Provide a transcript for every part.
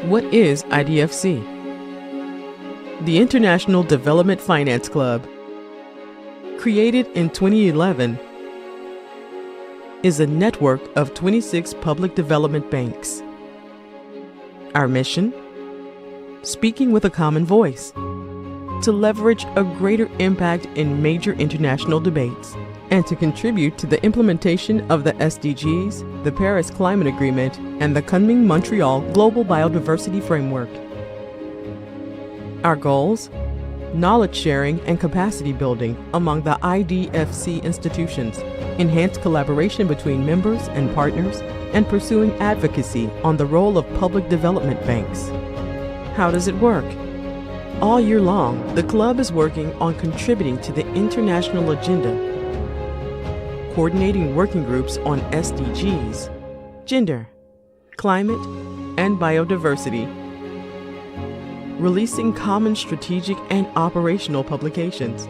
What is IDFC? The International Development Finance Club, created in 2011, is a network of 26 public development banks. Our mission? Speaking with a common voice, to leverage a greater impact in major international debates, and to contribute to the implementation of the SDGs, the Paris Climate Agreement, and the coming Montreal Global Biodiversity Framework. Our goals? Knowledge sharing and capacity building among the IDFC institutions, enhanced collaboration between members and partners, and pursuing advocacy on the role of public development banks. How does it work? All year long, the club is working on contributing to the international agenda, coordinating working groups on SDGs, gender, climate, and biodiversity, releasing common strategic and operational publications,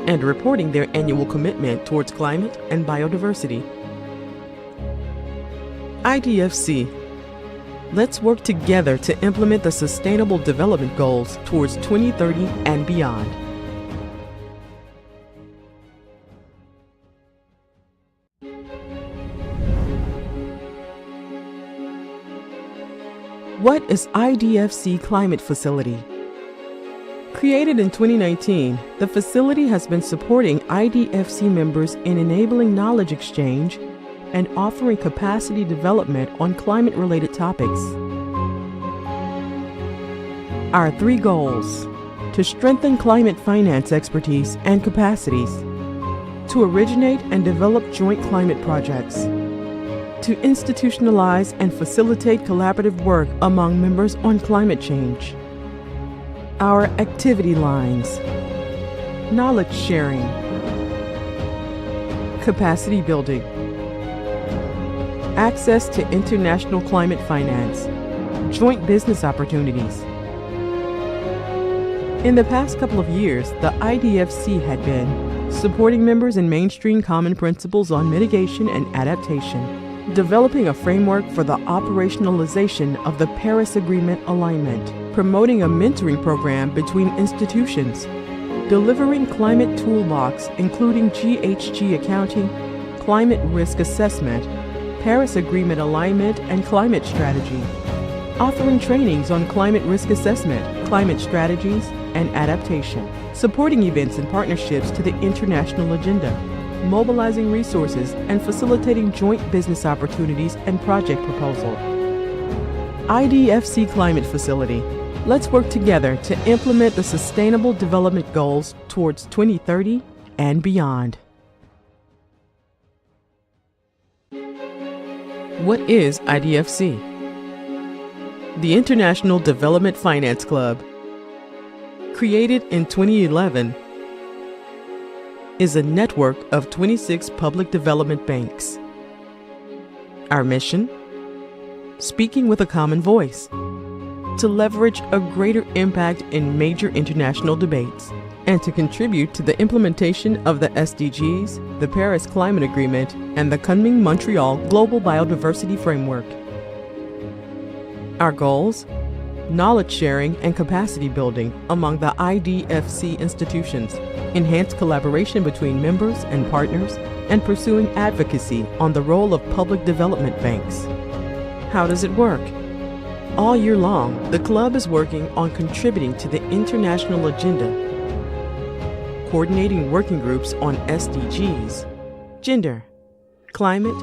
and reporting their annual commitment towards climate and biodiversity. IDFC. Let's work together to implement the Sustainable Development Goals towards 2030 and beyond. What is IDFC Climate Facility? Created in 2019, the facility has been supporting IDFC members in enabling knowledge exchange and offering capacity development on climate-related topics. Our 3 goals: to strengthen climate finance expertise and capacities, to originate and develop joint climate projects, to institutionalize and facilitate collaborative work among members on climate change. Our activity lines: knowledge sharing, capacity building, access to international climate finance, joint business opportunities. In the past couple of years, the IDFC had been supporting members in mainstream common principles on mitigation and adaptation, developing a framework for the operationalization of the Paris Agreement alignment, promoting a mentoring program between institutions, delivering climate toolbox including GHG accounting, climate risk assessment, Paris Agreement alignment and climate strategy, offering trainings on climate risk assessment, climate strategies, and adaptation, supporting events and partnerships to the international agenda, mobilizing resources and facilitating joint business opportunities and project proposal. IDFC Climate Facility. Let's work together to implement the Sustainable Development Goals towards 2030 and beyond. What is IDFC? The International Development Finance Club, created in 2011, is a network of 26 public development banks. Our mission? Speaking with a common voice, to leverage a greater impact in major international debates, and to contribute to the implementation of the SDGs, the Paris Climate Agreement, and the coming Montreal Global Biodiversity Framework. Our goals? Knowledge sharing and capacity building among the IDFC institutions, enhanced collaboration between members and partners, and pursuing advocacy on the role of public development banks. How does it work? All year long, the club is working on contributing to the international agenda, coordinating working groups on SDGs, gender, climate,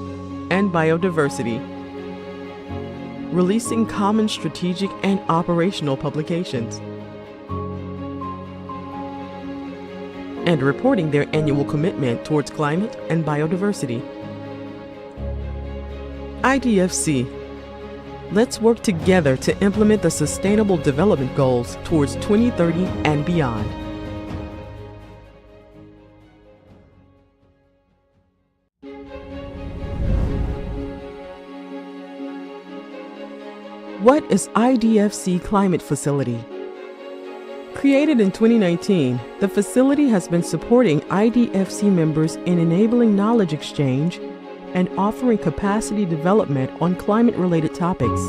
and biodiversity, releasing common strategic and operational publications, and reporting their annual commitment towards climate and biodiversity. IDFC. Let's work together to implement the Sustainable Development Goals towards 2030 and beyond. What is IDFC Climate Facility? Created in 2019, the facility has been supporting IDFC members in enabling knowledge exchange and offering capacity development on climate-related topics.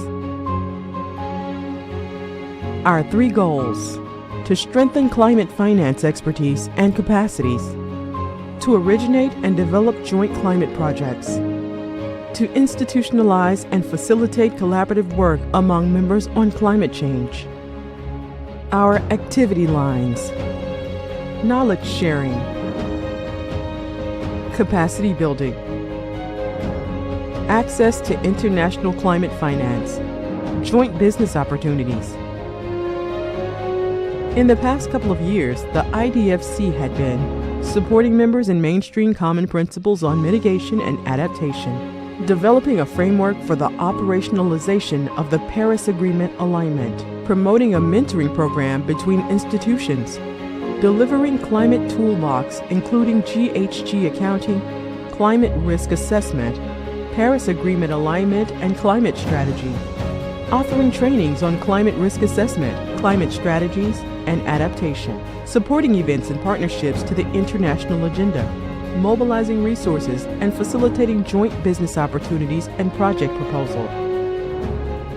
Our 3 goals: to strengthen climate finance expertise and capacities, to originate and develop joint climate projects, to institutionalize and facilitate collaborative work among members on climate change. Our activity lines: knowledge sharing, capacity building, access to international climate finance, joint business opportunities. In the past couple of years, the IDFC had been supporting members in mainstream common principles on mitigation and adaptation, developing a framework for the operationalization of the Paris Agreement alignment, promoting a mentoring program between institutions, delivering climate toolbox including GHG accounting, climate risk assessment, Paris Agreement alignment and climate strategy, offering trainings on climate risk assessment, climate strategies, and adaptation, supporting events and partnerships to the international agenda, mobilizing resources and facilitating joint business opportunities and project proposal.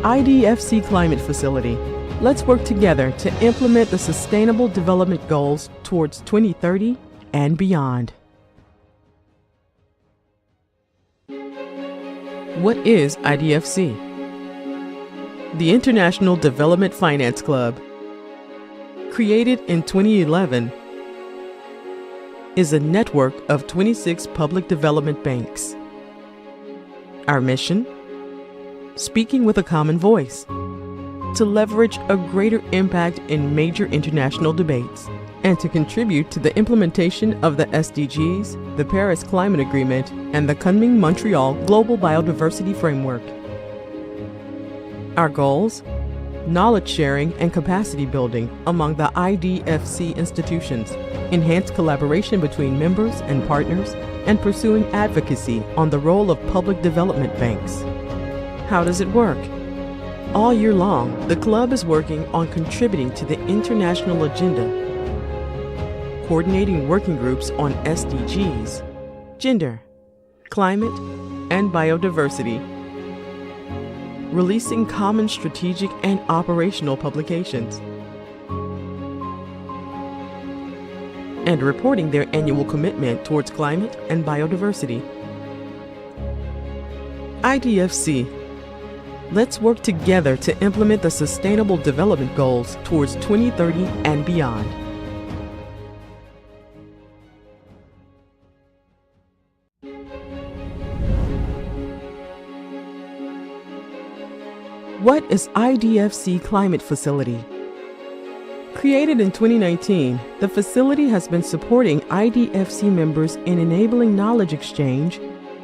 IDFC Climate Facility. Let's work together to implement the Sustainable Development Goals towards 2030 and beyond. What is IDFC? The International Development Finance Club, created in 2011, is a network of 26 public development banks. Our mission? Speaking with a common voice, to leverage a greater impact in major international debates, and to contribute to the implementation of the SDGs, the Paris Climate Agreement, and the Kunming-Montreal Global Biodiversity Framework. Our goals? Knowledge sharing and capacity building among the IDFC institutions, enhanced collaboration between members and partners, and pursuing advocacy on the role of public development banks. How does it work? All year long, the club is working on contributing to the international agenda, coordinating working groups on SDGs, gender, climate, and biodiversity, releasing common strategic and operational publications, and reporting their annual commitment towards climate and biodiversity. IDFC. Let's work together to implement the Sustainable Development Goals towards 2030 and beyond. What is IDFC Climate Facility? Created in 2019, the facility has been supporting IDFC members in enabling knowledge exchange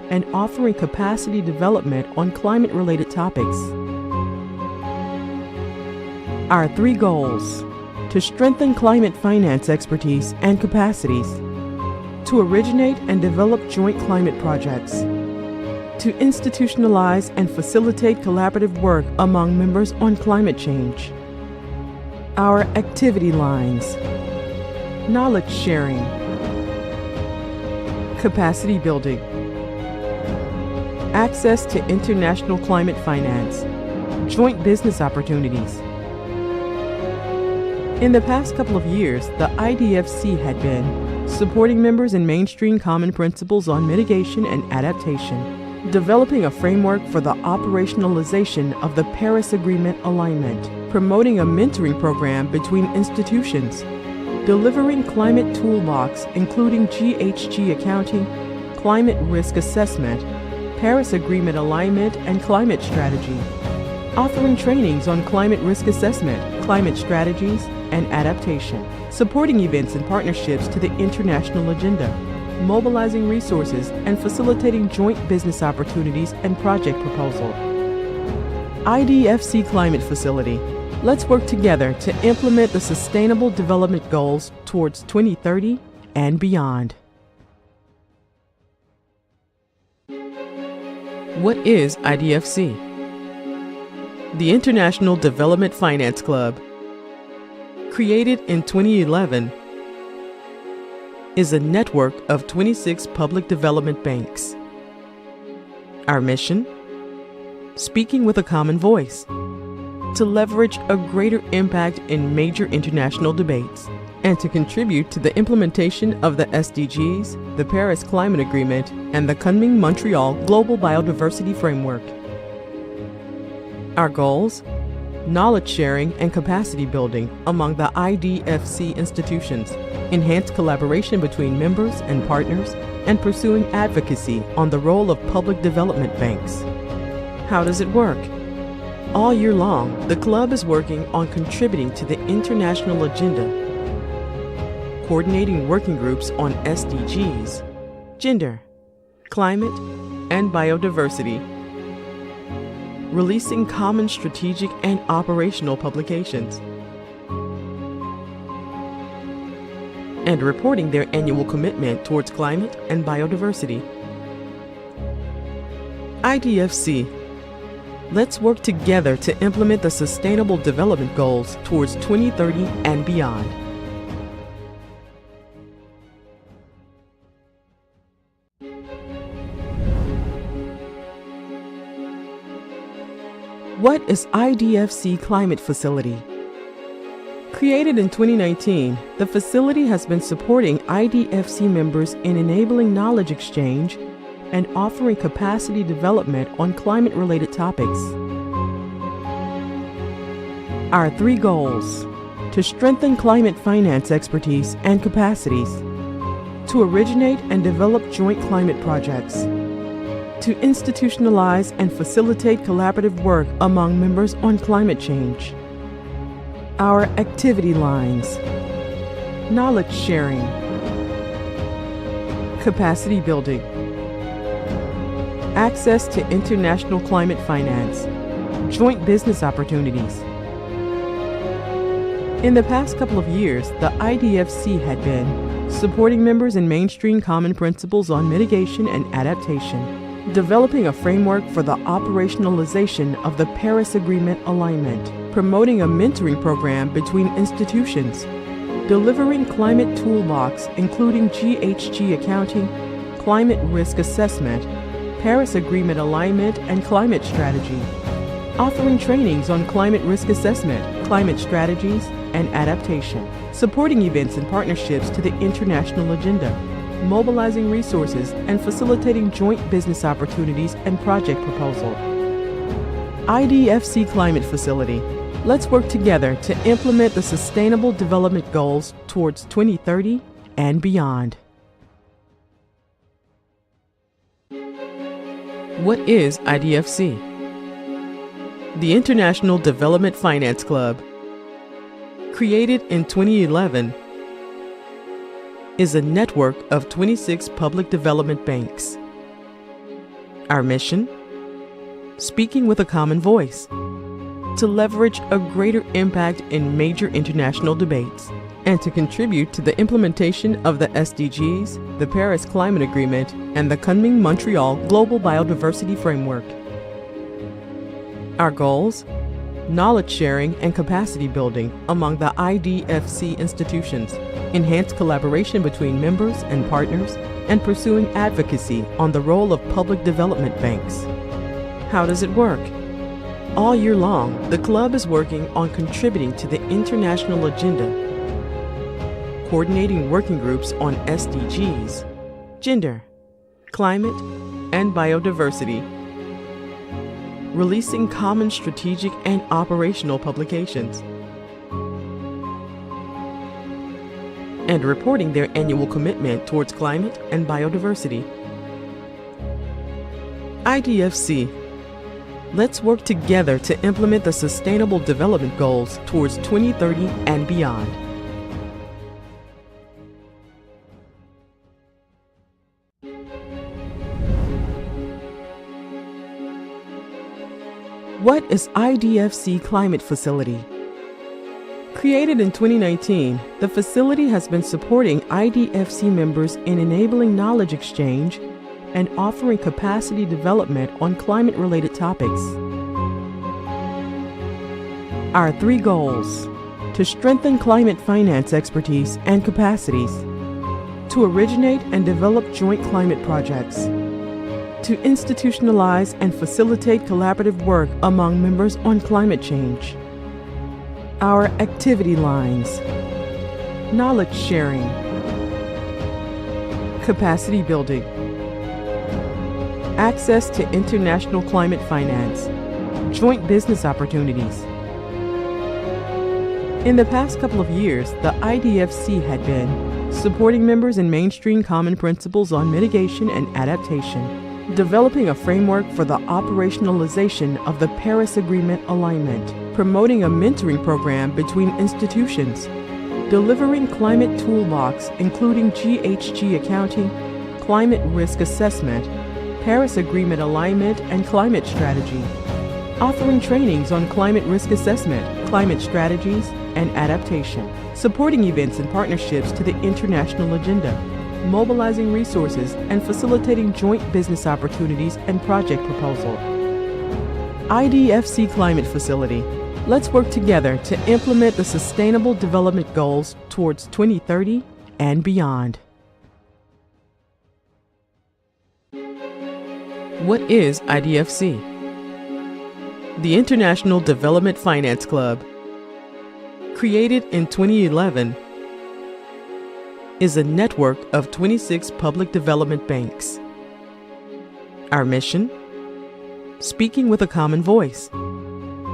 and offering capacity development on climate-related topics. Our 3 goals: to strengthen climate finance expertise and capacities, to originate and develop joint climate projects, to institutionalize and facilitate collaborative work among members on climate change. Our activity lines: knowledge sharing, capacity building, access to international climate finance, joint business opportunities. In the past couple of years, the IDFC had been supporting members in mainstream common principles on mitigation and adaptation, developing a framework for the operationalization of the Paris Agreement alignment, promoting a mentoring program between institutions, delivering climate toolbox including GHG accounting, climate risk assessment, Paris Agreement alignment and climate strategy, offering trainings on climate risk assessment, climate strategies, and adaptation, supporting events and partnerships to the international agenda, mobilizing resources and facilitating joint business opportunities and project proposal. IDFC Climate Facility. Let's work together to implement the Sustainable Development Goals towards 2030 and beyond. What is IDFC? The International Development Finance Club, created in 2011, is a network of 26 public development banks. Our mission? Speaking with a common voice, to leverage a greater impact in major international debates, and to contribute to the implementation of the SDGs, the Paris Climate Agreement, and the coming Montreal Global Biodiversity Framework. Our goals? Knowledge sharing and capacity building among the IDFC institutions, enhanced collaboration between members and partners, and pursuing advocacy on the role of public development banks. How does it work? All year long, the club is working on contributing to the international agenda, coordinating working groups on SDGs, gender, climate, and biodiversity, releasing common strategic and operational publications, and reporting their annual commitment towards climate and biodiversity. IDFC. Let's work together to implement the Sustainable Development Goals towards 2030 and beyond. What is IDFC Climate Facility? Created in 2019, the facility has been supporting IDFC members in enabling knowledge exchange and offering capacity development on climate-related topics. Our 3 goals: to strengthen climate finance expertise and capacities, to originate and develop joint climate projects, to institutionalize and facilitate collaborative work among members on climate change. Our activity lines: knowledge sharing, capacity building, access to international climate finance, joint business opportunities. In the past couple of years, the IDFC had been supporting members in mainstream common principles on mitigation and adaptation, developing a framework for the operationalization of the Paris Agreement alignment, promoting a mentoring program between institutions, delivering climate toolbox including GHG accounting, climate risk assessment, Paris Agreement alignment and climate strategy, offering trainings on climate risk assessment, climate strategies, and adaptation, supporting events and partnerships to the international agenda, mobilizing resources and facilitating joint business opportunities and project proposal. IDFC Climate Facility. Let's work together to implement the Sustainable Development Goals towards 2030 and beyond. What is IDFC? The International Development Finance Club, created in 2011, is a network of 26 public development banks. Our mission? Speaking with a common voice, to leverage a greater impact in major international debates, and to contribute to the implementation of the SDGs, the Paris Climate Agreement, and the coming Montreal Global Biodiversity Framework. Our goals? Knowledge sharing and capacity building among the IDFC institutions, enhanced collaboration between members and partners, and pursuing advocacy on the role of public development banks. How does it work? All year long, the club is working on contributing to the international agenda, coordinating working groups on SDGs, gender, climate, and biodiversity, releasing common strategic and operational publications, and reporting their annual commitment towards climate and biodiversity. IDFC. Let's work together to implement the Sustainable Development Goals towards 2030 and beyond. What is IDFC Climate Facility? Created in 2019, the facility has been supporting IDFC members in enabling knowledge exchange and offering capacity development on climate-related topics. Our 3 goals: to strengthen climate finance expertise and capacities, to originate and develop joint climate projects, to institutionalize and facilitate collaborative work among members on climate change. Our activity lines: knowledge sharing, capacity building, access to international climate finance, joint business opportunities. In the past couple of years, the IDFC had been supporting members in mainstream common principles on mitigation and adaptation, developing a framework for the operationalization of the Paris Agreement alignment, promoting a mentoring program between institutions, delivering climate toolbox including GHG accounting, climate risk assessment, Paris Agreement alignment and climate strategy, offering trainings on climate risk assessment, climate strategies, and adaptation, supporting events and partnerships to the international agenda, mobilizing resources and facilitating joint business opportunities and project proposal. IDFC Climate Facility. Let's work together to implement the Sustainable Development Goals towards 2030 and beyond. What is IDFC? The International Development Finance Club, created in 2011, is a network of 26 public development banks. Our mission? Speaking with a common voice,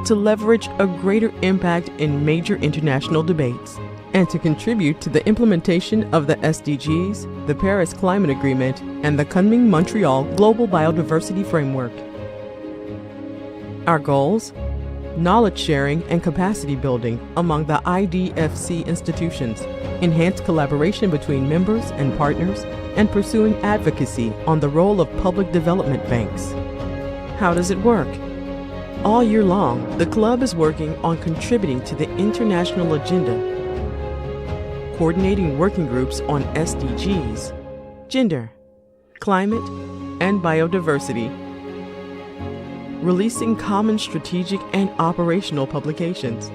to leverage a greater impact in major international debates, and to contribute to the implementation of the SDGs, the Paris Climate Agreement, and the Kunming-Montreal Global Biodiversity Framework. Our goals? Knowledge sharing and capacity building among the IDFC institutions, enhanced collaboration between members and partners, and pursuing advocacy on the role of public development banks. How does it work? All year long, the club is working on contributing to the international agenda, coordinating working groups on SDGs, gender, climate, and biodiversity, releasing common strategic and operational publications,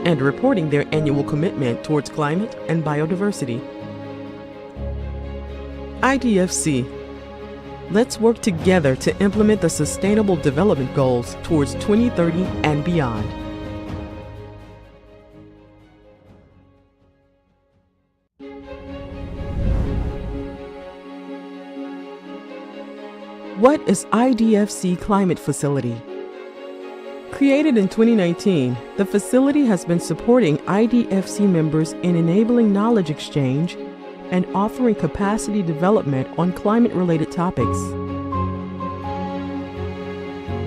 and reporting their annual commitment towards climate and biodiversity. IDFC. Let's work together to implement the Sustainable Development Goals towards 2030 and beyond. What is IDFC Climate Facility? Created in 2019, the facility has been supporting IDFC members in enabling knowledge exchange and offering capacity development on climate-related topics.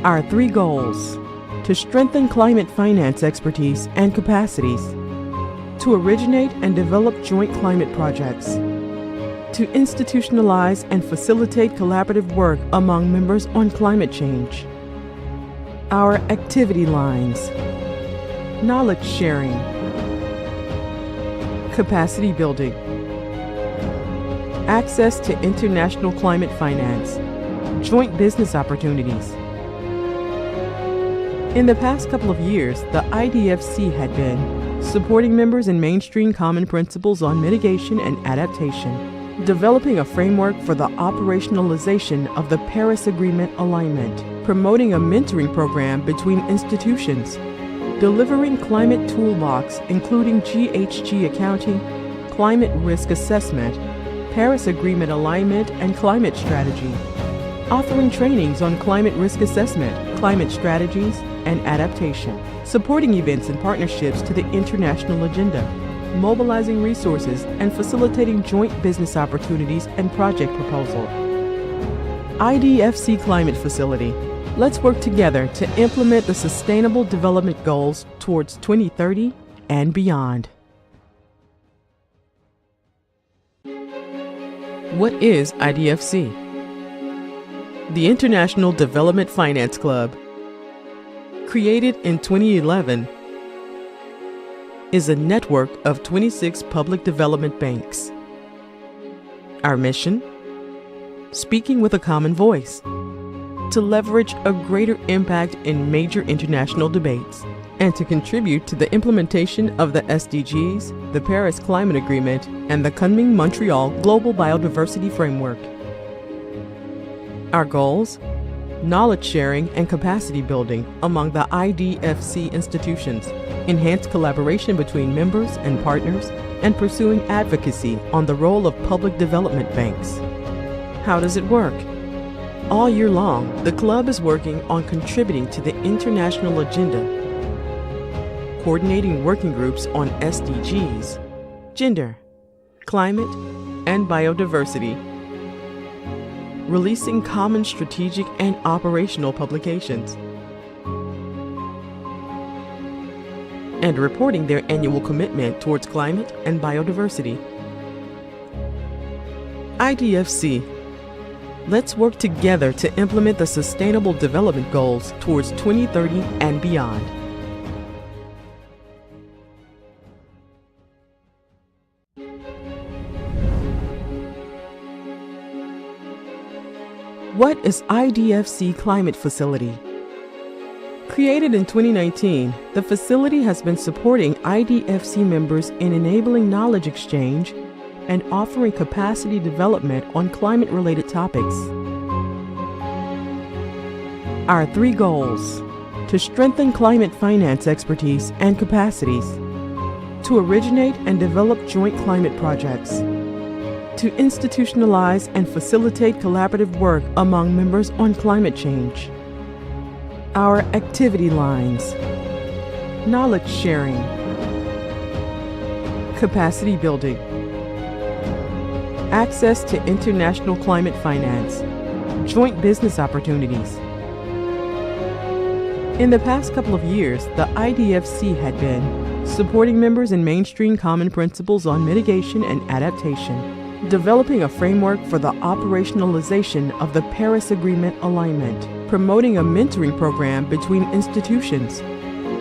Our 3 goals: to strengthen climate finance expertise and capacities, to originate and develop joint climate projects, to institutionalize and facilitate collaborative work among members on climate change. Our activity lines: knowledge sharing, capacity building, access to international climate finance, joint business opportunities. In the past couple of years, the IDFC had been supporting members in mainstream common principles on mitigation and adaptation, developing a framework for the operationalization of the Paris Agreement alignment, promoting a mentoring program between institutions, delivering climate toolbox including GHG accounting, climate risk assessment, Paris Agreement alignment and climate strategy, offering trainings on climate risk assessment, climate strategies, and adaptation, supporting events and partnerships to the international agenda, mobilizing resources and facilitating joint business opportunities and project proposal. IDFC Climate Facility. Let's work together to implement the Sustainable Development Goals towards 2030 and beyond. What is IDFC? The International Development Finance Club, created in 2011, is a network of 26 public development banks. Our mission? Speaking with a common voice, to leverage a greater impact in major international debates, and to contribute to the implementation of the SDGs, the Paris Climate Agreement, and the coming Montreal Global Biodiversity Framework. Our goals: knowledge sharing and capacity building among the IDFC institutions, enhanced collaboration between members and partners, and pursuing advocacy on the role of public development banks. How does it work? All year long, the club is working on contributing to the international agenda, coordinating working groups on SDGs, gender, climate, and biodiversity, releasing common strategic and operational publications, and reporting their annual commitment towards climate and biodiversity. IDFC. Let's work together to implement the Sustainable Development Goals towards 2030 and beyond. What is IDFC Climate Facility? Created in 2019, the facility has been supporting IDFC members in enabling knowledge exchange and offering capacity development on climate-related topics. Our 3 goals: to strengthen climate finance expertise and capacities, to originate and develop joint climate projects, to institutionalize and facilitate collaborative work among members on climate change. Our activity lines: knowledge sharing, capacity building, access to international climate finance, joint business opportunities. In the past couple of years, the IDFC had been supporting members in mainstream common principles on mitigation and adaptation, developing a framework for the operationalization of the Paris Agreement alignment, promoting a mentoring program between institutions,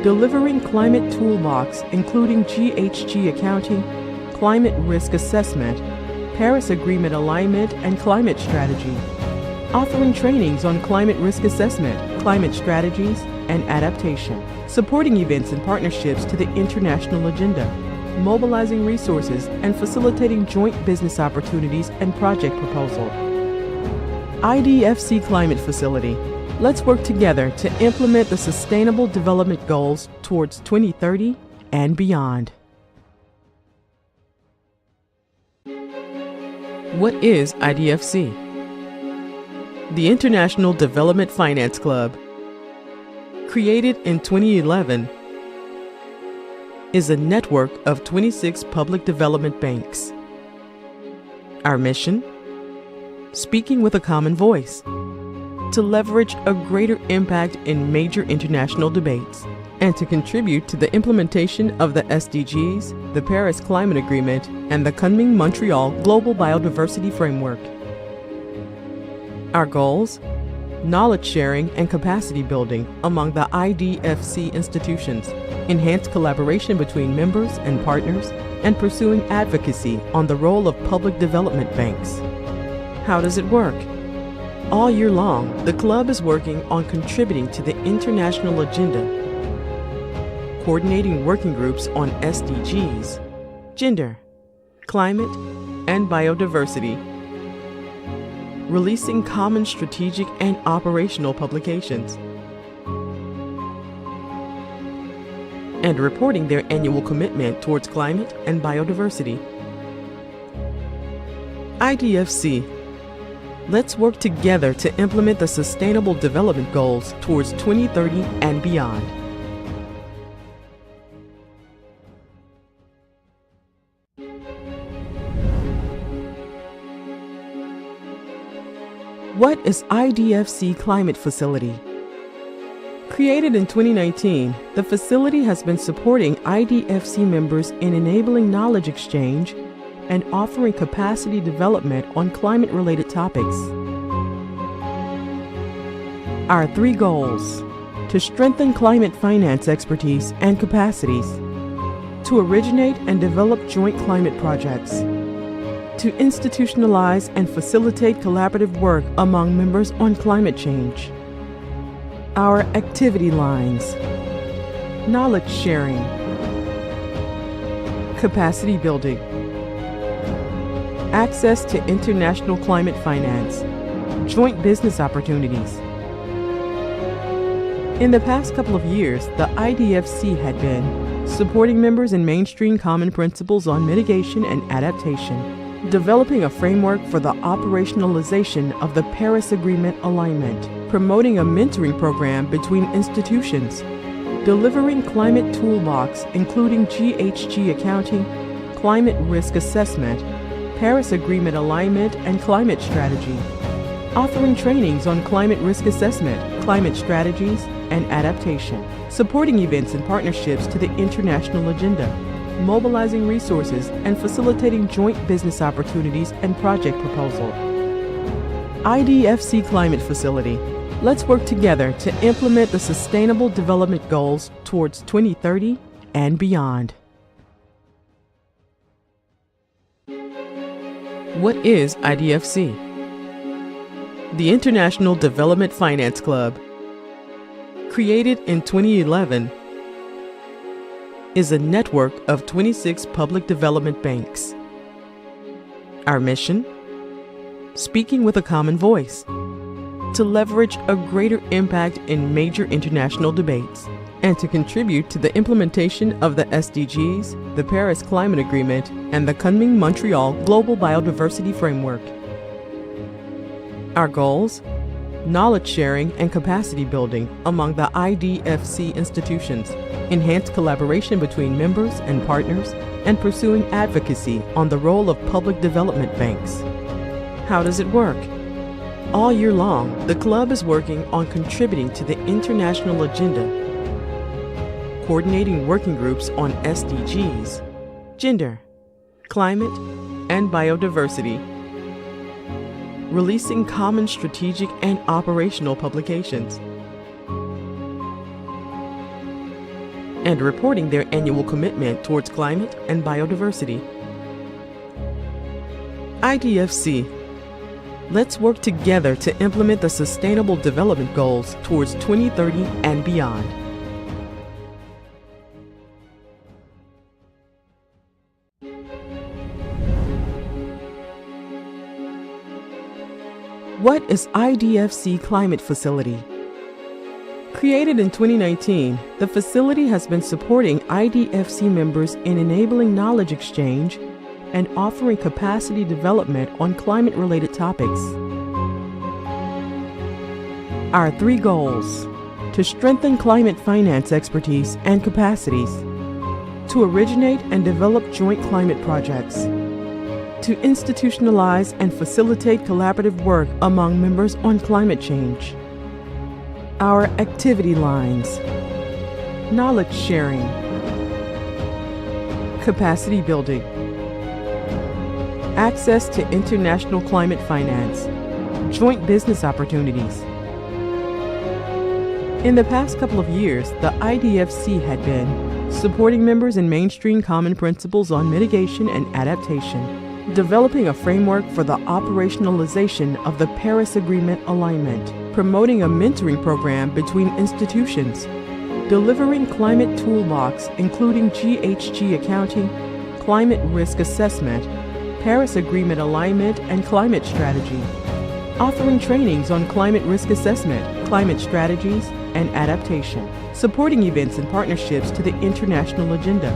delivering climate toolbox including GHG accounting, climate risk assessment, Paris Agreement alignment and climate strategy, offering trainings on climate risk assessment, climate strategies, and adaptation, supporting events and partnerships to the international agenda, mobilizing resources and facilitating joint business opportunities and project proposal. IDFC Climate Facility. Let's work together to implement the Sustainable Development Goals towards 2030 and beyond. What is IDFC? The International Development Finance Club, created in 2011, is a network of 26 public development banks. Our mission? Speaking with a common voice, to leverage a greater impact in major international debates, and to contribute to the implementation of the SDGs, the Paris Climate Agreement, and the coming Montreal Global Biodiversity Framework. Our goals: knowledge sharing and capacity building among the IDFC institutions, enhanced collaboration between members and partners, and pursuing advocacy on the role of public development banks. How does it work? All year long, the club is working on contributing to the international agenda, coordinating working groups on SDGs, gender, climate, and biodiversity, releasing common strategic and operational publications, and reporting their annual commitment towards climate and biodiversity. IDFC. Let's work together to implement the Sustainable Development Goals towards 2030 and beyond. What is IDFC Climate Facility? Created in 2019, the facility has been supporting IDFC members in enabling knowledge exchange and offering capacity development on climate-related topics. Our 3 goals: to strengthen climate finance expertise and capacities, to originate and develop joint climate projects, to institutionalize and facilitate collaborative work among members on climate change. Our activity lines: knowledge sharing, capacity building, access to international climate finance, joint business opportunities. In the past couple of years, the IDFC had been supporting members in mainstream common principles on mitigation and adaptation, developing a framework for the operationalization of the Paris Agreement alignment, promoting a mentoring program between institutions, delivering climate toolbox including GHG accounting, climate risk assessment, Paris Agreement alignment and climate strategy, offering trainings on climate risk assessment, climate strategies, and adaptation, supporting events and partnerships to the international agenda, mobilizing resources and facilitating joint business opportunities and project proposal. IDFC Climate Facility. Let's work together to implement the Sustainable Development Goals towards 2030 and beyond. What is IDFC? The International Development Finance Club, created in 2011, is a network of 26 public development banks. Our mission? Speaking with a common voice, to leverage a greater impact in major international debates, and to contribute to the implementation of the SDGs, the Paris Climate Agreement, and the Kunming-Montreal Global Biodiversity Framework. Our goals? Knowledge sharing and capacity building among the IDFC institutions, enhanced collaboration between members and partners, and pursuing advocacy on the role of public development banks. How does it work? All year long, the club is working on contributing to the international agenda, coordinating working groups on SDGs, gender, climate, and biodiversity, releasing common strategic and operational publications, and reporting their annual commitment towards climate and biodiversity. IDFC. Let's work together to implement the Sustainable Development Goals towards 2030 and beyond. What is IDFC Climate Facility? Created in 2019, the facility has been supporting IDFC members in enabling knowledge exchange and offering capacity development on climate-related topics. Our 3 goals: to strengthen climate finance expertise and capacities, to originate and develop joint climate projects, to institutionalize and facilitate collaborative work among members on climate change. Our activity lines: knowledge sharing, capacity building, access to international climate finance, joint business opportunities. In the past couple of years, the IDFC had been supporting members in mainstream common principles on mitigation and adaptation, developing a framework for the operationalization of the Paris Agreement alignment, promoting a mentoring program between institutions, delivering climate toolbox including GHG accounting, climate risk assessment, Paris Agreement alignment and climate strategy, offering trainings on climate risk assessment, climate strategies, and adaptation, supporting events and partnerships to the international agenda,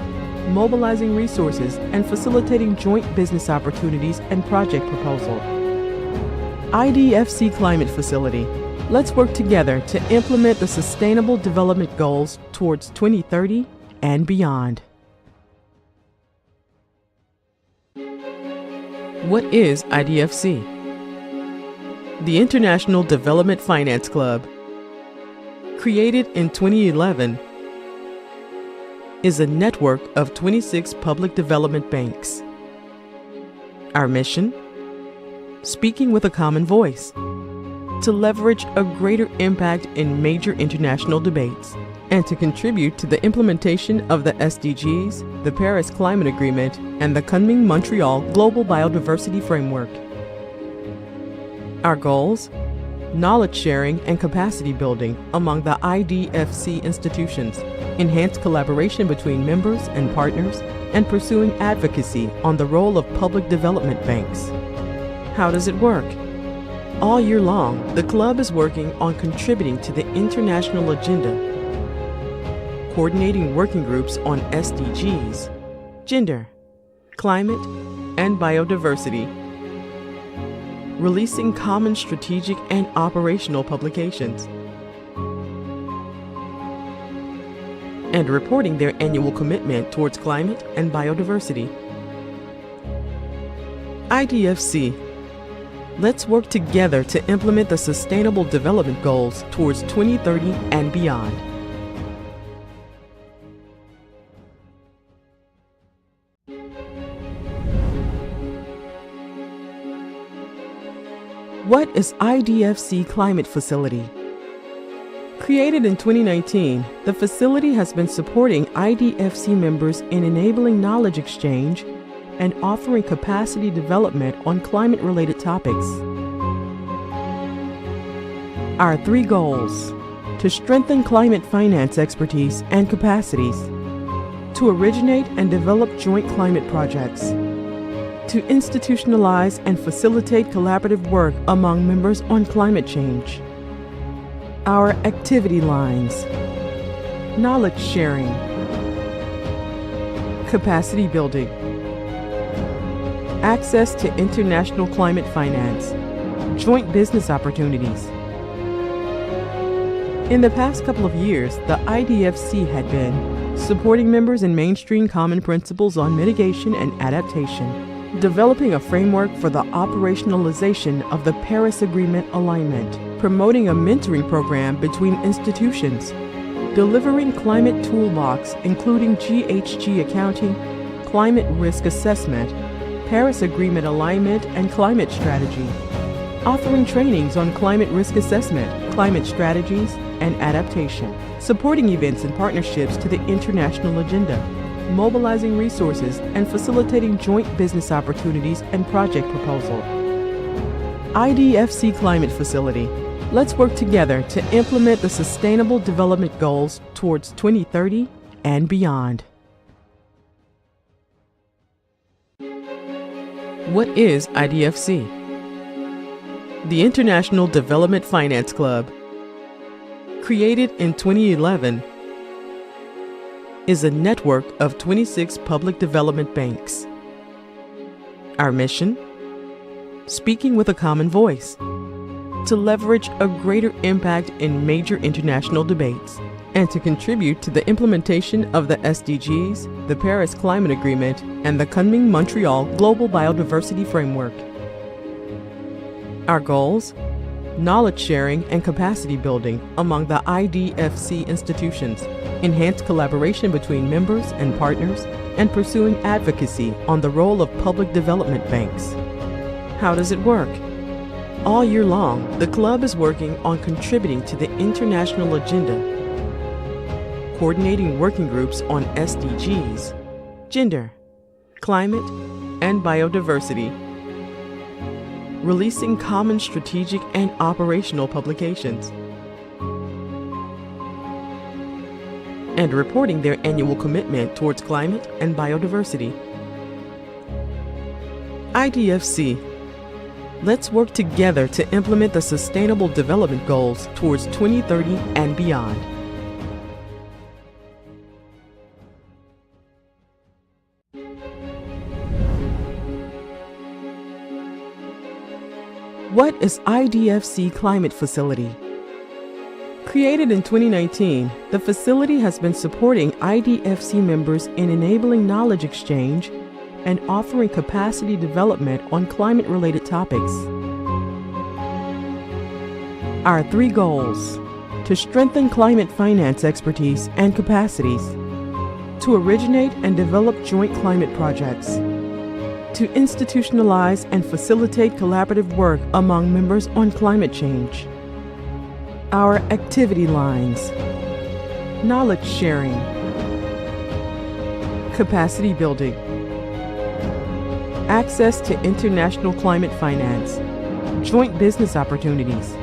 mobilizing resources and facilitating joint business opportunities and project proposal. IDFC Climate Facility. Let's work together to implement the Sustainable Development Goals towards 2030 and beyond. What is IDFC? The International Development Finance Club, created in 2011, is a network of 26 public development banks. Our mission? Speaking with a common voice, to leverage a greater impact in major international debates, and to contribute to the implementation of the SDGs, the Paris Climate Agreement, and the Kunming-Montreal Global Biodiversity Framework. Our goals? knowledge sharing and capacity building among the IDFC institutions, enhanced collaboration between members and partners, and pursuing advocacy on the role of public development banks. How does it work? All year long, the club is working on contributing to the international agenda, coordinating working groups on SDGs, gender, climate, and biodiversity, releasing common strategic and operational publications, and reporting their annual commitment towards climate and biodiversity. IDFC. Let's work together to implement the Sustainable Development Goals towards 2030 and beyond. What is IDFC Climate Facility? Created in 2019, the facility has been supporting IDFC members in enabling knowledge exchange and offering capacity development on climate-related topics. Our 3 goals: to strengthen climate finance expertise and capacities, to originate and develop joint climate projects, to institutionalize and facilitate collaborative work among members on climate change. Our activity lines: knowledge sharing, capacity building, access to international climate finance, joint business opportunities. In the past couple of years, the IDFC had been supporting members in mainstream common principles on mitigation and adaptation, developing a framework for the operationalization of the Paris Agreement alignment, promoting a mentoring program between institutions, delivering climate toolbox including GHG accounting, climate risk assessment, Paris Agreement alignment and climate strategy, offering trainings on climate risk assessment, climate strategies, and adaptation, supporting events and partnerships to the international agenda, mobilizing resources and facilitating joint business opportunities and project proposal. IDFC Climate Facility. Let's work together to implement the Sustainable Development Goals towards 2030 and beyond. What is IDFC? The International Development Finance Club, created in 2011, is a network of 26 public development banks. Our mission? Speaking with a common voice, to leverage a greater impact in major international debates, and to contribute to the implementation of the SDGs, the Paris Climate Agreement, and the Kunming-Montreal Global Biodiversity Framework. Our goals? Knowledge sharing and capacity building among the IDFC institutions, enhanced collaboration between members and partners, and pursuing advocacy on the role of public development banks. How does it work? All year long, the club is working on contributing to the international agenda, coordinating working groups on SDGs, gender, climate, and biodiversity, releasing common strategic and operational publications, and reporting their annual commitment towards climate and biodiversity. IDFC. Let's work together to implement the Sustainable Development Goals towards 2030 and beyond. What is IDFC Climate Facility? Created in 2019, the facility has been supporting IDFC members in enabling knowledge exchange and offering capacity development on climate-related topics. Our 3 goals: to strengthen climate finance expertise and capacities, to originate and develop joint climate projects, to institutionalize and facilitate collaborative work among members on climate change. Our activity lines: knowledge sharing, capacity building, access to international climate finance, joint business opportunities,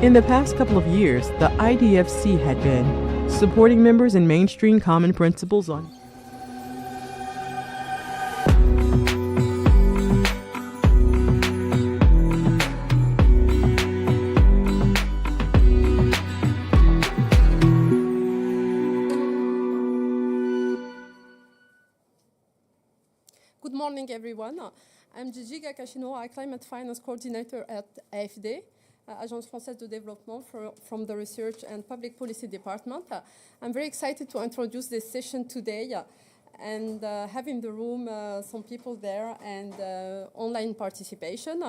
In the past couple of years, the IDFC had been supporting members in mainstream common principles on Good morning, everyone. I'm Gigi Gakashino, I'm Climate Finance Coordinator at AFD, Agence Française de Développement from the Research and Public Policy Department. I'm very excited to introduce this session today and have in the room some people there and online participation.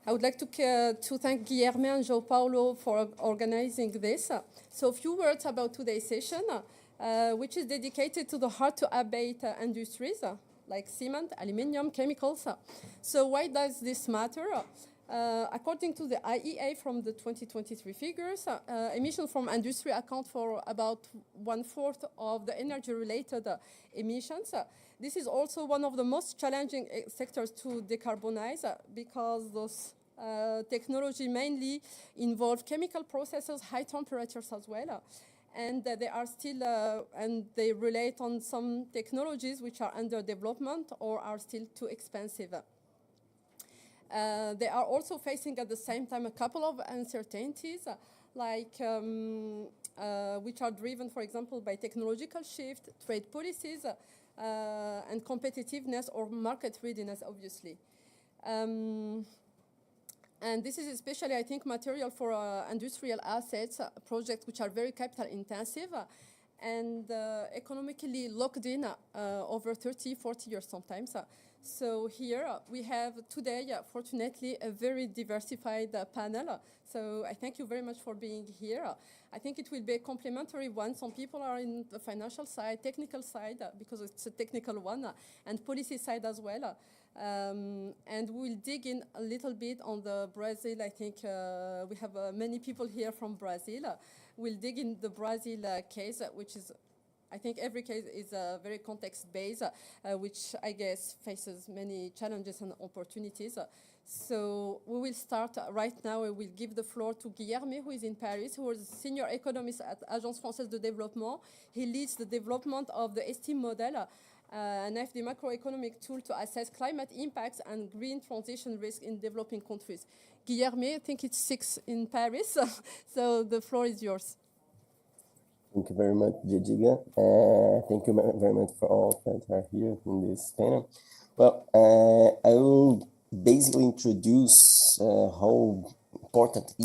I would like to thank Guilherme and João Paulo for organizing this. So a few words about today's session, which is dedicated to the hard-to-abate industries, like cement, aluminium, chemicals. So why does this matter? According to the IEA from the 2023 figures, emissions from industry account for about 1/4 of the energy-related emissions. This is also one of the most challenging sectors to decarbonize because those technology mainly involve chemical processes, high temperatures as well. And they are still, and they relate on some technologies which are under development or are still too expensive. They are also facing at the same time a couple of uncertainties, like which are driven, for example, by technological shift, trade policies, and competitiveness or market readiness, obviously. And this is especially, I think, material for industrial assets, projects which are very capital intensive and economically locked in over 30, 40 years sometimes. So here we have today, fortunately, a very diversified panel. So I thank you very much for being here. I think it will be a complementary one. Some people are in the financial side, technical side, because it's a technical one, and policy side as well. And we'll dig in a little bit on the Brazil. I think we have many people here from Brazil. We'll dig in the Brazil case, which is, I think every case is very context-based, which I guess faces many challenges and opportunities. So we will start right now. I will give the floor to Guilherme, who is in Paris, who is a senior economist at Agence Française de Développement. He leads the development of the STEAM model, an AFD macroeconomic tool to assess climate impacts and green transition risk in developing countries. Guilherme, I think it's 6 in Paris, so the floor is yours. Thank you very much, Jijiga. Thank you very much for all that are here in this panel. Well, I will basically introduce how important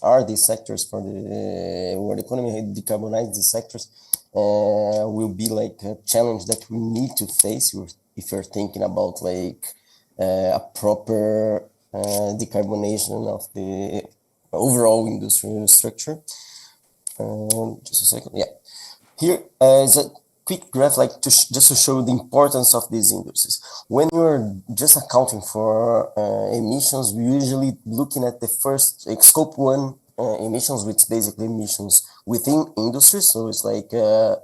are these sectors for the world economy. How decarbonize these sectors will be like a challenge that we need to face if you're thinking about like a proper decarbonation of the overall industrial structure. Just a second. Yeah, here is a quick graph, like just to show the importance of these industries. When you're just accounting for emissions, we're usually looking at the first scope 1 emissions, which basically emissions within industry. So it's like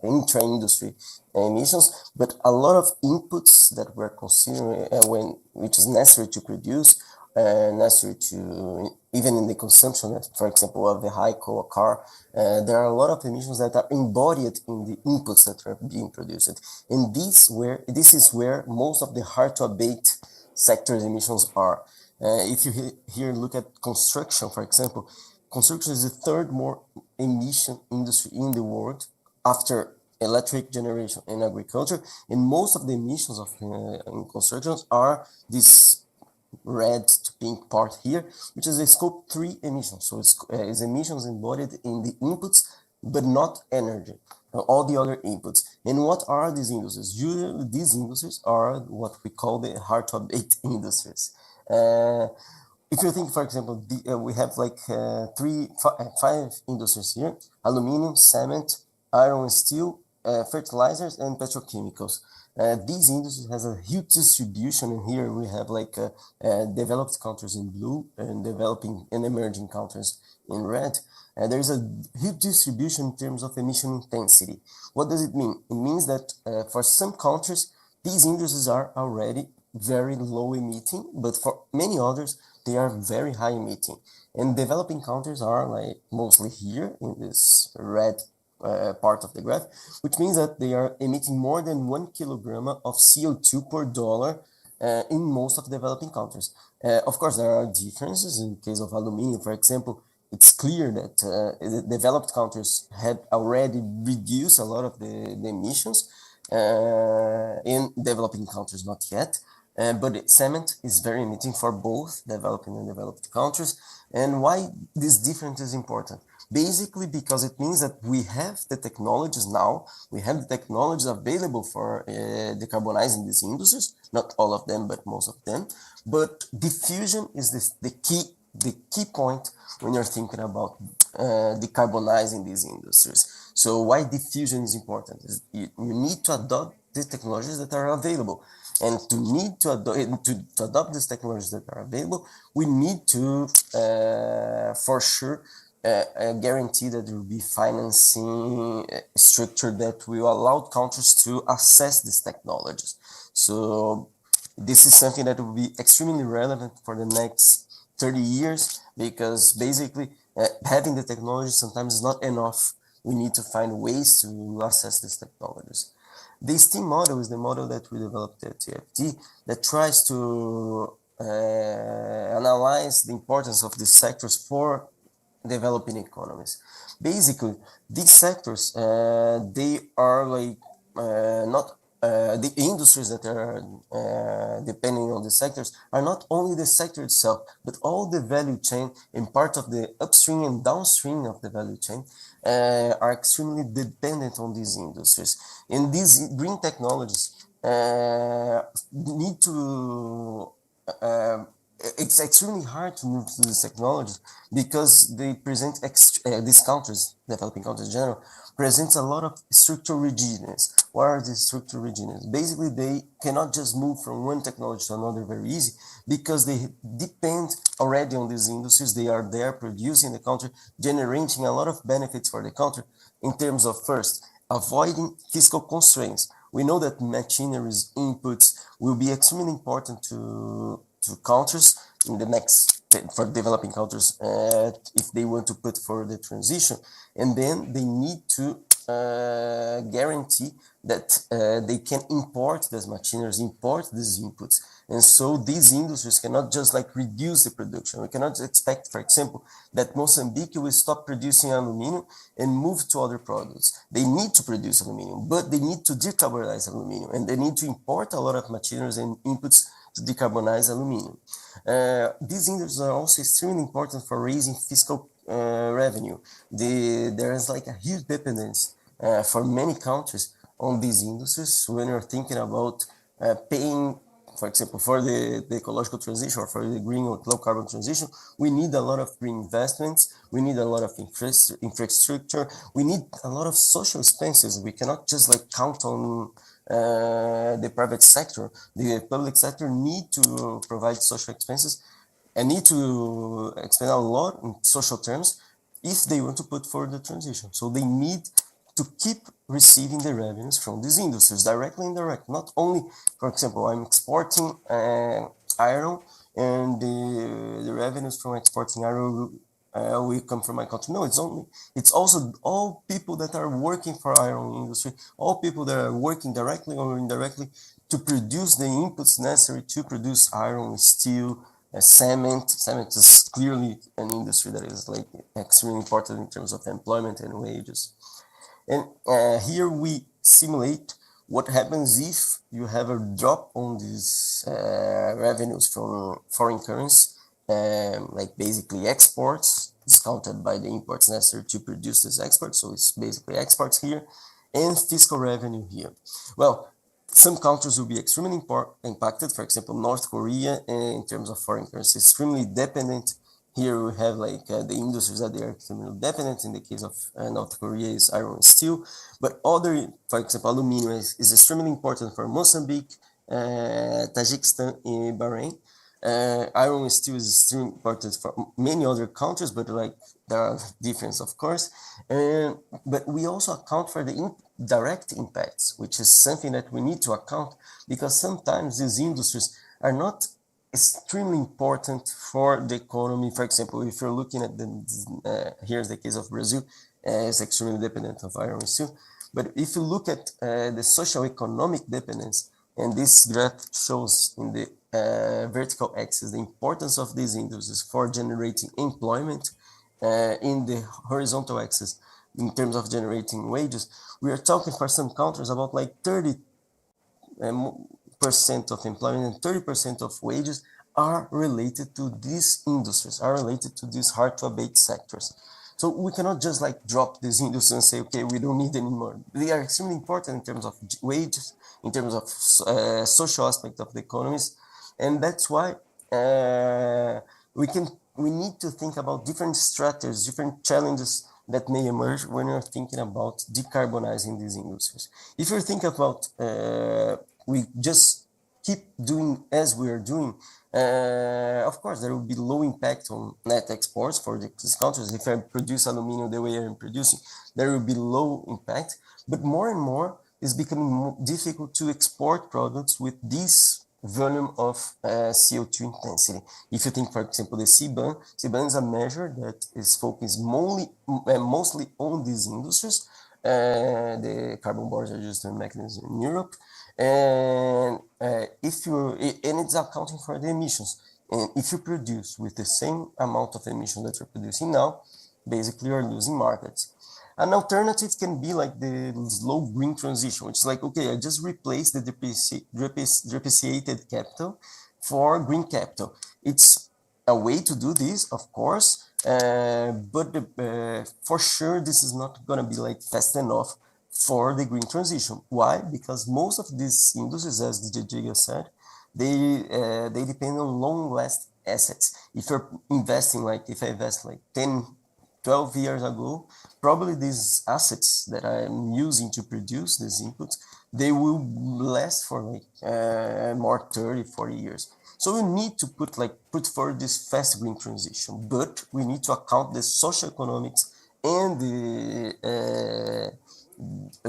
intra-industry emissions, but a lot of inputs that we're considering which is necessary to produce, necessary to even in the consumption, for example, of the high-coal car, there are a lot of emissions that are embodied in the inputs that are being produced. And this is where most of the hard-to-abate sectors emissions are. If you here look at construction, for example, construction is the third more emission industry in the world after electric generation and agriculture. And most of the emissions of in constructions are this red to pink part here, which is a scope 3 emissions. So it's emissions embodied in the inputs, but not energy, all the other inputs. And what are these industries? Usually these industries are what we call the hard-to-abate industries. If you think, for example, we have like 5 industries here: aluminum, cement, iron and steel, fertilizers, and petrochemicals. These industries has a huge distribution, and here we have like developed countries in blue and developing and emerging countries in red. There's a huge distribution in terms of emission intensity. What does it mean? It means that for some countries, these industries are already very low emitting, but for many others, they are very high emitting. And developing countries are like mostly here in this red part of the graph, which means that they are emitting more than 1 kilogram of CO2 per dollar in most of developing countries. Of course, there are differences. In case of aluminum, for example, it's clear that the developed countries had already reduced a lot of the emissions. In developing countries, not yet. But cement is very emitting for both developing and developed countries. And why this difference is important? Basically, because it means that we have the technologies now, we have the technologies available for decarbonizing these industries, not all of them, but most of them. But diffusion is the key point when you're thinking about decarbonizing these industries. So why diffusion is important is you need to adopt these technologies that are available. And to adopt these technologies that are available, we need to, for sure, guarantee that there will be financing structure that will allow countries to access these technologies. So this is something that will be extremely relevant for the next 30 years, because basically having the technology sometimes is not enough. We need to find ways to access these technologies. The STEAM model is the model that we developed at TFT that tries to analyze the importance of these sectors for developing economies. Basically, these sectors, they are like not the industries that are depending on the sectors are not only the sector itself, but all the value chain and part of the upstream and downstream of the value chain are extremely dependent on these industries. And these green technologies need to it's extremely hard to move to these technologies because they present these countries, developing countries in general, presents a lot of structural rigidness. What are these structural rigidness? Basically, they cannot just move from one technology to another very easy because they depend already on these industries. They are there producing the country, generating a lot of benefits for the country in terms of first, avoiding fiscal constraints. We know that machineries inputs will be extremely important to countries in the next for developing countries if they want to put for the transition, and then they need to guarantee that they can import these machineries, import these inputs, and so these industries cannot just like reduce the production. We cannot expect, for example, that Mozambique will stop producing aluminum and move to other products. They need to produce aluminum, but they need to decarbonize aluminum, and they need to import a lot of machineries and inputs to decarbonize aluminum. These industries are also extremely important for raising fiscal revenue. There is like a huge dependence for many countries on these industries when you're thinking about paying, for example, for the ecological transition or for the green or low carbon transition. We need a lot of green investments. We need a lot of infrastructure. We need a lot of social expenses. We cannot just like count on the private sector. The public sector need to provide social expenses and need to expend a lot in social terms if they want to put for the transition. So they need to keep receiving the revenues from these industries, directly and indirect. Not only, for example, I'm exporting iron and the revenues from exporting iron will come from my country. No, it's also all people that are working for iron industry, all people that are working directly or indirectly to produce the inputs necessary to produce iron, steel, cement. Cement is clearly an industry that is like extremely important in terms of employment and wages. And here we simulate what happens if you have a drop on these revenues from foreign currency, like basically exports, discounted by the imports necessary to produce this export. So it's basically exports here and fiscal revenue here. Well, some countries will be extremely impacted. For example, North Korea, in terms of foreign currency, extremely dependent. Here we have like the industries that they are extremely dependent. In the case of North Korea is iron and steel, but other, for example, aluminum is extremely important for Mozambique, Tajikistan, and Bahrain. Iron and steel is extremely important for many other countries, but like there are differences, of course. But we also account for the direct impacts, which is something that we need to account because sometimes these industries are not extremely important for the economy. For example, if you're looking at here's the case of Brazil, it's extremely dependent of iron and steel. But if you look at the social economic dependence, and this graph shows in the vertical axis the importance of these industries for generating employment, in the horizontal axis in terms of generating wages, we are talking for some countries about like 30% of employment and 30% of wages are related to these industries, are related to these hard to abate sectors. So we cannot just like drop these industries and say, okay, we don't need anymore. They are extremely important in terms of wages, in terms of social aspect of the economies. And that's why we need to think about different strategies, different challenges that may emerge when you're thinking about decarbonizing these industries. If you think about we just keep doing as we are doing, of course, there will be low impact on net exports for these countries. If I produce aluminum the way I'm producing, there will be low impact. But more and more, it's becoming more difficult to export products with this volume of CO2 intensity. If you think, for example, the CBAM is a measure that is focused mostly on these industries, the carbon border adjustment mechanism in Europe, and it's accounting for the emissions. And if you produce with the same amount of emissions that you're producing now, basically you're losing markets. An alternative can be like the slow green transition, which is like, okay, I just replace the depreciated capital for green capital. It's a way to do this, of course, but for sure, this is not going to be like fast enough for the green transition. Why? Because most of these industries, as Didier said, they depend on long-lasting assets. If you're investing, like if I invest like 10, 12 years ago, probably these assets that I'm using to produce these inputs, they will last for like more 30, 40 years. So we need to put forward this fast green transition, but we need to account the social economics and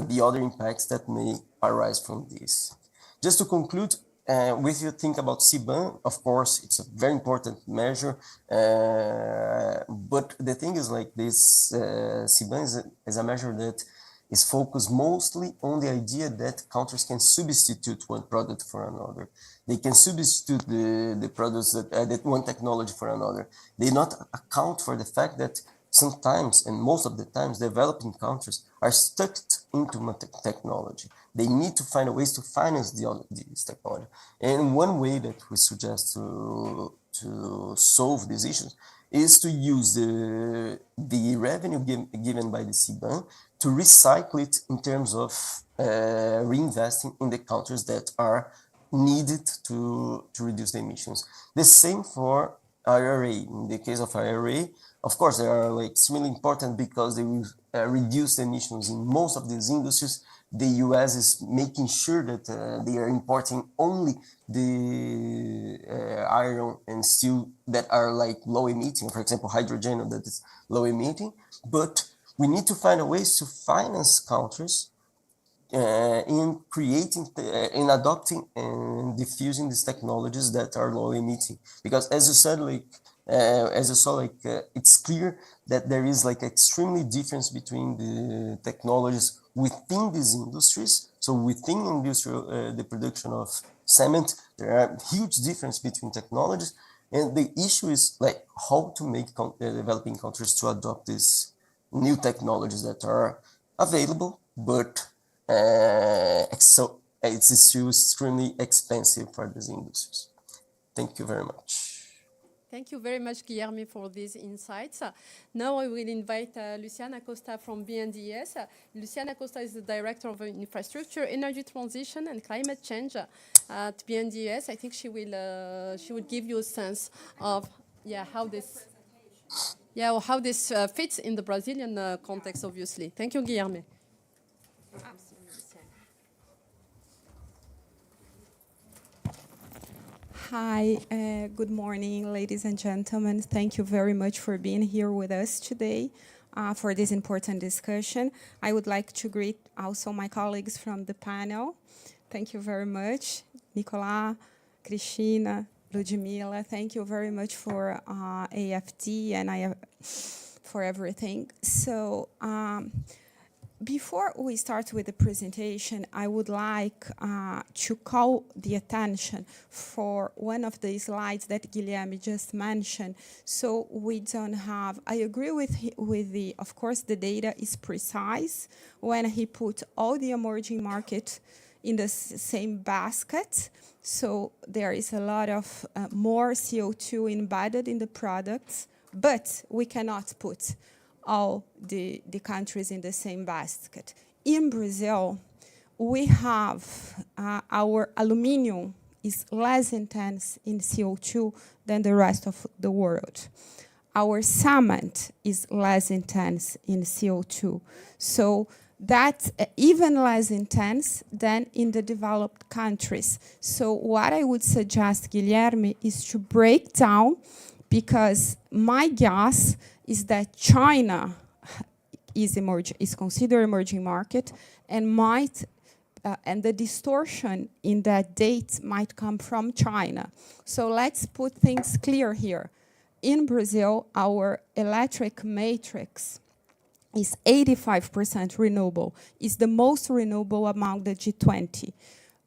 the other impacts that may arise from this. Just to conclude, if you think about CBAM, of course, it's a very important measure, but the thing is like this, CBAM is a measure that is focused mostly on the idea that countries can substitute one product for another. They can substitute the products that one technology for another. They not account for the fact that sometimes, and most of the times, developing countries are stuck into one technology. They need to find ways to finance this technology. And one way that we suggest to solve these issues is to use the revenue given by the CBAM to recycle it in terms of reinvesting in the countries that are needed to reduce the emissions. The same for IRA. In the case of IRA, of course, they are like extremely important because they will reduce the emissions in most of these industries. The US is making sure that they are importing only the iron and steel that are like low emitting, for example, hydrogen that is low emitting. But we need to find ways to finance countries in creating, in adopting and diffusing these technologies that are low emitting. Because as you said, as you saw, it's clear that there is like extremely difference between the technologies within these industries. So within industrial, the production of cement, there are huge difference between technologies. And the issue is like how to make developing countries to adopt these new technologies that are available, but so it's still extremely expensive for these industries. Thank you very much. Thank you very much, Guilherme, for these insights. Now I will invite Luciana Costa from BNDES. Luciana Costa is the Director of Infrastructure, Energy Transition and Climate Change at BNDES. I think she will give you a sense of how this fits in the Brazilian context, obviously. Thank you, Guilherme. Hi, good morning, ladies and gentlemen. Thank you very much for being here with us today for this important discussion. I would like to greet also my colleagues from the panel. Thank you very much, Nicolas, Cristina, Ludmila, thank you very much for AFT and for everything. So before we start with the presentation, I would like to call the attention for one of the slides that Guilherme just mentioned. So we don't have, I agree with the, of course, the data is precise when he put all the emerging market in the same basket. So there is a lot of more CO2 embedded in the products, but we cannot put all the countries in the same basket. In Brazil, we have our aluminum is less intense in CO2 than the rest of the world. Our cement is less intense in CO2. So that's even less intense than in the developed countries. So what I would suggest, Guilherme, is to break down, because my guess is that China is considered emerging market and might, and the distortion in that date might come from China. So let's put things clear here. In Brazil, our electric matrix is 85% renewable, is the most renewable among the G20.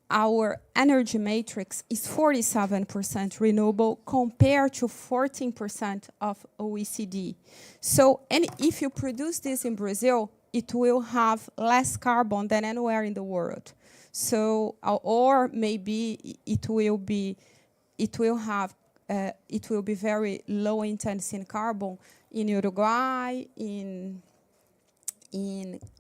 Our energy matrix is 47% renewable compared to 14% of OECD. So, and if you produce this in Brazil, it will have less carbon than anywhere in the world. So, or maybe it will be very low intensity in carbon in Uruguay, in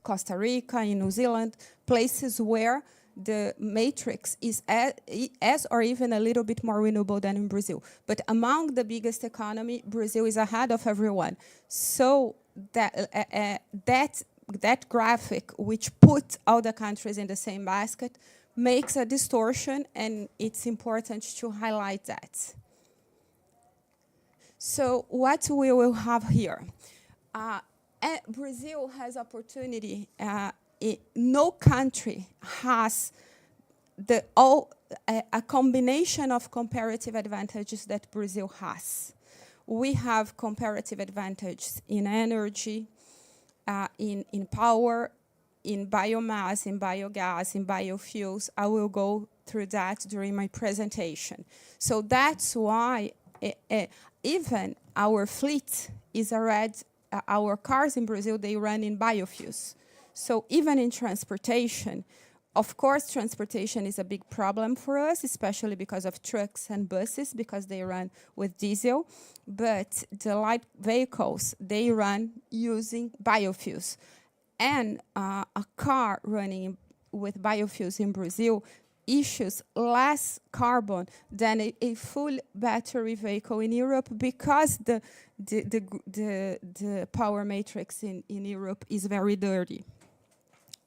Costa Rica, in New Zealand, places where the matrix is as or even a little bit more renewable than in Brazil. But among the biggest economy, Brazil is ahead of everyone. So that graphic, which puts all the countries in the same basket, makes a distortion, and it's important to highlight that. So what we will have here, Brazil has opportunity. No country has a combination of comparative advantages that Brazil has. We have comparative advantages in energy, in power, in biomass, in biogas, in biofuels. I will go through that during my presentation. So that's why even our fleet is already, our cars in Brazil, they run in biofuels. So even in transportation, of course, transportation is a big problem for us, especially because of trucks and buses, because they run with diesel. But the light vehicles, they run using biofuels. And a car running with biofuels in Brazil issues less carbon than a full battery vehicle in Europe, because the power matrix in Europe is very dirty.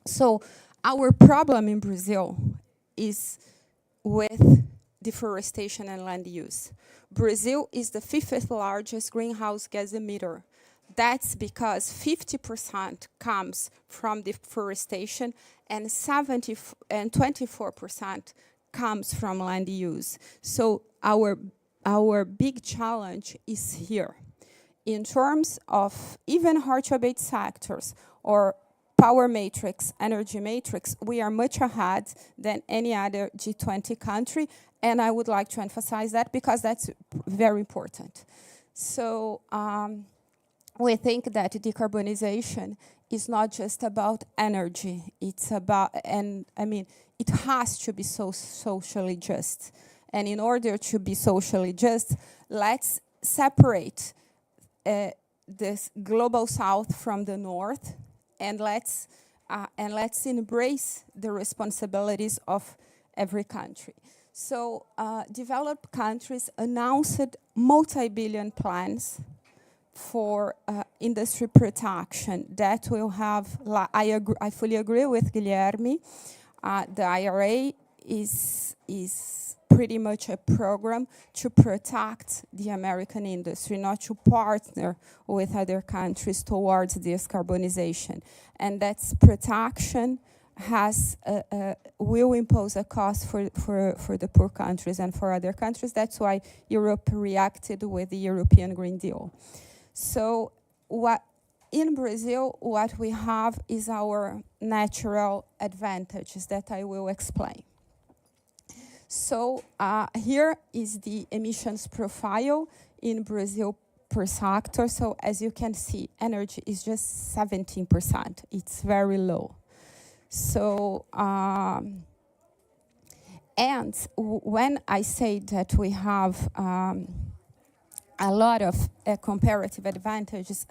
So our problem in Brazil is with deforestation and land use. Brazil is the 5th largest greenhouse gas emitter. That's because 50% comes from deforestation and 24% comes from land use. So our big challenge is here. In terms of even hard-to-abate sectors or power matrix, energy matrix, we are much ahead than any other G20 country, and I would like to emphasize that because that's very important. So we think that decarbonization is not just about energy, it's about, and I mean, it has to be so socially just. And in order to be socially just, let's separate this global south from the north, and let's embrace the responsibilities of every country. So developed countries announced multi-billion plans for industry protection that will have, I fully agree with Guilherme, the IRA is pretty much a program to protect the American industry, not to partner with other countries towards decarbonization. And that's protection will impose a cost for the poor countries and for other countries. That's why Europe reacted with the European Green Deal. So in Brazil, what we have is our natural advantages that I will explain. So here is the emissions profile in Brazil per sector. So as you can see, energy is just 17%. It's very low. So, and when I say that we have a lot of comparative advantages,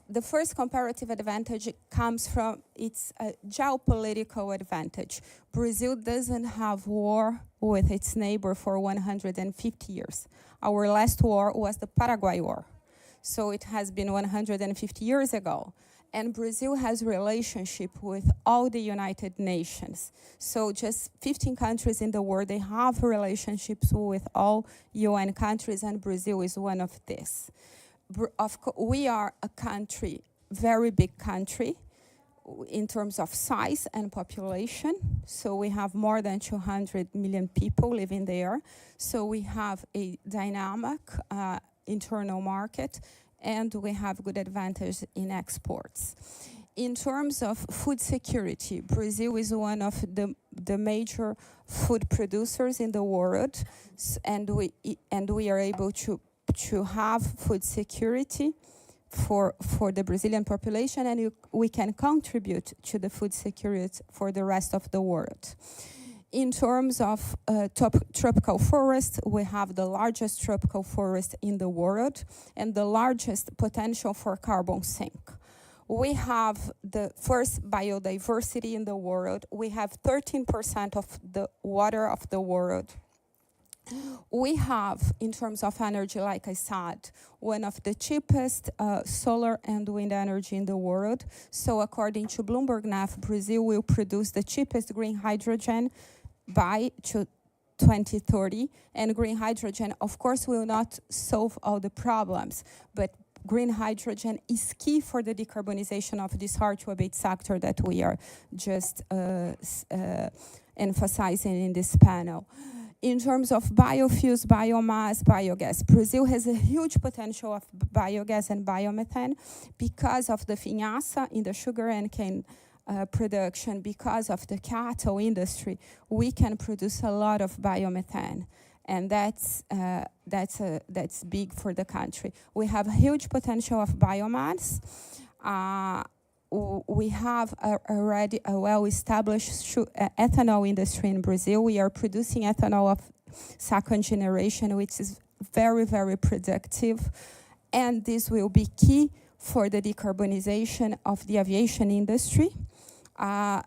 the first comparative advantage comes from its geopolitical advantage. Brazil doesn't have war with its neighbor for 150 years. Our last war was the Paraguay War. So it has been 150 years ago. And Brazil has relationship with all the United Nations. So just 15 countries in the world, they have relationships with all UN countries, and Brazil is one of these. We are a country, very big country, in terms of size and population. So we have more than 200 million people living there. So we have a dynamic internal market, and we have good advantage in exports. In terms of food security, Brazil is one of the major food producers in the world, and we are able to have food security for the Brazilian population, and we can contribute to the food security for the rest of the world. In terms of tropical forest, we have the largest tropical forest in the world and the largest potential for carbon sink. We have the first biodiversity in the world. We have 13% of the water of the world. We have, in terms of energy, like I said, one of the cheapest solar and wind energy in the world. So according to Bloomberg NEF, Brazil will produce the cheapest green hydrogen by 2030. And green hydrogen, of course, will not solve all the problems, but green hydrogen is key for the decarbonization of this hard-to-abate sector that we are just emphasizing in this panel. In terms of biofuels, biomass, biogas, Brazil has a huge potential of biogas and biomethane because of the vinhaça in the sugar and cane production, because of the cattle industry. We can produce a lot of biomethane, and that's big for the country. We have a huge potential of biomass. We have already a well-established ethanol industry in Brazil. We are producing ethanol of second generation, which is very, very productive. And this will be key for the decarbonization of the aviation industry.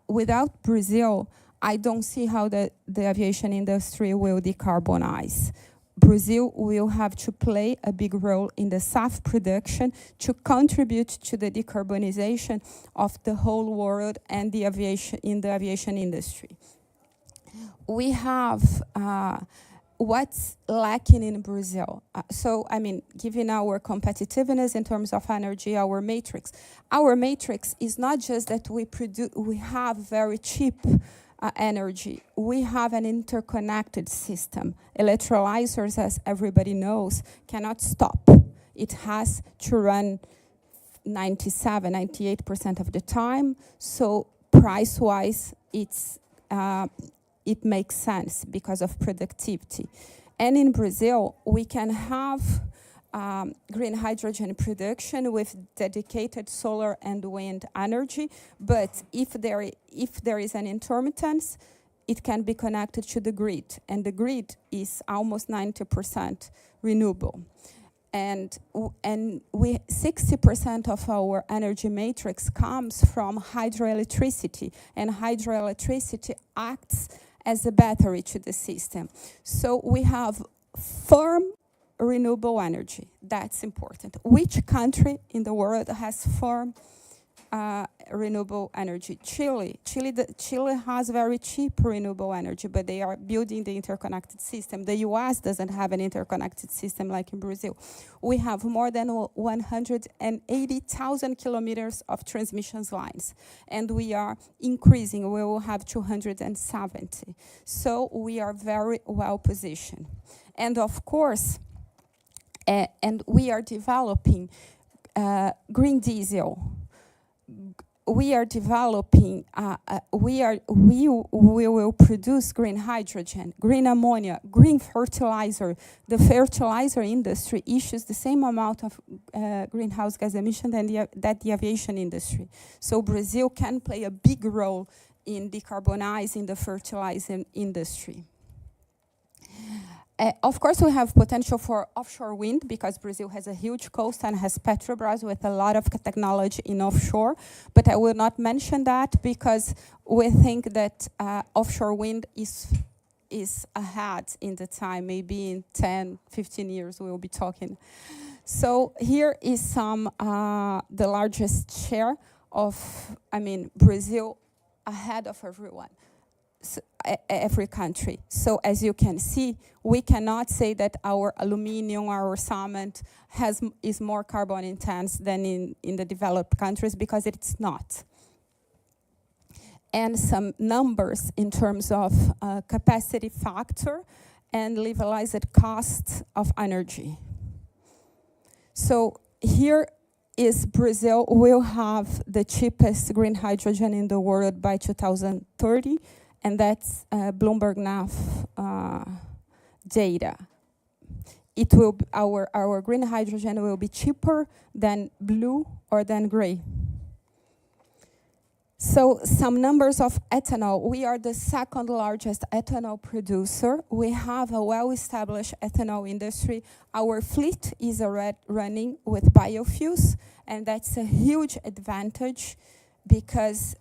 Without Brazil, I don't see how the aviation industry will decarbonize. Brazil will have to play a big role in the SAF production to contribute to the decarbonization of the whole world and the aviation industry. We have what's lacking in Brazil. Given our competitiveness in terms of energy, our matrix is not just that we have very cheap energy. We have an interconnected system. Electrolyzers, as everybody knows, cannot stop. It has to run 98% of the time. So price-wise, it makes sense because of productivity. And in Brazil, we can have green hydrogen production with dedicated solar and wind energy, but if there is an intermittence, it can be connected to the grid, and the grid is almost 90% renewable. And 60% of our energy matrix comes from hydroelectricity, and hydroelectricity acts as a battery to the system. So we have firm renewable energy. That's important. Which country in the world has firm renewable energy. Chile has very cheap renewable energy, but they are building the interconnected system. The US doesn't have an interconnected system like in Brazil. We have more than 180,000 kilometers of transmission lines, and we are increasing. We will have 270. So we are very well positioned. And of course, and we are developing green diesel. We are developing, we will produce green hydrogen, green ammonia, green fertilizer. The fertilizer industry issues the same amount of greenhouse gas emission that the aviation industry. So Brazil can play a big role in decarbonizing the fertilizer industry. Of course, we have potential for offshore wind because Brazil has a huge coast and has Petrobras with a lot of technology in offshore. But I will not mention that because we think that offshore wind is ahead in the time. Maybe in 10, 15 years we will be talking. So here is some, the largest share of, Brazil ahead of everyone. So, every country. So as you can see, we cannot say that our aluminum, our cement is more carbon intense than in the developed countries because it's not. And some numbers in terms of capacity factor and levelized cost of energy. So here is Brazil will have the cheapest green hydrogen in the world by 2030. And that's Bloomberg NAF data. It will be our green hydrogen will be cheaper than blue or than gray. So some numbers of ethanol. We are the second largest ethanol producer. We have a well-established ethanol industry. Our fleet is already running with biofuels, and that's a huge advantage because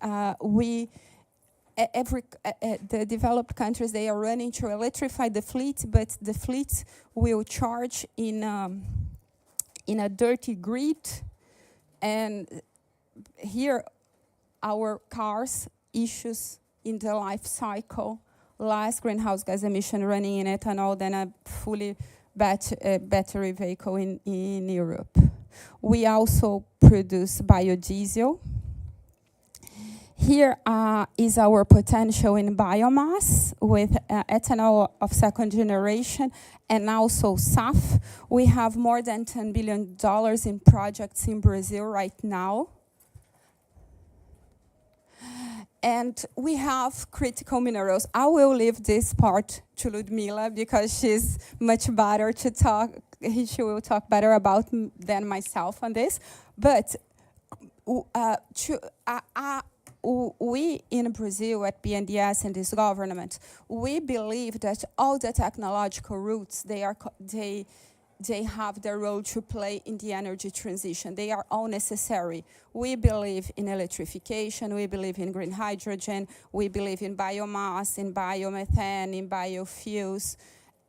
the developed countries, they are running to electrify the fleet, but the fleet will charge in a dirty grid. And here, our cars issues in the life cycle less greenhouse gas emission running in ethanol than a fully battery vehicle in Europe. We also produce biodiesel. Here is our potential in biomass with ethanol of second generation and also SAF. We have more than $10 billion in projects in Brazil right now. And we have critical minerals. I will leave this part to Ludmila because she's much better to talk. She will talk better about than myself on this. But we in Brazil at BNDES and this government, we believe that all the technological routes, they have their role to play in the energy transition. They are all necessary. We believe in electrification, we believe in green hydrogen, we believe in biomass, in biomethane, in biofuels.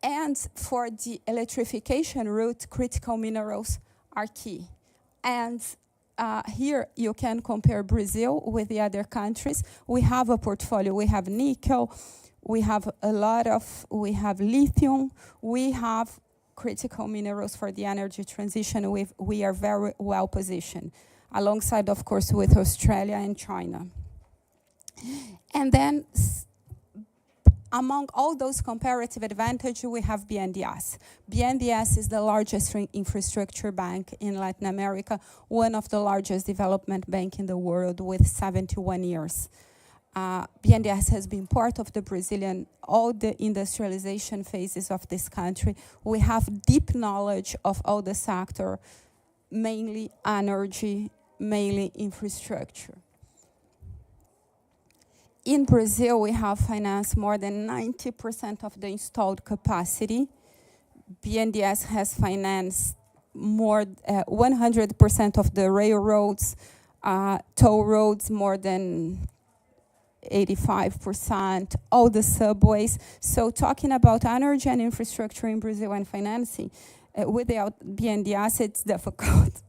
And for the electrification route, critical minerals are key. And here you can compare Brazil with the other countries. We have a portfolio. We have nickel, we have we have lithium, we have critical minerals for the energy transition. We are very well positioned, alongside, of course, with Australia and China. And then, among all those comparative advantages, we have BNDES. BNDES is the largest infrastructure bank in Latin America, one of the largest development banks in the world with 71 years. BNDES has been part of the Brazilian, all the industrialization phases of this country. We have deep knowledge of all the sector, mainly energy, mainly infrastructure. In Brazil, we have financed more than 90% of the installed capacity. BNDES has financed more 100% of the railroads, toll roads, more than 85%, all the subways. So talking about energy and infrastructure in Brazil and financing, without BNDES, it's difficult.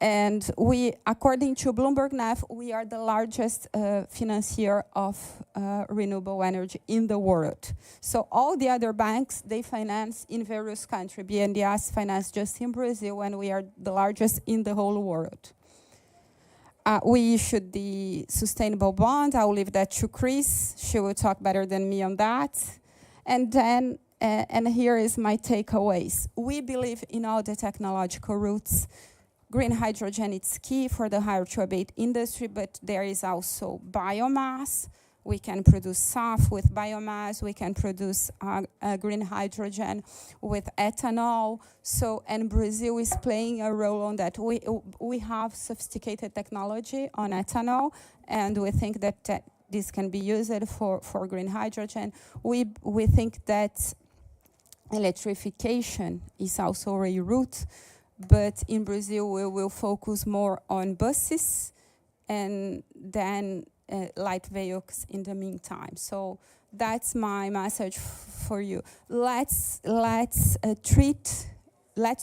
And we, according to Bloomberg NEF, we are the largest financier of renewable energy in the world. So all the other banks, they finance in various countries. BNDES finance just in Brazil, and we are the largest in the whole world. We issued the sustainable bond. I will leave that to Chris. She will talk better than me on that. And then, and here is my takeaways. We believe in all the technological routes. Green hydrogen is key for the hard-to-abate industry, but there is also biomass. We can produce SAF with biomass. We can produce green hydrogen with ethanol. So, and Brazil is playing a role on that. We have sophisticated technology on ethanol, and we think that this can be used for green hydrogen. We think that electrification is also a route, but in Brazil we will focus more on buses and then light vehicles in the meantime. So that's my message for you. Let's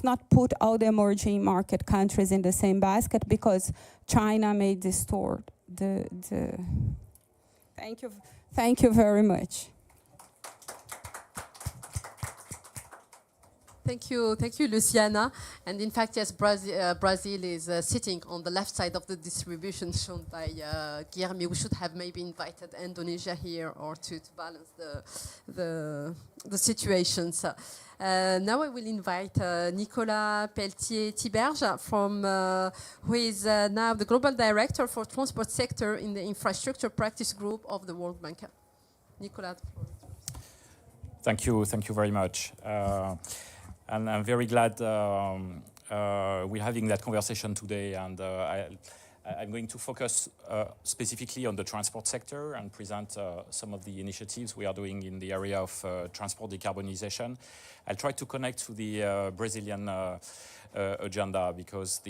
not put all the emerging market countries in the same basket, because China may distort the. Thank you very much. Thank you, Luciana. And in fact, yes, Brazil is sitting on the left side of the distribution shown by Guilherme. We should have maybe invited Indonesia here or to balance the situations. Now I will invite Nicolas Pelletier-Tiberge, who is now the Global Director for Transport Sector in the Infrastructure Practice Group of the World Bank. Nicolas. Thank you very much. And I'm very glad we're having that conversation today, and I'm going to focus specifically on the transport sector and present some of the initiatives we are doing in the area of transport decarbonization. I'll try to connect to the Brazilian agenda, because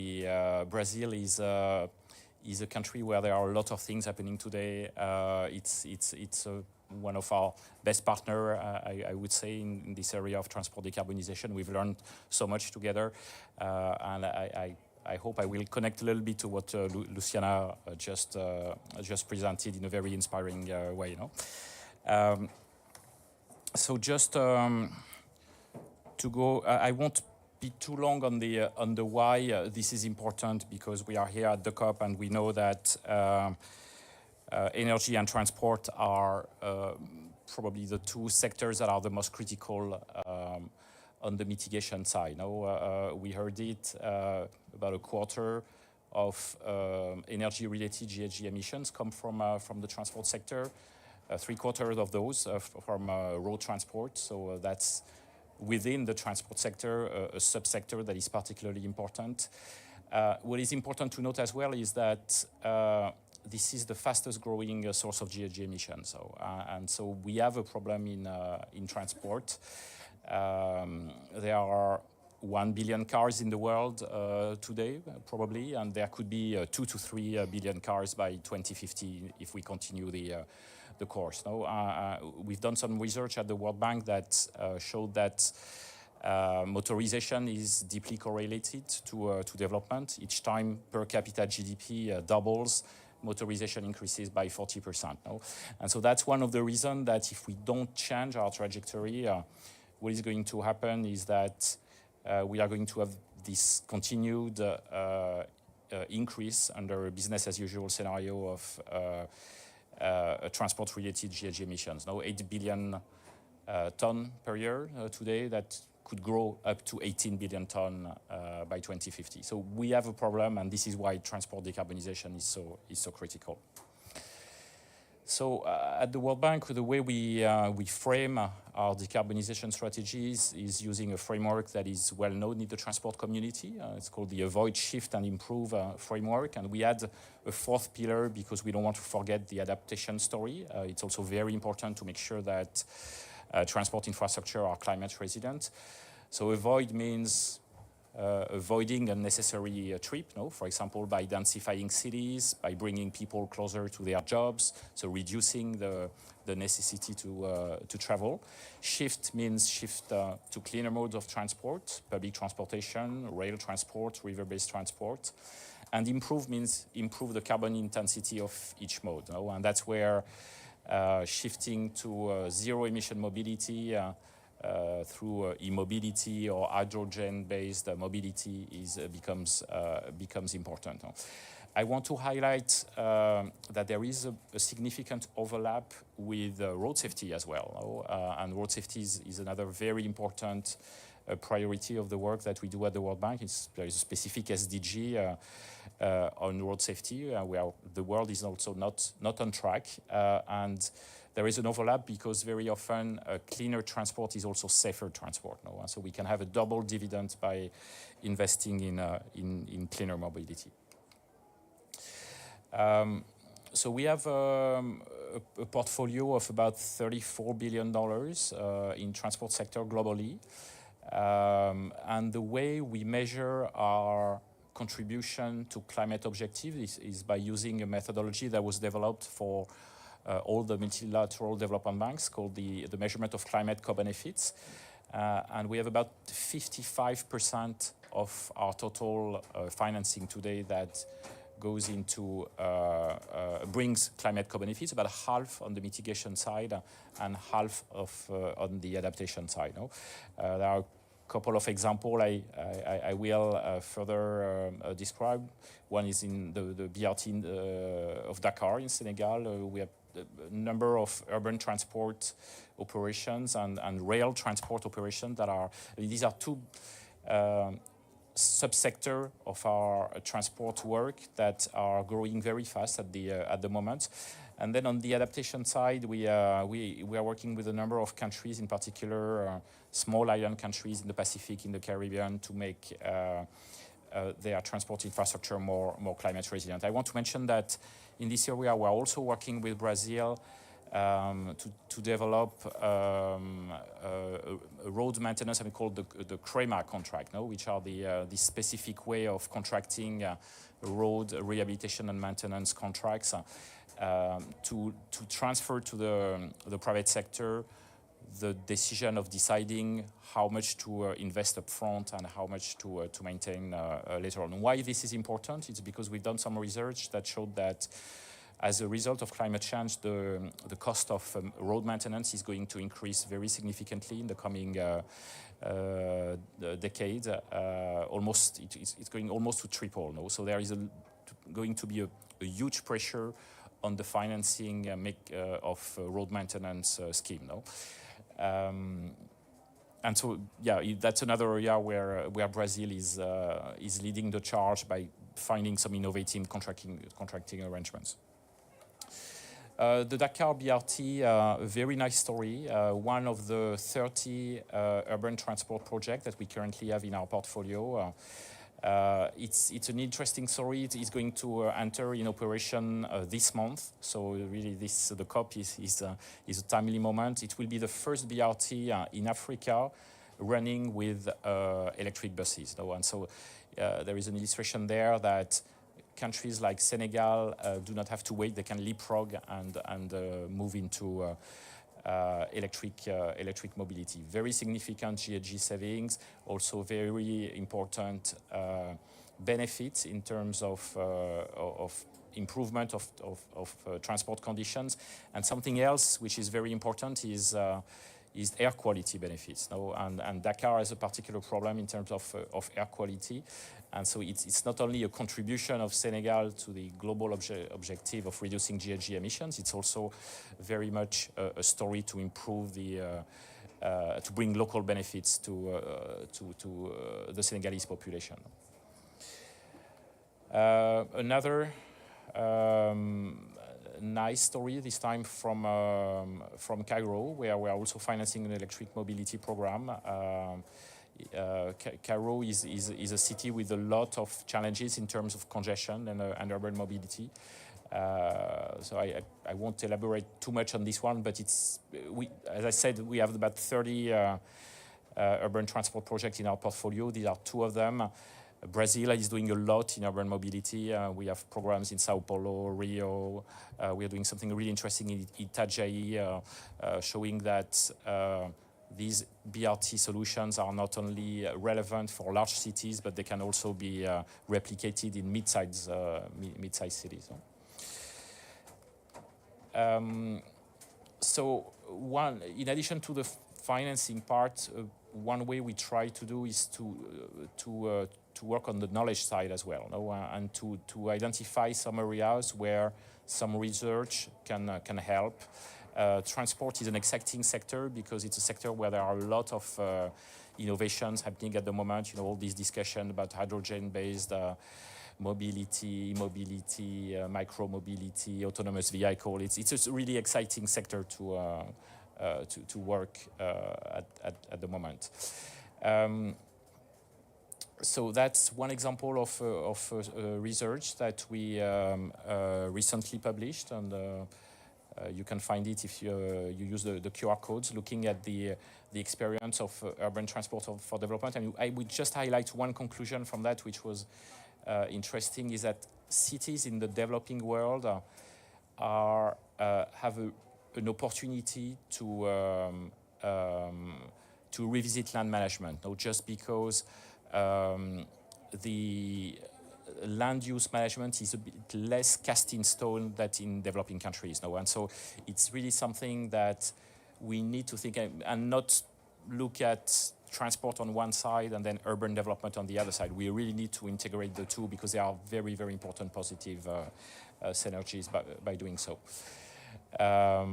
Brazil is a country where there are a lot of things happening today. It's one of our best partner, I would say, in this area of transport decarbonization. We've learned so much together, and I hope I will connect a little bit to what Luciana just presented in a very inspiring way. So just to go, I won't be too long on the why this is important, because we are here at the COP and we know that energy and transport are probably the two sectors that are the most critical on the mitigation side. We heard it, about a quarter of energy-related GHG emissions come from the transport sector. 3/4 of those from road transport. So that's within the transport sector, a subsector that is particularly important. What is important to note as well is that this is the fastest growing source of GHG emissions. And so we have a problem in transport. There are 1 billion cars in the world today, probably, and there could be 2 to 3 billion cars by 2050 if we continue the course. We've done some research at the World Bank that showed that motorization is deeply correlated to development. Each time per capita GDP doubles, motorization increases by 40%. And so that's one of the reasons that if we don't change our trajectory, what is going to happen is that we are going to have this continued increase under a business as usual scenario of transport-related GHG emissions. 8 billion ton per year today, that could grow up to 18 billion ton by 2050. So we have a problem, and this is why transport decarbonization is so critical. So at the World Bank, the way we frame our decarbonization strategies is using a framework that is well known in the transport community. It's called the Avoid, Shift and Improve framework. And we add a fourth pillar because we don't want to forget the adaptation story. It's also very important to make sure that transport infrastructure are climate resilient. So avoid means avoiding unnecessary trip, no? For example, by densifying cities, by bringing people closer to their jobs, so reducing the necessity to travel. Shift means shift to cleaner modes of transport, public transportation, rail transport, river-based transport. And improve means improve the carbon intensity of each mode, no? And that's where shifting to zero-emission mobility through e-mobility or hydrogen-based mobility becomes important. I want to highlight that there is a significant overlap with road safety as well. And road safety is another very important priority of the work that we do at the World Bank. There is a specific SDG on road safety, where the world is also not on track. And there is an overlap because very often cleaner transport is also safer transport. No? So we can have a double dividend by investing in cleaner mobility. So we have a portfolio of about $34 billion in transport sector globally. And the way we measure our contribution to climate objectives is by using a methodology that was developed for all the multilateral development banks called the measurement of climate co-benefits. And we have about 55% of our total financing today that goes into, brings climate co-benefits, about half on the mitigation side and half on the adaptation side. No? There are a couple of examples I will further describe. One is in the BRT of Dakar in Senegal. We have a number of urban transport operations and rail transport operations that are, these are two subsector of our transport work that are growing very fast at the moment. And then on the adaptation side, we are working with a number of countries, in particular small island countries in the Pacific, in the Caribbean, to make their transport infrastructure more climate resilient. I want to mention that in this area we're also working with Brazil to develop a road maintenance, called the CREMA contract, no? Which are the specific way of contracting road rehabilitation and maintenance contracts to transfer to the private sector the decision of deciding how much to invest up front and how much to maintain later on. Why this is important? It's because we've done some research that showed that as a result of climate change, the cost of road maintenance is going to increase very significantly in the coming decade. It's going almost to triple. No? So there is going to be a huge pressure on the financing of road maintenance scheme. No? And so, yeah, that's another area where Brazil is leading the charge by finding some innovative contracting arrangements. The Dakar BRT, a very nice story. One of the 30 urban transport projects that we currently have in our portfolio. It's an interesting story. It's going to enter in operation this month. So really, the COP is a timely moment. It will be the first BRT in Africa running with electric buses. No? And so there is an illustration there that countries like Senegal do not have to wait. They can leapfrog and move into electric mobility. Very significant GHG savings, also very important benefits in terms of improvement of transport conditions. And something else which is very important is air quality benefits. No? And Dakar has a particular problem in terms of air quality. And so it's not only a contribution of Senegal to the global objective of reducing GHG emissions, it's also very much a story to improve to bring local benefits to the Senegalese population. Another nice story, this time from Cairo, where we are also financing an electric mobility program. Cairo is a city with a lot of challenges in terms of congestion and urban mobility. So I won't elaborate too much on this one, but as I said, we have about 30 urban transport projects in our portfolio. These are two of them. Brazil is doing a lot in urban mobility. We have programs in Sao Paulo, Rio. We are doing something really interesting in Itajaí, showing that these BRT solutions are not only relevant for large cities, but they can also be replicated in mid-sized cities. So in addition to the financing part, one way we try to do is to work on the knowledge side as well, and to identify some areas where some research can help. Transport is an exciting sector because it's a sector where there are a lot of innovations happening at the moment. All these discussions about hydrogen-based mobility, micro-mobility, autonomous vehicle. It's a really exciting sector to work at the moment. So that's one example of research that we recently published, and you can find it if you use the QR codes, looking at the experience of urban transport for development. And I would just highlight one conclusion from that, which was interesting, is that cities in the developing world have an opportunity to revisit land management, not just because the land use management is a bit less cast in stone than in developing countries. And so it's really something that we need to think and not look at transport on one side and then urban development on the other side. We really need to integrate the two because they are very, very important positive synergies by doing so. I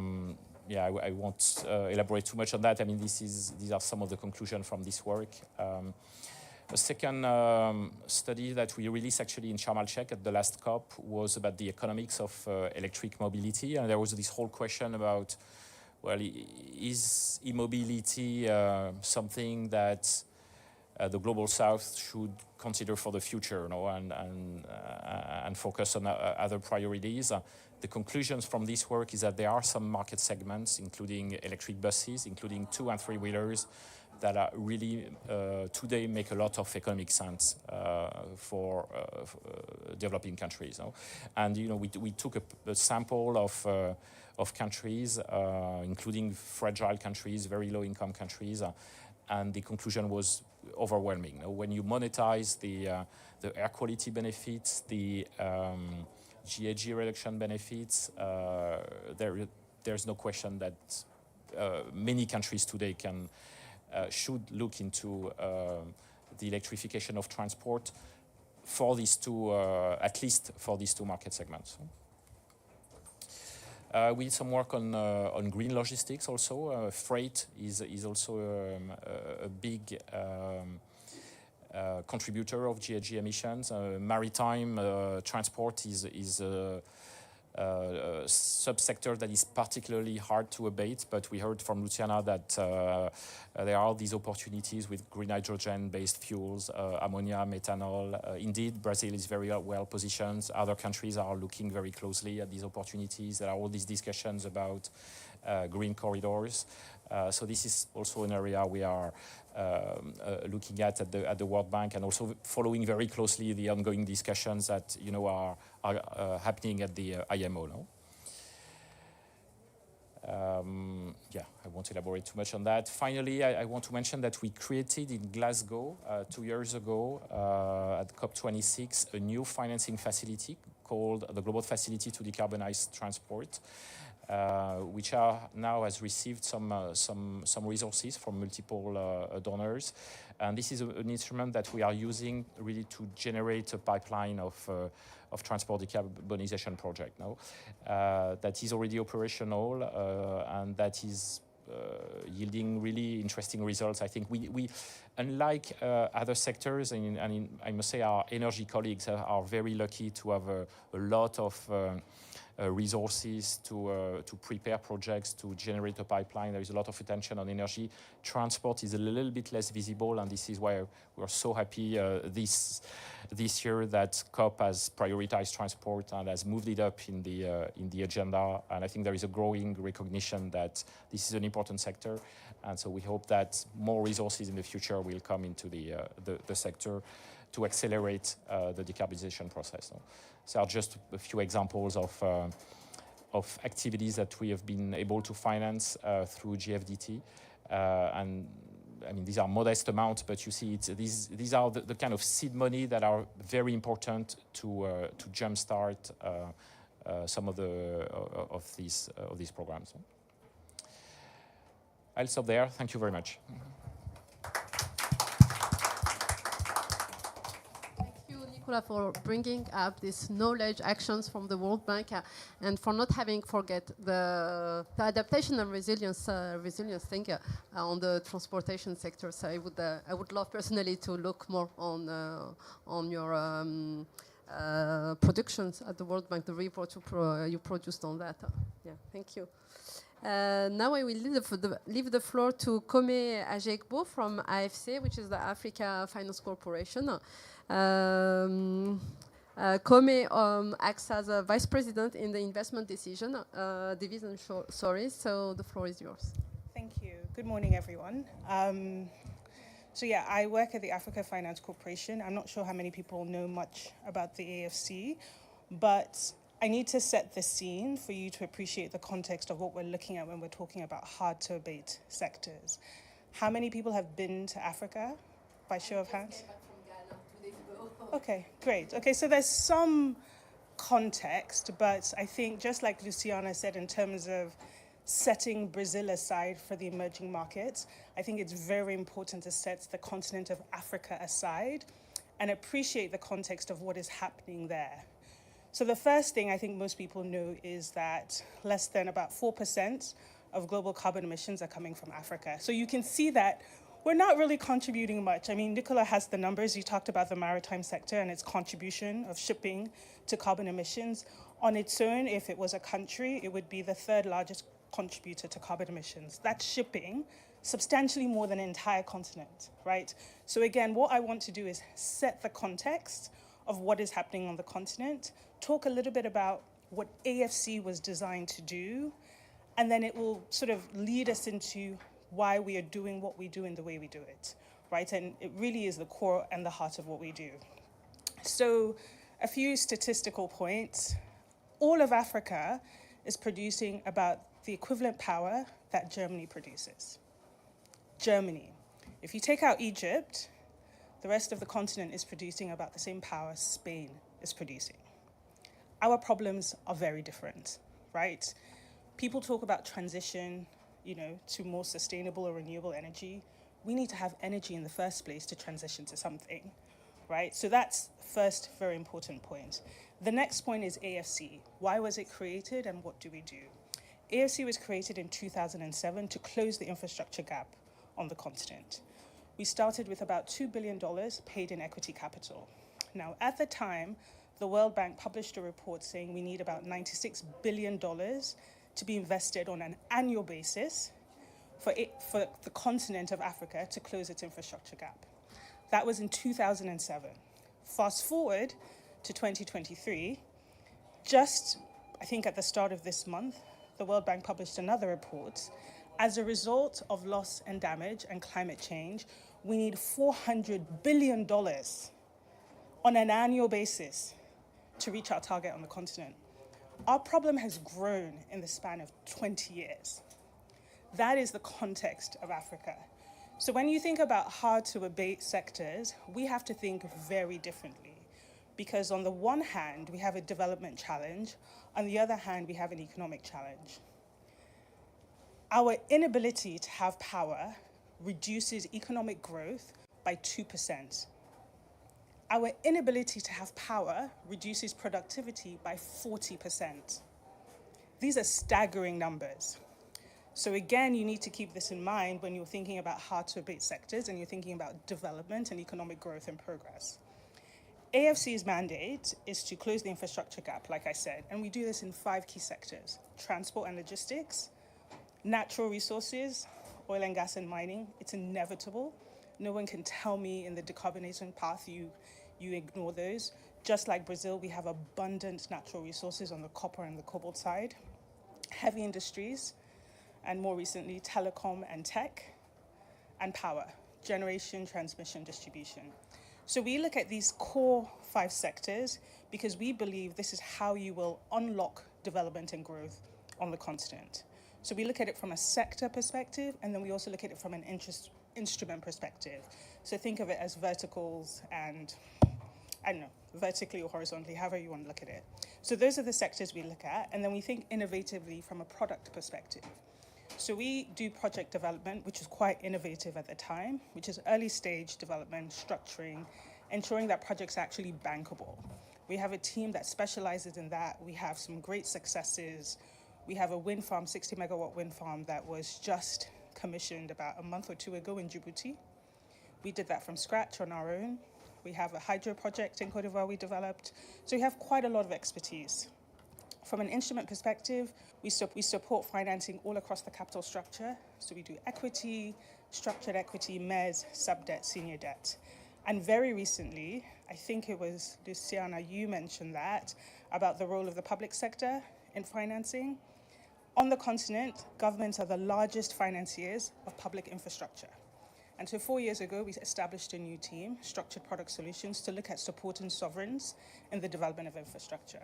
won't elaborate too much on that. I mean, these are some of the conclusions from this work. A second study that we released actually in Sharm el-Sheikh at the last COP was about the economics of electric mobility. And there was this whole question about, well, is e-mobility something that the Global South should consider for the future, and focus on other priorities? The conclusions from this work is that there are some market segments, including electric buses, including 2- and 3-wheelers, that are really today make a lot of economic sense for developing countries. And we took a sample of countries, including fragile countries, very low-income countries, and the conclusion was overwhelming. When you monetize the air quality benefits, the GHG reduction benefits, there's no question that many countries today should look into the electrification of transport for these two, at least for these two market segments. We did some work on green logistics also. Freight is also a big contributor of GHG emissions. Maritime transport is a subsector that is particularly hard to abate, but we heard from Luciana that there are these opportunities with green hydrogen-based fuels, ammonia, methanol. Indeed, Brazil is very well positioned. Other countries are looking very closely at these opportunities. There are all these discussions about green corridors. So this is also an area we are looking at the World Bank, and also following very closely the ongoing discussions that are happening at the IMO. I won't elaborate too much on that. Finally, I want to mention that we created in Glasgow 2 years ago at COP26 a new financing facility called the Global Facility to Decarbonize Transport, which now has received some resources from multiple donors. And this is an instrument that we are using really to generate a pipeline of transport decarbonization project now that is already operational and that is yielding really interesting results. I think we unlike other sectors, and I must say our energy colleagues are very lucky to have a lot of resources to prepare projects, to generate a pipeline. There is a lot of attention on energy. Transport is a little bit less visible, and this is why we're so happy this year that COP has prioritized transport and has moved it up in the agenda. And I think there is a growing recognition that this is an important sector. And so we hope that more resources in the future will come into the sector to accelerate the decarbonization process. So are just a few examples of activities that we have been able to finance through GFDT. And I mean, these are modest amounts, but you see, these are the kind of seed money that are very important to jumpstart some of these programs. I'll stop there. Thank you very much. Nicolas, for bringing up these knowledge actions from the World Bank and for not having forget the adaptation and resilience thing on the transportation sector. So I would love personally to look more on your productions at the World Bank, the report you produced on that. Yeah, thank you. Now I will leave the floor to Kome Ajekbo from IFC, which is the Africa Finance Corporation. Kome acts as a vice president in the investment division, so the floor is yours. Thank you. Good morning, everyone. So yeah, I work at the Africa Finance Corporation. I'm not sure how many people know much about the AFC, but I need to set the scene for you to appreciate the context of what we're looking at when we're talking about hard to abate sectors. How many people have been to Africa, by show of hands? Okay, great. Okay, so there's some context, but I think just like Luciana said in terms of setting Brazil aside for the emerging markets, I think it's very important to set the continent of Africa aside and appreciate the context of what is happening there. So the first thing I think most people know is that less than about 4% of global carbon emissions are coming from Africa. So you can see that we're not really contributing much. I mean, Nicola has the numbers. You talked about the maritime sector and its contribution of shipping to carbon emissions. On its own, if it was a country, it would be the third largest contributor to carbon emissions. That's shipping substantially more than an entire continent, right? So again, what I want to do is set the context of what is happening on the continent, talk a little bit about what AFC was designed to do, and then it will sort of lead us into why we are doing what we do and the way we do it, right? And it really is the core and the heart of what we do. So a few statistical points. All of Africa is producing about the equivalent power that Germany produces. Germany. If you take out Egypt, the rest of the continent is producing about the same power Spain is producing. Our problems are very different, right? People talk about transition, to more sustainable or renewable energy. We need to have energy in the first place to transition to something, right? So that's first very important point. The next point is AFC. Why was it created and what do we do? AFC was created in 2007 to close the infrastructure gap on the continent. We started with about $2 billion paid in equity capital. Now, at the time, the World Bank published a report saying we need about $96 billion to be invested on an annual basis for the continent of Africa to close its infrastructure gap. That was in 2007. Fast forward to 2023, just, I think at the start of this month, the World Bank published another report. As a result of loss and damage and climate change, we need $400 billion on an annual basis to reach our target on the continent. Our problem has grown in the span of 20 years. That is the context of Africa. So when you think about hard to abate sectors, we have to think very differently. Because on the one hand, we have a development challenge. On the other hand, we have an economic challenge. Our inability to have power reduces economic growth by 2%. Our inability to have power reduces productivity by 40%. These are staggering numbers. So again, you need to keep this in mind when you're thinking about hard to abate sectors and you're thinking about development and economic growth and progress. AFC's mandate is to close the infrastructure gap, like I said, and we do this in 5 key sectors: transport and logistics, natural resources, oil and gas and mining. It's inevitable. No one can tell me in the decarbonization path you ignore those. Just like Brazil, we have abundant natural resources on the copper and the cobalt side. Heavy industries, and more recently, telecom and tech, and power, generation, transmission, distribution. So we look at these core 5 sectors because we believe this is how you will unlock development and growth on the continent. So we look at it from a sector perspective, and then we also look at it from an instrument perspective. So think of it as verticals and, I don't know, vertically or horizontally, however you want to look at it. So those are the sectors we look at, and then we think innovatively from a product perspective. So we do project development, which is quite innovative at the time, which is early stage development, structuring, ensuring that projects are actually bankable. We have a team that specializes in that. We have some great successes. We have a wind farm, 60 megawatt wind farm that was just commissioned about a month or 2 ago in Djibouti. We did that from scratch on our own. We have a hydro project in Cote d'Ivoire we developed. So we have quite a lot of expertise. From an instrument perspective, we support financing all across the capital structure. So we do equity, structured equity, mezz, sub-debt, senior debt. And very recently, I think it was Luciana, you mentioned that, about the role of the public sector in financing. On the continent, governments are the largest financiers of public infrastructure. And so 4 years ago, we established a new team, Structured Product Solutions, to look at supporting sovereigns in the development of infrastructure.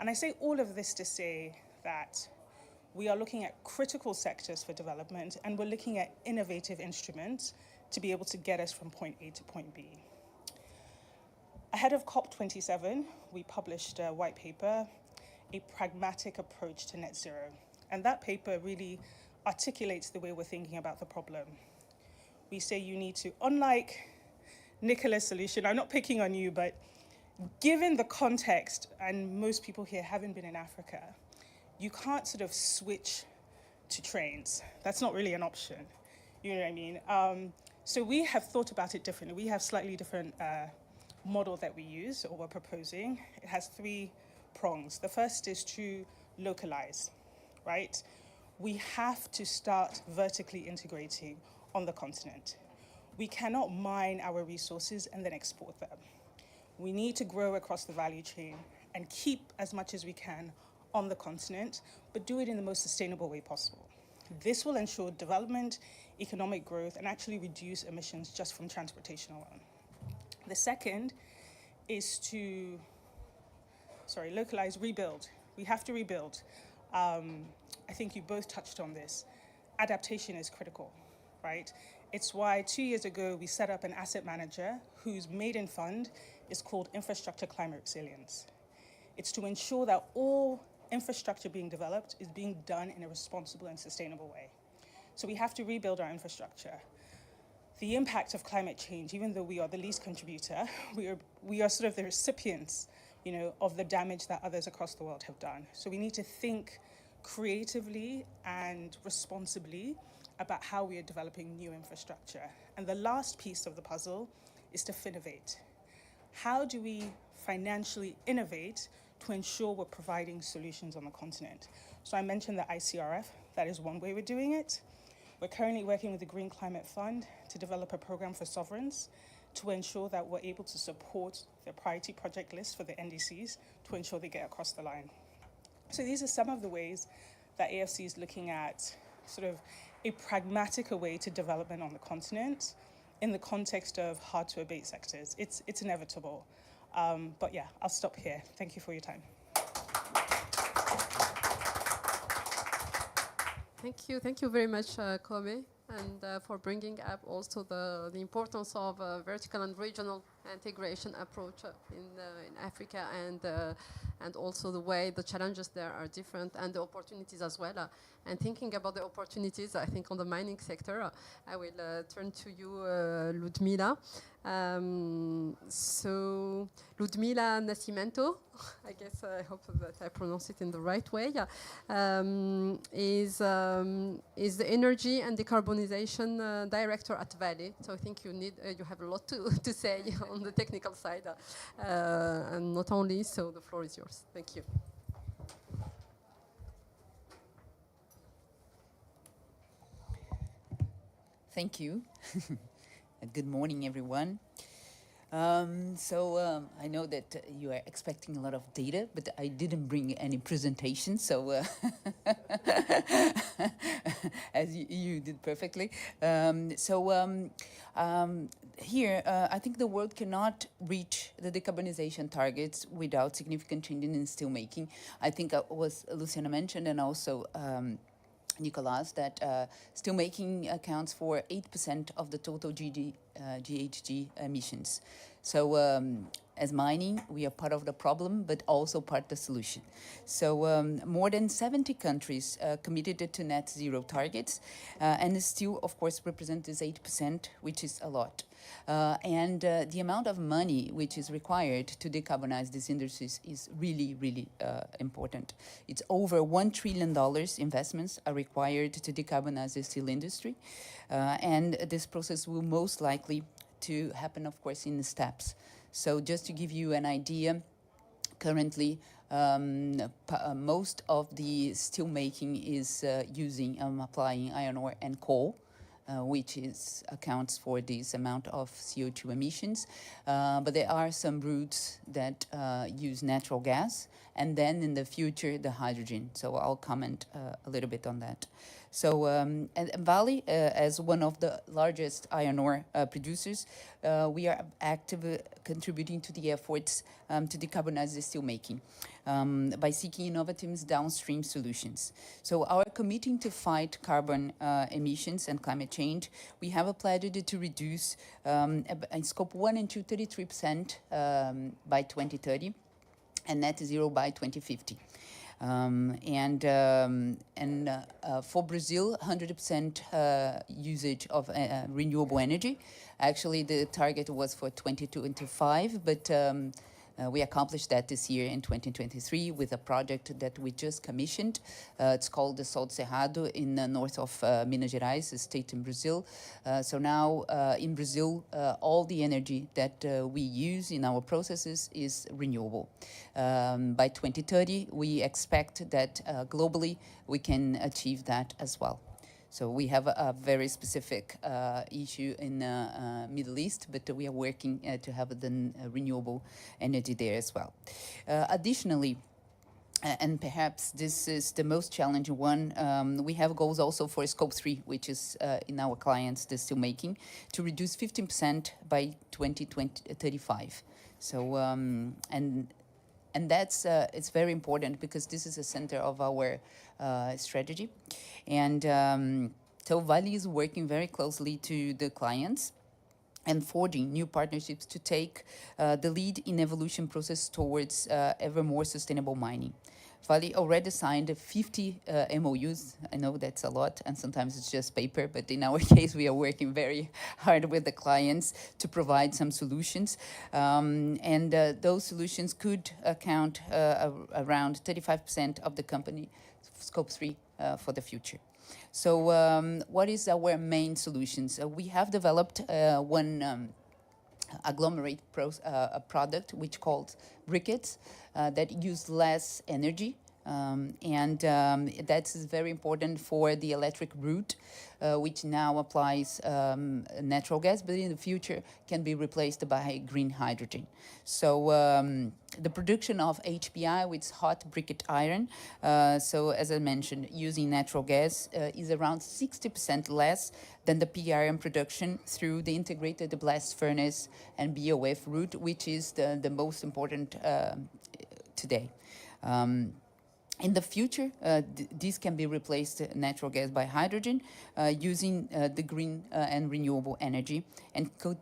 And I say all of this to say that we are looking at critical sectors for development, and we're looking at innovative instruments to be able to get us from point A to point B. Ahead of COP27, we published a white paper, A Pragmatic Approach to Net Zero. And that paper really articulates the way we're thinking about the problem. We say you need to, unlike Nicola's solution, I'm not picking on you, but given the context, and most people here haven't been in Africa, you can't sort of switch to trains. That's not really an option. You know what I mean? So we have thought about it differently. We have slightly different model that we use, or we're proposing. It has 3 prongs. The first is to localize, right? We have to start vertically integrating on the continent. We cannot mine our resources and then export them. We need to grow across the value chain and keep as much as we can on the continent, but do it in the most sustainable way possible. This will ensure development, economic growth, and actually reduce emissions just from transportation alone. The second is to, localize, rebuild. We have to rebuild. I think you both touched on this. Adaptation is critical, right? It's why 2 years ago we set up an asset manager whose maiden fund is called Infrastructure Climate Resilience. It's to ensure that all infrastructure being developed is being done in a responsible and sustainable way. So we have to rebuild our infrastructure. The impact of climate change, even though we are the least contributor, we are sort of the recipients, of the damage that others across the world have done. So we need to think creatively and responsibly about how we are developing new infrastructure. And the last piece of the puzzle is to finnovate. How do we financially innovate to ensure we're providing solutions on the continent? So I mentioned the ICRF. That is one way we're doing it. We're currently working with the Green Climate Fund to develop a program for sovereigns to ensure that we're able to support their priority project list for the NDCs to ensure they get across the line. So these are some of the ways that AFC is looking at sort of a pragmatic way to development on the continent in the context of hard to abate sectors. It's inevitable. But yeah, I'll stop here. Thank you for your time. Thank you very much, Kobe, and for bringing up also the importance of vertical and regional integration approach in Africa, and also the way the challenges there are different and the opportunities as well. And thinking about the opportunities, I think on the mining sector, I will turn to you, Ludmila. So Ludmila Nascimento, I guess I hope that I pronounce it in the right way, is the Energy and Decarbonization Director at Vale. So I think you have a lot to say on the technical side, and not only. So the floor is yours. Thank you. Thank you. Good morning, everyone. I know that you are expecting a lot of data, but I didn't bring any presentation, so as you did perfectly. Here, I think the world cannot reach the decarbonization targets without significant change in steelmaking. I think was Luciana mentioned, and also Nicolas, that steelmaking accounts for 8% of the total GHG emissions. So as mining, we are part of the problem, but also part of the solution. So more than 70 countries committed to net zero targets, and steel, of course, represents this 8%, which is a lot. The amount of money which is required to decarbonize these industries is really, really important. It's over $1 trillion investments are required to decarbonize the steel industry. And this process will most likely to happen, of course, in steps. So just to give you an idea, currently, most of the steel making is applying iron ore and coal, which accounts for this amount of CO2 emissions. But there are some routes that use natural gas, and then in the future, the hydrogen. So I'll comment a little bit on that. So Vale, as one of the largest iron ore producers, we are actively contributing to the efforts to decarbonize the steelmaking by seeking innovative downstream solutions. So our committing to fight carbon emissions and climate change, we have a pledge to reduce in scope 1 and 2, 33% by 2030, and net zero by 2050. For Brazil, 100% usage of renewable energy. Actually, the target was for 2025, but we accomplished that this year in 2023 with a project that we just commissioned. It's called the Sol do Cerrado in the north of Minas Gerais, a state in Brazil. So now in Brazil, all the energy that we use in our processes is renewable. By 2030, we expect that globally we can achieve that as well. So we have a very specific issue in Middle East, but we are working to have the renewable energy there as well. Additionally, and perhaps this is the most challenging one, we have goals also for scope 3, which is in our clients, the steelmaking, to reduce 15% by 2035. So, and that's it's very important because this is the center of our strategy. And so Vale is working very closely to the clients and forging new partnerships to take the lead in evolution process towards ever more sustainable mining. Vale already signed 50 MOUs. I know that's a lot, and sometimes it's just paper, but in our case, we are working very hard with the clients to provide some solutions. Those solutions could account around 35% of the company scope 3 for the future. So what is our main solutions? We have developed one agglomerate product which called briquettes that use less energy. That is very important for the electric route, which now applies natural gas, but in the future can be replaced by green hydrogen. So the production of HBI with hot briquette iron, so as I mentioned, using natural gas is around 60% less than the pig iron production through the integrated blast furnace and BOF route, which is the most important today. In the future, these can be replaced natural gas by hydrogen using the green and renewable energy, and could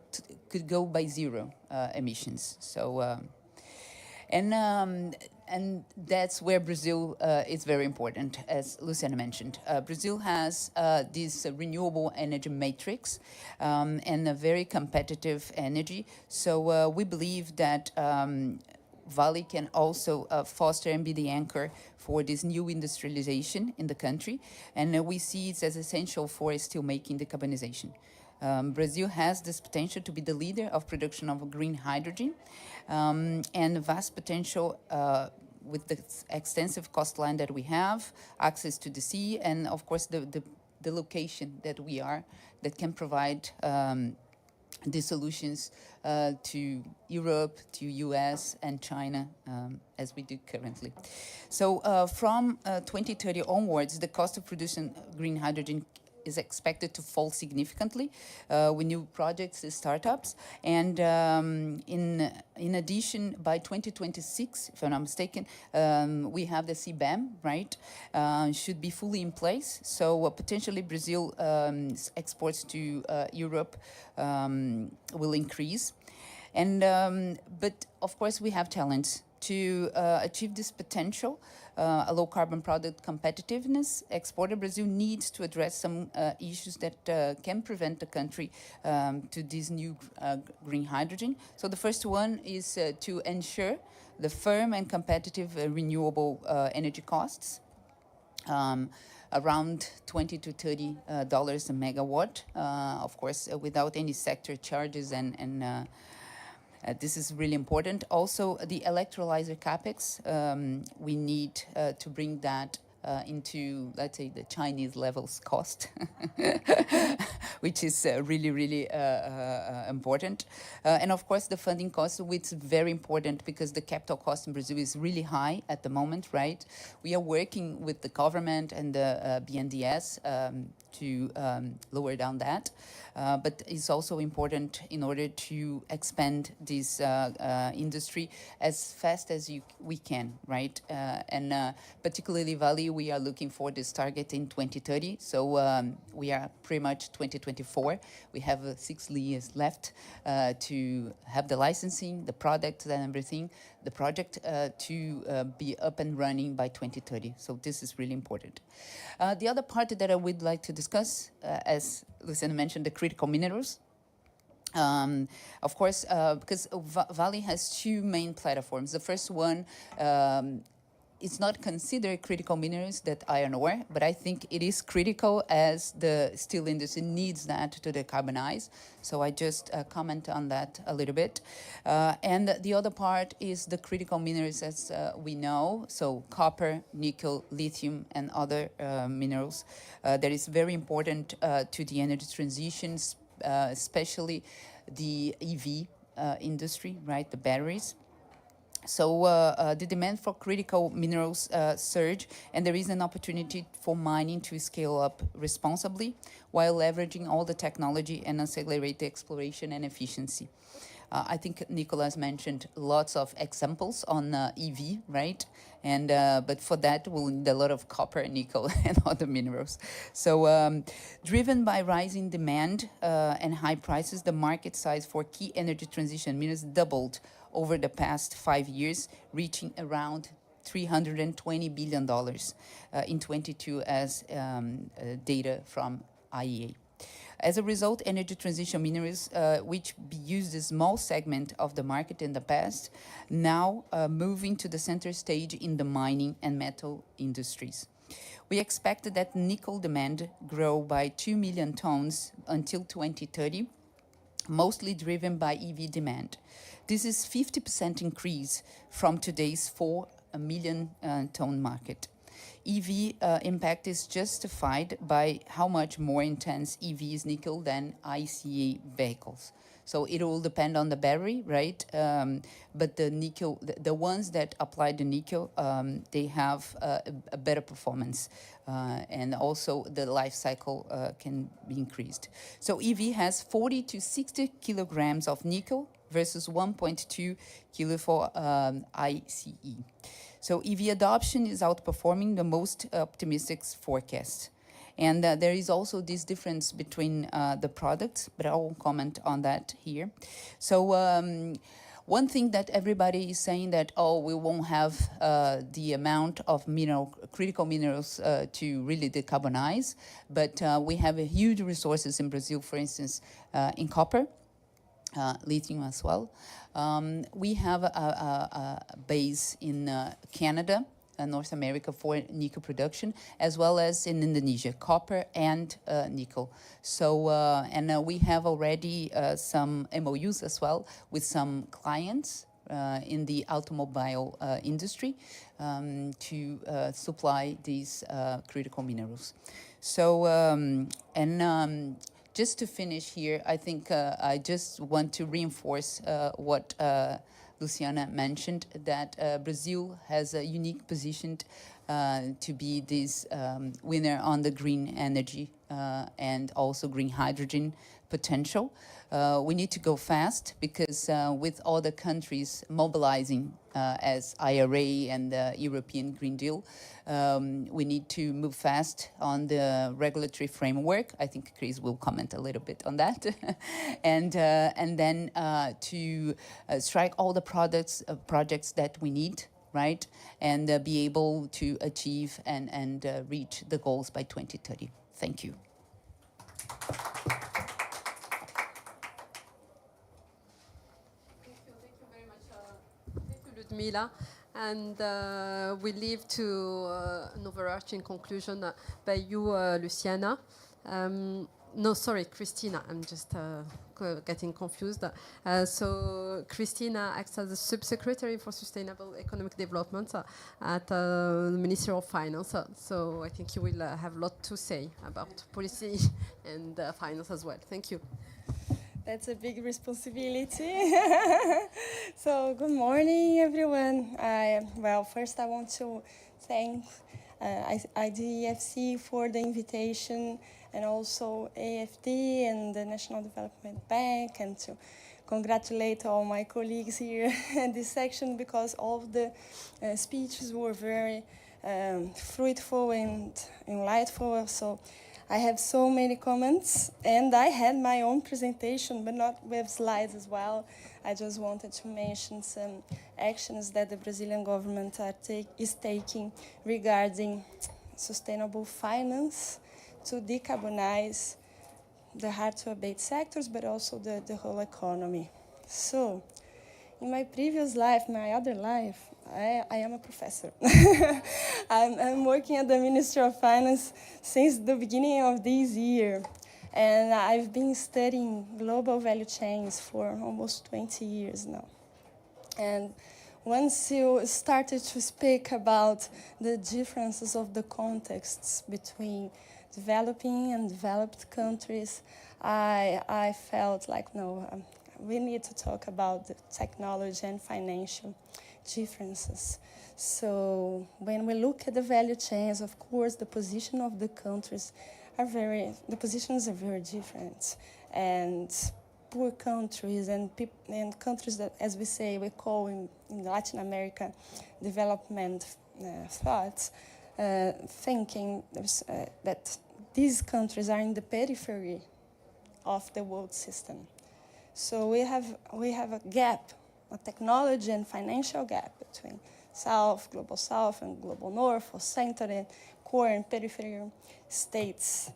go by zero emissions. So, and that's where Brazil is very important, as Luciana mentioned. Brazil has this renewable energy matrix and a very competitive energy. So we believe that Vale can also foster and be the anchor for this new industrialization in the country. And we see it as essential for steelmaking decarbonization. Brazil has this potential to be the leader of production of green hydrogen, and vast potential with the extensive coastline that we have, access to the sea, and of course the location that we are, that can provide the solutions to Europe, to US and China, as we do currently. So from 2030 onwards, the cost of producing green hydrogen is expected to fall significantly with new projects and startups. And in addition, by 2026, if I'm not mistaken, we have the CBAM, right? Should be fully in place. So potentially Brazil exports to Europe will increase. And but of course we have challenges to achieve this potential. A low carbon product competitiveness, exporter Brazil needs to address some issues that can prevent the country to this new green hydrogen. So the first one is to ensure the firm and competitive renewable energy costs. Around $20 to $30 a megawatt, of course, without any sector charges and this is really important. Also, the electrolyzer capex, we need to bring that into, let's say, the Chinese levels cost, which is really, really important. And of course, the funding cost, which is very important because the capital cost in Brazil is really high at the moment, right? We are working with the government and the BNDES to lower down that. But it's also important in order to expand this industry as fast as we can, right? And particularly Vale, we are looking for this target in 2030. So we are pretty much 2024. We have 6 years left to have the licensing, the product and everything, the project to be up and running by 2030. So this is really important. The other part that I would like to discuss, as Luciana mentioned, the critical minerals. Of course, because Vale has 2 main platforms. The first one is not considered critical minerals, that iron ore, but I think it is critical as the steel industry needs that to decarbonize. So I just comment on that a little bit. And the other part is the critical minerals as we know, so copper, nickel, lithium, and other minerals that is very important to the energy transitions, especially the EV industry, right, the batteries. So the demand for critical minerals surge, and there is an opportunity for mining to scale up responsibly while leveraging all the technology and accelerate the exploration and efficiency. I think Nicolas mentioned lots of examples on EV, right? And but for that, we'll need a lot of copper, nickel, and other minerals. So driven by rising demand and high prices, the market size for key energy transition minerals doubled over the past 5 years, reaching around $320 billion in 22 as data from IEA. As a result, energy transition minerals, which used a small segment of the market in the past, now moving to the center stage in the mining and metal industries. We expect that nickel demand grow by 2 million tons until 2030, mostly driven by EV demand. This is 50% increase from today's 4 million ton market. EV impact is justified by how much more intense EV is nickel than ICE vehicles. So it will depend on the battery, right? But the nickel, the ones that apply the nickel, they have a better performance. And also the life cycle can be increased. So EV has 40 to 60 kilograms of nickel versus 1.2 kilo for ICE. So EV adoption is outperforming the most optimistic forecasts. And there is also this difference between the products, but I won't comment on that here. So one thing that everybody is saying that, oh, we won't have the amount of critical minerals to really decarbonize, but we have a huge resources in Brazil, for instance, in copper, lithium as well. We have a base in Canada, North America for nickel production, as well as in Indonesia, copper and nickel. So, and we have already some MOUs as well with some clients in the automobile industry to supply these critical minerals. So, just to finish here, I think I just want to reinforce what Luciana mentioned, that Brazil has a unique position to be this winner on the green energy and also green hydrogen potential. We need to go fast because with all the countries mobilizing as IRA and the European Green Deal, we need to move fast on the regulatory framework. I think Chris will comment a little bit on that. and then to strike all the projects that we need, right? And be able to achieve and reach the goals by 2030. Thank you. Thank you very much. Thank you, Ludmila. And we leave to an overarching conclusion by you, Luciana. No, sorry, Christina. I'm just getting confused. So Christina acts as the Subsecretary for Sustainable Economic Development at the Ministry of Finance. So I think you will have a lot to say about policy and finance as well. Thank you. That's a big responsibility. So good morning, everyone. Well, first I want to thank IDFC for the invitation, and also AFD and the National Development Bank, and to congratulate all my colleagues here in this section, because all of the speeches were very fruitful and enlightful. So I have so many comments, and I had my own presentation, but not with slides as well. I just wanted to mention some actions that the Brazilian government is taking regarding sustainable finance to decarbonize the hard-to-abate sectors, but also the whole economy. So, in my previous life, my other life, I am a professor. I'm working at the Ministry of Finance since the beginning of this year. And I've been studying global value chains for almost 20 years now. And once you started to speak about the differences of the contexts between developing and developed countries, I felt like, no, we need to talk about the technology and financial differences. So when we look at the value chains, of course, the position of the countries the positions are very different. And poor countries and countries that, as we say, we call in Latin America development thoughts, thinking that these countries are in the periphery of the world system. So we have a gap, a technology and financial gap between global South and global North, or center and core and peripheral states.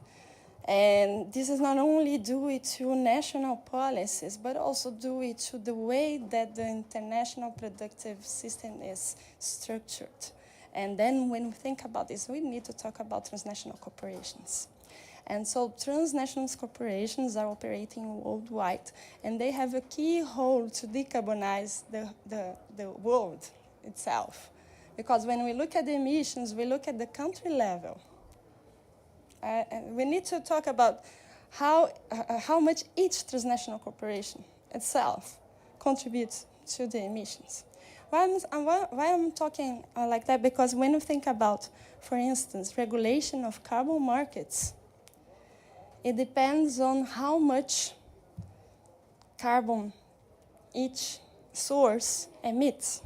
And this is not only due to national policies, but also due to the way that the international productive system is structured. And then when we think about this, we need to talk about transnational corporations. And so transnational corporations are operating worldwide, and they have a key role to decarbonize the world itself. Because when we look at the emissions, we look at the country level. And we need to talk about how much each transnational corporation itself contributes to the emissions. Why I'm talking like that? Because when you think about, for instance, regulation of carbon markets, it depends on how much carbon each source emits.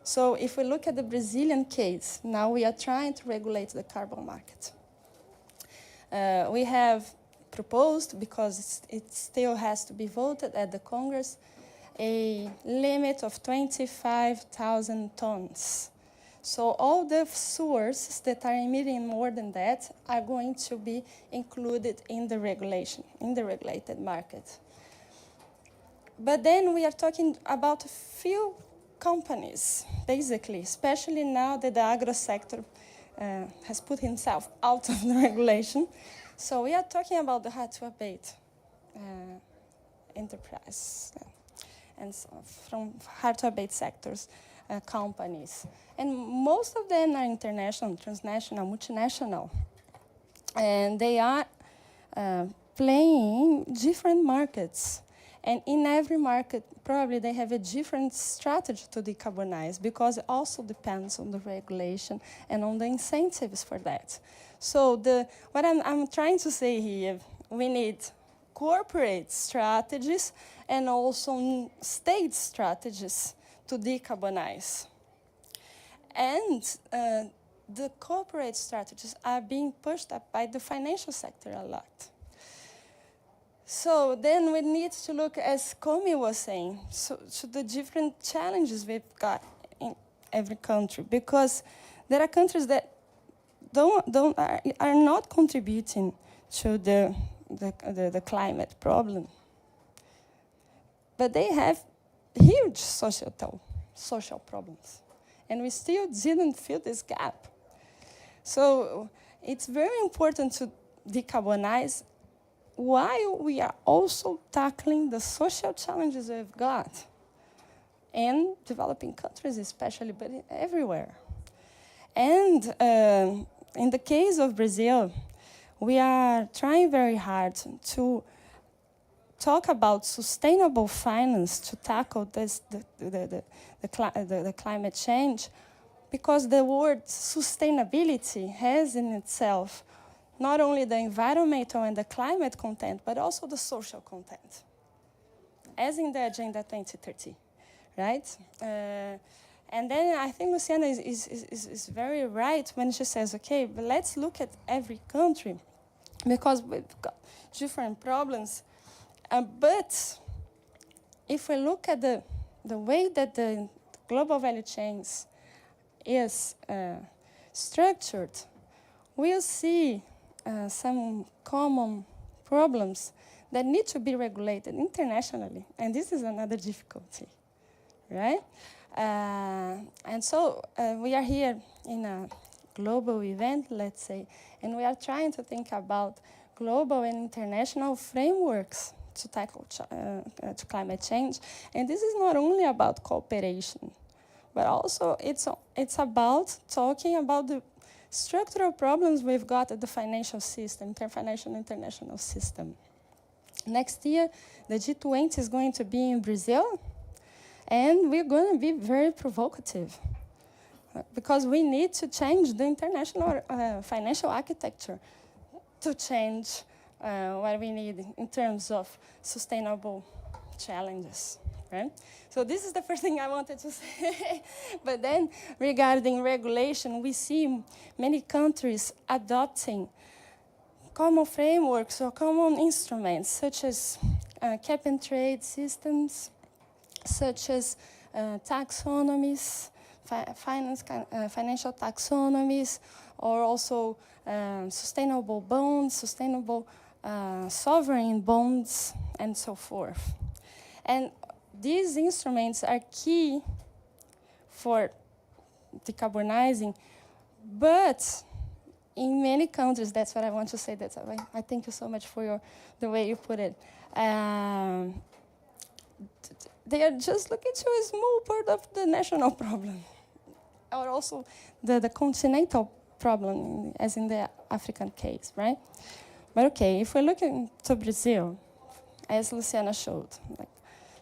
So if we look at the Brazilian case, now we are trying to regulate the carbon market. We have proposed, because it still has to be voted at the Congress, a limit of 25,000 tons. So all the sources that are emitting more than that are going to be included in the regulation, in the regulated market. But then we are talking about a few companies, basically, especially now that the agro sector has put himself out of the regulation. So we are talking about the hard-to-abate enterprise and so from hard-to-abate sectors, companies. And most of them are international, transnational, multinational. And they are playing different markets. And in every market, probably they have a different strategy to decarbonize because it also depends on the regulation and on the incentives for that. So what I'm trying to say here, we need corporate strategies and also state strategies to decarbonize. And the corporate strategies are being pushed up by the financial sector a lot. So then we need to look, as Komi was saying, to the different challenges we've got in every country, because there are countries that are not contributing to the climate problem, but they have huge social problems, and we still didn't fill this gap. So it's very important to decarbonize while we are also tackling the social challenges we've got in developing countries especially, but everywhere. And in the case of Brazil, we are trying very hard to talk about sustainable finance to tackle the climate change, because the word sustainability has in itself not only the environmental and the climate content, but also the social content, as in the Agenda 2030, right? And then I think Luciana is very right when she says, okay, but let's look at every country, because we've got different problems. But if we look at the way that the global value chains is structured, we'll see some common problems that need to be regulated internationally. And this is another difficulty, right? And so we are here in a global event, let's say, and we are trying to think about global and international frameworks to tackle to climate change. And this is not only about cooperation, but also it's about talking about the structural problems we've got at the financial system, financial international system. Next year, the G20 is going to be in Brazil, and we're going to be very provocative, because we need to change the international financial architecture to change what we need in terms of sustainable challenges, right? So this is the first thing I wanted to say. But then regarding regulation, we see many countries adopting common frameworks or common instruments, such as cap and trade systems, such as taxonomies, financial taxonomies, or also sustainable bonds, sustainable sovereign bonds, and so forth. And these instruments are key for decarbonizing, but in many countries, that's what I want to say. That's why I thank you so much for the way you put it. They are just looking to a small part of the national problem, or also the continental problem, as in the African case, right? But okay, if we're looking to Brazil, as Luciana showed, like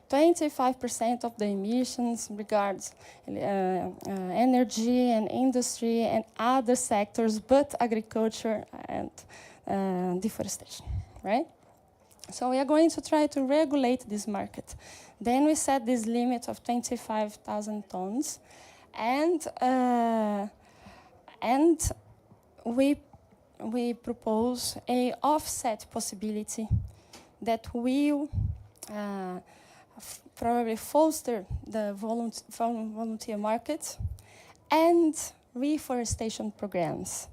25% of the emissions regards energy and industry and other sectors, but agriculture and deforestation, right? So we are going to try to regulate this market. Then we set this limit of 25,000 tons, and we propose a offset possibility that will probably foster the volunteer market and reforestation programs.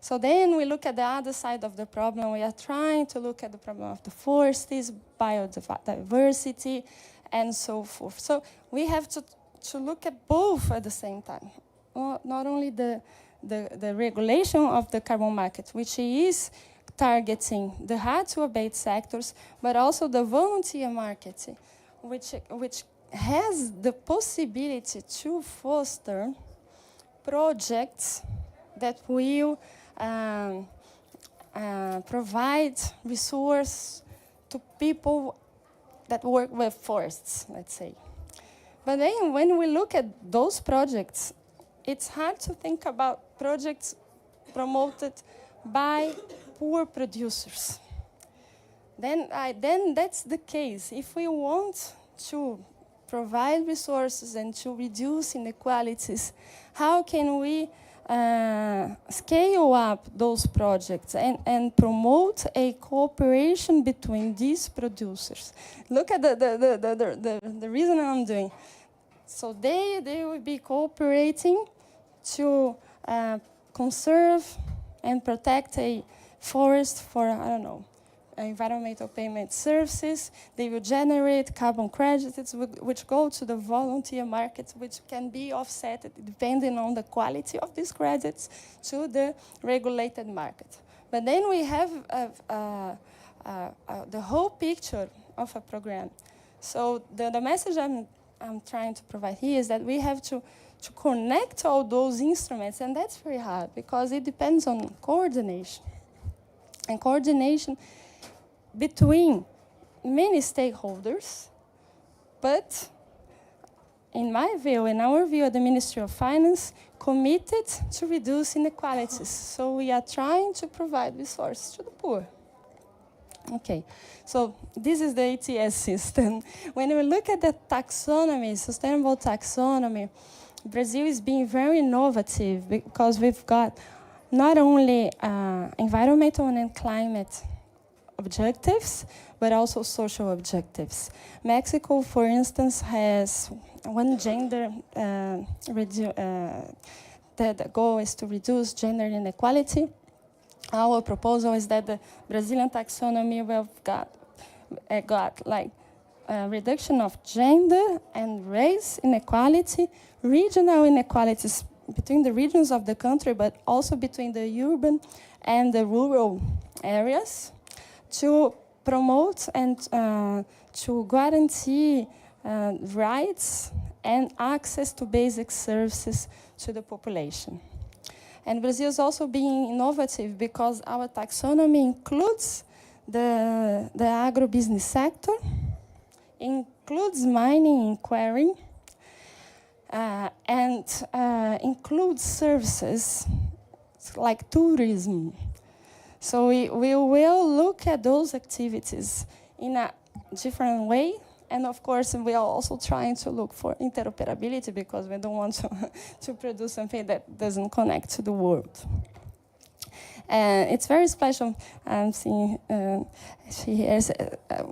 So then we look at the other side of the problem. We are trying to look at the problem of the forests, biodiversity, and so forth. So we have to look at both at the same time. Not only the regulation of the carbon market, which is targeting the hard-to-abate sectors, but also the volunteer market, which has the possibility to foster projects that will provide resource to people that work with forests, let's say. But then when we look at those projects, it's hard to think about projects promoted by poor producers. Then that's the case. If we want to provide resources and to reduce inequalities, how can we scale up those projects and promote a cooperation between these producers? Look at the reason I'm doing. So they will be cooperating to conserve and protect a forest for, I don't know, environmental payment services. They will generate carbon credits, which go to the volunteer markets, which can be offset depending on the quality of these credits to the regulated market. But then we have the whole picture of a program. So the message I'm trying to provide here is that we have to connect all those instruments, and that's very hard because it depends on coordination. And coordination between many stakeholders, but in my view, in our view at the Ministry of Finance, committed to reduce inequalities. So we are trying to provide resources to the poor. Okay, so this is the ETS system. When we look at the taxonomy, sustainable taxonomy, Brazil is being very innovative because we've got not only environmental and climate objectives, but also social objectives. Mexico, for instance, has one gender, the goal is to reduce gender inequality. Our proposal is that the Brazilian taxonomy will got like a reduction of gender and race inequality, regional inequalities between the regions of the country, but also between the urban and the rural areas, to promote and to guarantee rights and access to basic services to the population. And Brazil is also being innovative because our taxonomy includes the agribusiness sector, includes mining and quarrying, and includes services like tourism. So we will look at those activities in a different way. And of course, we are also trying to look for interoperability because we don't want to produce something that doesn't connect to the world. It's very special. I'm seeing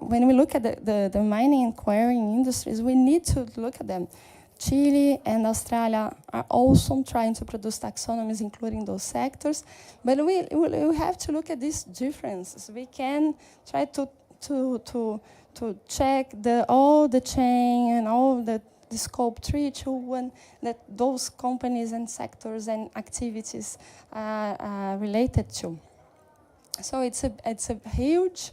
when we look at the mining and quarrying industries, we need to look at them. Chile and Australia are also trying to produce taxonomies, including those sectors. But we have to look at these differences. We can try to check all the chain and all the scope 3 to 1 that those companies and sectors and activities are related to. So it's a huge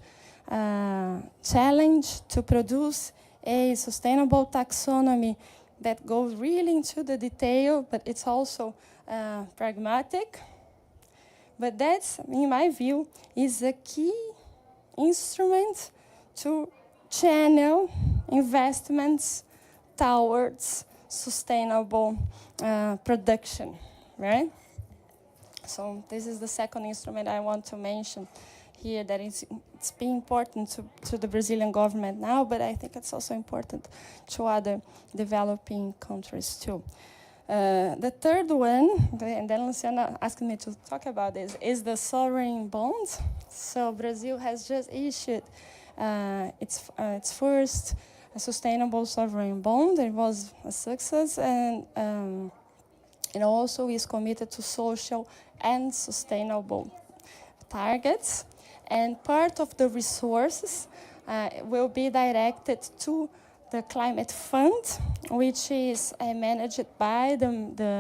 challenge to produce a sustainable taxonomy that goes really into the detail, but it's also pragmatic. But that's, in my view, is a key instrument to channel investments towards sustainable production, right? So this is the second instrument I want to mention here that it's been important to the Brazilian government now, but I think it's also important to other developing countries too. The third one, and then Luciana asked me to talk about this, is the sovereign bonds. So Brazil has just issued its first sustainable sovereign bond. It was a success, and it also is committed to social and sustainable targets. And part of the resources will be directed to the Climate Fund, which is managed by the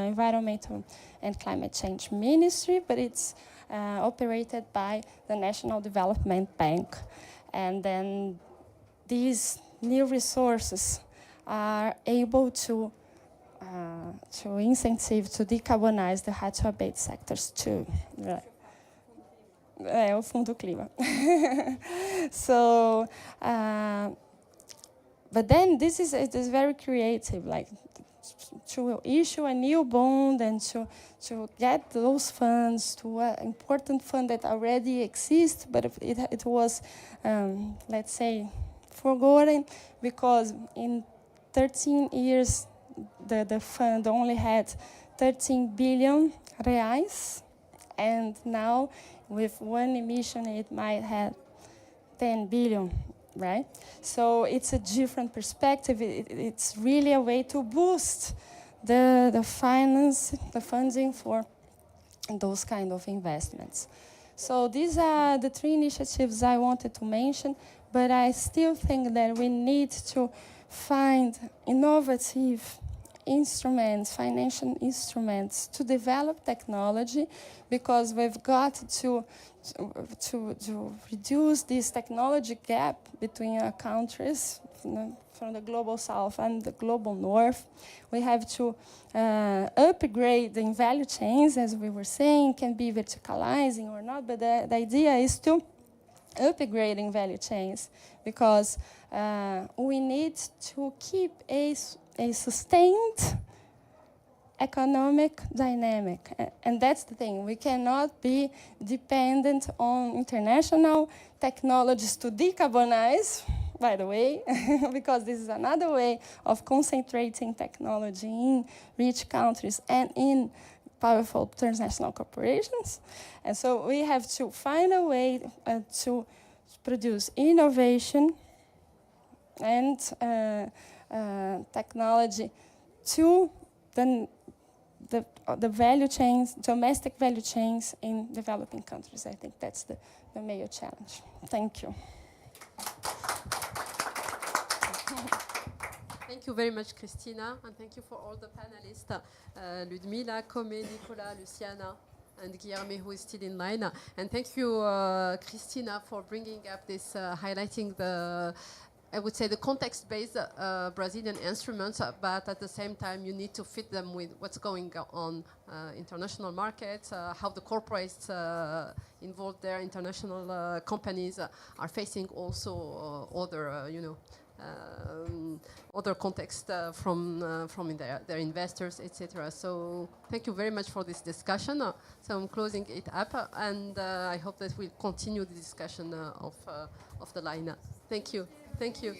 Environmental and Climate Change Ministry, but it's operated by the National Development Bank. And then these new resources are able to incentive to decarbonize the hard-to-abate sectors too. Right. O Fundo Clima. So, but then it is very creative, like to issue a new bond and to get those funds to an important fund that already exists, but it was, let's say, forgotten because in 13 years the fund only had 13 billion reais, and now with one emission it might have 10 billion, right? So it's a different perspective. It's really a way to boost the funding for those kind of investments. So these are the three initiatives I wanted to mention, but I still think that we need to find innovative instruments, financial instruments to develop technology, because we've got to reduce this technology gap between our countries, from the global south and the global north. We have to upgrade the value chains, as we were saying, can be verticalizing or not, but the idea is to upgrading value chains, because we need to keep a sustained economic dynamic. And that's the thing. We cannot be dependent on international technologies to decarbonize, by the way, because this is another way of concentrating technology in rich countries and in powerful transnational corporations. And so we have to find a way to produce innovation and technology to the value chains, domestic value chains in developing countries. I think that's the major challenge. Thank you. Thank you very much, Christina, and thank you for all the panelists, Ludmila, Kome, Nicola, Luciana, and Guilherme, who is still in line. And thank you, Christina, for bringing up this, highlighting the, I would say, the context-based Brazilian instruments, but at the same time, you need to fit them with what's going on international markets, how the corporates involved there, international companies are facing also other, other context from their investors, etc. So thank you very much for this discussion. So I'm closing it up, and I hope that we'll continue the discussion of the line. Thank you. Thank you.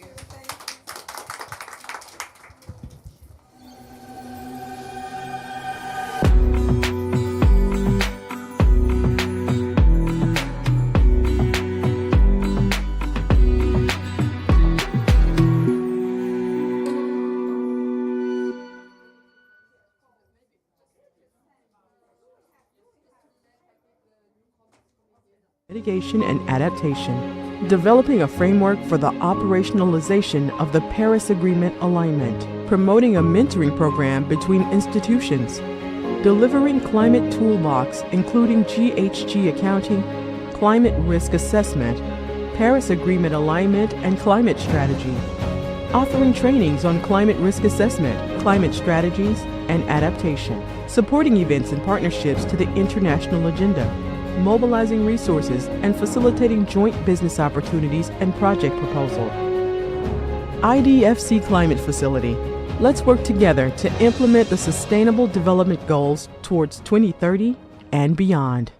Mitigation and adaptation, developing a framework for the operationalization of the Paris Agreement alignment, promoting a mentoring program between institutions, delivering climate toolbox including GHG accounting, climate risk assessment, Paris Agreement alignment and climate strategy, offering trainings on climate risk assessment, climate strategies, and adaptation, supporting events and partnerships to the international agenda, mobilizing resources and facilitating joint business opportunities and project proposal. IDFC Climate Facility. Let's work together to implement the Sustainable Development Goals towards 2030 and beyond.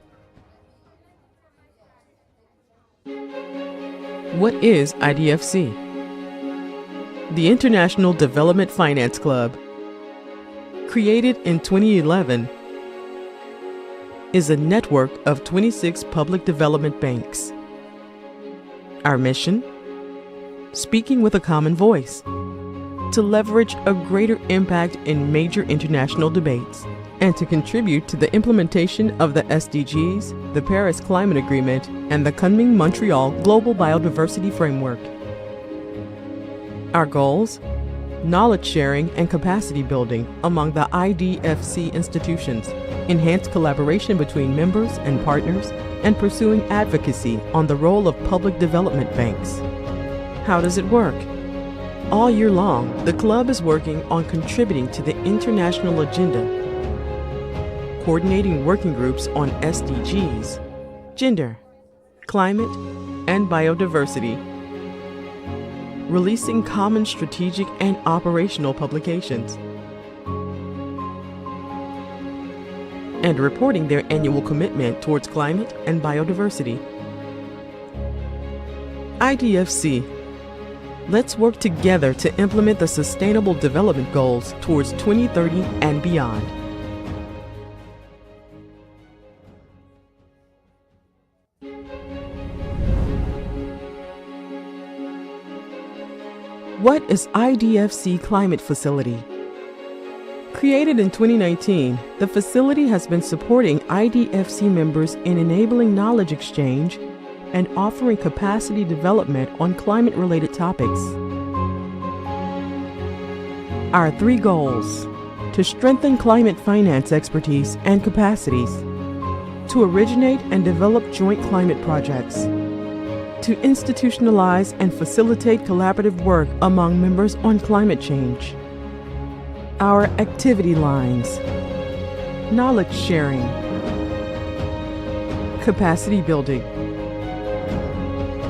What is IDFC? The International Development Finance Club, created in 2011, is a network of 26 public development banks. Our mission? Speaking with a common voice, to leverage a greater impact in major international debates, and to contribute to the implementation of the SDGs, the Paris Climate Agreement, and the Kunming-Montreal Global Biodiversity Framework. Our goals: knowledge sharing and capacity building among the IDFC institutions, enhanced collaboration between members and partners, and pursuing advocacy on the role of public development banks. How does it work? All year long, the club is working on contributing to the international agenda, coordinating working groups on SDGs, gender, climate, and biodiversity, releasing common strategic and operational publications, and reporting their annual commitment towards climate and biodiversity. IDFC. Let's work together to implement the Sustainable Development Goals towards 2030 and beyond. What is IDFC Climate Facility? Created in 2019, the facility has been supporting IDFC members in enabling knowledge exchange and offering capacity development on climate-related topics. Our 3 goals: to strengthen climate finance expertise and capacities, to originate and develop joint climate projects, to institutionalize and facilitate collaborative work among members on climate change. Our activity lines: knowledge sharing, capacity building,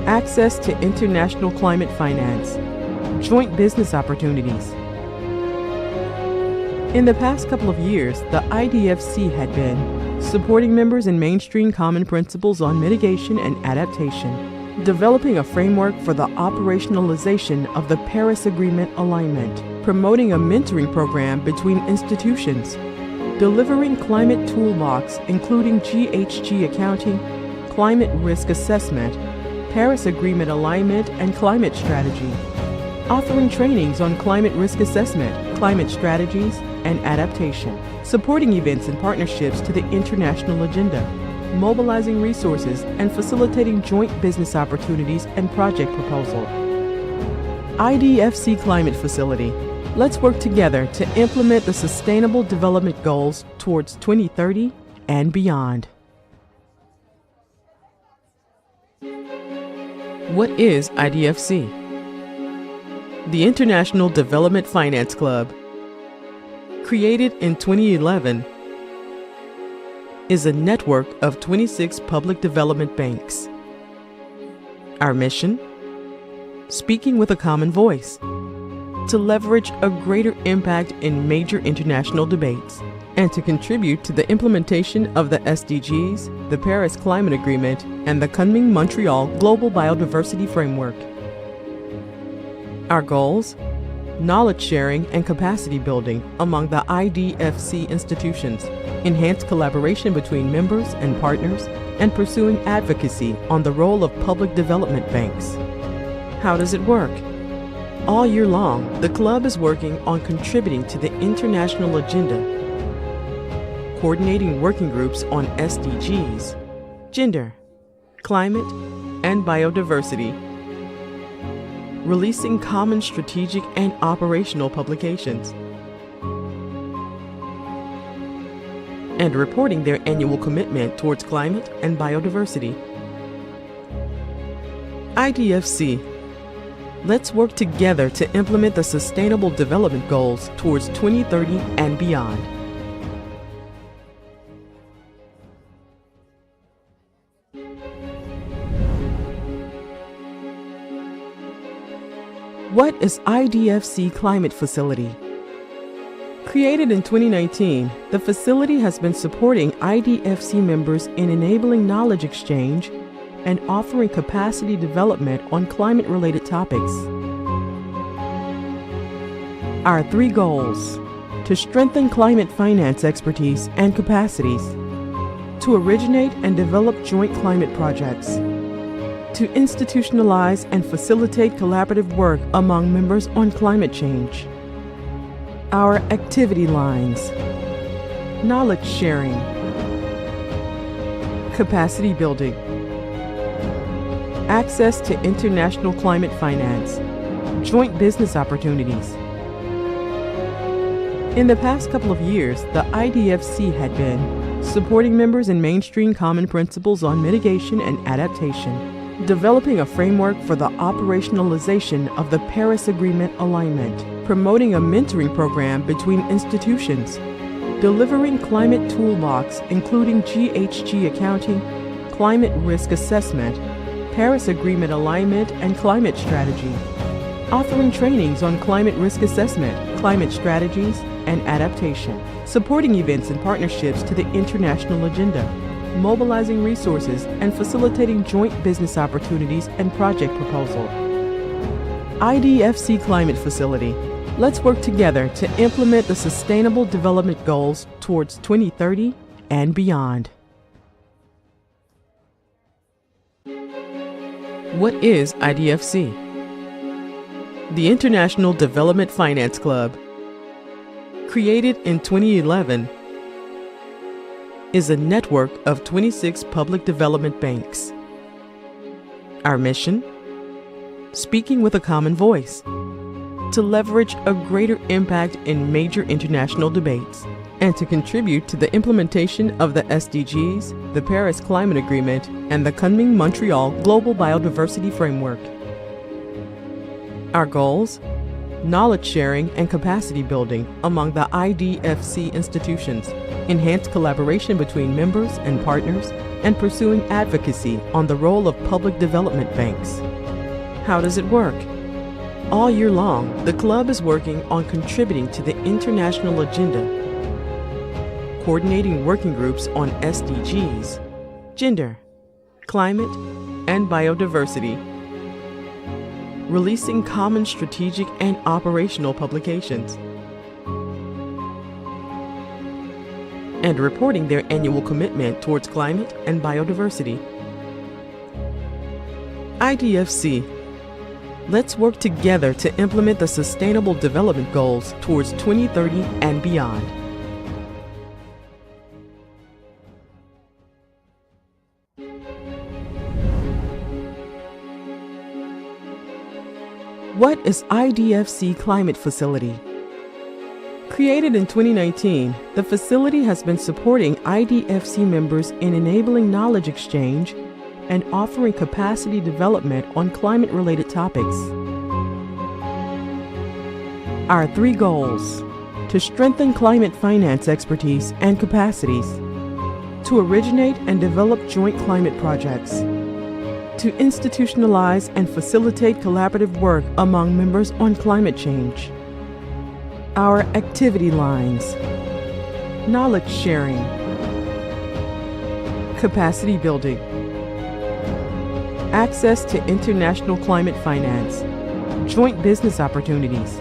access to international climate finance, joint business opportunities. In the past couple of years, the IDFC had been supporting members in mainstream common principles on mitigation and adaptation, developing a framework for the operationalization of the Paris Agreement alignment, promoting a mentoring program between institutions, delivering climate toolbox including GHG accounting, climate risk assessment, Paris Agreement alignment, and climate strategy, offering trainings on climate risk assessment, climate strategies, and adaptation, supporting events and partnerships to the international agenda, mobilizing resources and facilitating joint business opportunities and project proposal. IDFC Climate Facility. Let's work together to implement the Sustainable Development Goals towards 2030 and beyond. What is IDFC? The International Development Finance Club, created in 2011, is a network of 26 public development banks. Our mission? Speaking with a common voice, to leverage a greater impact in major international debates, and to contribute to the implementation of the SDGs, the Paris Climate Agreement, and the Kunming-Montreal Global Biodiversity Framework. Our goals: knowledge sharing and capacity building among the IDFC institutions, enhanced collaboration between members and partners, and pursuing advocacy on the role of public development banks. How does it work? All year long, the club is working on contributing to the international agenda, coordinating working groups on SDGs, gender, climate, and biodiversity, releasing common strategic and operational publications, and reporting their annual commitment towards climate and biodiversity. IDFC. Let's work together to implement the Sustainable Development Goals towards 2030 and beyond. What is IDFC Climate Facility? Created in 2019, the facility has been supporting IDFC members in enabling knowledge exchange and offering capacity development on climate-related topics. Our 3 goals: to strengthen climate finance expertise and capacities, to originate and develop joint climate projects, to institutionalize and facilitate collaborative work among members on climate change. Our activity lines: knowledge sharing, capacity building, access to international climate finance, joint business opportunities. In the past couple of years, the IDFC had been supporting members in mainstream common principles on mitigation and adaptation, developing a framework for the operationalization of the Paris Agreement alignment, promoting a mentoring program between institutions, delivering climate toolbox including GHG accounting, climate risk assessment, Paris Agreement alignment and climate strategy, offering trainings on climate risk assessment, climate strategies, and adaptation, supporting events and partnerships to the international agenda, mobilizing resources and facilitating joint business opportunities and project proposal. IDFC Climate Facility. Let's work together to implement the Sustainable Development Goals towards 2030 and beyond. What is IDFC? The International Development Finance Club, created in 2011, is a network of 26 public development banks. Our mission? Speaking with a common voice, to leverage a greater impact in major international debates, and to contribute to the implementation of the SDGs, the Paris Climate Agreement, and the Kunming-Montreal Global Biodiversity Framework. Our goals? Knowledge sharing and capacity building among the IDFC institutions, enhanced collaboration between members and partners, and pursuing advocacy on the role of public development banks. How does it work? All year long, the club is working on contributing to the international agenda, coordinating working groups on SDGs, gender, climate, and biodiversity, releasing common strategic and operational publications, and reporting their annual commitment towards climate and biodiversity. IDFC. Let's work together to implement the Sustainable Development Goals towards 2030 and beyond. What is IDFC Climate Facility? Created in 2019, the facility has been supporting IDFC members in enabling knowledge exchange and offering capacity development on climate-related topics. Our 3 goals: to strengthen climate finance expertise and capacities, to originate and develop joint climate projects, to institutionalize and facilitate collaborative work among members on climate change. Our activity lines: knowledge sharing, capacity building, access to international climate finance, joint business opportunities.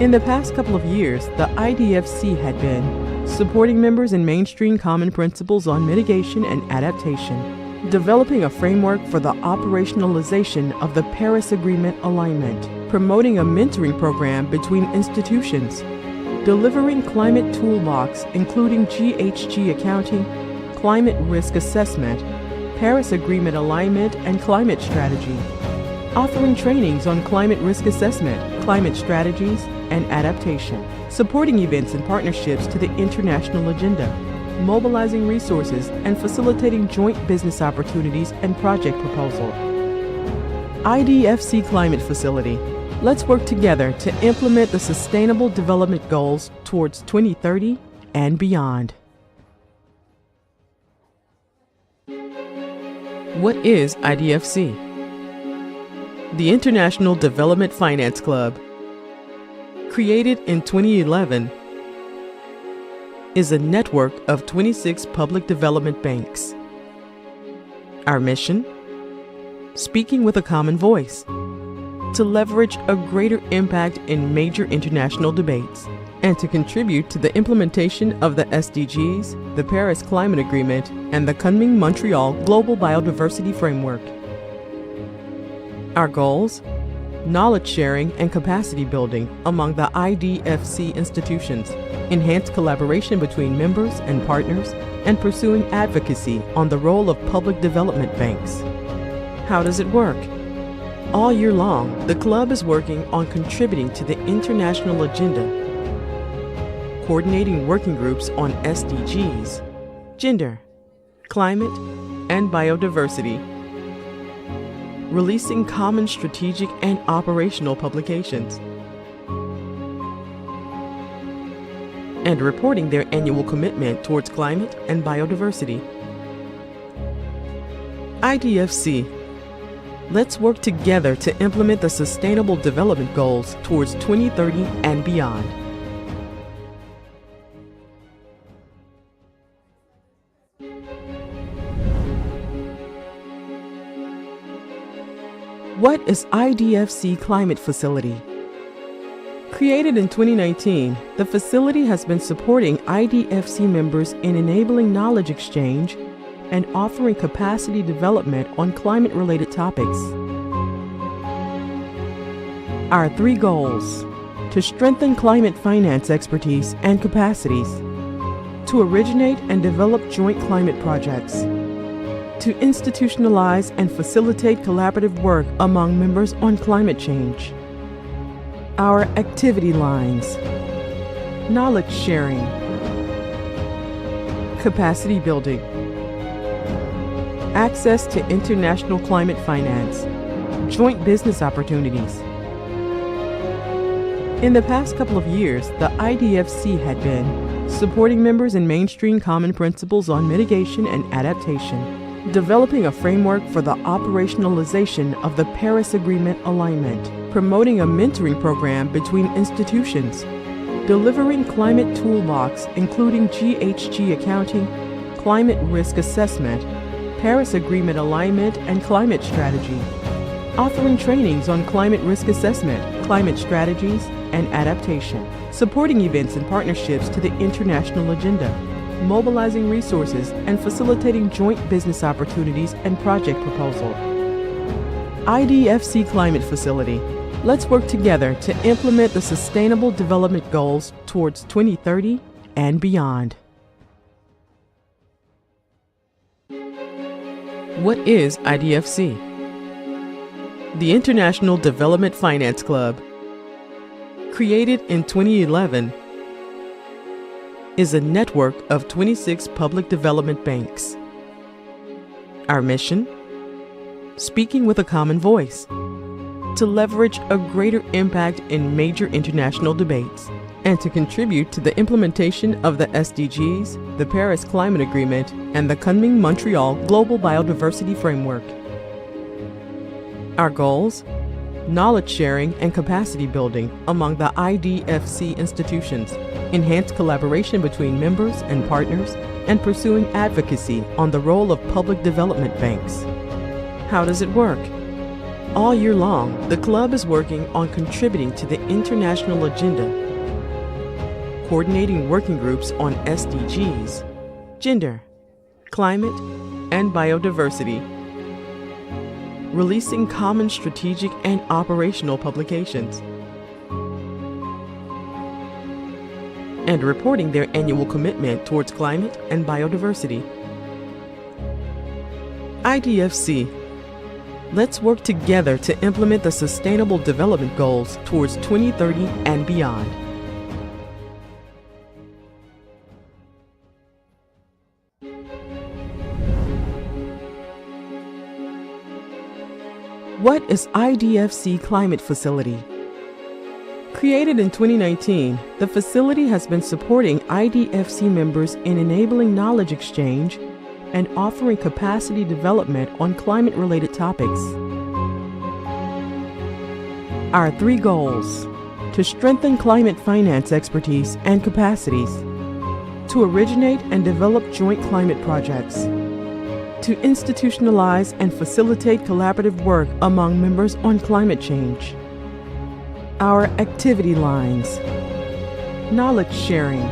In the past couple of years, the IDFC had been supporting members in mainstream common principles on mitigation and adaptation, developing a framework for the operationalization of the Paris Agreement alignment, promoting a mentoring program between institutions, delivering climate toolbox including GHG accounting, climate risk assessment, Paris Agreement alignment and climate strategy, offering trainings on climate risk assessment, climate strategies, and adaptation, supporting events and partnerships to the international agenda, mobilizing resources and facilitating joint business opportunities and project proposal. IDFC Climate Facility. Let's work together to implement the Sustainable Development Goals towards 2030 and beyond. What is IDFC? The International Development Finance Club, created in 2011, is a network of 26 public development banks. Our mission? Speaking with a common voice, to leverage a greater impact in major international debates, and to contribute to the implementation of the SDGs, the Paris Climate Agreement, and the Kunming-Montreal Global Biodiversity Framework. Our goals? Knowledge sharing and capacity building among the IDFC institutions, enhanced collaboration between members and partners, and pursuing advocacy on the role of public development banks. How does it work? All year long, the club is working on contributing to the international agenda, coordinating working groups on SDGs, gender, climate, and biodiversity, releasing common strategic and operational publications, and reporting their annual commitment towards climate and biodiversity. IDFC. Let's work together to implement the Sustainable Development Goals towards 2030 and beyond. What is IDFC Climate Facility? Created in 2019, the facility has been supporting IDFC members in enabling knowledge exchange and offering capacity development on climate-related topics. Our 3 goals: to strengthen climate finance expertise and capacities, to originate and develop joint climate projects, to institutionalize and facilitate collaborative work among members on climate change. Our activity lines: knowledge sharing, capacity building, access to international climate finance, joint business opportunities. In the past couple of years, the IDFC had been supporting members in mainstream common principles on mitigation and adaptation, developing a framework for the operationalization of the Paris Agreement alignment, promoting a mentoring program between institutions, delivering climate toolbox including GHG accounting, climate risk assessment, Paris Agreement alignment and climate strategy, offering trainings on climate risk assessment, climate strategies, and adaptation, supporting events and partnerships to the international agenda, mobilizing resources and facilitating joint business opportunities and project proposal. IDFC Climate Facility. Let's work together to implement the Sustainable Development Goals towards 2030 and beyond. What is IDFC? The International Development Finance Club, created in 2011, is a network of 26 public development banks. Our mission? Speaking with a common voice, to leverage a greater impact in major international debates, and to contribute to the implementation of the SDGs, the Paris Climate Agreement, and the Kunming-Montreal Global Biodiversity Framework. Our goals? Knowledge sharing and capacity building among the IDFC institutions, enhanced collaboration between members and partners, and pursuing advocacy on the role of public development banks. How does it work? All year long, the club is working on contributing to the international agenda, coordinating working groups on SDGs, gender, climate, and biodiversity, releasing common strategic and operational publications, and reporting their annual commitment towards climate and biodiversity. IDFC. Let's work together to implement the Sustainable Development Goals towards 2030 and beyond. What is IDFC Climate Facility? Created in 2019, the facility has been supporting IDFC members in enabling knowledge exchange and offering capacity development on climate-related topics. Our 3 goals: to strengthen climate finance expertise and capacities, to originate and develop joint climate projects, to institutionalize and facilitate collaborative work among members on climate change. Our activity lines: knowledge sharing,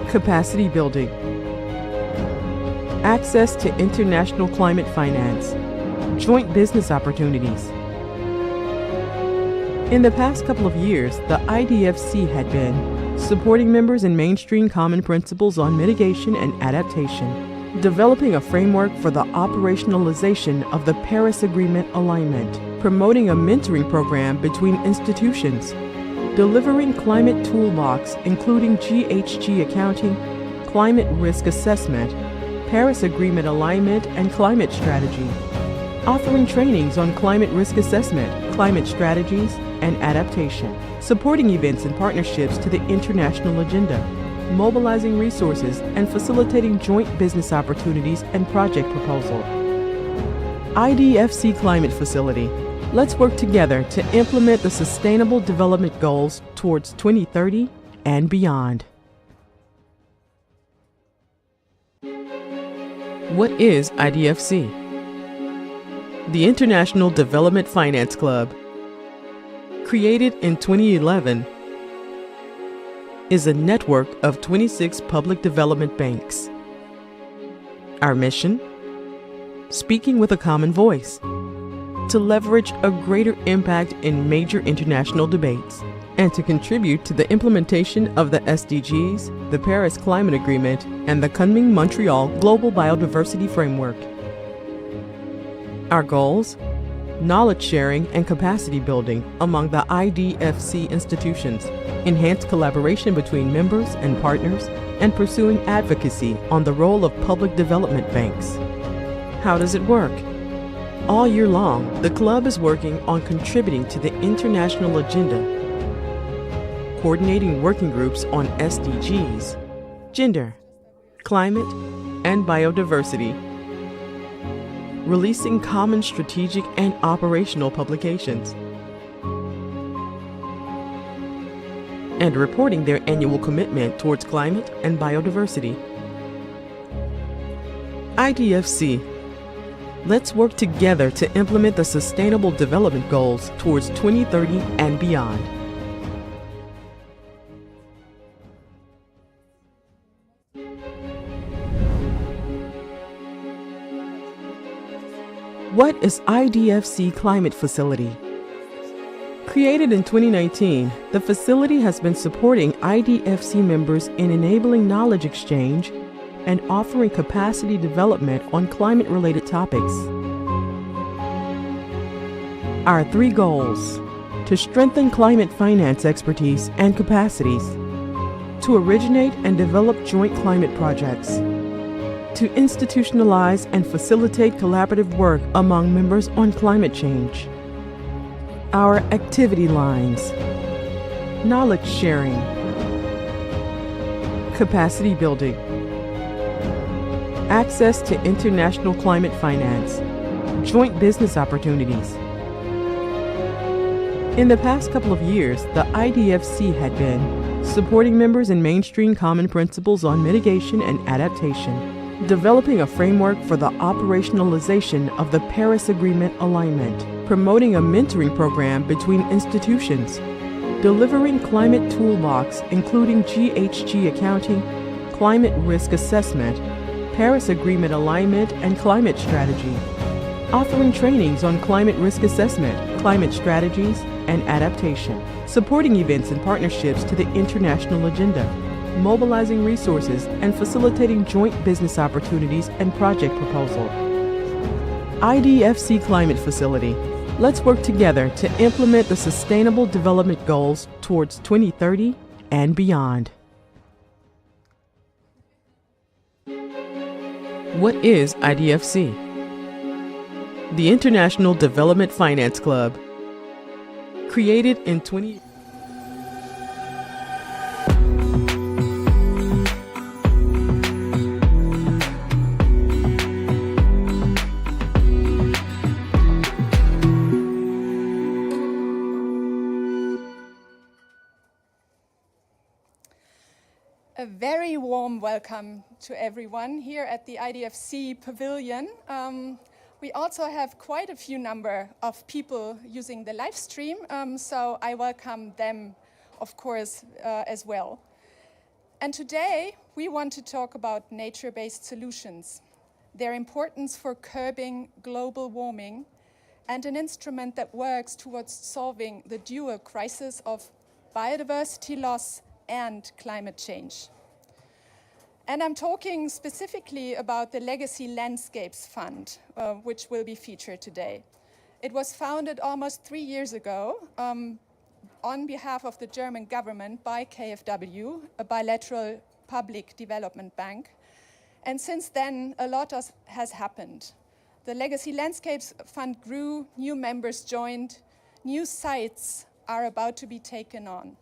capacity building, access to international climate finance, joint business opportunities. In the past couple of years, the IDFC had been supporting members in mainstream common principles on mitigation and adaptation, developing a framework for the operationalization of the Paris Agreement alignment, promoting a mentoring program between institutions, delivering climate toolbox including GHG accounting, climate risk assessment, Paris Agreement alignment and climate strategy, offering trainings on climate risk assessment, climate strategies, and adaptation, supporting events and partnerships to the international agenda, mobilizing resources and facilitating joint business opportunities and project proposal. IDFC Climate Facility. Let's work together to implement the Sustainable Development Goals towards 2030 and beyond. What is IDFC? The International Development Finance Club, created in 2011, is a network of 26 public development banks. Our mission? Speaking with a common voice, to leverage a greater impact in major international debates, and to contribute to the implementation of the SDGs, the Paris Climate Agreement, and the Kunming-Montreal Global Biodiversity Framework. Our goals? Knowledge sharing and capacity building among the IDFC institutions, enhanced collaboration between members and partners, and pursuing advocacy on the role of public development banks. How does it work? All year long, the club is working on contributing to the international agenda, coordinating working groups on SDGs, gender, climate, and biodiversity, releasing common strategic and operational publications, and reporting their annual commitment towards climate and biodiversity. IDFC. Let's work together to implement the Sustainable Development Goals towards 2030 and beyond. What is IDFC Climate Facility? Created in 2019, the facility has been supporting IDFC members in enabling knowledge exchange and offering capacity development on climate-related topics. Our 3 goals: to strengthen climate finance expertise and capacities, to originate and develop joint climate projects, to institutionalize and facilitate collaborative work among members on climate change. Our activity lines: knowledge sharing, capacity building, access to international climate finance, joint business opportunities. In the past couple of years, the IDFC had been supporting members in mainstream common principles on mitigation and adaptation, developing a framework for the operationalization of the Paris Agreement alignment, promoting a mentoring program between institutions, delivering climate toolbox including GHG accounting, climate risk assessment, Paris Agreement alignment and climate strategy, offering trainings on climate risk assessment, climate strategies, and adaptation, supporting events and partnerships to the international agenda, mobilizing resources and facilitating joint business opportunities and project proposal. IDFC Climate Facility. Let's work together to implement the Sustainable Development Goals towards 2030 and beyond. What is IDFC? The International Development Finance Club, created in 20... A very warm welcome to everyone here at the IDFC Pavilion. We also have quite a few number of people using the live stream, so I welcome them, of course, as well. And today we want to talk about nature-based solutions, their importance for curbing global warming, and an instrument that works towards solving the dual crisis of biodiversity loss and climate change. And I'm talking specifically about the Legacy Landscapes Fund, which will be featured today. It was founded almost 3 years ago on behalf of the German government by KfW, a bilateral public development bank. And since then, a lot has happened. The Legacy Landscapes Fund grew, new members joined, new sites are about to be taken on.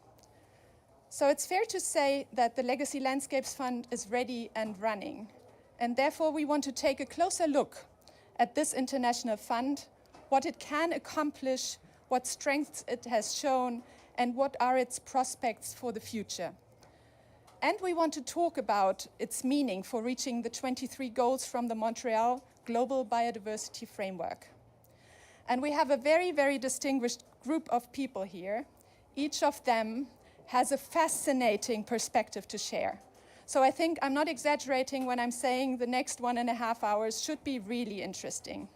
So it's fair to say that the Legacy Landscapes Fund is ready and running. And therefore, we want to take a closer look at this international fund, what it can accomplish, what strengths it has shown, and what are its prospects for the future. And we want to talk about its meaning for reaching the 23 goals from the Montreal Global Biodiversity Framework. And we have a very, very distinguished group of people here. Each of them has a fascinating perspective to share. So I think I'm not exaggerating when I'm saying the next 1.5 hours should be really interesting.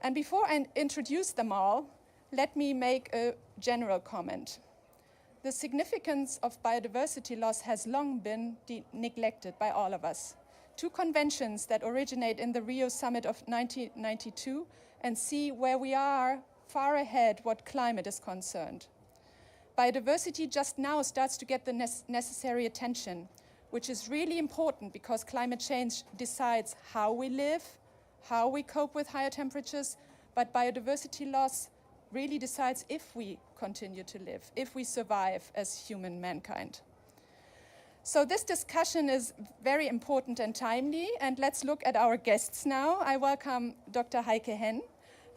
And before I introduce them all, let me make a general comment. The significance of biodiversity loss has long been neglected by all of us. 2 conventions that originate in the Rio Summit of 1992 and see where we are far ahead what climate is concerned. Biodiversity just now starts to get the necessary attention, which is really important because climate change decides how we live, how we cope with higher temperatures, but biodiversity loss really decides if we continue to live, if we survive as human mankind. So this discussion is very important and timely, and let's look at our guests now. I welcome Dr. Heike Henn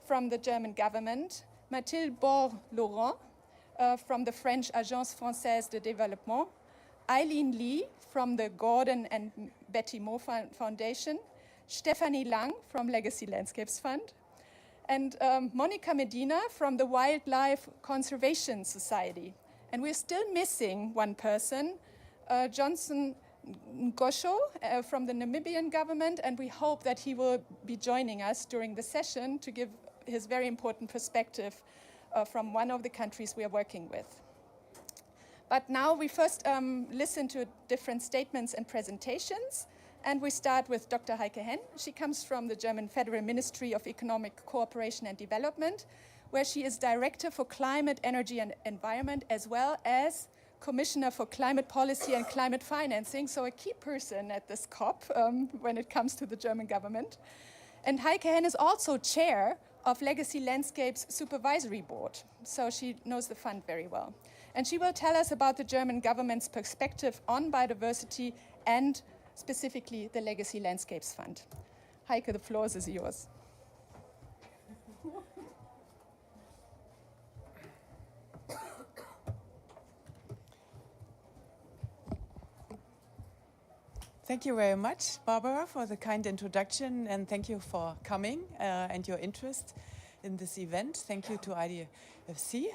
from the German government, Mathilde Bord-Laurent from the French Agence Française de Développement, Eileen Lee from the Gordon and Betty Moore Foundation, Stephanie Lang from Legacy Landscapes Fund, and Monica Medina from the Wildlife Conservation Society. And we're still missing one person, Johnson Ngosho from the Namibian government, and we hope that he will be joining us during the session to give his very important perspective from one of the countries we are working with. But now we first listen to different statements and presentations. And we start with Dr. Heike Henn. She comes from the German Federal Ministry of Economic Cooperation and Development, where she is Director for Climate, Energy and Environment, as well as Commissioner for Climate Policy and Climate Financing, so a key person at this COP when it comes to the German government. And Heike Henn is also chair of Legacy Landscapes Supervisory Board, so she knows the fund very well. And she will tell us about the German government's perspective on biodiversity and specifically the Legacy Landscapes Fund. Heike, the floor is yours. Thank you very much, Barbara, for the kind introduction, and thank you for coming and your interest in this event. Thank you to IDFC.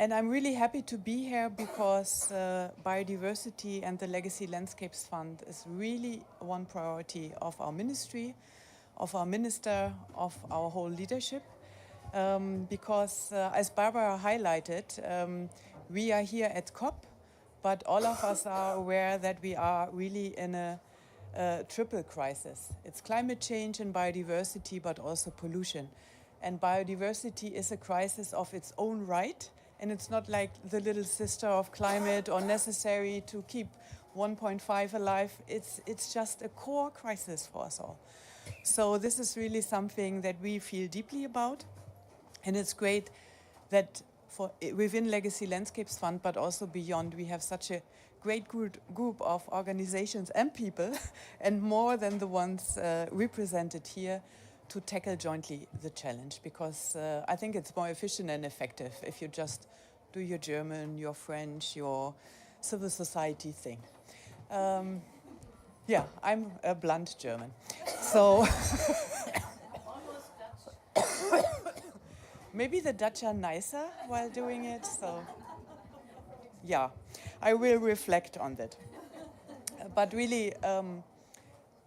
And I'm really happy to be here because biodiversity and the Legacy Landscapes Fund is really one priority of our ministry, of our minister, of our whole leadership. Because as Barbara highlighted, we are here at COP, but all of us are aware that we are really in a triple crisis. It's climate change and biodiversity, but also pollution. And biodiversity is a crisis of its own right. And it's not like the little sister of climate or necessary to keep 1.5 alive. It's just a core crisis for us all. So this is really something that we feel deeply about. And it's great that within Legacy Landscapes Fund, but also beyond, we have such a great group of organizations and people, and more than the ones represented here, to tackle jointly the challenge, because I think it's more efficient and effective if you just do your German, your French, your civil society thing. Yeah, I'm a blunt German. So maybe the Dutch are nicer while doing it, so yeah, I will reflect on that. But really,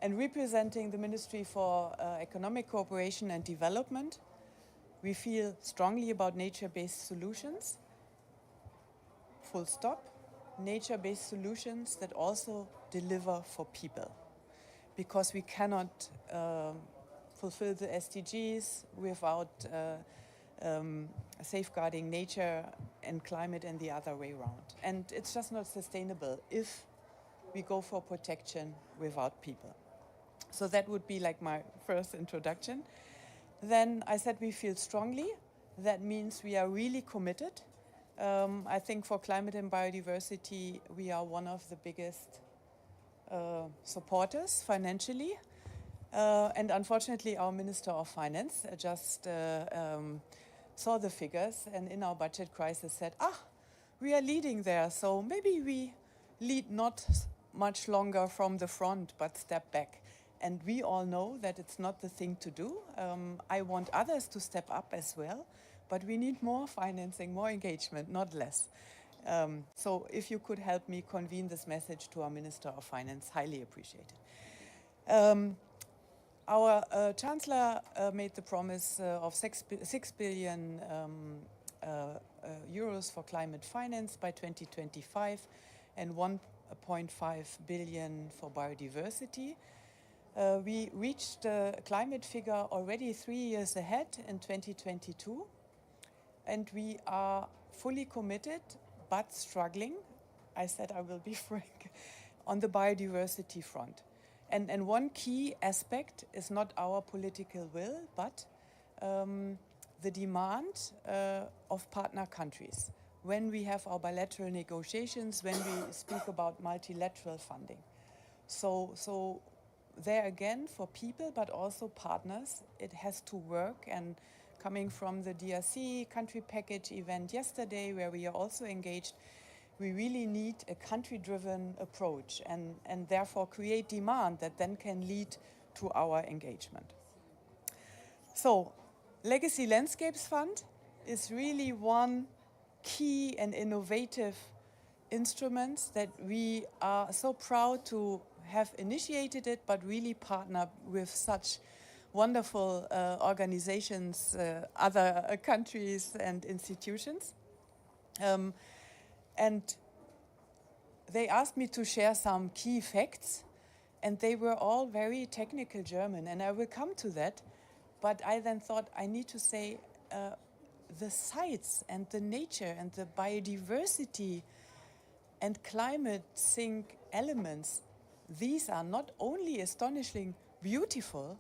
and representing the Ministry for Economic Cooperation and Development, we feel strongly about nature-based solutions, full stop. nature-based solutions that also deliver for people, because we cannot fulfill the SDGs without safeguarding nature and climate and the other way around. And it's just not sustainable if we go for protection without people. So that would be like my first introduction. Then I said we feel strongly. That means we are really committed. I think for climate and biodiversity, we are one of the biggest supporters financially. And unfortunately, our Minister of Finance just saw the figures and in our budget crisis said, we are leading there, so maybe we lead not much longer from the front, but step back. And we all know that it's not the thing to do. I want others to step up as well, but we need more financing, more engagement, not less. So if you could help me convene this message to our Minister of Finance, highly appreciated. Our Chancellor made the promise of 6 billion euros for climate finance by 2025 and 1.5 billion for biodiversity. We reached the climate figure already 3 years ahead in 2022, and we are fully committed but struggling, I said I will be frank, on the biodiversity front. And one key aspect is not our political will, but the demand of partner countries when we have our bilateral negotiations, when we speak about multilateral funding. So there again, for people, but also partners, it has to work. And coming from the DRC country package event yesterday, where we are also engaged, we really need a country-driven approach and therefore create demand that then can lead to our engagement. So, Legacy Landscapes Fund is really one key and innovative instrument that we are so proud to have initiated it, but really partner with such wonderful organizations, other countries and institutions. And they asked me to share some key facts, and they were all very technical German, and I will come to that. But I then thought I need to say the sites and the nature and the biodiversity and climate sync elements, these are not only astonishingly beautiful,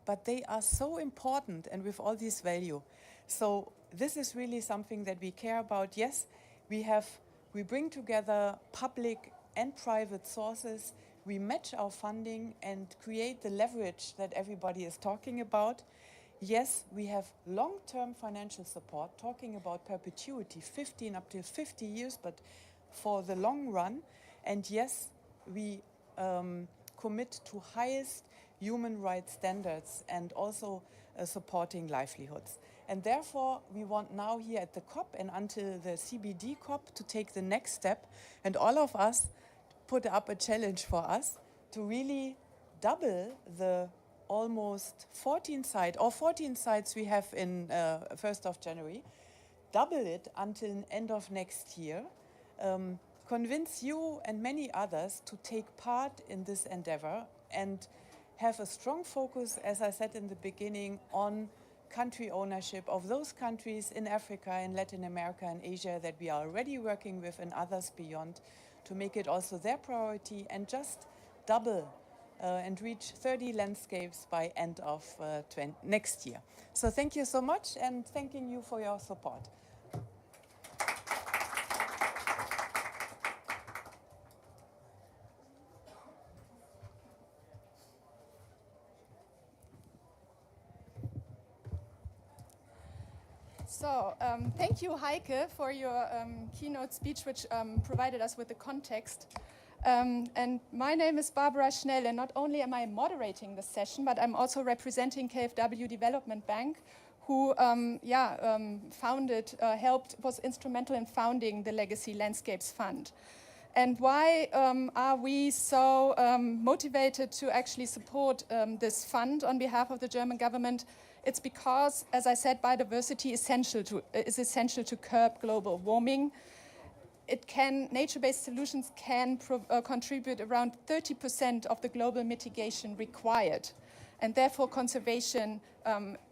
but they are so important and with all this value. So this is really something that we care about. Yes, we bring together public and private sources. We match our funding and create the leverage that everybody is talking about. Yes, we have long-term financial support, talking about perpetuity, 15 up to 50 years, but for the long run. And yes, we commit to highest human rights standards and also supporting livelihoods. And therefore, we want now here at the COP and until the CBD COP to take the next step, and all of us put up a challenge for us to really double the almost 14 sites we have in 1st of January, double it until end of next year, convince you and many others to take part in this endeavor and have a strong focus, as I said in the beginning, on country ownership of those countries in Africa, in Latin America and Asia that we are already working with and others beyond, to make it also their priority and just double and reach 30 landscapes by end of next year. So thank you so much, and thanking you for your support. So thank you, Heike, for your keynote speech, which provided us with the context. And my name is Barbara Schnell, and not only am I moderating the session, but I'm also representing KfW Development Bank, who was instrumental in founding the Legacy Landscapes Fund. And why are we so motivated to actually support this fund on behalf of the German government? It's because, as I said, biodiversity is essential to curb global warming. nature-based solutions can contribute around 30% of the global mitigation required, and therefore conservation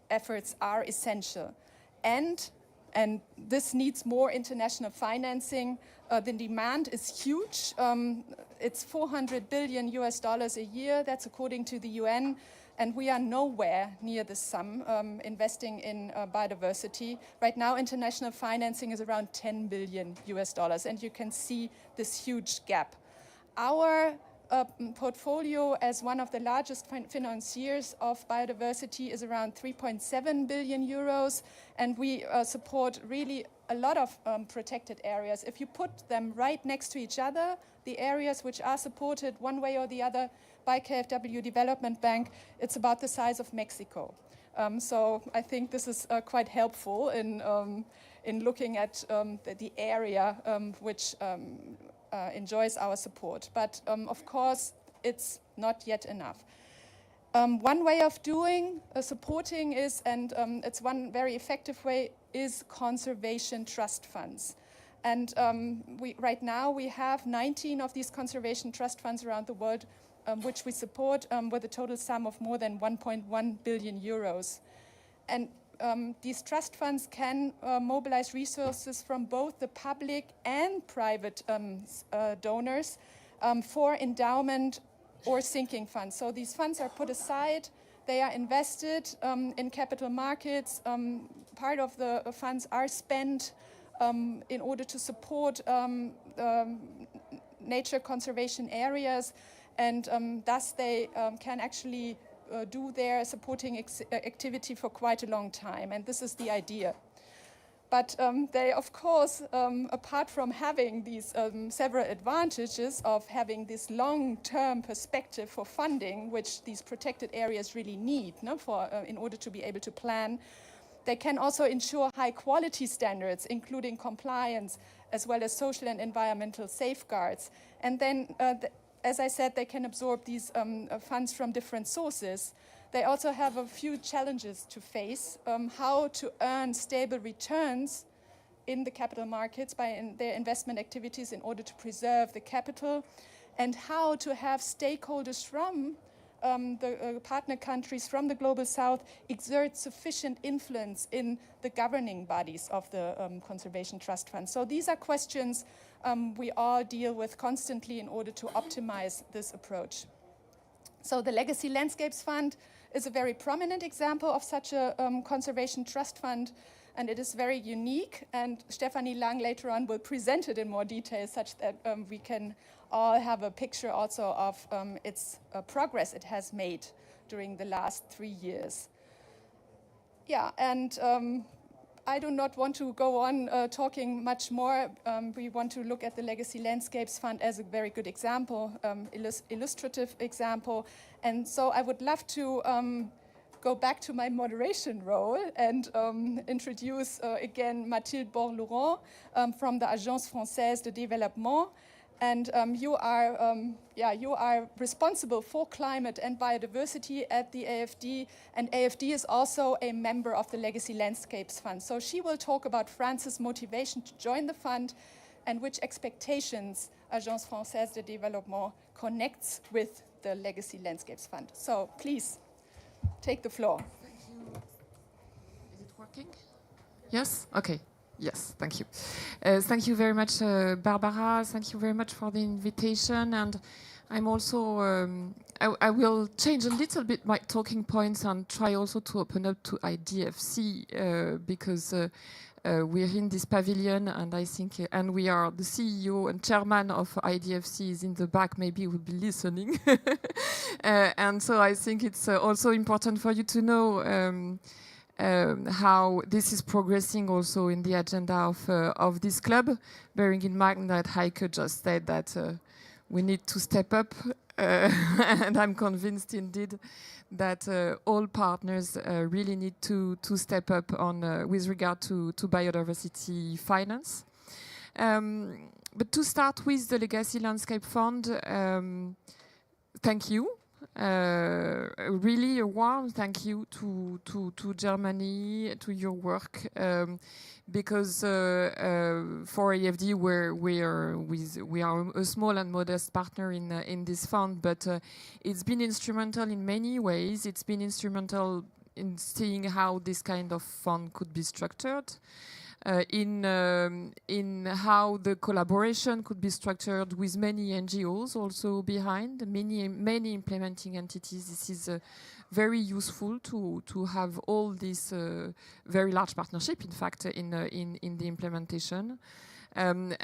efforts are essential. And this needs more international financing. The demand is huge. It's $400 billion a year. That's according to the UN. And we are nowhere near the sum investing in biodiversity. Right now, international financing is around $10 billion, and you can see this huge gap. Our portfolio as one of the largest financiers of biodiversity is around 3.7 billion euros, and we support really a lot of protected areas. If you put them right next to each other, the areas which are supported one way or the other by KfW Development Bank, it's about the size of Mexico. So I think this is quite helpful in looking at the area which enjoys our support. But of course, it's not yet enough. One way of supporting is, and it's one very effective way, is conservation trust funds. And right now we have 19 of these conservation trust funds around the world, which we support with a total sum of more than 1.1 billion euros. And these trust funds can mobilize resources from both the public and private donors for endowment or sinking funds. So these funds are put aside, they are invested in capital markets. Part of the funds are spent in order to support nature conservation areas, and thus they can actually do their supporting activity for quite a long time, and this is the idea. But they, of course, apart from having these several advantages of having this long-term perspective for funding, which these protected areas really need in order to be able to plan, they can also ensure high-quality standards, including compliance, as well as social and environmental safeguards. And then as I said, they can absorb these funds from different sources. They also have a few challenges to face, how to earn stable returns in the capital markets by their investment activities in order to preserve the capital, and how to have stakeholders from the partner countries from the Global South exert sufficient influence in the governing bodies of the Conservation Trust Fund. So these are questions we all deal with constantly in order to optimize this approach. So the Legacy Landscapes Fund is a very prominent example of such a conservation trust fund, and it is very unique, and Stephanie Lang later on will present it in more detail such that we can all have a picture also of its progress it has made during the last 3 years. Yeah, and I do not want to go on talking much more. We want to look at the Legacy Landscapes Fund as a very good example, illustrative example. And so I would love to go back to my moderation role and introduce again Mathilde Borlaurent from the Agence Française de Développement. And you are responsible for climate and biodiversity at the AFD, and AFD is also a member of the Legacy Landscapes Fund. So she will talk about France's motivation to join the fund and which expectations Agence Française de Développement connects with the Legacy Landscapes Fund. So please, take the floor. Thank you. Is it working? Yes? Okay. Yes, thank you. Thank you very much, Barbara. Thank you very much for the invitation. And I'm also, I will change a little bit my talking points and try also to open up to IDFC because we're in this pavilion, and I think, and we are the CEO and chairman of IDFC is in the back, maybe will be listening. And so I think it's also important for you to know how this is progressing also in the agenda of this club, bearing in mind that Heike just said that we need to step up, and I'm convinced indeed that all partners really need to step up on with regard to biodiversity finance. But to start with the Legacy Landscape Fund, thank you. Really a warm thank you to Germany, to your work, because for AFD we are a small and modest partner in this fund, but it's been instrumental in many ways. It's been instrumental in seeing how this kind of fund could be structured. In how the collaboration could be structured with many NGOs also behind, many implementing entities. This is very useful to have all this very large partnership, in fact, in the implementation. And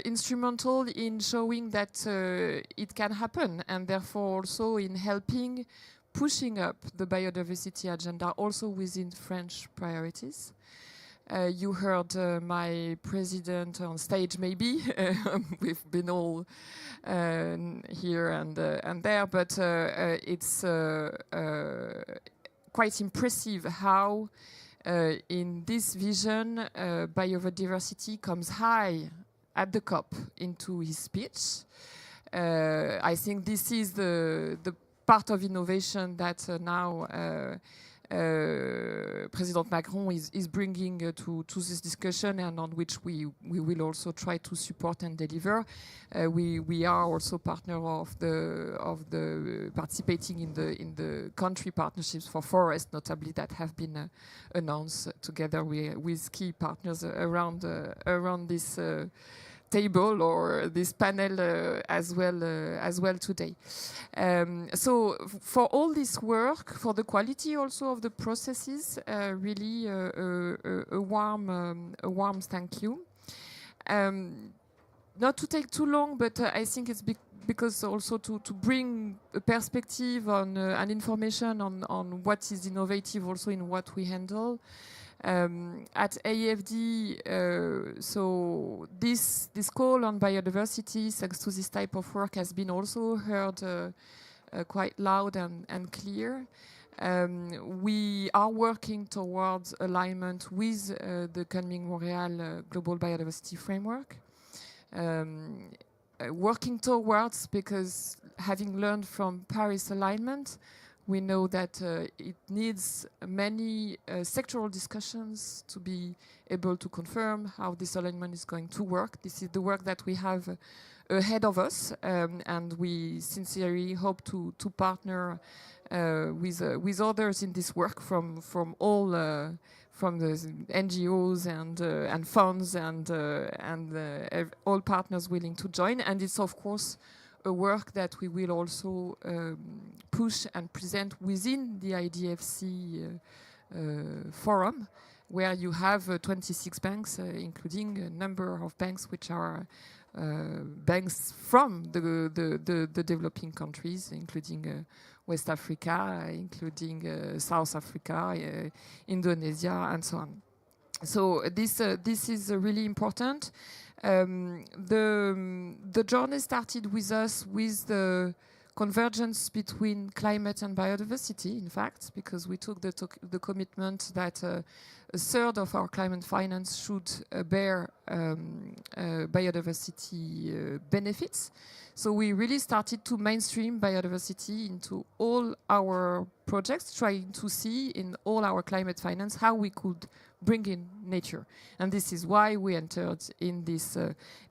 instrumental in showing that it can happen, and therefore also in helping pushing up the biodiversity agenda also within French priorities. You heard my president on stage, maybe. We've been all here and there, but it's quite impressive how in this vision biodiversity comes high at the COP into his speech. I think this is the part of innovation that now President Macron is bringing to this discussion, and on which we will also try to support and deliver. We are also partner of the participating in the country partnerships for forest, notably, that have been announced together with key partners around this table or this panel as well today. So for all this work, for the quality also of the processes, really a warm thank you. Not to take too long, but I think it's because also to bring a perspective on and information on what is innovative also in what we handle. At AFD, so this call on biodiversity, thanks to this type of work, has been also heard quite loud and clear. We are working towards alignment with the coming Montreal Global Biodiversity Framework. Working towards, because having learned from Paris alignment, we know that it needs many sectoral discussions to be able to confirm how this alignment is going to work. This is the work that we have ahead of us, and we sincerely hope to partner with others in this work from all from the NGOs and funds and all partners willing to join. And it's of course a work that we will also push and present within the IDFC forum, where you have 26 banks, including a number of banks which are banks from the developing countries, including West Africa, including South Africa, Indonesia, and so on. So this is really important. The journey started with us with the convergence between climate and biodiversity, in fact, because we took the commitment that a third of our climate finance should bear biodiversity benefits. So we really started to mainstream biodiversity into all our projects, trying to see in all our climate finance how we could bring in nature. And this is why we entered in this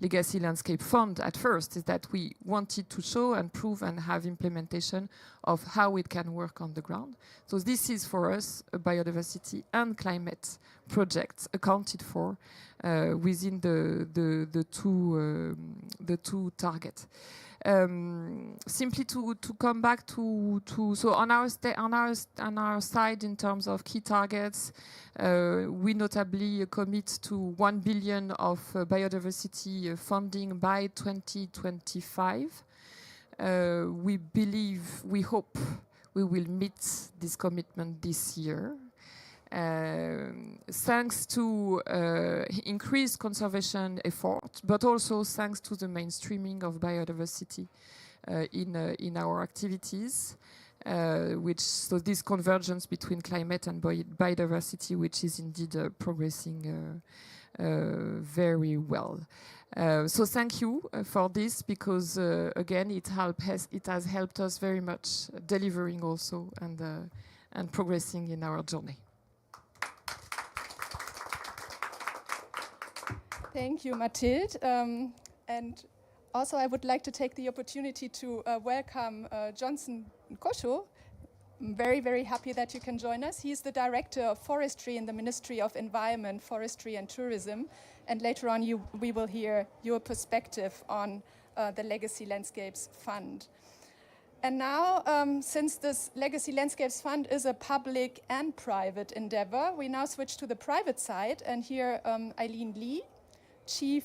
Legacy Landscape Fund at first, is that we wanted to show and prove and have implementation of how it can work on the ground. So this is for us a biodiversity and climate project accounted for within the two targets. Simply to come back to so on our side in terms of key targets, we notably commit to 1 billion of biodiversity funding by 2025. We hope we will meet this commitment this year. Thanks to increased conservation efforts, but also thanks to the mainstreaming of biodiversity in our activities, so this convergence between climate and biodiversity, which is indeed progressing very well. So thank you for this, because again, it has helped us very much delivering also and progressing in our journey. Thank you, Mathilde. And also, I would like to take the opportunity to welcome Johnson Kosho. I'm very, very happy that you can join us. He's the Director of Forestry in the Ministry of Environment, Forestry and Tourism. And later on, we will hear your perspective on the Legacy Landscapes Fund. And now, since this Legacy Landscapes Fund is a public and private endeavor, we now switch to the private side. And here, Eileen Lee, Chief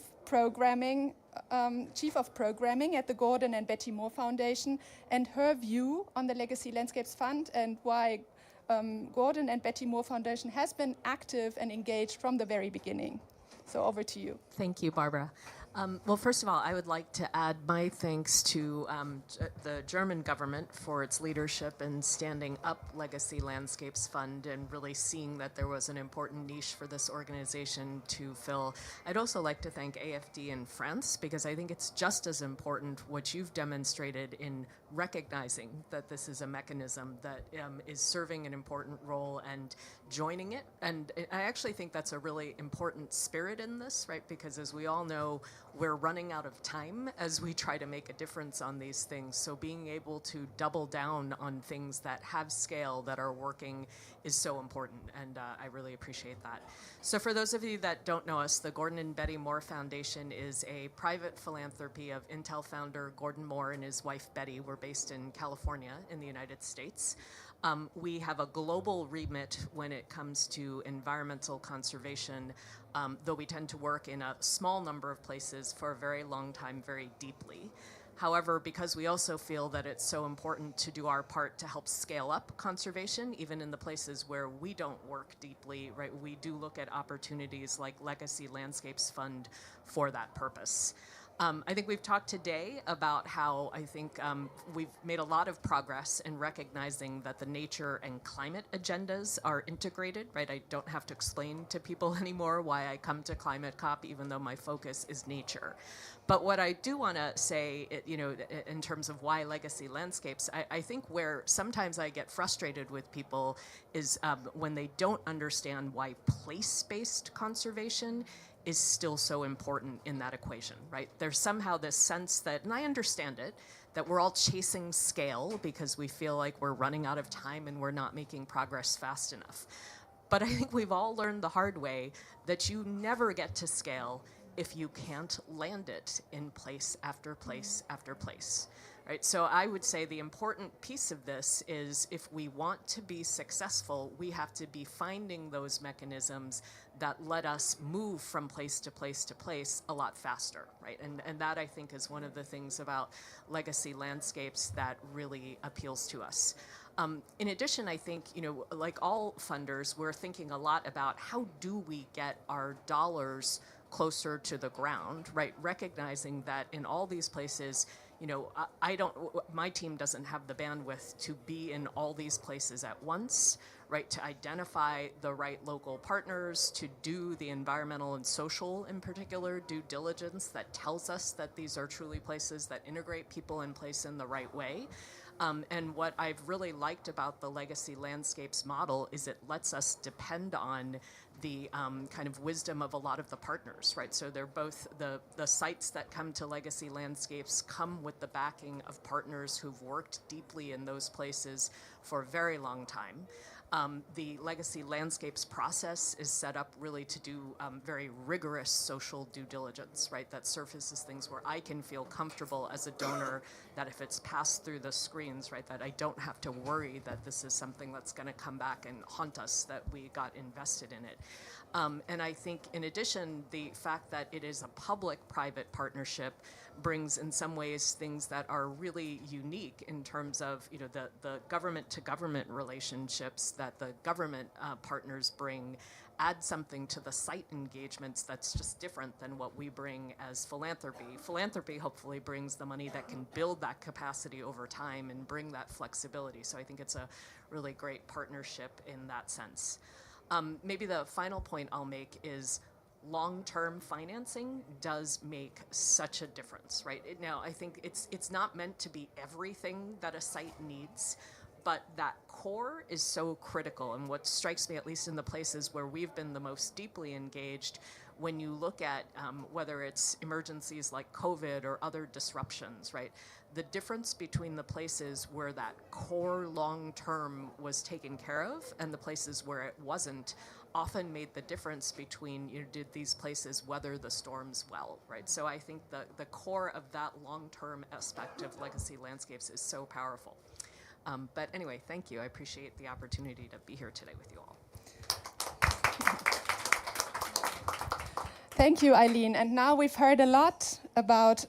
of Programming at the Gordon and Betty Moore Foundation, and her view on the Legacy Landscapes Fund and why Gordon and Betty Moore Foundation has been active and engaged from the very beginning. So over to you. Thank you, Barbara. Well, first of all, I would like to add my thanks to the German government for its leadership in standing up Legacy Landscapes Fund and really seeing that there was an important niche for this organization to fill. I'd also like to thank AFD in France, because I think it's just as important what you've demonstrated in recognizing that this is a mechanism that is serving an important role and joining it. And I actually think that's a really important spirit in this, right? Because as we all know, we're running out of time as we try to make a difference on these things. So being able to double down on things that have scale, that are working, is so important. And I really appreciate that. So for those of you that don't know us, the Gordon and Betty Moore Foundation is a private philanthropy of Intel founder Gordon Moore and his wife Betty. We're based in California in the United States. We have a global remit when it comes to environmental conservation, though we tend to work in a small number of places for a very long time, very deeply. However, because we also feel that it's so important to do our part to help scale up conservation, even in the places where we don't work deeply, right, we do look at opportunities like Legacy Landscapes Fund for that purpose. I think we've talked today about how I think we've made a lot of progress in recognizing that the nature and climate agendas are integrated, right? I don't have to explain to people anymore why I come to Climate COP, even though my focus is nature. But what I do want to say, in terms of why Legacy Landscapes, I think where sometimes I get frustrated with people is when they don't understand why place-based conservation is still so important in that equation, right? There's somehow this sense that, and I understand it, that we're all chasing scale because we feel like we're running out of time and we're not making progress fast enough. But I think we've all learned the hard way that you never get to scale if you can't land it in place after place after place. Right, so I would say the important piece of this is if we want to be successful, we have to be finding those mechanisms that let us move from place to place to place a lot faster, right? And that, I think, is one of the things about Legacy Landscapes that really appeals to us. In addition, I think, like all funders, we're thinking a lot about how do we get our dollars closer to the ground, right? Recognizing that in all these places, my team doesn't have the bandwidth to be in all these places at once, right? To identify the right local partners, to do the environmental and social, in particular, due diligence that tells us that these are truly places that integrate people in place in the right way. And what I've really liked about the Legacy Landscapes model is it lets us depend on the kind of wisdom of a lot of the partners, right? So they're both, the sites that come to Legacy Landscapes come with the backing of partners who've worked deeply in those places for a very long time. The Legacy Landscapes process is set up really to do very rigorous social due diligence, right? That surfaces things where I can feel comfortable as a donor that if it's passed through the screens, right, that I don't have to worry that this is something that's going to come back and haunt us, that we got invested in it. And I think, in addition, the fact that it is a public-private partnership brings, in some ways, things that are really unique in terms of, the government-to-government relationships that the government partners bring, add something to the site engagements that's just different than what we bring as philanthropy. Philanthropy hopefully brings the money that can build that capacity over time and bring that flexibility. So I think it's a really great partnership in that sense. Maybe the final point I'll make is long-term financing does make such a difference, right? Now, I think it's not meant to be everything that a site needs, but that core is so critical. And what strikes me, at least in the places where we've been the most deeply engaged, when you look at whether it's emergencies like COVID or other disruptions, right? The difference between the places where that core long-term was taken care of and the places where it wasn't often made the difference between, did these places weather the storms well, right? So I think the core of that long-term aspect of legacy landscapes is so powerful. But anyway, thank you. I appreciate the opportunity to be here today with you all. Thank you, Eileen. And now we've heard a lot about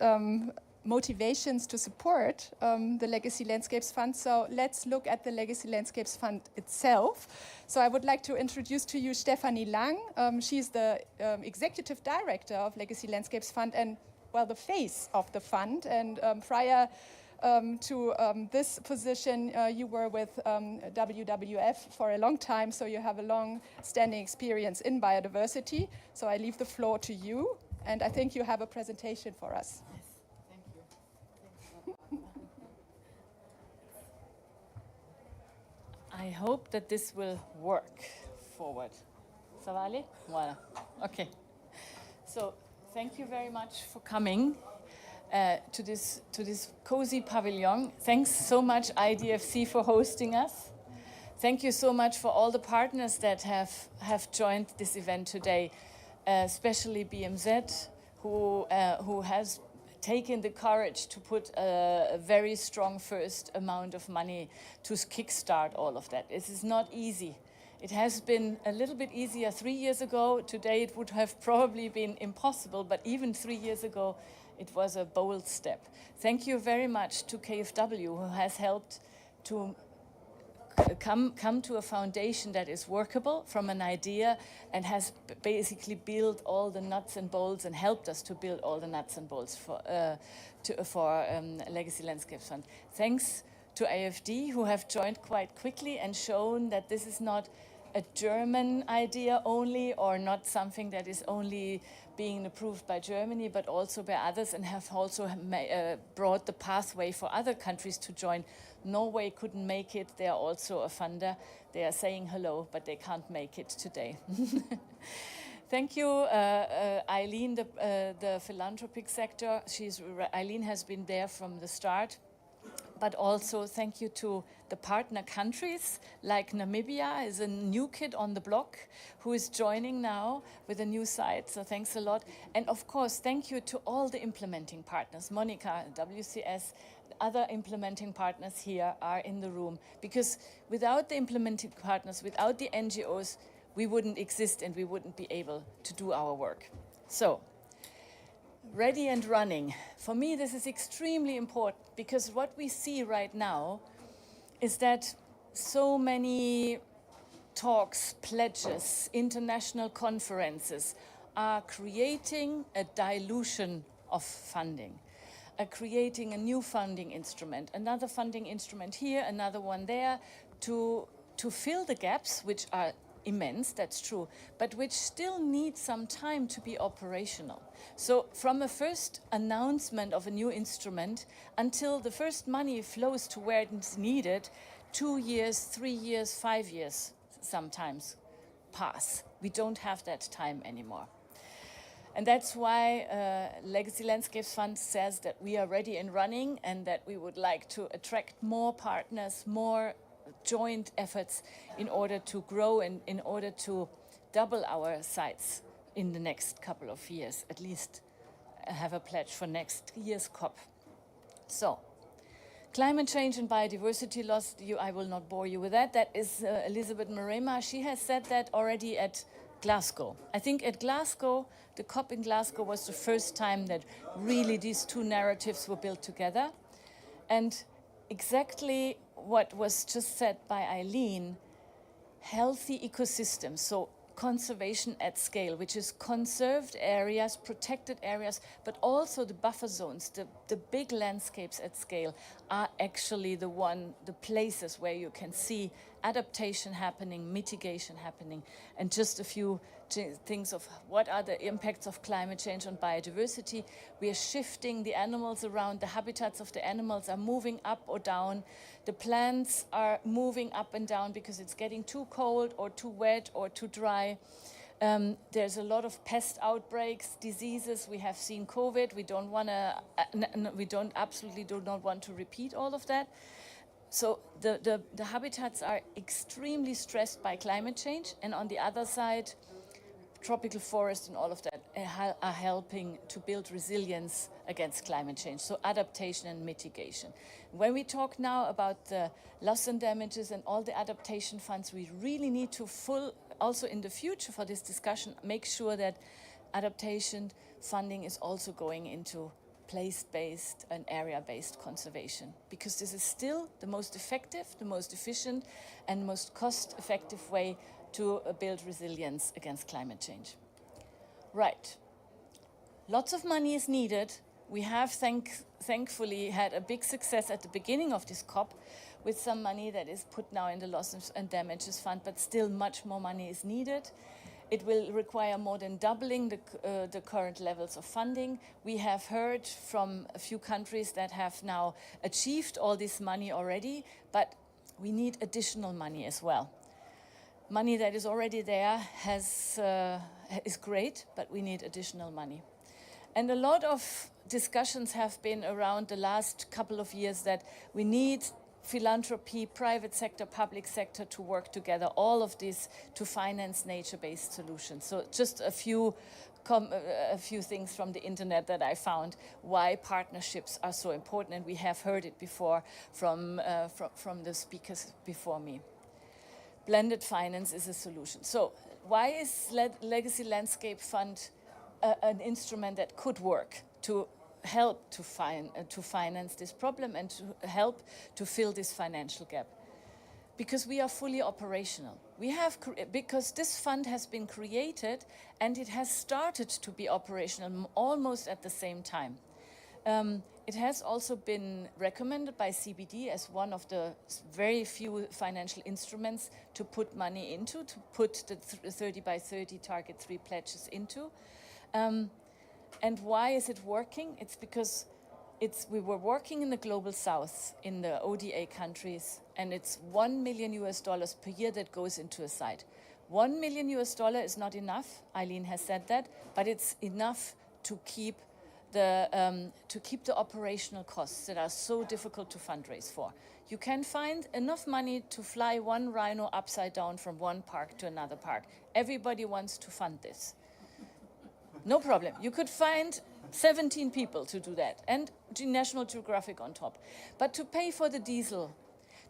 motivations to support the Legacy Landscapes Fund. So let's look at the Legacy Landscapes Fund itself. So I would like to introduce to you Stephanie Lang. She's the Executive Director of Legacy Landscapes Fund and, well, the face of the fund. And prior to this position, you were with WWF for a long time, so you have a long-standing experience in biodiversity. So I leave the floor to you, and I think you have a presentation for us. I hope that this will work forward. Ça va aller? Voilà. Okay. So thank you very much for coming to this cozy pavilion. Thanks so much, IDFC, for hosting us. Thank you so much for all the partners that have joined this event today, especially BMZ, who has taken the courage to put a very strong first amount of money to kickstart all of that. This is not easy. It has been a little bit easier 3 years ago. Today it would have probably been impossible, but even 3 years ago it was a bold step. Thank you very much to KfW, who has helped to come to a foundation that is workable from an idea and has basically built all the nuts and bolts and helped us to build all the nuts and bolts for Legacy Landscapes Fund. Thanks to AFD, who have joined quite quickly and shown that this is not a German idea only, or not something that is only being approved by Germany, but also by others, and have also brought the pathway for other countries to join. Norway couldn't make it. They are also a funder. They are saying hello, but they can't make it today. Thank you, Eileen, the philanthropic sector. Eileen has been there from the start. But also thank you to the partner countries, like Namibia is a new kid on the block who is joining now with a new site, so thanks a lot. And of course, thank you to all the implementing partners. Monica, WCS, other implementing partners here are in the room, because without the implementing partners, without the NGOs, we wouldn't exist and we wouldn't be able to do our work. So, ready and running. For me, this is extremely important, because what we see right now is that so many talks, pledges, international conferences are creating a dilution of funding, creating a new funding instrument, another funding instrument here, another one there, to fill the gaps, which are immense, that's true, but which still need some time to be operational. So from a first announcement of a new instrument until the first money flows to where it's needed, 2 years, 3 years, 5 years sometimes pass. We don't have that time anymore. And that's why Legacy Landscapes Fund says that we are ready and running, and that we would like to attract more partners, more joint efforts in order to grow and in order to double our sites in the next couple of years, at least have a pledge for next year's COP. So, climate change and biodiversity loss, I will not bore you with that. That is Elizabeth Marema. She has said that already at Glasgow. I think at Glasgow, the COP in Glasgow was the first time that really these two narratives were built together. And exactly what was just said by Eileen, healthy ecosystems, so conservation at scale, which is conserved areas, protected areas, but also the buffer zones, the big landscapes at scale are actually the places where you can see adaptation happening, mitigation happening, and just a few things of what are the impacts of climate change on biodiversity. We are shifting the animals around, the habitats of the animals are moving up or down, the plants are moving up and down because it's getting too cold or too wet or too dry. There's a lot of pest outbreaks, diseases. We have seen COVID. We don't want to, absolutely do not want to repeat all of that. So the habitats are extremely stressed by climate change, and on the other side, tropical forests and all of that are helping to build resilience against climate change, so adaptation and mitigation. When we talk now about the loss and damages and all the adaptation funds, we really need to also in the future for this discussion, make sure that adaptation funding is also going into place-based and area-based conservation, because this is still the most effective, the most efficient, and most cost-effective way to build resilience against climate change. Right. Lots of money is needed. We have thankfully had a big success at the beginning of this COP with some money that is put now in the losses and damages fund, but still much more money is needed. It will require more than doubling the current levels of funding. We have heard from a few countries that have now achieved all this money already, but we need additional money as well. Money that is already there is great, but we need additional money. And a lot of discussions have been around the last couple of years that we need philanthropy, private sector, public sector to work together, all of this to finance nature-based solutions. So just a few things from the internet that I found why partnerships are so important, and we have heard it before from the speakers before me. Blended finance is a solution. So why is Legacy Landscape Fund an instrument that could work to help to finance this problem and to help to fill this financial gap? Because we are fully operational. Because this fund has been created and it has started to be operational almost at the same time. It has also been recommended by CBD as one of the very few financial instruments to put money into, to put the 30 by 30 target 3 pledges into. And why is it working? It's because we were working in the global south, in the ODA countries, and it's $1 million per year that goes into a site. $1 million is not enough, Eileen has said that, but it's enough to keep the operational costs that are so difficult to fundraise for. You can find enough money to fly one rhino upside down from one park to another park. Everybody wants to fund this. No problem. You could find 17 people to do that, and National Geographic on top. But to pay for the diesel,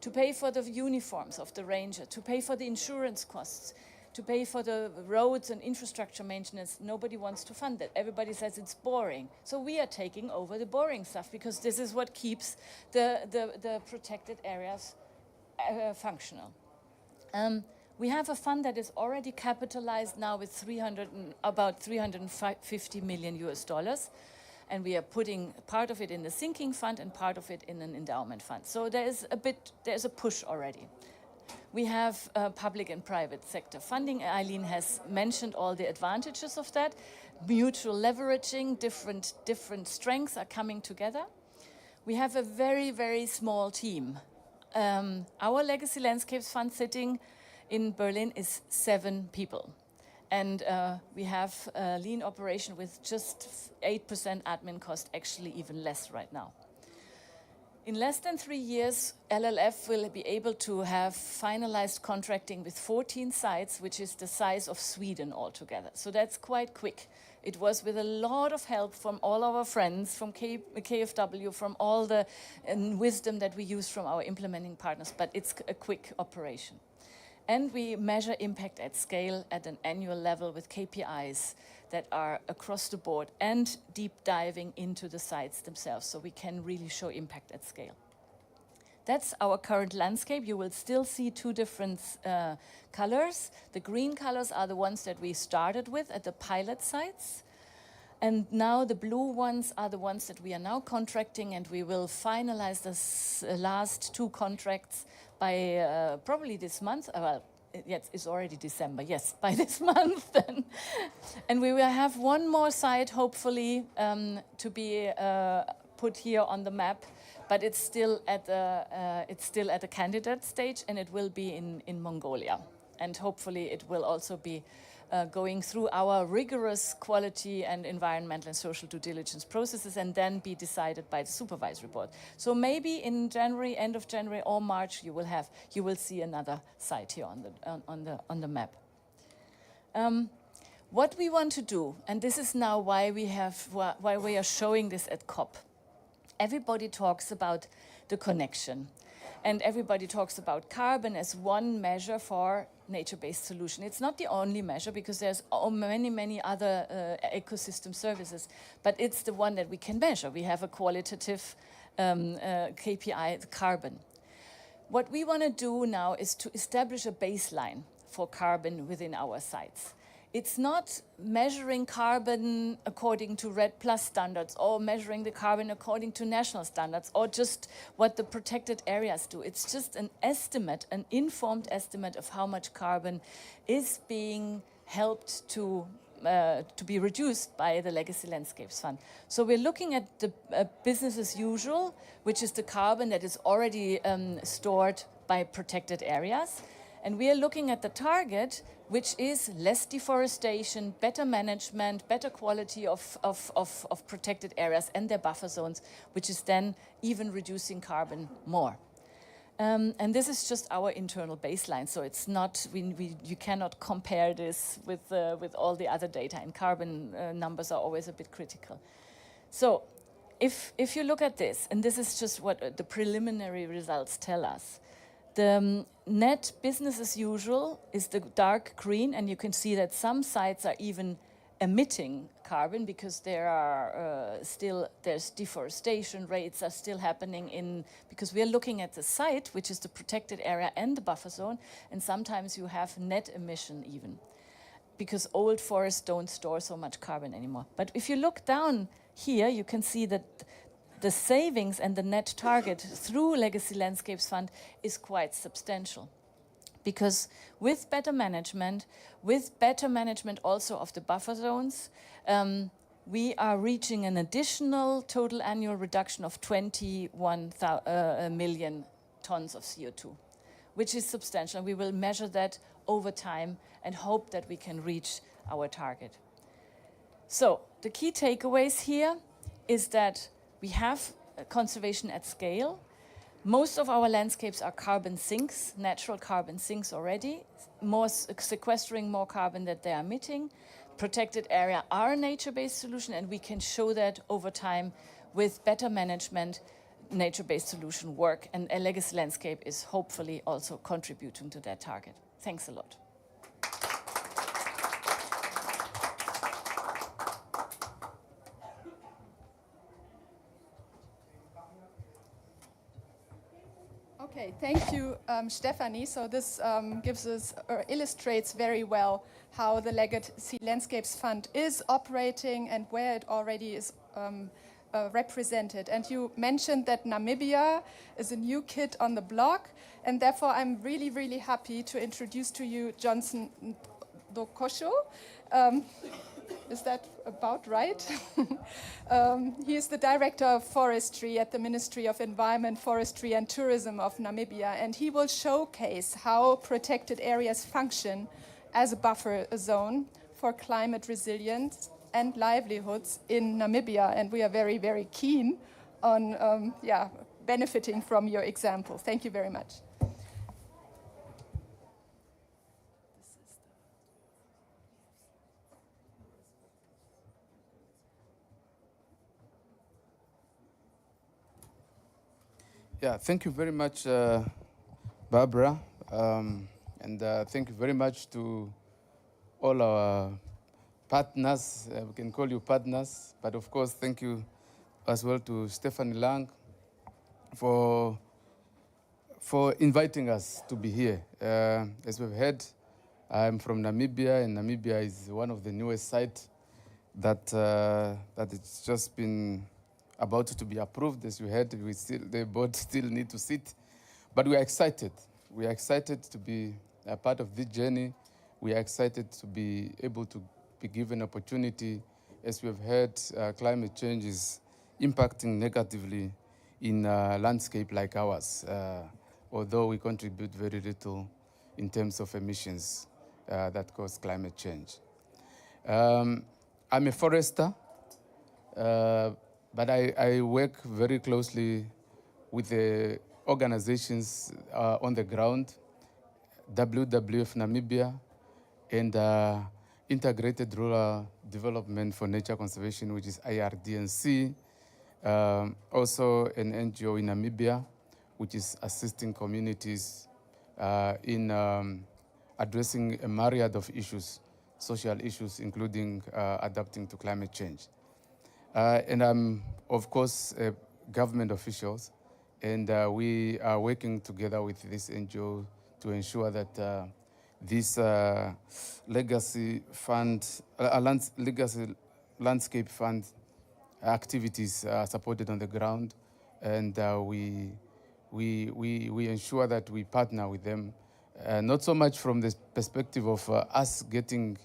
to pay for the uniforms of the ranger, to pay for the insurance costs, to pay for the roads and infrastructure maintenance, nobody wants to fund that. Everybody says it's boring. So we are taking over the boring stuff because this is what keeps the protected areas functional. We have a fund that is already capitalized now with about $350 million, and we are putting part of it in the sinking fund and part of it in an endowment fund. So there's a push already. We have public and private sector funding. Eileen has mentioned all the advantages of that. Mutual leveraging, different strengths are coming together. We have a very, very small team. Our Legacy Landscapes Fund sitting in Berlin is 7 people. And we have a lean operation with just 8% admin cost, actually even less right now. In less than 3 years, LLF will be able to have finalized contracting with 14 sites, which is the size of Sweden altogether. So that's quite quick. It was with a lot of help from all our friends, from KfW, from all the wisdom that we use from our implementing partners, but it's a quick operation. And we measure impact at scale at an annual level with KPIs that are across the board and deep diving into the sites themselves, so we can really show impact at scale. That's our current landscape. You will still see 2 different colors. The green colors are the ones that we started with at the pilot sites. And now the blue ones are the ones that we are now contracting, and we will finalize the last 2 contracts by probably this month. Well, yes, it's already December. Yes, by this month, then. And we will have one more site, hopefully, to be put here on the map. But it's still at the candidate stage, and it will be in Mongolia. And hopefully, it will also be going through our rigorous quality and environmental and social due diligence processes, and then be decided by the supervisory board. So maybe in January, end of January or March, you will see another site here on the map. What we want to do, and this is now why we are showing this at COP. Everybody talks about the connection, and everybody talks about carbon as one measure for nature-based solution. It's not the only measure, because there's many other ecosystem services, but it's the one that we can measure. We have a qualitative KPI, the carbon. What we want to do now is to establish a baseline for carbon within our sites. It's not measuring carbon according to RED+ standards, or measuring the carbon according to national standards, or just what the protected areas do. It's just an estimate, an informed estimate of how much carbon is being helped to be reduced by the Legacy Landscapes Fund. So we're looking at the business as usual, which is the carbon that is already stored by protected areas. And we are looking at the target, which is less deforestation, better management, better quality of protected areas and their buffer zones, which is then even reducing carbon more. And this is just our internal baseline, so it's not, you cannot compare this with all the other data, and carbon numbers are always a bit critical. So if you look at this, and this is just what the preliminary results tell us, the net business as usual is the dark green, and you can see that some sites are even emitting carbon, because there's deforestation rates are still happening because we are looking at the site, which is the protected area and the buffer zone, and sometimes you have net emission even, because old forests don't store so much carbon anymore. But if you look down here, you can see that the savings and the net target through Legacy Landscapes Fund is quite substantial. Because with better management also of the buffer zones, we are reaching an additional total annual reduction of 21 million tons of CO2, which is substantial. We will measure that over time and hope that we can reach our target. So the key takeaways here is that we have conservation at scale. Most of our landscapes are carbon sinks, natural carbon sinks already, sequestering more carbon that they are emitting. Protected area are a nature-based solution, and we can show that over time with better management, nature-based solution work, and a Legacy Landscape is hopefully also contributing to that target. Thanks a lot. Okay, thank you, Stephanie. So this gives us, or illustrates very well how the Legacy Landscapes Fund is operating and where it already is represented. And you mentioned that Namibia is a new kid on the block, and therefore I'm really, really happy to introduce to you Johnson Dokosho. Is that about right? He is the Director of Forestry at the Ministry of Environment, Forestry and Tourism of Namibia, and he will showcase how protected areas function as a buffer zone for climate resilience and livelihoods in Namibia. And we are very, very keen on benefiting from your example. Thank you very much. Yeah, thank you very much, Barbara, and thank you very much to all our partners. We can call you partners, but of course, thank you as well to Stephanie Lang for inviting us to be here. As we've heard, I'm from Namibia, and Namibia is one of the newest sites that it's just been about to be approved. As you heard, the board still need to sit. But we are excited. We are excited to be a part of this journey. We are excited to be able to be given opportunity. As we have heard, climate change is impacting negatively in a landscape like ours, although we contribute very little in terms of emissions that cause climate change. I'm a forester, but I work very closely with the organizations on the ground, WWF Namibia, and Integrated Rural Development for Nature Conservation, which is IRDNC. Also an NGO in Namibia, which is assisting communities in addressing a myriad of issues, social issues, including adapting to climate change. And I'm, of course, government officials, and we are working together with this NGO to ensure that this legacy fund, legacy landscape fund activities are supported on the ground, and we ensure that we partner with them, not so much from the perspective of us getting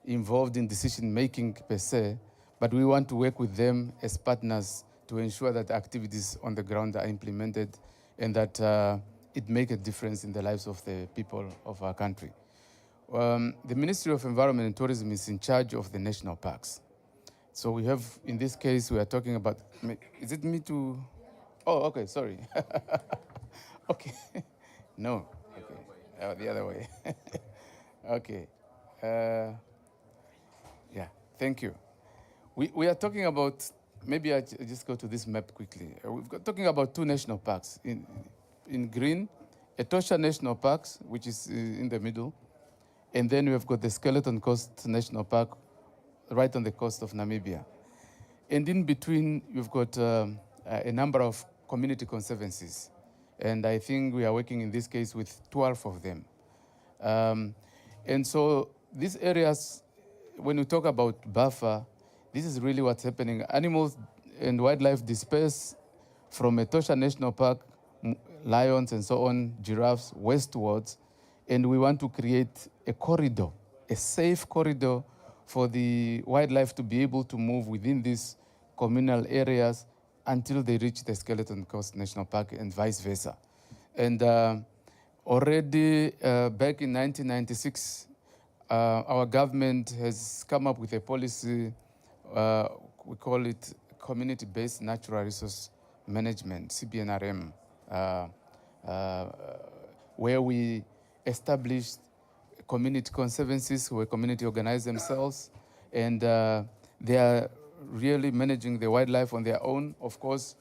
involved in decision making per se, but we want to work with them as partners to ensure that activities on the ground are implemented and that it make a difference in the lives of the people of our country. The Ministry of Environment and Tourism is in charge of the national parks. So we have, in this case, we are talking about, is it me to, oh, okay, sorry. Okay, no, okay, oh, the other way. Okay, yeah, thank you. We are talking about, maybe I just go to this map quickly. We've got talking about two national parks. In green, Etosha National Park, which is in the middle, and then we've got the Skeleton Coast National Park, right on the coast of Namibia. And in between, you've got a number of community conservancies. And I think we are working in this case with 12 of them. And so these areas, when we talk about buffer, this is really what's happening. Animals and wildlife disperse from Etosha National Park, lions and so on, giraffes, westwards, and we want to create a corridor, a safe corridor for the wildlife to be able to move within these communal areas until they reach the Skeleton Coast National Park and vice versa. And already back in 1996, our government has come up with a policy, we call it Community-Based Natural Resource Management, CBNRM, where we established community conservancies where community organize themselves, and they are really managing the wildlife on their own. Of course,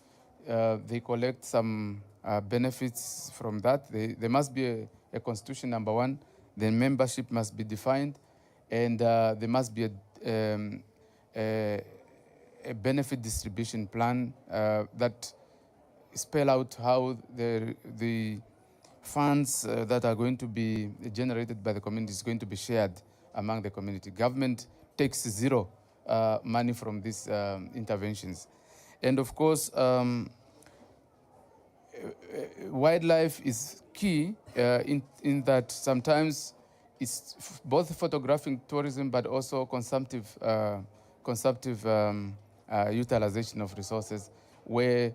they collect some benefits from that. There must be a constitution, number one. The membership must be defined, and there must be a benefit distribution plan that spell out how the funds that are going to be generated by the community is going to be shared among the community. Government takes zero money from these interventions. And of course, wildlife is key in that sometimes it's both photographing tourism but also consumptive utilization of resources, where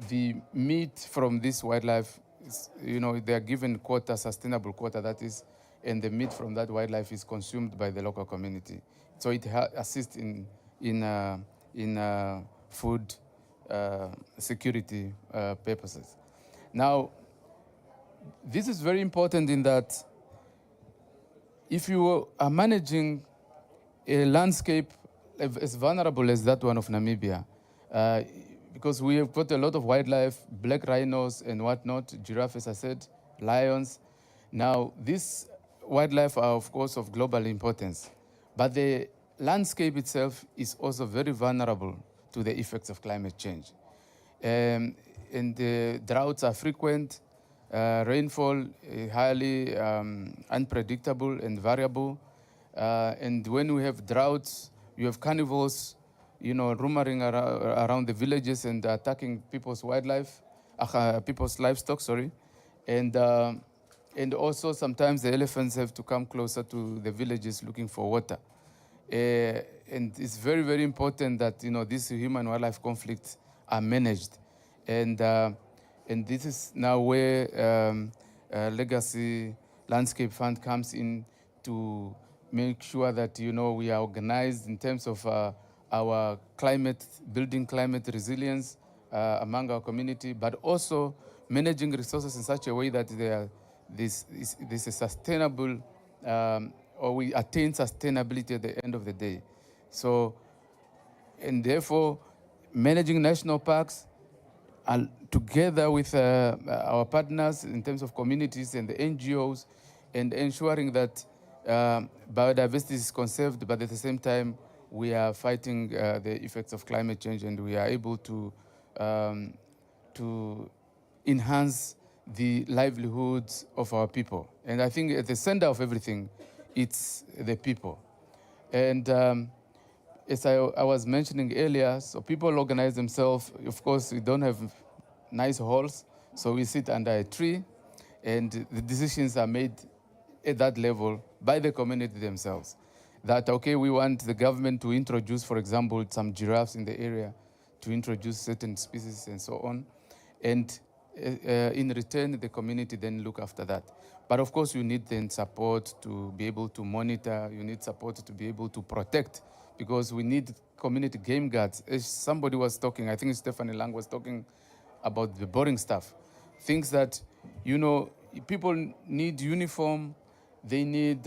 the meat from this wildlife is, they are given quota, sustainable quota that is, and the meat from that wildlife is consumed by the local community. So it assists in food security purposes. Now, this is very important in that if you are managing a landscape as vulnerable as that one of Namibia, because we have got a lot of wildlife, black rhinos and whatnot, giraffes, as I said, lions. Now, these wildlife are, of course, of global importance, but the landscape itself is also very vulnerable to the effects of climate change. And the droughts are frequent, rainfall highly unpredictable and variable. And when we have droughts, you have carnivores, roaming around the villages and attacking people's wildlife. people's livestock, sorry. And also sometimes the elephants have to come closer to the villages looking for water. And it's very, very important that, you know, these human-wildlife conflicts are managed. And this is now where Legacy Landscape Fund comes in to make sure that, you know, we are organized in terms of our climate, building climate resilience among our community, but also managing resources in such a way that this is sustainable, or we attain sustainability at the end of the day. So, and therefore, managing national parks together with our partners in terms of communities and the NGOs, and ensuring that biodiversity is conserved, but at the same time, we are fighting the effects of climate change, and we are able to enhance the livelihoods of our people. And I think at the center of everything, it's the people. And as I was mentioning earlier, so people organize themselves. Of course, we don't have nice halls, so we sit under a tree, and the decisions are made at that level by the community themselves. That, okay, we want the government to introduce, for example, some giraffes in the area, to introduce certain species and so on. And in return, the community then look after that. But of course, you need then support to be able to monitor, you need support to be able to protect, because we need community game guards. As somebody was talking, I think Stephanie Lang was talking about the boring stuff. Things that, you know, people need uniform, they need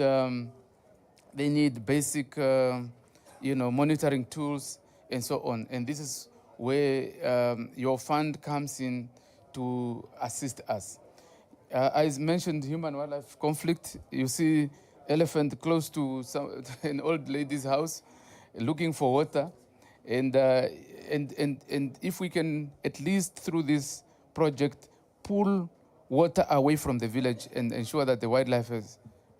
basic, you know, monitoring tools and so on. And this is where your fund comes in to assist us. I mentioned human-wildlife conflict. You see elephant close to an old lady's house looking for water. And if we can, at least through this project, pull water away from the village and ensure that the wildlife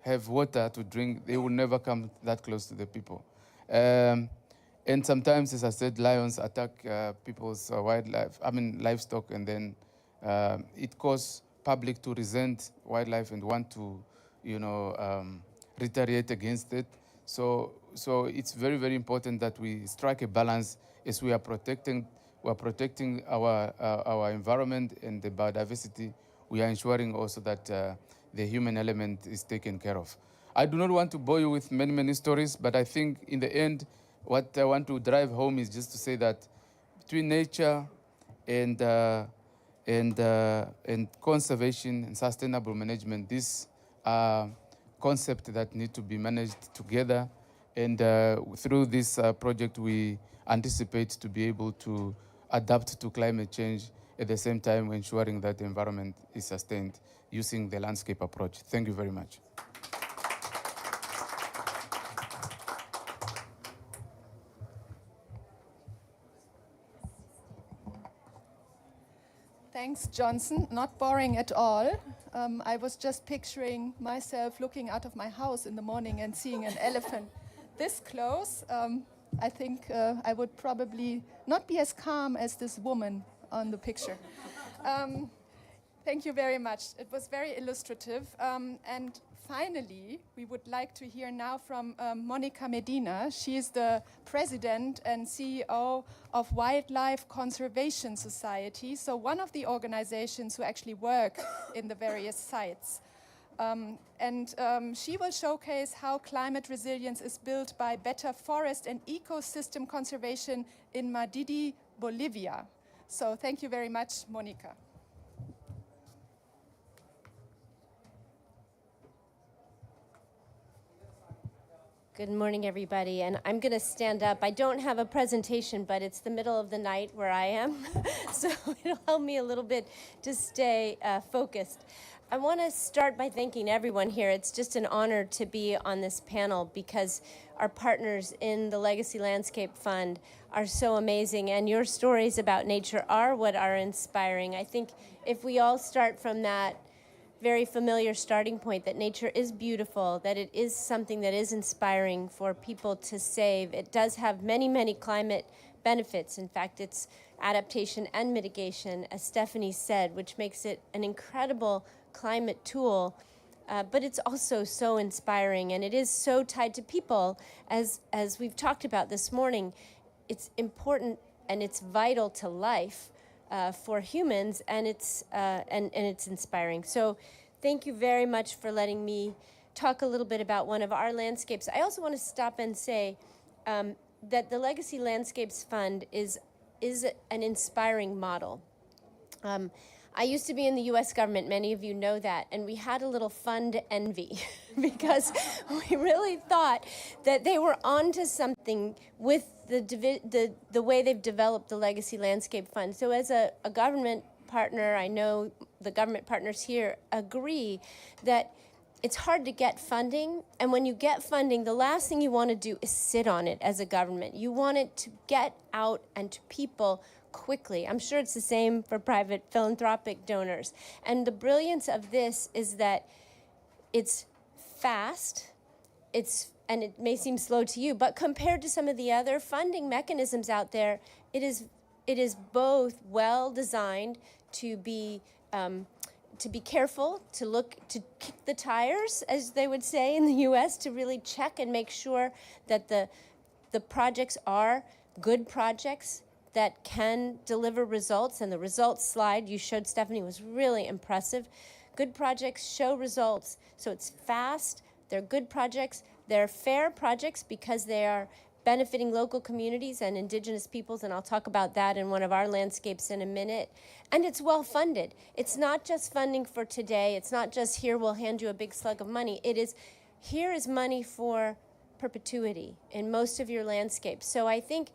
have water to drink, they will never come that close to the people. And sometimes, as I said, lions attack people's livestock, and then it causes public to resent wildlife and want to, you know, retaliate against it. So it's very, very important that we strike a balance as we are protecting our environment and the biodiversity. We are ensuring also that the human element is taken care of. I do not want to bore you with many, many stories, but I think in the end, what I want to drive home is just to say that between nature and conservation and sustainable management, these are concepts that need to be managed together. And through this project, we anticipate to be able to adapt to climate change, at the same time ensuring that the environment is sustained using the landscape approach. Thank you very much. Thanks, Johnson. Not boring at all. I was just picturing myself looking out of my house in the morning and seeing an elephant this close. I think I would probably not be as calm as this woman on the picture. Thank you very much. It was very illustrative. And finally, we would like to hear now from Monica Medina. She is the president and CEO of Wildlife Conservation Society, so one of the organizations who actually work in the various sites. She will showcase how climate resilience is built by better forest and ecosystem conservation in Madidi, Bolivia. So thank you very much, Monica. Good morning, everybody, and I'm going to stand up. I don't have a presentation, but it's the middle of the night where I am, so it'll help me a little bit to stay focused. I want to start by thanking everyone here. It's just an honor to be on this panel because our partners in the Legacy Landscape Fund are so amazing, and your stories about nature are what are inspiring. I think if we all start from that very familiar starting point, that nature is beautiful, that it is something that is inspiring for people to save. It does have many, many climate benefits. In fact, it's adaptation and mitigation, as Stephanie said, which makes it an incredible climate tool. But it's also so inspiring, and it is so tied to people, as we've talked about this morning. It's important and it's vital to life for humans, and it's inspiring. So thank you very much for letting me talk a little bit about one of our landscapes. I also want to stop and say that the Legacy Landscapes Fund is an inspiring model. I used to be in the US government, many of you know that, and we had a little fund envy because we really thought that they were onto something with the way they've developed the Legacy Landscape Fund. So as a government partner, I know the government partners here agree that it's hard to get funding, and when you get funding, the last thing you want to do is sit on it as a government. You want it to get out and to people quickly. I'm sure it's the same for private philanthropic donors. And the brilliance of this is that it's fast, and it may seem slow to you, but compared to some of the other funding mechanisms out there, it is both well designed to be careful, to kick the tires, as they would say in the US, to really check and make sure that the projects are good projects that can deliver results. And the results slide you showed, Stephanie, was really impressive. Good projects show results. So it's fast, they're good projects, they're fair projects because they are benefiting local communities and indigenous peoples, and I'll talk about that in one of our landscapes in a minute. And it's well funded. It's not just funding for today. It's not just here, we'll hand you a big slug of money. Here is money for perpetuity in most of your landscapes. So I think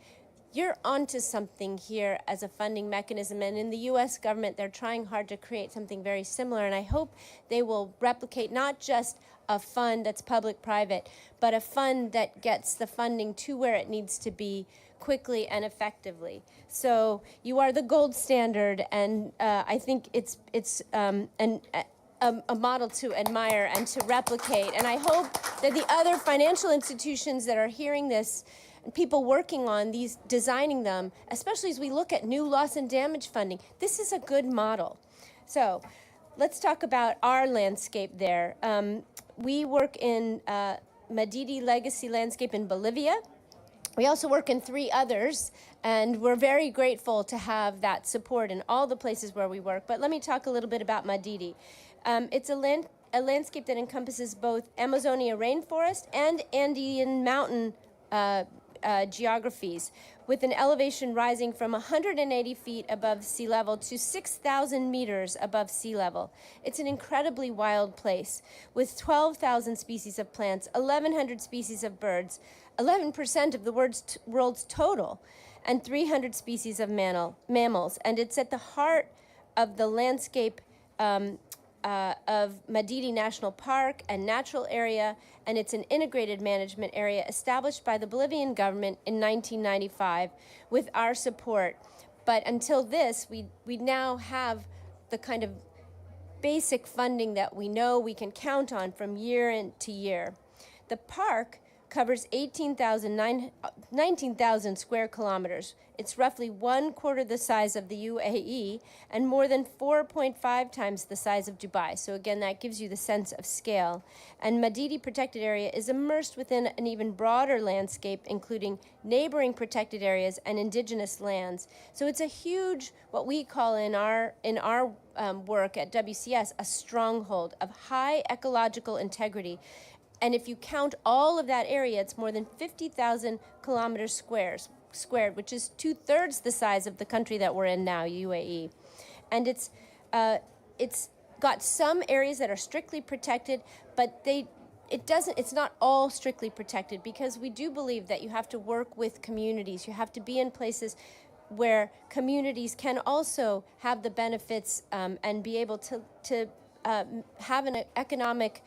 you're onto something here as a funding mechanism, and in the US government, they're trying hard to create something very similar, and I hope they will replicate not just a fund that's public-private, but a fund that gets the funding to where it needs to be quickly and effectively. So you are the gold standard, and I think it's a model to admire and to replicate, and I hope that the other financial institutions that are hearing this, people working on these, designing them, especially as we look at new loss and damage funding, this is a good model. So let's talk about our landscape there. We work in Madidi Legacy Landscape in Bolivia. We also work in 3 others, and we're very grateful to have that support in all the places where we work. But let me talk a little bit about Madidi. It's a landscape that encompasses both Amazonia rainforest and Andean mountain geographies, with an elevation rising from 180 feet above sea level to 6,000 meters above sea level. It's an incredibly wild place, with 12,000 species of plants, 1,100 species of birds, 11% of the world's total, and 300 species of mammals. And it's at the heart of the landscape of Madidi National Park and Natural Area, and it's an integrated management area established by the Bolivian government in 1995 with our support. But until this, we now have the kind of basic funding that we know we can count on from year to year. The park covers 19,000 square kilometers. It's roughly 1/4 the size of the UAE and more than 4.5 times the size of Dubai. So again, that gives you the sense of scale. And Madidi Protected Area is immersed within an even broader landscape, including neighboring protected areas and indigenous lands. So it's a huge, what we call in our work at WCS, a stronghold of high ecological integrity. And if you count all of that area, it's more than 50,000 kilometers squared, which is 2/3 the size of the country that we're in now, UAE. And it's got some areas that are strictly protected, but it's not all strictly protected, because we do believe that you have to work with communities. You have to be in places where communities can also have the benefits and be able to have an economic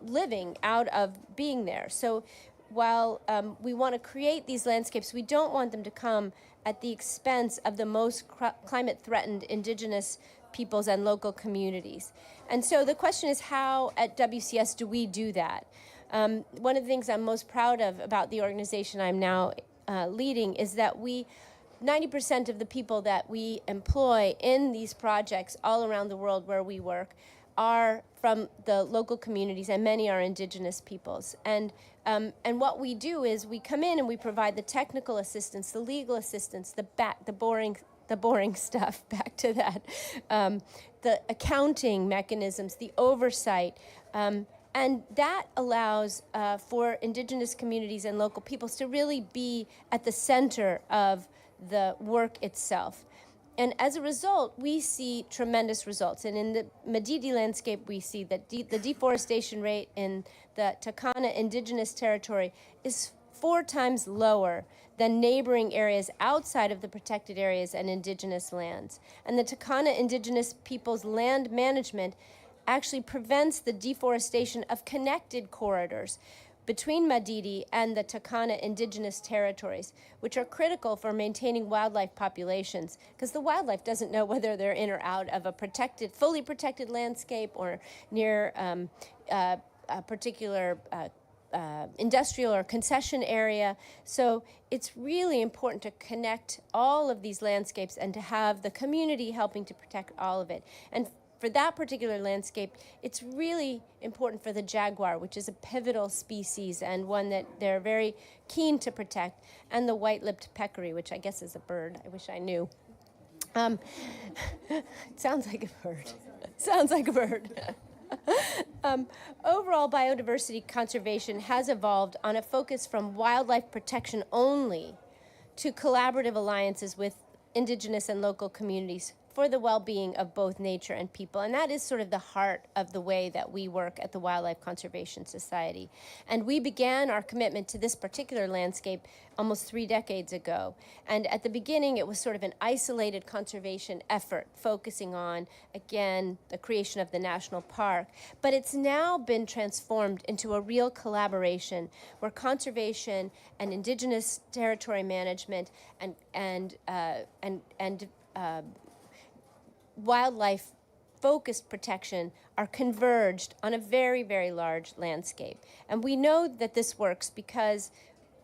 living out of being there. So while we want to create these landscapes, we don't want them to come at the expense of the most climate-threatened indigenous peoples and local communities. And so the question is, how at WCS do we do that? One of the things I'm most proud of about the organization I'm now leading is that 90% of the people that we employ in these projects all around the world where we work are from the local communities, and many are indigenous peoples. And what we do is we come in and we provide the technical assistance, the legal assistance, the boring stuff, back to that, the accounting mechanisms, the oversight, and that allows for indigenous communities and local peoples to really be at the center of the work itself. And as a result, we see tremendous results. And in the Madidi landscape, we see that the deforestation rate in the Takana indigenous territory is 4 times lower than neighboring areas outside of the protected areas and indigenous lands. And the Takana indigenous people's land management actually prevents the deforestation of connected corridors between Madidi and the Takana indigenous territories, which are critical for maintaining wildlife populations, because the wildlife doesn't know whether they're in or out of a protected, fully protected landscape or near a particular industrial or concession area. So it's really important to connect all of these landscapes and to have the community helping to protect all of it. And for that particular landscape, it's really important for the jaguar, which is a pivotal species and one that they're very keen to protect, and the white-lipped peccary, which I guess is a bird. I wish I knew. It sounds like a bird. Sounds like a bird. Overall biodiversity conservation has evolved on a focus from wildlife protection only to collaborative alliances with indigenous and local communities for the well-being of both nature and people. And that is sort of the heart of the way that we work at the Wildlife Conservation Society. And we began our commitment to this particular landscape almost 3 decades ago. And at the beginning, it was sort of an isolated conservation effort, focusing on, again, the creation of the national park. But it's now been transformed into a real collaboration where conservation and indigenous territory management and wildlife-focused protection are converged on a very, very large landscape. And we know that this works because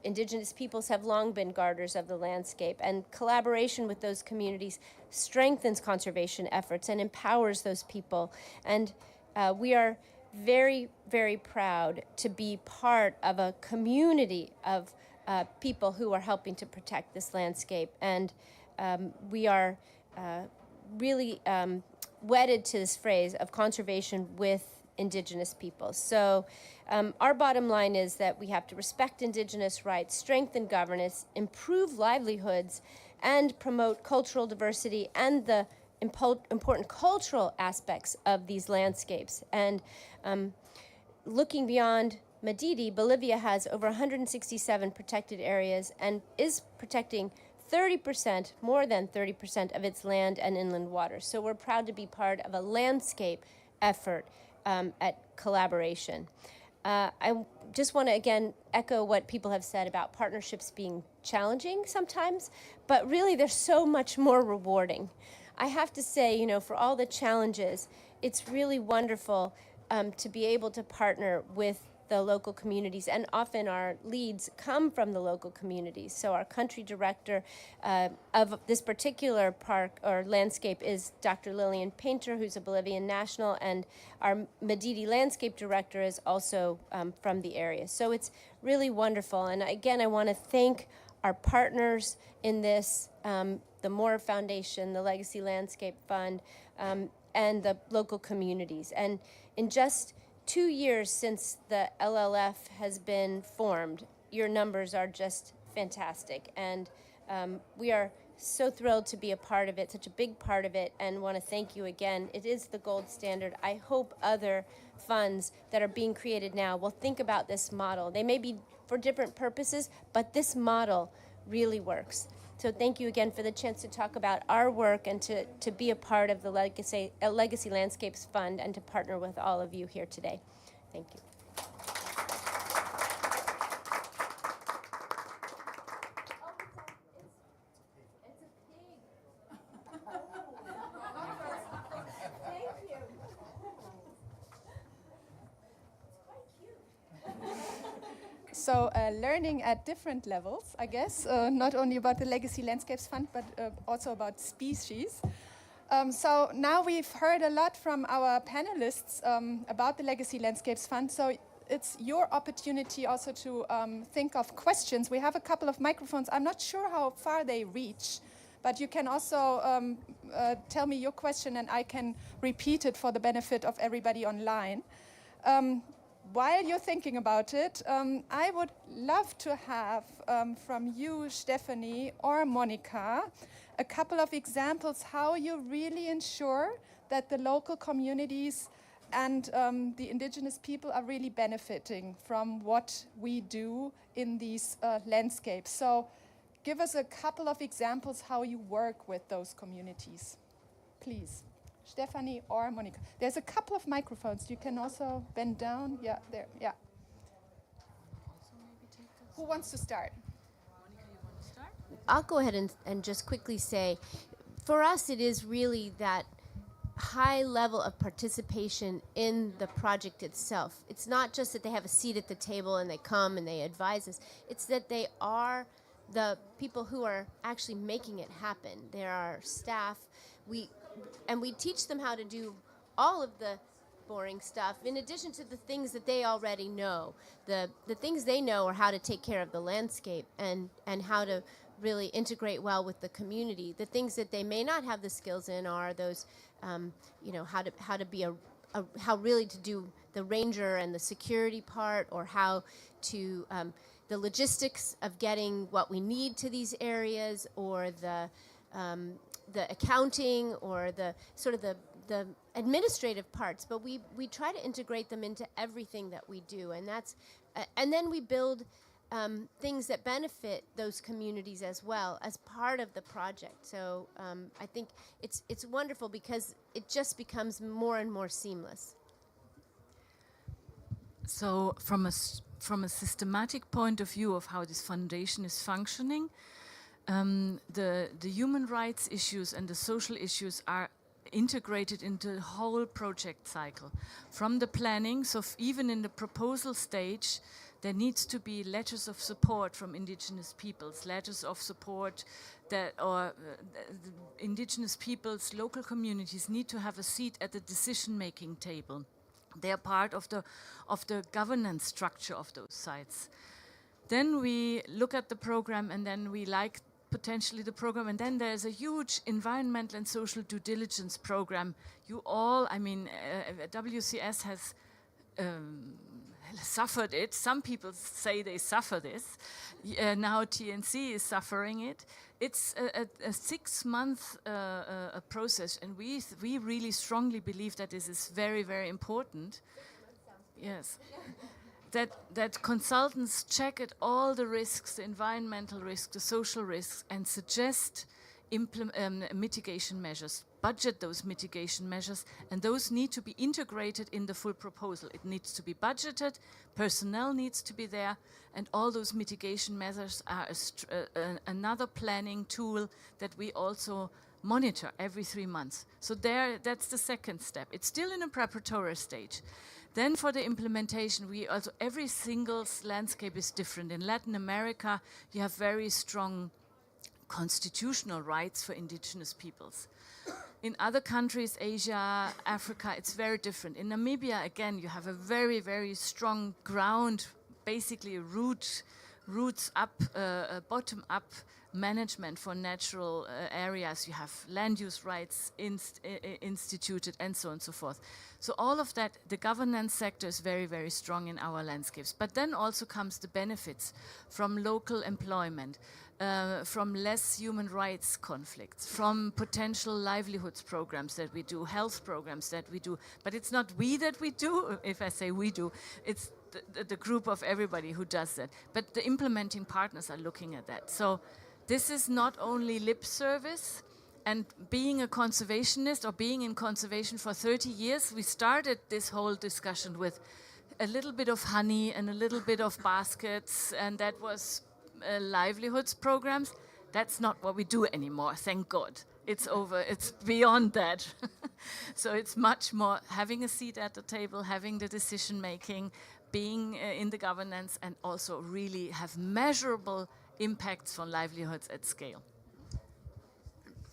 indigenous peoples have long been guarders of the landscape, and collaboration with those communities strengthens conservation efforts and empowers those people. And we are very, very proud to be part of a community of people who are helping to protect this landscape. And we are really wedded to this phrase of conservation with indigenous peoples. So our bottom line is that we have to respect indigenous rights, strengthen governance, improve livelihoods, and promote cultural diversity and the important cultural aspects of these landscapes. And looking beyond Madidi, Bolivia has over 167 protected areas and is protecting 30%, more than 30% of its land and inland waters. So we're proud to be part of a landscape effort at collaboration. I just want to, again, echo what people have said about partnerships being challenging sometimes, but really they're so much more rewarding. I have to say, you know, for all the challenges, it's really wonderful to be able to partner with the local communities, and often our leads come from the local communities. So our country director of this particular park or landscape is Dr. Lillian Painter, who's a Bolivian national, and our Madidi landscape director is also from the area. So it's really wonderful. And again, I want to thank our partners in this, the Moore Foundation, the Legacy Landscape Fund, and the local communities. And in just 2 years since the LLF has been formed, your numbers are just fantastic. And we are so thrilled to be a part of it, such a big part of it, and want to thank you again. It is the gold standard. I hope other funds that are being created now will think about this model. They may be for different purposes, but this model really works. So thank you again for the chance to talk about our work and to be a part of the Legacy Landscapes Fund and to partner with all of you here today. Thank you. So learning at different levels, I guess, not only about the Legacy Landscapes Fund, but also about species. So now we've heard a lot from our panelists about the Legacy Landscapes Fund. So it's your opportunity also to think of questions. We have a couple of microphones. I'm not sure how far they reach, but you can also tell me your question and I can repeat it for the benefit of everybody online. While you're thinking about it, I would love to have from you, Stephanie or Monica, a couple of examples how you really ensure that the local communities and the indigenous people are really benefiting from what we do in these landscapes. So give us a couple of examples how you work with those communities, please. Stephanie or Monica. There's a couple of microphones. You can also bend down. Yeah, there. Yeah. Who wants to start? Monica, you want to start? I'll go ahead and just quickly say, for us, it is really that high level of participation in the project itself. It's not just that they have a seat at the table and they come and they advise us. It's that they are the people who are actually making it happen. They're our staff. We teach them how to do all of the boring stuff in addition to the things that they already know. The things they know are how to take care of the landscape and how to really integrate well with the community. The things that they may not have the skills in are those, how to be how really to do the ranger and the security part, or how to the logistics of getting what we need to these areas, or the accounting, or the sort of the administrative parts. But we try to integrate them into everything that we do, and that's and then we build things that benefit those communities as well as part of the project. So I think it's wonderful because it just becomes more and more seamless. So from a systematic point of view of how this foundation is functioning, the human rights issues and the social issues are integrated into the whole project cycle. From the planning, so even in the proposal stage, there needs to be letters of support from indigenous peoples, letters of support that, the indigenous peoples, local communities need to have a seat at the decision-making table. They are part of the governance structure of those sites. Then we look at the program, and then we like potentially the program, and then there's a huge environmental and social due diligence program. You all, WCS has suffered it. Some people say they suffer this. Now TNC is suffering it. It's a 6-month process, and we really strongly believe that this is very, very important. Yes. That consultants check at all the risks, the environmental risks, the social risks, and suggest mitigation measures, budget those mitigation measures, and those need to be integrated in the full proposal. It needs to be budgeted, personnel needs to be there, and all those mitigation measures are another planning tool that we also monitor every 3 months. So that's the second step. It's still in a preparatory stage. Then for the implementation, every single landscape is different. In Latin America, you have very strong constitutional rights for indigenous peoples. In other countries, Asia, Africa, it's very different. In Namibia, again, you have a very, very strong ground, basically roots up, bottom up management for natural areas. You have land use rights instituted, and so on and so forth. So all of that, the governance sector is very, very strong in our landscapes. But then also comes the benefits from local employment, from less human rights conflicts, from potential livelihoods programs that we do, health programs that we do. But it's not we that we do. If I say we do, it's the group of everybody who does that. But the implementing partners are looking at that. So this is not only lip service. And being a conservationist, or being in conservation for 30 years, we started this whole discussion with a little bit of honey and a little bit of baskets, and that was livelihoods programs. That's not what we do anymore, thank God. It's over, it's beyond that. So it's much more having a seat at the table, having the decision making, being in the governance and also really have measurable impacts on livelihoods at scale.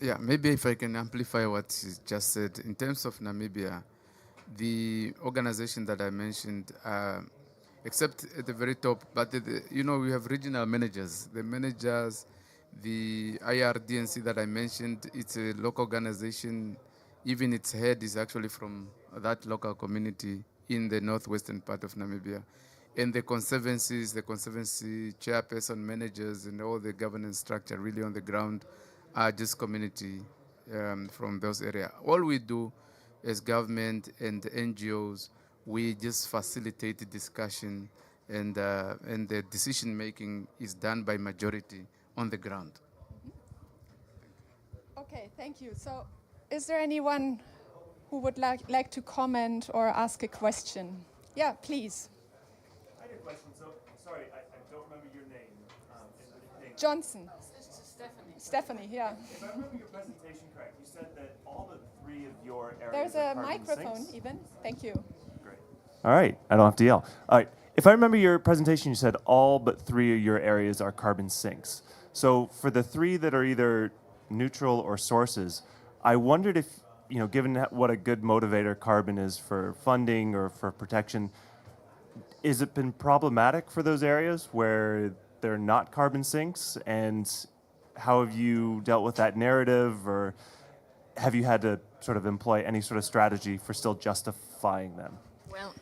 Yeah, maybe if I can amplify what she just said. In terms of Namibia, the organization that I mentioned, except at the very top, but you know, we have regional managers. The managers, the IRDNC that I mentioned, it's a local organization. Even its head is actually from that local community in the northwestern part of Namibia. And the conservancies, the conservancy chairperson, managers, and all the governance structure really on the ground are just community from those areas. All we do as government and NGOs, we just facilitate the discussion, and the decision making is done by majority on the ground. Okay, thank you. So is there anyone who would like to comment or ask a question? Yeah, please. I had a question. So, sorry, I don't remember your name. Johnson. Stephanie. Stephanie, yeah. If I remember your presentation correct, you said that all but 3 of your areas There's are a carbon microphone sinks. even. Thank you. Great. All right, I don't have to yell. All right, if I remember your presentation, you said all but 3 of your areas are carbon sinks. So for the 3 that are either neutral or sources, I wondered if, you know, given what a good motivator carbon is for funding or for protection, is it been problematic for those areas where they're not carbon sinks? And how have you dealt with that narrative, or have you had to sort of employ any sort of strategy for still justifying them? Well,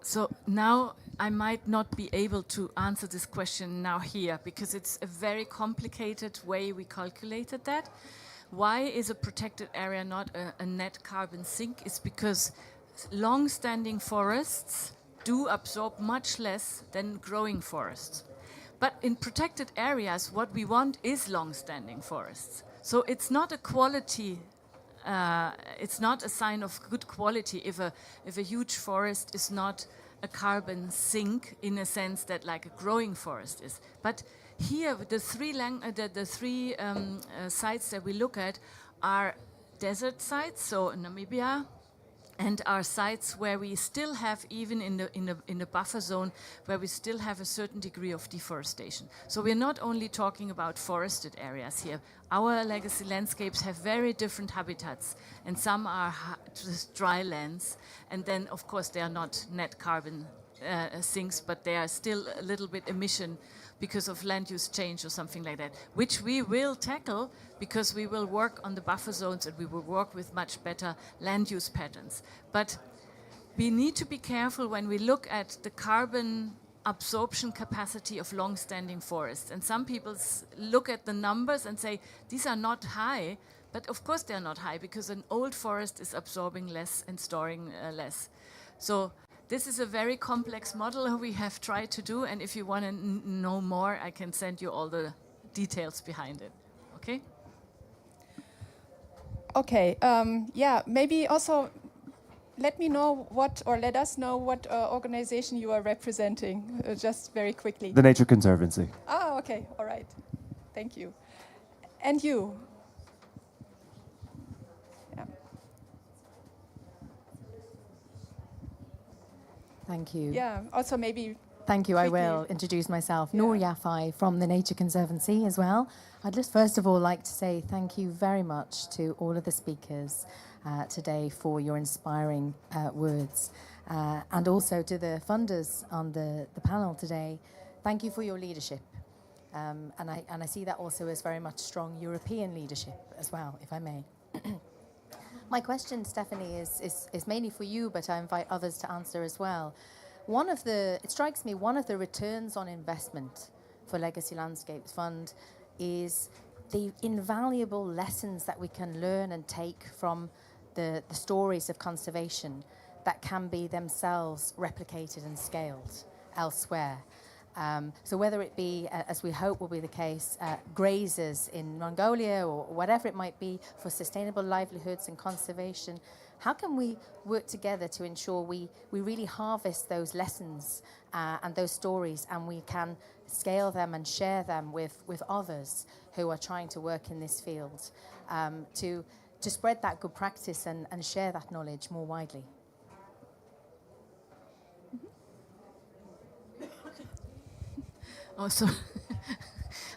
so now I might not be able to answer this question now here because it's a very complicated way we calculated that. Why is a protected area not a net carbon sink? It's because long-standing forests do absorb much less than growing forests. But in protected areas, what we want is long-standing forests. So it's not a quality, it's not a sign of good quality if a huge forest is not a carbon sink in a sense that like a growing forest is. But here, the three sites that we look at are desert sites, so Namibia, and are sites where we still have, even in the buffer zone, where we still have a certain degree of deforestation. So we're not only talking about forested areas here. Our legacy landscapes have very different habitats, and some are just dry lands, and then of course they are not net carbon sinks, but they are still a little bit emission because of land use change or something like that, which we will tackle because we will work on the buffer zones and we will work with much better land use patterns. But we need to be careful when we look at the carbon absorption capacity of long-standing forests. And some people look at the numbers and say, these are not high, but of course they're not high because an old forest is absorbing less and storing less. So this is a very complex model we have tried to do, and if you want to know more, I can send you all the details behind it. Okay? Okay, yeah, maybe also let me know what, or let us know what organization you are representing, just very quickly. The Nature Conservancy. Ah, okay, all right. Thank you. And you? Thank you. Yeah, also maybe... Thank you, I will introduce myself. Yeah. Noor Yafai from the Nature Conservancy as well. I'd just first of all like to say thank you very much to all of the speakers today for your inspiring words. And also to the funders on the panel today, thank you for your leadership. And I see that also as very much strong European leadership as well, if I may. My question, Stephanie, is mainly for you, but I invite others to answer as well. It strikes me, one of the returns on investment for Legacy Landscapes Fund is the invaluable lessons that we can learn and take from the stories of conservation that can be themselves replicated and scaled elsewhere. So whether it be, as we hope will be the case, grazers in Mongolia or whatever it might be for sustainable livelihoods and conservation, how can we work together to ensure we really harvest those lessons and those stories, and we can scale them and share them with others who are trying to work in this field to spread that good practice and share that knowledge more widely? Oh, so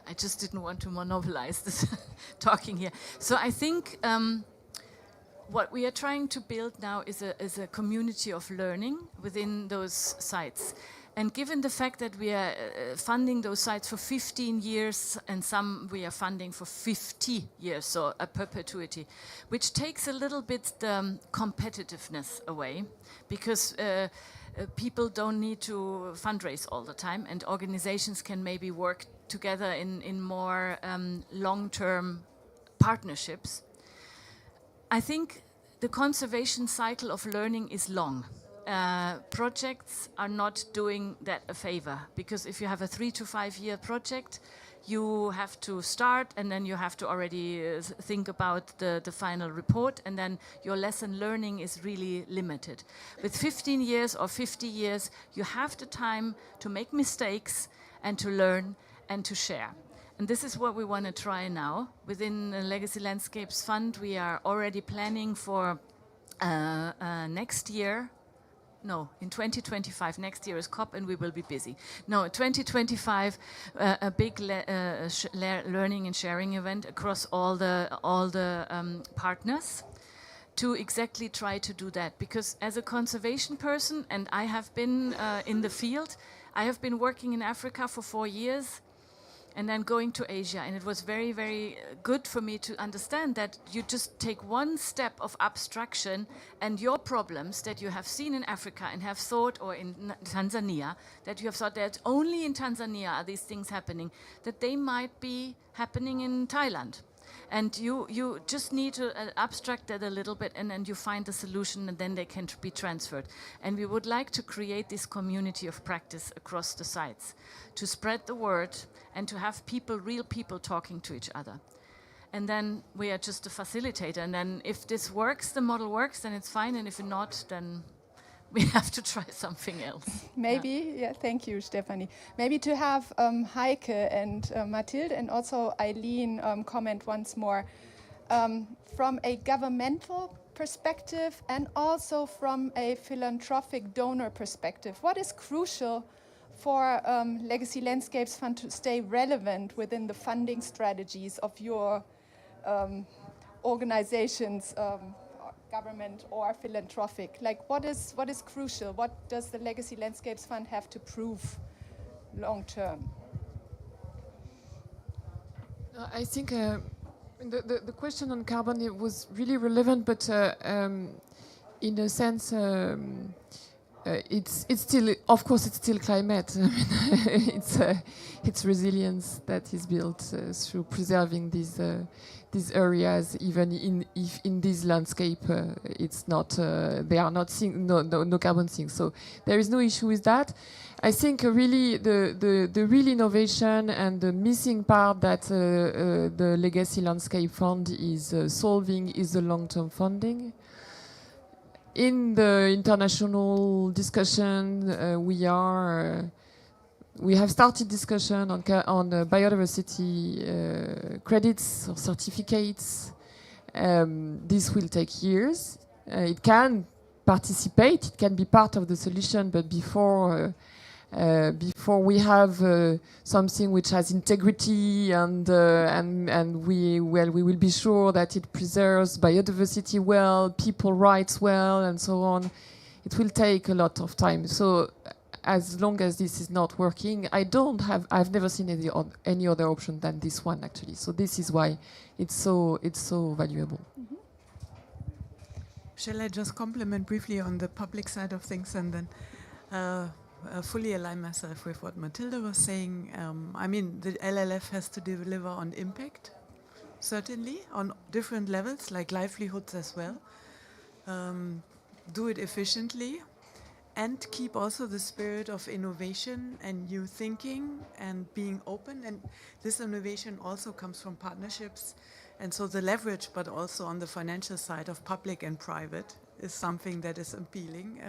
I just didn't want to monopolize this talking here. So I think what we are trying to build now is a community of learning within those sites. And given the fact that we are funding those sites for 15 years and some we are funding for 50 years, so a perpetuity, which takes a little bit the competitiveness away, because people don't need to fundraise all the time, and organizations can maybe work together in more long-term partnerships. I think the conservation cycle of learning is long. Projects are not doing that a favor, because if you have a 3 to 5 year project, you have to start and then you have to already think about the final report, and then your lesson learning is really limited. With 15 years or 50 years, you have the time to make mistakes and to learn and to share. And this is what we want to try now. Within the Legacy Landscapes Fund, we are already planning for next year. No, in 2025, next year is COP and we will be busy. No, 2025, a big learning and sharing event across all the partners to exactly try to do that. Because as a conservation person, and I have been in the field, I have been working in Africa for 4 years, and then going to Asia. And it was very, very good for me to understand that you just take one step of abstraction, and your problems that you have seen in Africa and have thought, or in Tanzania, that you have thought that only in Tanzania are these things happening, that they might be happening in Thailand. And you just need to abstract that a little bit, and then you find a solution, and then they can be transferred. And we would like to create this community of practice across the sites, to spread the word and to have people, real people, talking to each other. And then we are just a facilitator. And then if this works, the model works, then it's fine. And if not, then we have to try something else. Maybe, yeah, thank you, Stephanie. Maybe to have Heike and Mathilde and also Eileen comment once more. From a governmental perspective and also from a philanthropic donor perspective, what is crucial for Legacy Landscapes Fund to stay relevant within the funding strategies of your organizations, government or philanthropic? Like, what is crucial? What does the Legacy Landscapes Fund have to prove long term? I think the question on carbon, it was really relevant, but in a sense, it's still, of course, it's still climate. I mean, it's resilience that is built through preserving these areas, even if in this landscape it's not, they are not no carbon sinks. So there is no issue with that. I think really the real innovation and the missing part that the Legacy Landscape Fund is solving is the long-term funding. In the international discussion, we have started discussion on biodiversity credits or certificates. This will take years. It can participate, it can be part of the solution, but before we have something which has integrity and we will be sure that it preserves biodiversity well, people rights well, and so on, it will take a lot of time. So as long as this is not working, I've never seen any other option than this one, actually. So this is why it's so valuable. Mm-hmm. Shall I just compliment briefly on the public side of things, and then fully align myself with what Mathilde was saying. I mean, the LLF has to deliver on impact, certainly, on different levels, like livelihoods as well. Do it efficiently, and keep also the spirit of innovation and new thinking and being open. And this innovation also comes from partnerships. And so the leverage, but also on the financial side of public and private, is something that is appealing.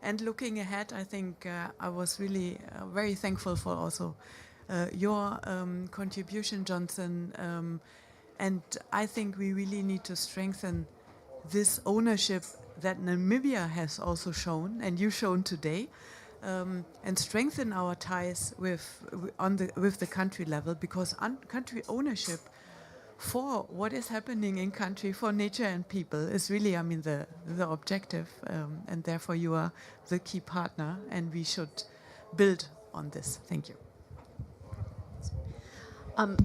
And looking ahead, I think I was really very thankful for also your contribution, Johnson. And I think we really need to strengthen this ownership that Namibia has also shown, and you shown today, and strengthen our ties with the country level, because country ownership for what is happening in country, for nature and people, is really, I mean, the objective, and therefore you are the key partner, and we should build on this. Thank you.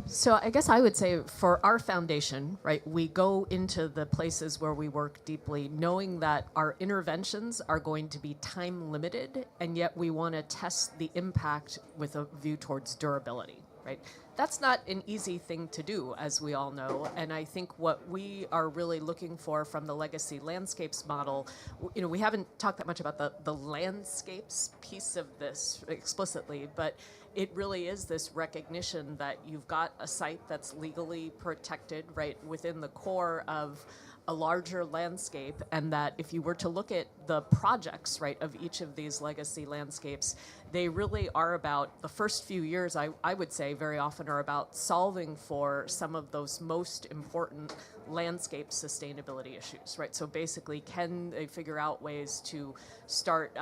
So I guess I would say for our foundation, right, we go into the places where we work deeply, knowing that our interventions are going to be time limited, and yet we want to test the impact with a view towards durability, right? That's not an easy thing to do, as we all know, and I think what we are really looking for from the legacy landscapes model, you know, we haven't talked that much about the landscapes piece of this explicitly, but it really is this recognition that you've got a site that's legally protected, right, within the core of a larger landscape, and that if you were to look at the projects, right, of each of these legacy landscapes, they really are about, the first few years, I would say very often are about solving for some of those most important landscape sustainability issues, right? So basically, can they figure out ways to start,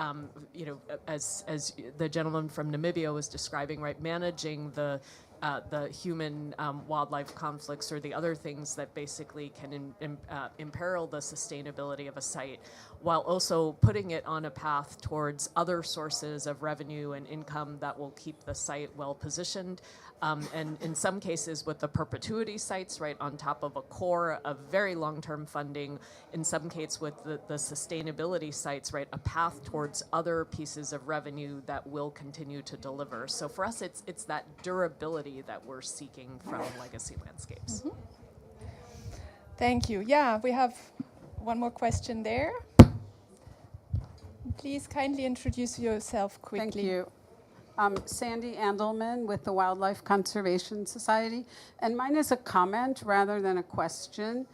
you know, as the gentleman from Namibia was describing, right, managing the human wildlife conflicts or the other things that basically can imperil the sustainability of a site, while also putting it on a path towards other sources of revenue and income that will keep the site well positioned. And in some cases with the perpetuity sites, right, on top of a core of very long-term funding, in some cases with the sustainability sites, right, a path towards other pieces of revenue that will continue to deliver. So for us, it's that durability that we're seeking from legacy landscapes. Mm-hmm. Thank you. Yeah, we have one more question there. Please kindly introduce yourself quickly. Thank you. Sandy Andelman with the Wildlife Conservation Society. And mine is a comment rather than a question.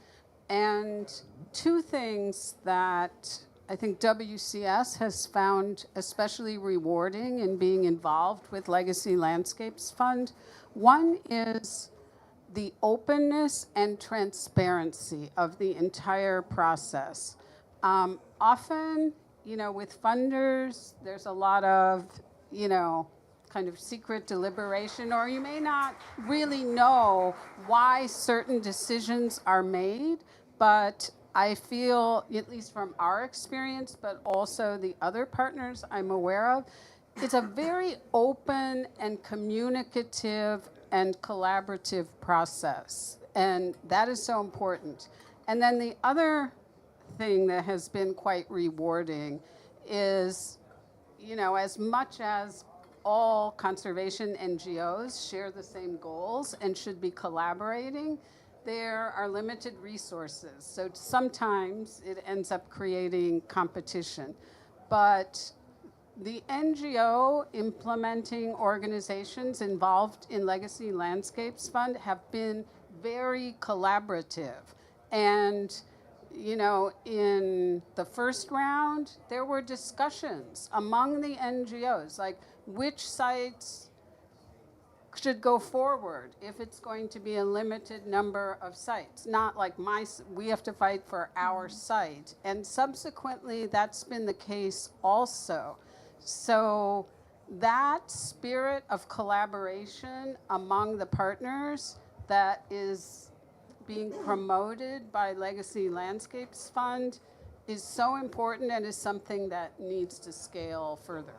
And two things that I think WCS has found especially rewarding in being involved with Legacy Landscapes Fund. One is the openness and transparency of the entire process. Often, you know, with funders, there's a lot of, you know, kind of secret deliberation, or you may not really know why certain decisions are made, but I feel, at least from our experience, but also the other partners I'm aware of, it's a very open and communicative and collaborative process, and that is so important. And then the other thing that has been quite rewarding is, you know, as much as all conservation NGOs share the same goals and should be collaborating, there are limited resources. So sometimes it ends up creating competition. But the NGO implementing organizations involved in Legacy Landscapes Fund have been very collaborative. And you know, in the first round, there were discussions among the NGOs, like which sites should go forward if it's going to be a limited number of sites, not like we have to fight for our site. And subsequently, that's been the case also. So that spirit of collaboration among the partners that is being promoted by Legacy Landscapes Fund is so important and is something that needs to scale further.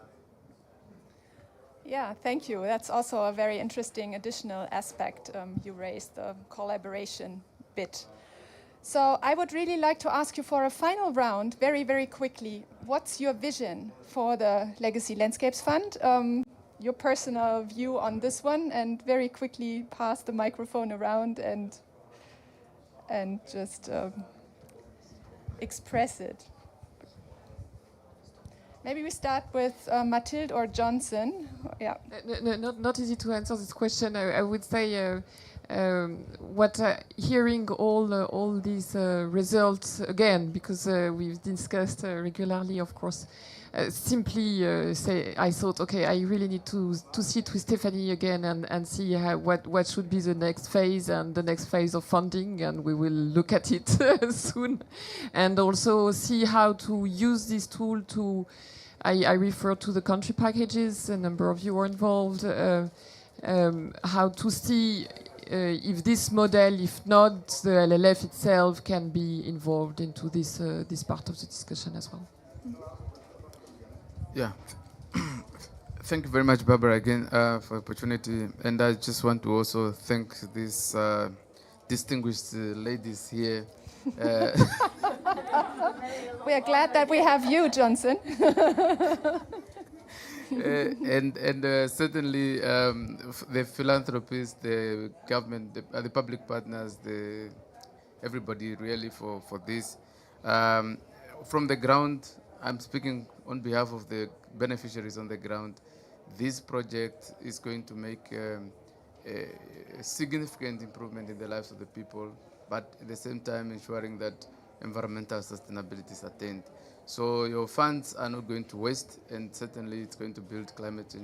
Yeah, thank you. That's also a very interesting additional aspect you raised, the collaboration bit. So I would really like to ask you for a final round, very, very quickly. What's your vision for the Legacy Landscapes Fund? Your personal view on this one, and very quickly pass the microphone around and just express it. Maybe we start with Mathilde or Johnson. Yeah. Not easy to answer this question. I would say hearing all these results again, because we've discussed regularly, of course. Simply say, I thought, okay, I really need to sit with Stephanie again and see what should be the next phase and the next phase of funding, and we will look at it soon, and also see how to use this tool to I refer to the country packages. A number of you are involved. How to see if this model, if not the LLF itself, can be involved into this this part of the discussion as well. Yeah. Thank you very much, Barbara, again for the opportunity. And I just want to also thank these distinguished ladies here. We are glad that we have you, Johnson. And certainly the philanthropists, the government, the public partners, everybody really for this. From the ground, I'm speaking on behalf of the beneficiaries on the ground. This project is going to make a significant improvement in the lives of the people, but at the same time ensuring that environmental sustainability is attained. So your funds are not going to waste, and certainly it's going to build climate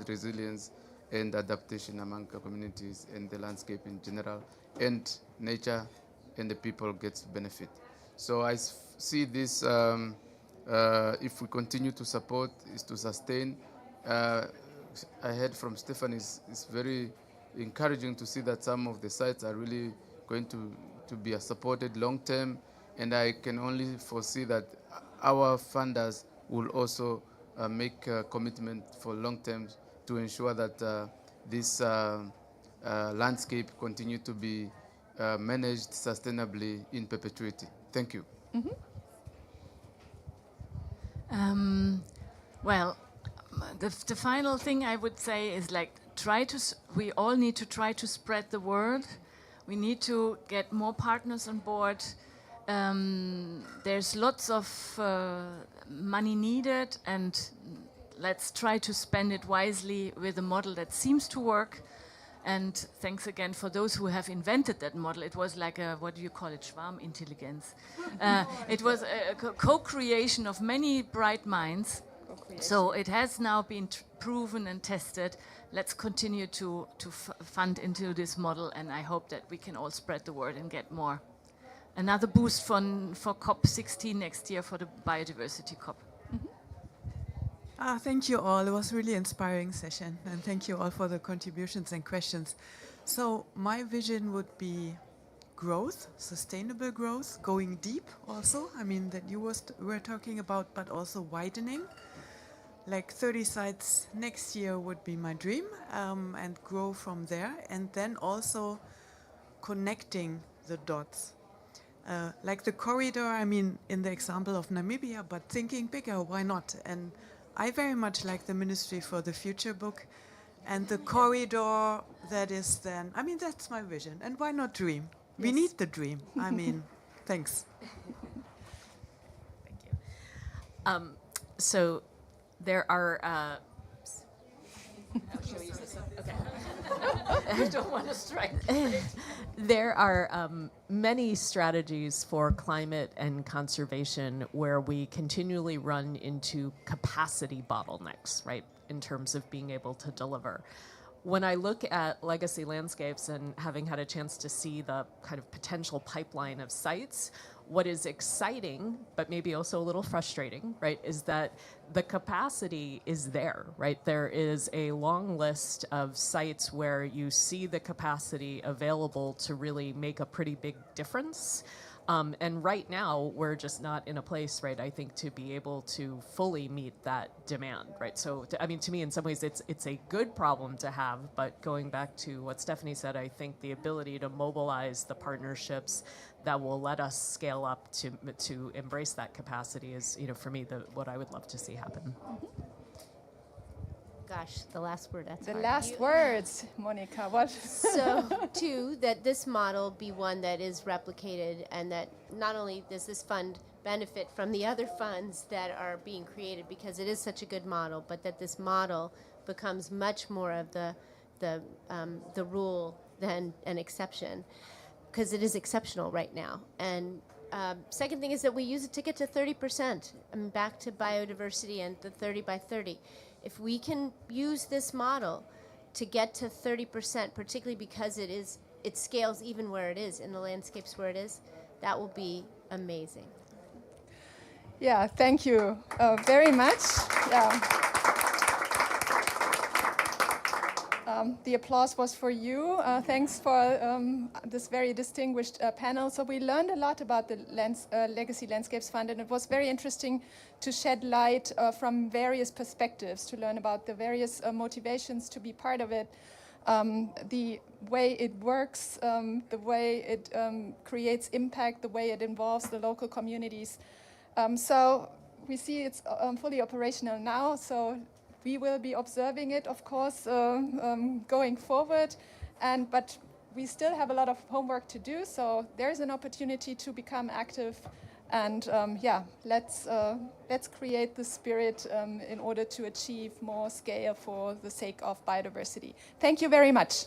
resilience and adaptation among communities and the landscape in general, and nature and the people gets benefit. So I see this, if we continue to support, is to sustain. I heard from Stephanie, it's very encouraging to see that some of the sites are really going to be supported long term, and I can only foresee that our funders will also make a commitment for long term to ensure that this landscape continue to be managed sustainably in perpetuity. Thank you. Well, the final thing I would say is like we all need to try to spread the word. We need to get more partners on board. There's lots of money needed, and let's try to spend it wisely with a model that seems to work. And thanks again for those who have invented that model. It was like a, what do you call it, Schwarmintelligenz. It was a co-creation of many bright minds. So it has now been proven and tested. Let's continue to fund into this model, and I hope that we can all spread the word and get more. Another boost for COP16 next year for the biodiversity COP. Thank you all. It was a really inspiring session, and thank you all for the contributions and questions. So my vision would be growth, sustainable growth, going deep also. I mean, that you were talking about, but also widening. Like 30 sites next year would be my dream, and grow from there. And then also connecting the dots. Like the corridor, I mean, in the example of Namibia, but thinking bigger, why not? And I very much like the Ministry for the Future book, and the corridor that is then, I mean, that's my vision. And why not dream? Yes. We need the dream. I mean, thanks. Thank you. So there are, shall we use this one? Okay. I don't want to strike. There are many strategies for climate and conservation where we continually run into capacity bottlenecks, right, in terms of being able to deliver. When I look at legacy landscapes and having had a chance to see the kind of potential pipeline of sites, what is exciting, but maybe also a little frustrating, right, is that the capacity is there, right? There is a long list of sites where you see the capacity available to really make a pretty big difference. And right now, we're just not in a place, right, I think, to be able to fully meet that demand, right? So, I mean, to me, in some ways, it's a good problem to have, but going back to what Stephanie said, I think the ability to mobilize the partnerships that will let us scale up to embrace that capacity is, you know, for me, what I would love to see happen. Gosh, the last word, that's the hard. last words, Monica, what? So, two, that this model be one that is replicated, and that not only does this fund benefit from the other funds that are being created because it is such a good model, but that this model becomes much more of the rule than an exception, because it is exceptional right now. And second thing is that we use it to get to 30%. I mean, back to biodiversity and the 30 by 30. If we can use this model to get to 30%, particularly because it scales even where it is, in the landscapes where it is, that will be amazing. Yeah, thank you very much. Yeah. The applause was for you. Thanks for this very distinguished panel. So we learned a lot about the Legacy Landscapes Fund, and it was very interesting to shed light from various perspectives, to learn about the various motivations to be part of it, the way it works, the way it creates impact, the way it involves the local communities. So we see it's fully operational now, so we will be observing it, of course, going forward. But we still have a lot of homework to do, so there's an opportunity to become active. And yeah, let's create the spirit in order to achieve more scale for the sake of biodiversity. Thank you very much.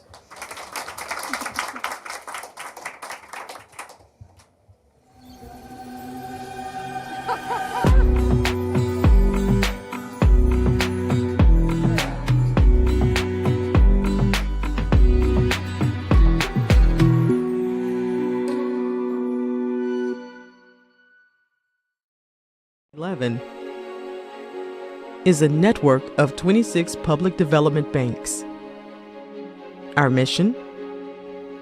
Is a network of 26 public development banks. Our mission?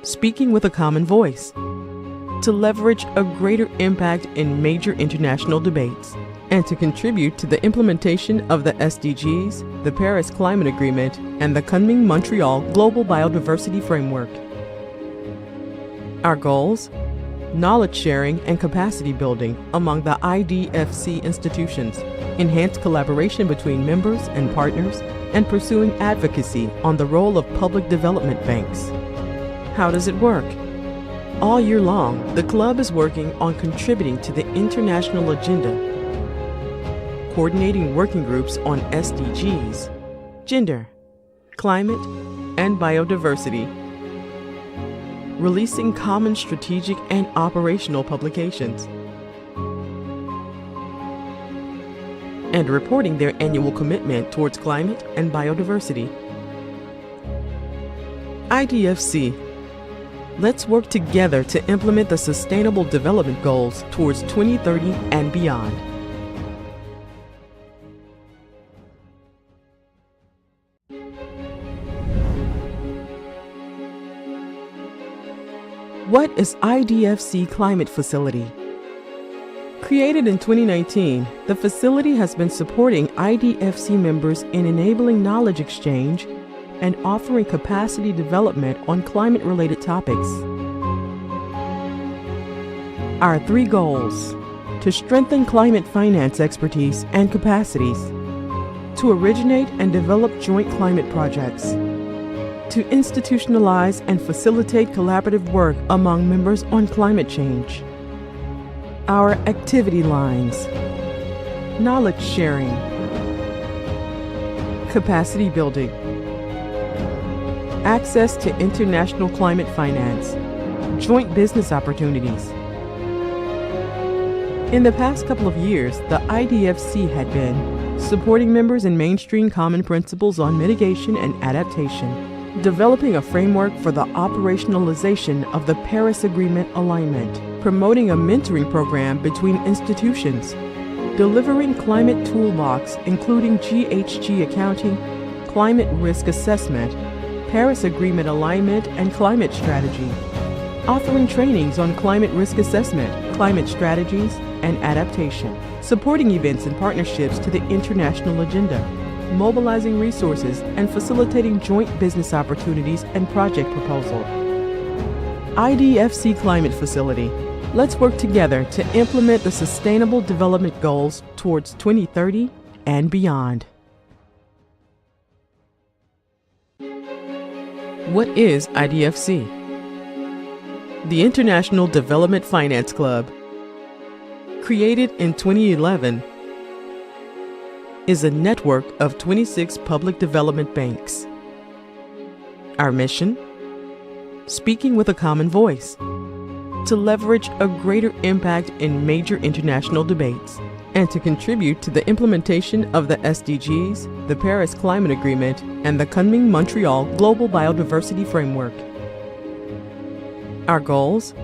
Speaking with a common voice, to leverage a greater impact in major international debates, and to contribute to the implementation of the SDGs, the Paris Climate Agreement, and the Kunming-Montreal Global Biodiversity Framework. Our goals? Knowledge sharing and capacity building among the IDFC institutions, enhanced collaboration between members and partners, and pursuing advocacy on the role of public development banks. How does it work? All year long, the club is working on contributing to the international agenda, coordinating working groups on SDGs, gender, climate, and biodiversity, releasing common strategic and operational publications, and reporting their annual commitment towards climate and biodiversity. IDFC. Let's work together to implement the Sustainable Development Goals towards 2030 and beyond. What is IDFC Climate Facility? Created in 2019, the facility has been supporting IDFC members in enabling knowledge exchange and offering capacity development on climate-related topics. Our 3 goals: to strengthen climate finance expertise and capacities, to originate and develop joint climate projects, to institutionalize and facilitate collaborative work among members on climate change. Our activity lines: knowledge sharing, capacity building, access to international climate finance, joint business opportunities. In the past couple of years, the IDFC had been supporting members in mainstream common principles on mitigation and adaptation, developing a framework for the operationalization of the Paris Agreement alignment, promoting a mentoring program between institutions, delivering climate toolbox including GHG accounting, climate risk assessment, Paris Agreement alignment and climate strategy, offering trainings on climate risk assessment, climate strategies, and adaptation, supporting events and partnerships to the international agenda, mobilizing resources and facilitating joint business opportunities and project proposal. IDFC Climate Facility. Let's work together to implement the Sustainable Development Goals towards 2030 and beyond. What is IDFC? The International Development Finance Club, created in 2011, is a network of 26 public development banks. Our mission? Speaking with a common voice, to leverage a greater impact in major international debates, and to contribute to the implementation of the SDGs, the Paris Climate Agreement, and the Kunming-Montreal Global Biodiversity Framework. Our goals?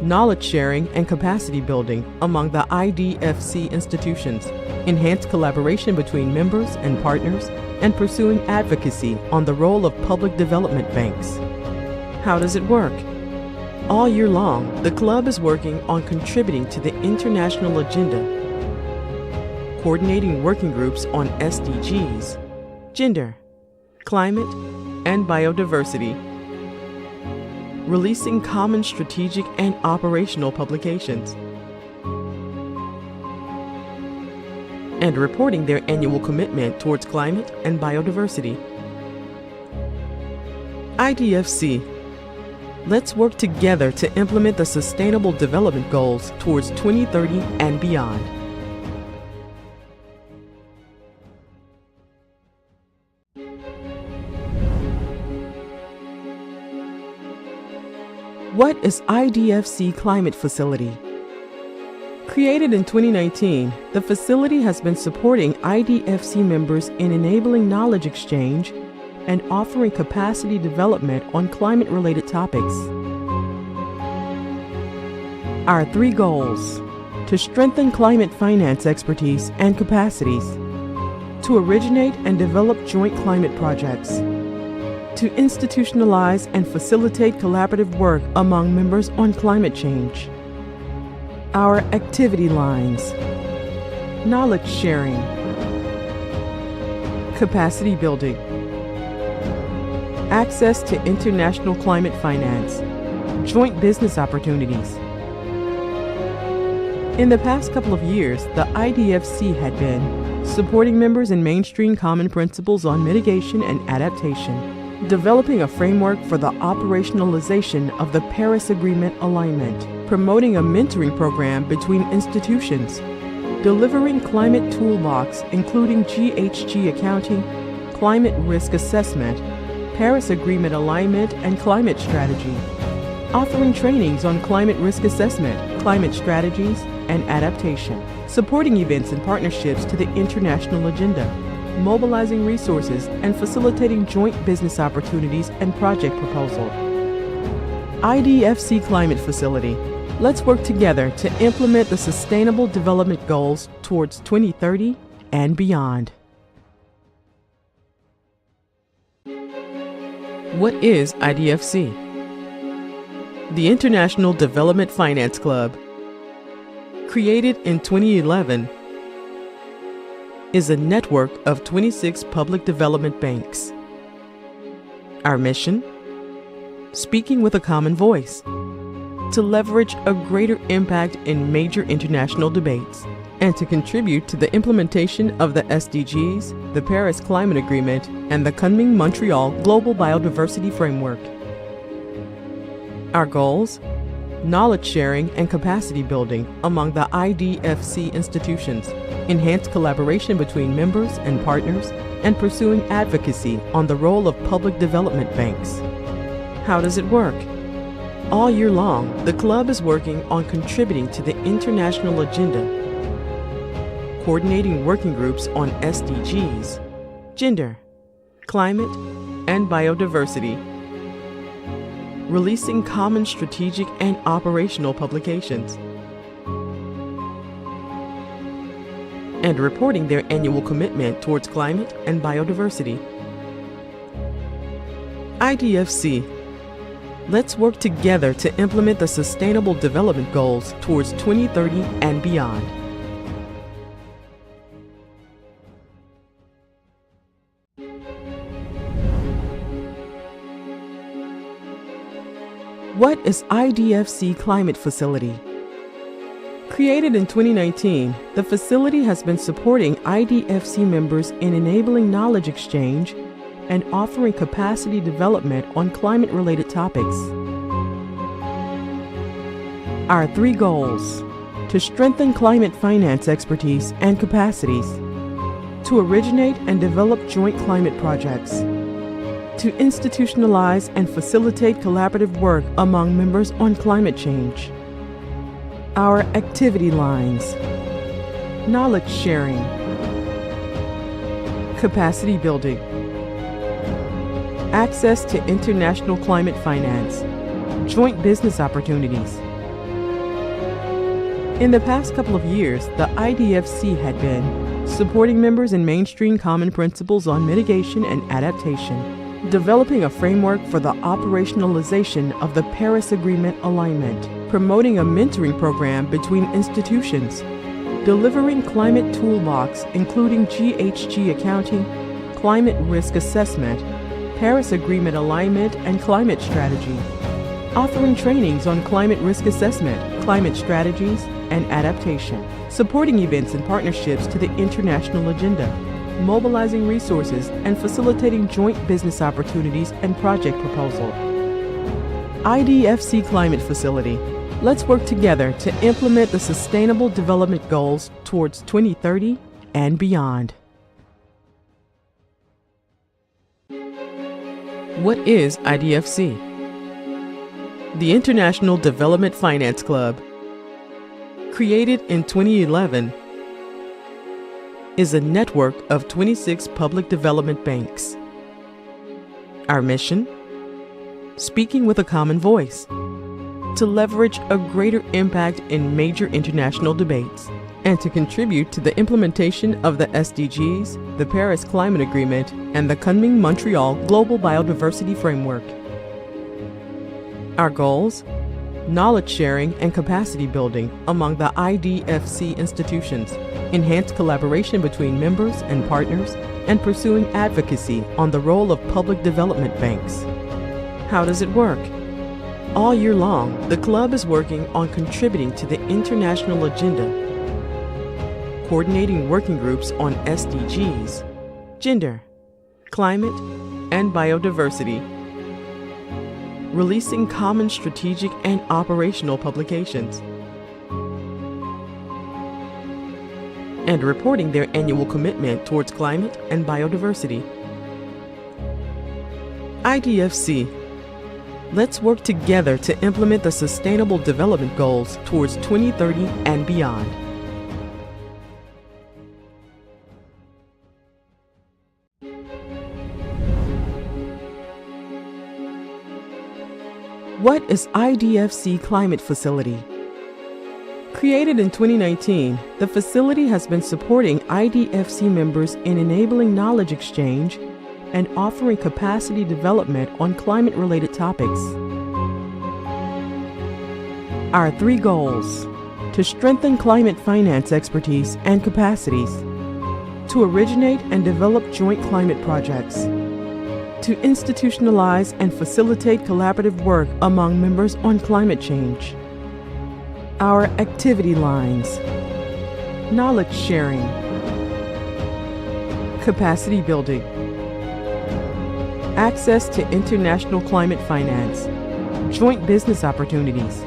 knowledge sharing and capacity building among the IDFC institutions, enhanced collaboration between members and partners, and pursuing advocacy on the role of public development banks. How does it work? All year long, the club is working on contributing to the international agenda, coordinating working groups on SDGs, gender, climate, and biodiversity, releasing common strategic and operational publications, and reporting their annual commitment towards climate and biodiversity. IDFC. Let's work together to implement the Sustainable Development Goals towards 2030 and beyond. What is IDFC Climate Facility? Created in 2019, the facility has been supporting IDFC members in enabling knowledge exchange and offering capacity development on climate-related topics. Our 3 goals: to strengthen climate finance expertise and capacities, to originate and develop joint climate projects, to institutionalize and facilitate collaborative work among members on climate change. Our activity lines: knowledge sharing, capacity building, access to international climate finance, joint business opportunities. In the past couple of years, the IDFC had been supporting members in mainstream common principles on mitigation and adaptation, developing a framework for the operationalization of the Paris Agreement alignment, promoting a mentoring program between institutions, delivering climate toolbox including GHG accounting, climate risk assessment, Paris Agreement alignment and climate strategy, offering trainings on climate risk assessment, climate strategies, and adaptation, supporting events and partnerships to the international agenda, mobilizing resources and facilitating joint business opportunities and project proposal. IDFC Climate Facility. Let's work together to implement the Sustainable Development Goals towards 2030 and beyond. What is IDFC? The International Development Finance Club, created in 2011, is a network of 26 public development banks. Our mission? Speaking with a common voice, to leverage a greater impact in major international debates, and to contribute to the implementation of the SDGs, the Paris Climate Agreement, and the Kunming-Montreal Global Biodiversity Framework. Our goals? Knowledge sharing and capacity building among the IDFC institutions, enhanced collaboration between members and partners, and pursuing advocacy on the role of public development banks. How does it work? All year long, the club is working on contributing to the international agenda, coordinating working groups on SDGs, gender, climate, and biodiversity, releasing common strategic and operational publications, and reporting their annual commitment towards climate and biodiversity. IDFC. Let's work together to implement the Sustainable Development Goals towards 2030 and beyond. What is IDFC Climate Facility? Created in 2019, the facility has been supporting IDFC members in enabling knowledge exchange and offering capacity development on climate-related topics. Our 3 goals: to strengthen climate finance expertise and capacities, to originate and develop joint climate projects, to institutionalize and facilitate collaborative work among members on climate change. Our activity lines: knowledge sharing, capacity building, access to international climate finance, joint business opportunities, In the past couple of years, the IDFC had been supporting members in mainstream common principles on mitigation and adaptation, developing a framework for the operationalization of the Paris Agreement alignment, promoting a mentoring program between institutions, delivering climate toolbox including GHG accounting, climate risk assessment, Paris Agreement alignment and climate strategy, offering trainings on climate risk assessment, climate strategies, and adaptation, supporting events and partnerships to the international agenda, mobilizing resources and facilitating joint business opportunities and project proposal. IDFC Climate Facility. Let's work together to implement the Sustainable Development Goals towards 2030 and beyond. What is IDFC? The International Development Finance Club, created in 2011, is a network of 26 public development banks. Our mission? Speaking with a common voice, to leverage a greater impact in major international debates, and to contribute to the implementation of the SDGs, the Paris Climate Agreement, and the Kunming-Montreal Global Biodiversity Framework. Our goals? Knowledge sharing and capacity building among the IDFC institutions, enhanced collaboration between members and partners, and pursuing advocacy on the role of public development banks. How does it work? All year long, the club is working on contributing to the international agenda, coordinating working groups on SDGs, gender, climate, and biodiversity, releasing common strategic and operational publications, and reporting their annual commitment towards climate and biodiversity. IDFC. Let's work together to implement the Sustainable Development Goals towards 2030 and beyond. What is IDFC Climate Facility? Created in 2019, the facility has been supporting IDFC members in enabling knowledge exchange and offering capacity development on climate-related topics. Our 3 goals: to strengthen climate finance expertise and capacities, to originate and develop joint climate projects, to institutionalize and facilitate collaborative work among members on climate change. Our activity lines: knowledge sharing, capacity building, access to international climate finance, joint business opportunities.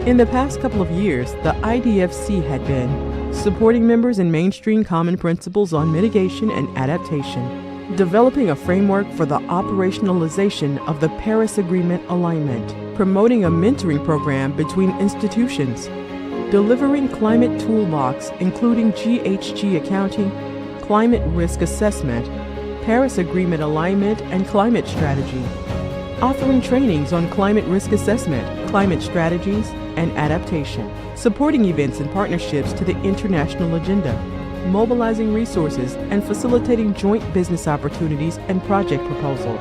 In the past couple of years, the IDFC had been supporting members in mainstream common principles on mitigation and adaptation, developing a framework for the operationalization of the Paris Agreement alignment, promoting a mentoring program between institutions, delivering climate toolbox including GHG accounting, climate risk assessment, Paris Agreement alignment and climate strategy, offering trainings on climate risk assessment, climate strategies, and adaptation, supporting events and partnerships to the international agenda, mobilizing resources and facilitating joint business opportunities and project proposal.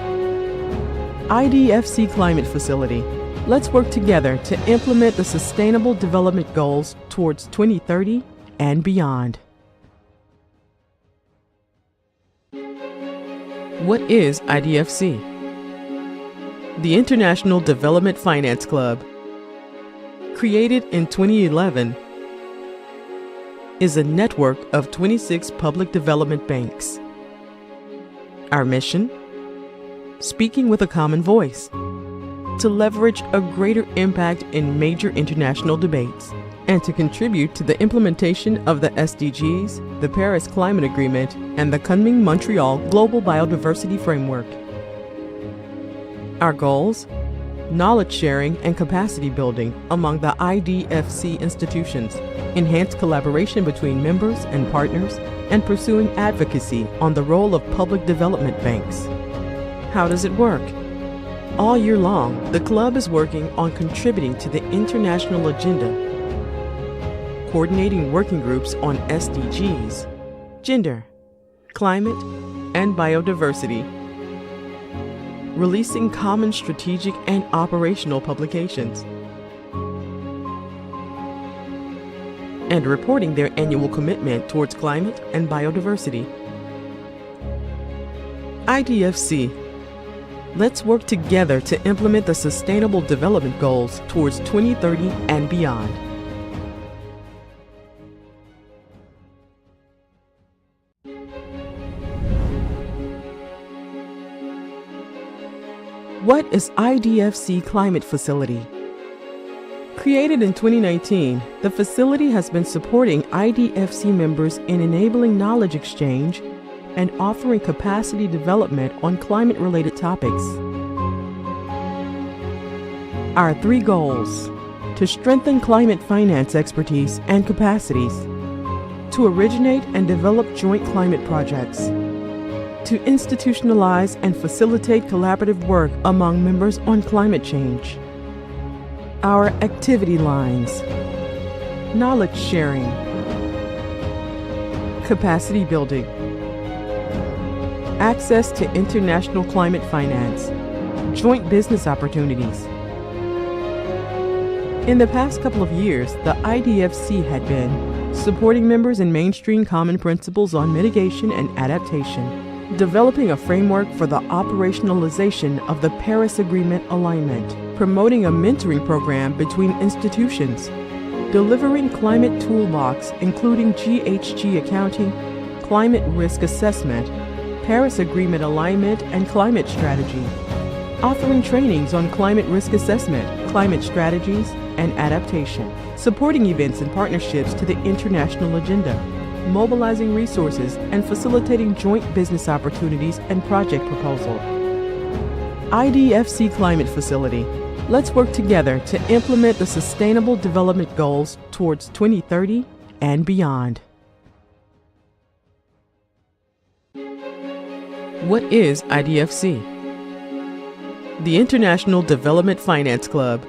IDFC Climate Facility. Let's work together to implement the Sustainable Development Goals towards 2030 and beyond. What is IDFC? The International Development Finance Club, created in 2011, is a network of 26 public development banks. Our mission? Speaking with a common voice, to leverage a greater impact in major international debates, and to contribute to the implementation of the SDGs, the Paris Climate Agreement, and the Kunming-Montreal Global Biodiversity Framework. Our goals? Knowledge sharing and capacity building among the IDFC institutions, enhanced collaboration between members and partners, and pursuing advocacy on the role of public development banks. How does it work? All year long, the club is working on contributing to the international agenda, coordinating working groups on SDGs, gender, climate, and biodiversity, releasing common strategic and operational publications, and reporting their annual commitment towards climate and biodiversity. IDFC. Let's work together to implement the Sustainable Development Goals towards 2030 and beyond. What is IDFC Climate Facility? Created in 2019, the facility has been supporting IDFC members in enabling knowledge exchange and offering capacity development on climate-related topics. Our 3 goals: to strengthen climate finance expertise and capacities, to originate and develop joint climate projects, to institutionalize and facilitate collaborative work among members on climate change. Our activity lines: knowledge sharing, capacity building, access to international climate finance, joint business opportunities. In the past couple of years, the IDFC had been supporting members in mainstream common principles on mitigation and adaptation, developing a framework for the operationalization of the Paris Agreement alignment, promoting a mentoring program between institutions, delivering climate toolbox including GHG accounting, climate risk assessment, Paris Agreement alignment and climate strategy, offering trainings on climate risk assessment, climate strategies, and adaptation, supporting events and partnerships to the international agenda, mobilizing resources and facilitating joint business opportunities and project proposal. IDFC Climate Facility. Let's work together to implement the Sustainable Development Goals towards 2030 and beyond. What is IDFC? The International Development Finance Club,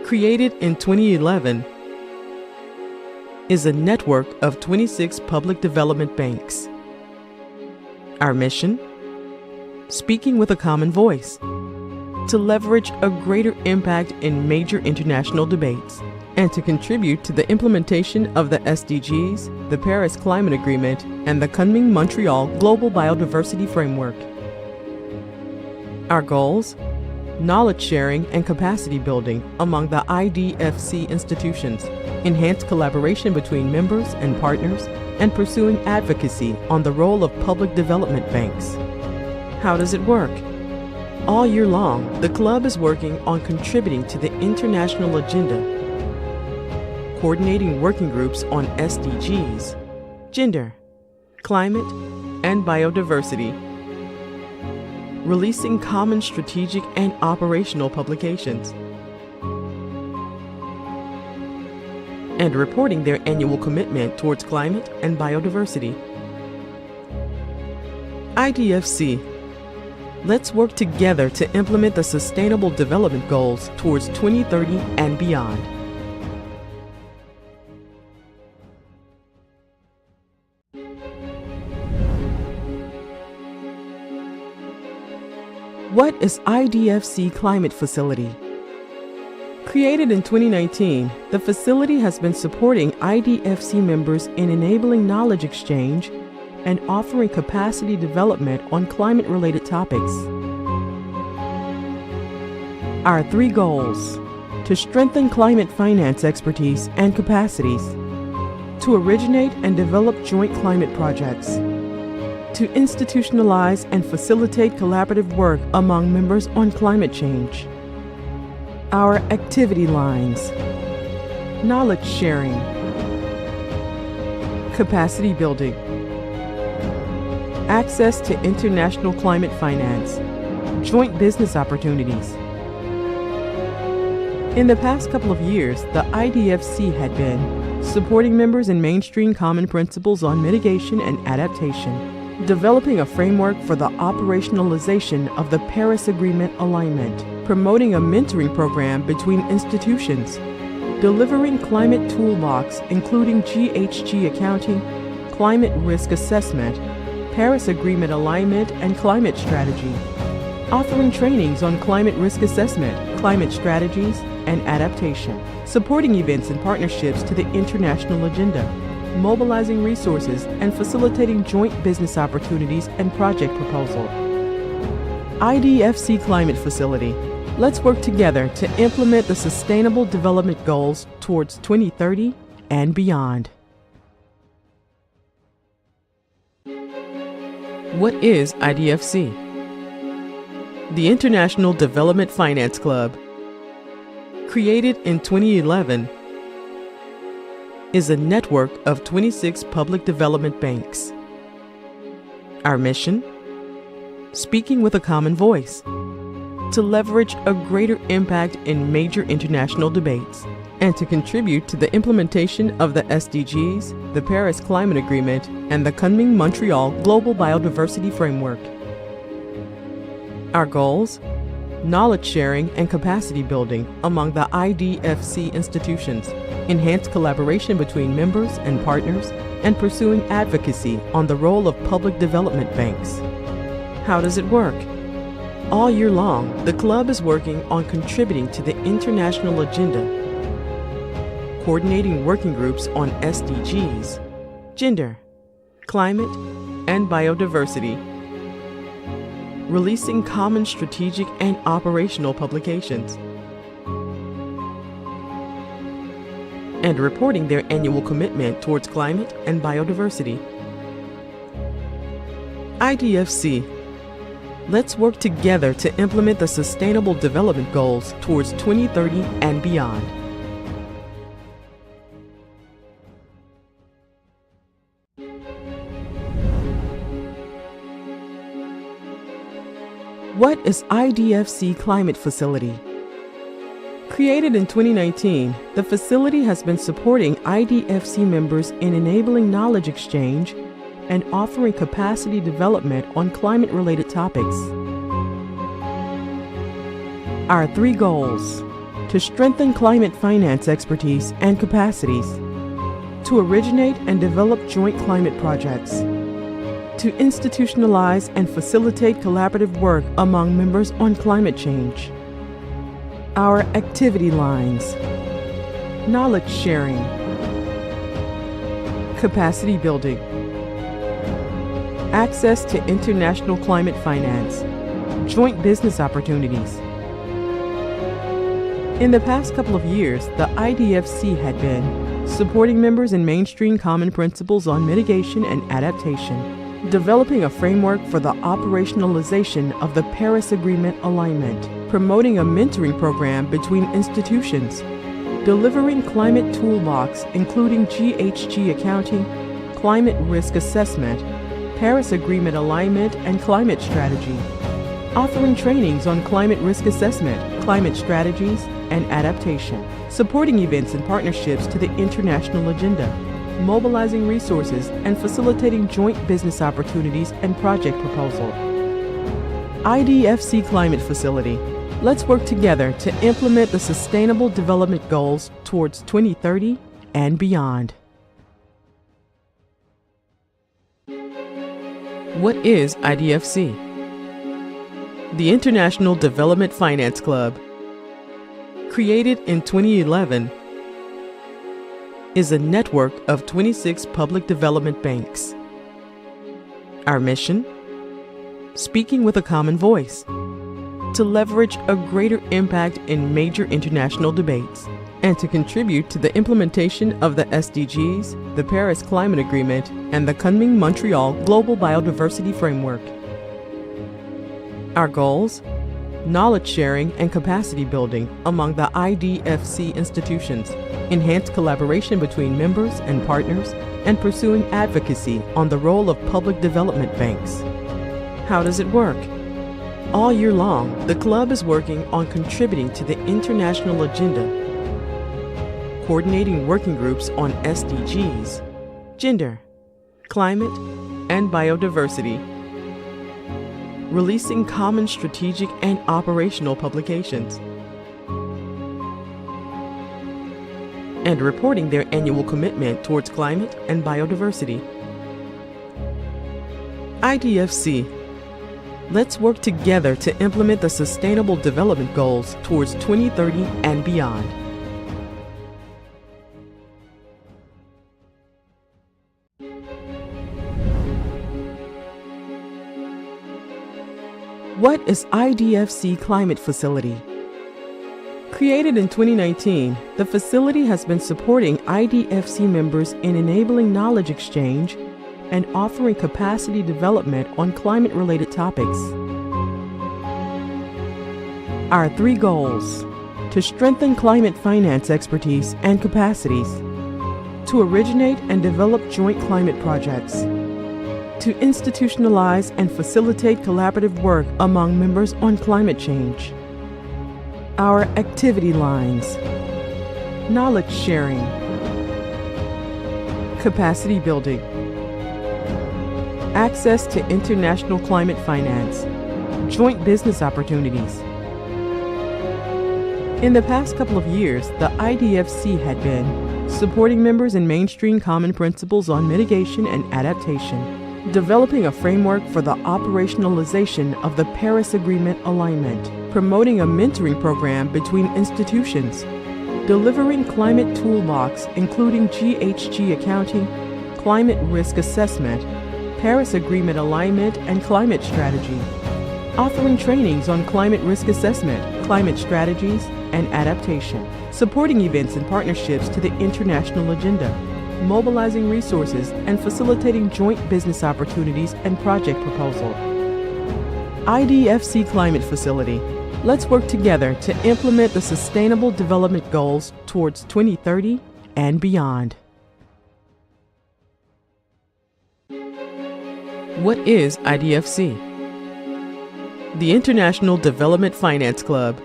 created in 2011, is a network of 26 public development banks. Our mission? Speaking with a common voice, to leverage a greater impact in major international debates, and to contribute to the implementation of the SDGs, the Paris Climate Agreement, and the Kunming-Montreal Global Biodiversity Framework. Our goals? Knowledge sharing and capacity building among the IDFC institutions, enhanced collaboration between members and partners, and pursuing advocacy on the role of public development banks. How does it work? All year long, the club is working on contributing to the international agenda, coordinating working groups on SDGs, gender, climate, and biodiversity, releasing common strategic and operational publications, and reporting their annual commitment towards climate and biodiversity. IDFC. Let's work together to implement the Sustainable Development Goals towards 2030 and beyond. What is IDFC Climate Facility? Created in 2019, the facility has been supporting IDFC members in enabling knowledge exchange and offering capacity development on climate-related topics. Our 3 goals: to strengthen climate finance expertise and capacities, to originate and develop joint climate projects, to institutionalize and facilitate collaborative work among members on climate change. Our activity lines: knowledge sharing, capacity building, access to international climate finance, joint business opportunities. In the past couple of years, the IDFC had been supporting members in mainstream common principles on mitigation and adaptation, developing a framework for the operationalization of the Paris Agreement alignment, promoting a mentoring program between institutions, delivering climate toolbox including GHG accounting, climate risk assessment, Paris Agreement alignment and climate strategy, offering trainings on climate risk assessment, climate strategies, and adaptation, supporting events and partnerships to the international agenda, mobilizing resources and facilitating joint business opportunities and project proposal. IDFC Climate Facility. Let's work together to implement the Sustainable Development Goals towards 2030 and beyond. What is IDFC? The International Development Finance Club, created in 2011, is a network of 26 public development banks. Our mission? Speaking with a common voice, to leverage a greater impact in major international debates, and to contribute to the implementation of the SDGs, the Paris Climate Agreement, and the Kunming-Montreal Global Biodiversity Framework. Our goals? Knowledge sharing and capacity building among the IDFC institutions, enhanced collaboration between members and partners, and pursuing advocacy on the role of public development banks. How does it work? All year long, the club is working on contributing to the international agenda, coordinating working groups on SDGs, gender, climate, and biodiversity, releasing common strategic and operational publications, and reporting their annual commitment towards climate and biodiversity. IDFC. Let's work together to implement the Sustainable Development Goals towards 2030 and beyond. What is IDFC Climate Facility? Created in 2019, the facility has been supporting IDFC members in enabling knowledge exchange and offering capacity development on climate-related topics. Our 3 goals: to strengthen climate finance expertise and capacities, to originate and develop joint climate projects, to institutionalize and facilitate collaborative work among members on climate change. Our activity lines: knowledge sharing, capacity building, access to international climate finance, joint business opportunities. In the past couple of years, the IDFC had been supporting members in mainstream common principles on mitigation and adaptation, developing a framework for the operationalization of the Paris Agreement alignment, promoting a mentoring program between institutions, delivering climate toolbox including GHG accounting, climate risk assessment, Paris Agreement alignment and climate strategy, offering trainings on climate risk assessment, climate strategies, and adaptation, supporting events and partnerships to the international agenda, mobilizing resources and facilitating joint business opportunities and project proposal. IDFC Climate Facility. Let's work together to implement the Sustainable Development Goals towards 2030 and beyond. What is IDFC? The International Development Finance Club, created in 2011, is a network of 26 public development banks. Our mission? Speaking with a common voice, to leverage a greater impact in major international debates, and to contribute to the implementation of the SDGs, the Paris Climate Agreement, and the Kunming-Montreal Global Biodiversity Framework. Our goals? Knowledge sharing and capacity building among the IDFC institutions, enhanced collaboration between members and partners, and pursuing advocacy on the role of public development banks. How does it work? All year long, the club is working on contributing to the international agenda, coordinating working groups on SDGs, gender, climate, and biodiversity, releasing common strategic and operational publications, and reporting their annual commitment towards climate and biodiversity. IDFC. Let's work together to implement the Sustainable Development Goals towards 2030 and beyond. What is IDFC Climate Facility? Created in 2019, the facility has been supporting IDFC members in enabling knowledge exchange and offering capacity development on climate-related topics. Our 3 goals: to strengthen climate finance expertise and capacities, to originate and develop joint climate projects, to institutionalize and facilitate collaborative work among members on climate change. Our activity lines: knowledge sharing, capacity building, access to international climate finance, joint business opportunities. In the past couple of years, the IDFC had been supporting members in mainstream common principles on mitigation and adaptation, developing a framework for the operationalization of the Paris Agreement alignment, promoting a mentoring program between institutions, delivering climate toolbox including GHG accounting, climate risk assessment, Paris Agreement alignment and climate strategy, offering trainings on climate risk assessment, climate strategies, and adaptation, supporting events and partnerships to the international agenda, mobilizing resources and facilitating joint business opportunities and project proposal. IDFC Climate Facility. Let's work together to implement the Sustainable Development Goals towards 2030 and beyond. What is IDFC? The International Development Finance Club,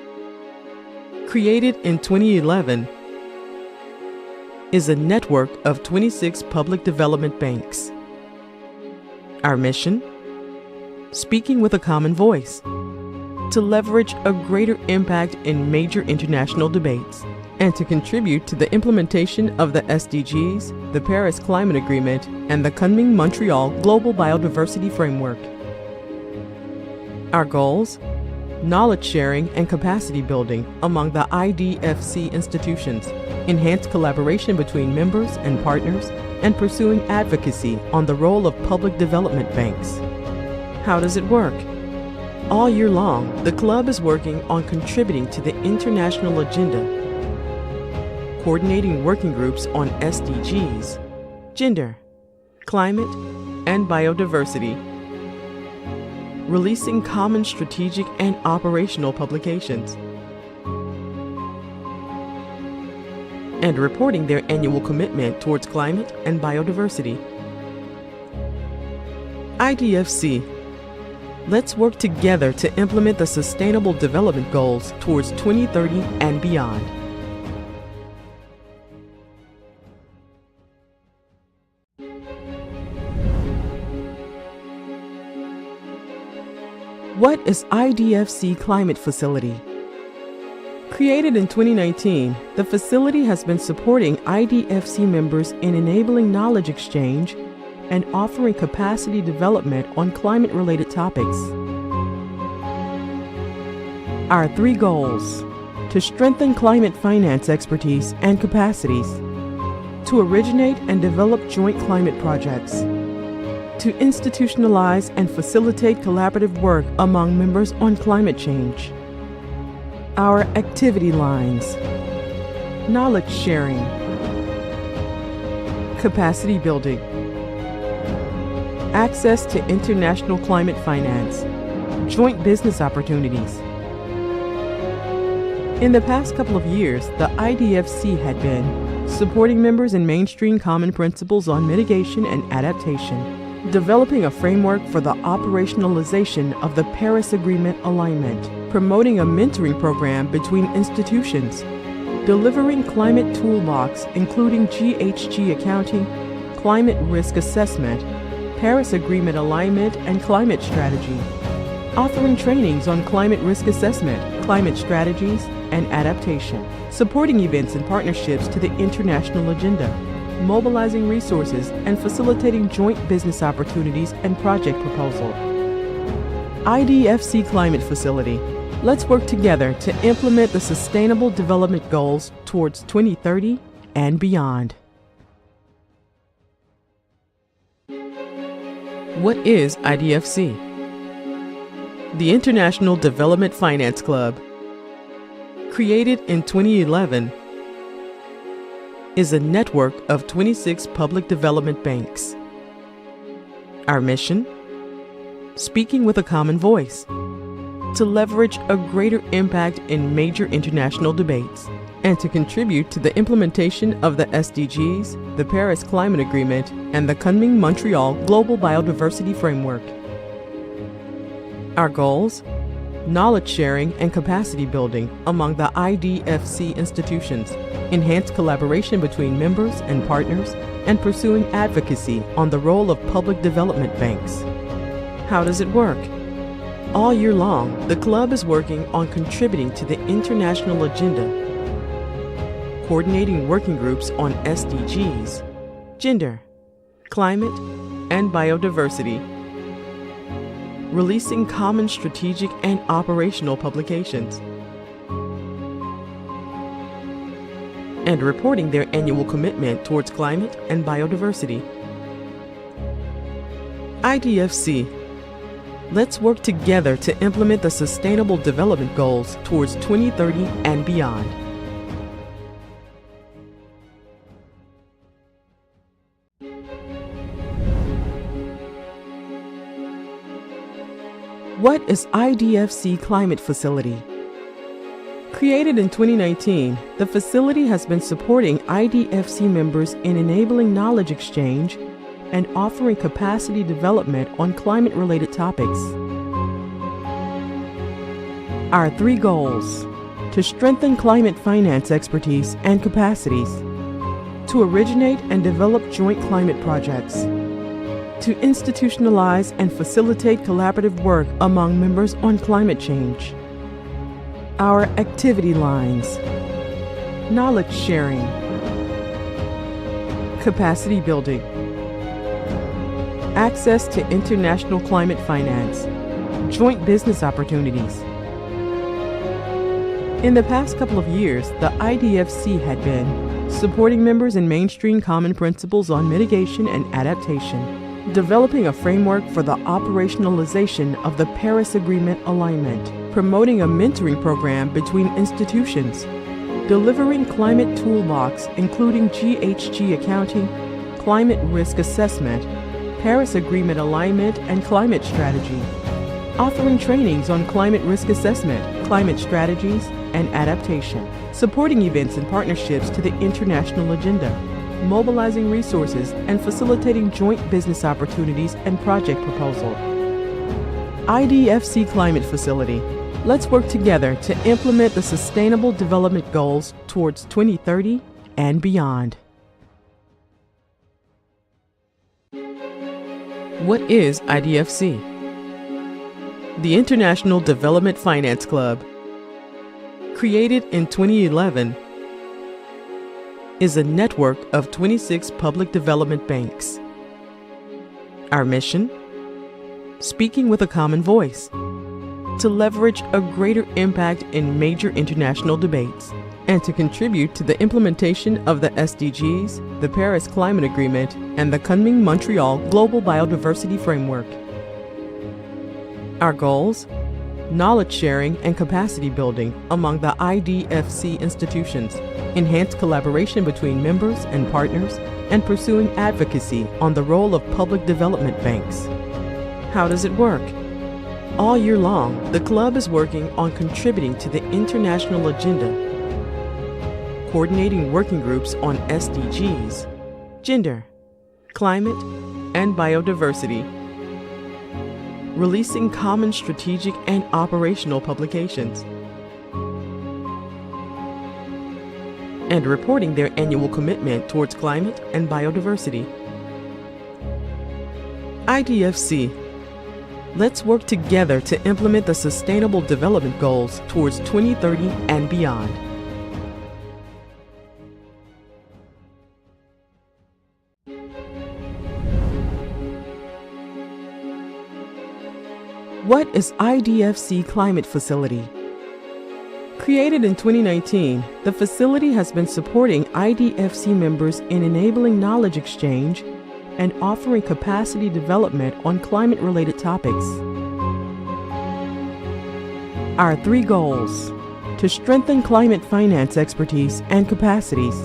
created in 2011, is a network of 26 public development banks. Our mission? Speaking with a common voice, to leverage a greater impact in major international debates, and to contribute to the implementation of the SDGs, the Paris Climate Agreement, and the Kunming-Montreal Global Biodiversity Framework. Our goals? Knowledge sharing and capacity building among the IDFC institutions, enhanced collaboration between members and partners, and pursuing advocacy on the role of public development banks. How does it work? All year long, the club is working on contributing to the international agenda, coordinating working groups on SDGs, gender, climate, and biodiversity, releasing common strategic and operational publications, and reporting their annual commitment towards climate and biodiversity. IDFC. Let's work together to implement the Sustainable Development Goals towards 2030 and beyond. What is IDFC Climate Facility? Created in 2019, the facility has been supporting IDFC members in enabling knowledge exchange and offering capacity development on climate-related topics. Our 3 goals: to strengthen climate finance expertise and capacities, to originate and develop joint climate projects, to institutionalize and facilitate collaborative work among members on climate change. Our activity lines: knowledge sharing, capacity building, access to international climate finance, joint business opportunities. In the past couple of years, the IDFC had been supporting members in mainstream common principles on mitigation and adaptation, developing a framework for the operationalization of the Paris Agreement alignment, promoting a mentoring program between institutions, delivering climate toolbox including GHG accounting, climate risk assessment, Paris Agreement alignment and climate strategy, offering trainings on climate risk assessment, climate strategies, and adaptation, supporting events and partnerships to the international agenda, mobilizing resources and facilitating joint business opportunities and project proposal. IDFC Climate Facility. Let's work together to implement the Sustainable Development Goals towards 2030 and beyond. What is IDFC? The International Development Finance Club, created in 2011, is a network of 26 public development banks. Our mission? Speaking with a common voice, to leverage a greater impact in major international debates, and to contribute to the implementation of the SDGs, the Paris Climate Agreement, and the Kunming-Montreal Global Biodiversity Framework. Our goals? Knowledge sharing and capacity building among the IDFC institutions, enhanced collaboration between members and partners, and pursuing advocacy on the role of public development banks. How does it work? All year long, the club is working on contributing to the international agenda, coordinating working groups on SDGs, gender, climate, and biodiversity, releasing common strategic and operational publications, and reporting their annual commitment towards climate and biodiversity. IDFC. Let's work together to implement the Sustainable Development Goals towards 2030 and beyond. What is IDFC Climate Facility? Created in 2019, the facility has been supporting IDFC members in enabling knowledge exchange and offering capacity development on climate-related topics. Our 3 goals: to strengthen climate finance expertise and capacities, to originate and develop joint climate projects, to institutionalize and facilitate collaborative work among members on climate change. Our activity lines: knowledge sharing, capacity building, access to international climate finance, joint business opportunities. In the past couple of years, the IDFC had been supporting members in mainstream common principles on mitigation and adaptation, developing a framework for the operationalization of the Paris Agreement alignment, promoting a mentoring program between institutions, delivering climate toolbox including GHG accounting, climate risk assessment, Paris Agreement alignment and climate strategy, offering trainings on climate risk assessment, climate strategies, and adaptation, supporting events and partnerships to the international agenda, mobilizing resources and facilitating joint business opportunities and project proposal. IDFC Climate Facility. Let's work together to implement the Sustainable Development Goals towards 2030 and beyond. What is IDFC? The International Development Finance Club, created in 2011, is a network of 26 public development banks. Our mission? Speaking with a common voice, to leverage a greater impact in major international debates, and to contribute to the implementation of the SDGs, the Paris Climate Agreement, and the Kunming-Montreal Global Biodiversity Framework. Our goals? Knowledge sharing and capacity building among the IDFC institutions, enhanced collaboration between members and partners, and pursuing advocacy on the role of public development banks. How does it work? All year long, the club is working on contributing to the international agenda, coordinating working groups on SDGs, gender, climate, and biodiversity, releasing common strategic and operational publications, and reporting their annual commitment towards climate and biodiversity. IDFC. Let's work together to implement the Sustainable Development Goals towards 2030 and beyond. What is IDFC Climate Facility? Created in 2019, the facility has been supporting IDFC members in enabling knowledge exchange and offering capacity development on climate-related topics. Our 3 goals: to strengthen climate finance expertise and capacities,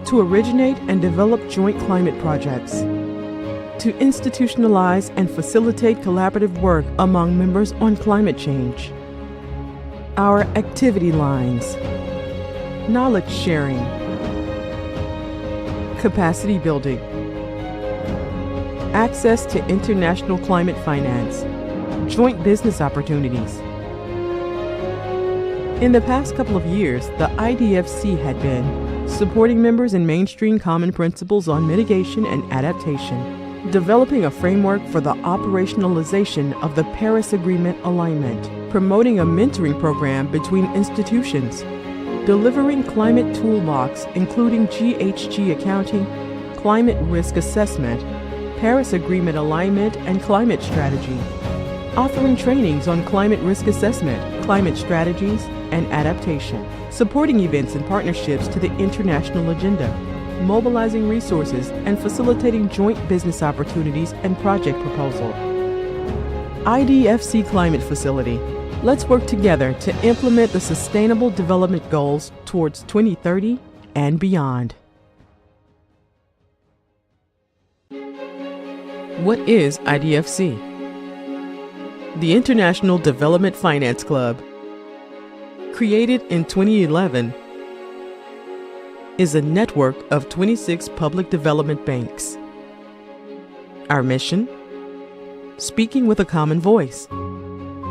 to originate and develop joint climate projects, to institutionalize and facilitate collaborative work among members on climate change. Our activity lines: knowledge sharing, capacity building, access to international climate finance, joint business opportunities. In the past couple of years, the IDFC had been supporting members in mainstream common principles on mitigation and adaptation, developing a framework for the operationalization of the Paris Agreement alignment, promoting a mentoring program between institutions, delivering climate toolbox including GHG accounting, climate risk assessment, Paris Agreement alignment and climate strategy, offering trainings on climate risk assessment, climate strategies, and adaptation, supporting events and partnerships to the international agenda, mobilizing resources and facilitating joint business opportunities and project proposal. IDFC Climate Facility. Let's work together to implement the Sustainable Development Goals towards 2030 and beyond. What is IDFC? The International Development Finance Club, created in 2011, is a network of 26 public development banks. Our mission? Speaking with a common voice,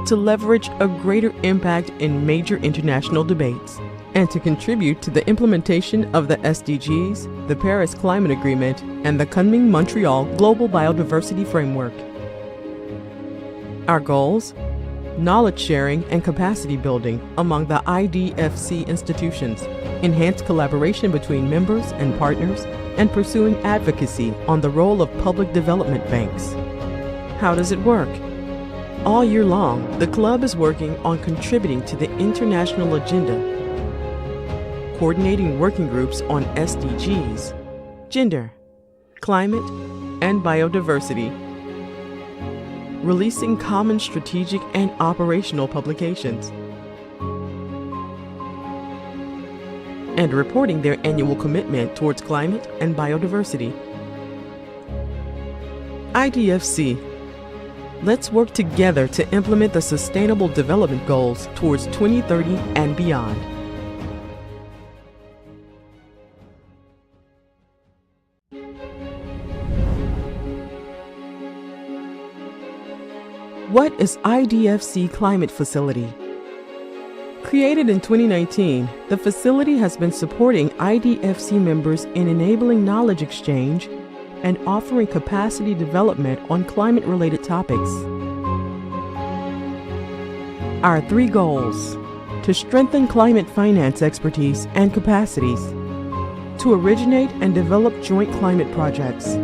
to leverage a greater impact in major international debates, and to contribute to the implementation of the SDGs, the Paris Climate Agreement, and the Kunming-Montreal Global Biodiversity Framework. Our goals? Knowledge sharing and capacity building among the IDFC institutions, enhanced collaboration between members and partners, and pursuing advocacy on the role of public development banks. How does it work? All year long, the club is working on contributing to the international agenda, coordinating working groups on SDGs, gender, climate, and biodiversity, releasing common strategic and operational publications, and reporting their annual commitment towards climate and biodiversity. IDFC. Let's work together to implement the Sustainable Development Goals towards 2030 and beyond. What is IDFC Climate Facility? Created in 2019, the facility has been supporting IDFC members in enabling knowledge exchange and offering capacity development on climate-related topics. Our 3 goals: to strengthen climate finance expertise and capacities, to originate and develop joint climate projects,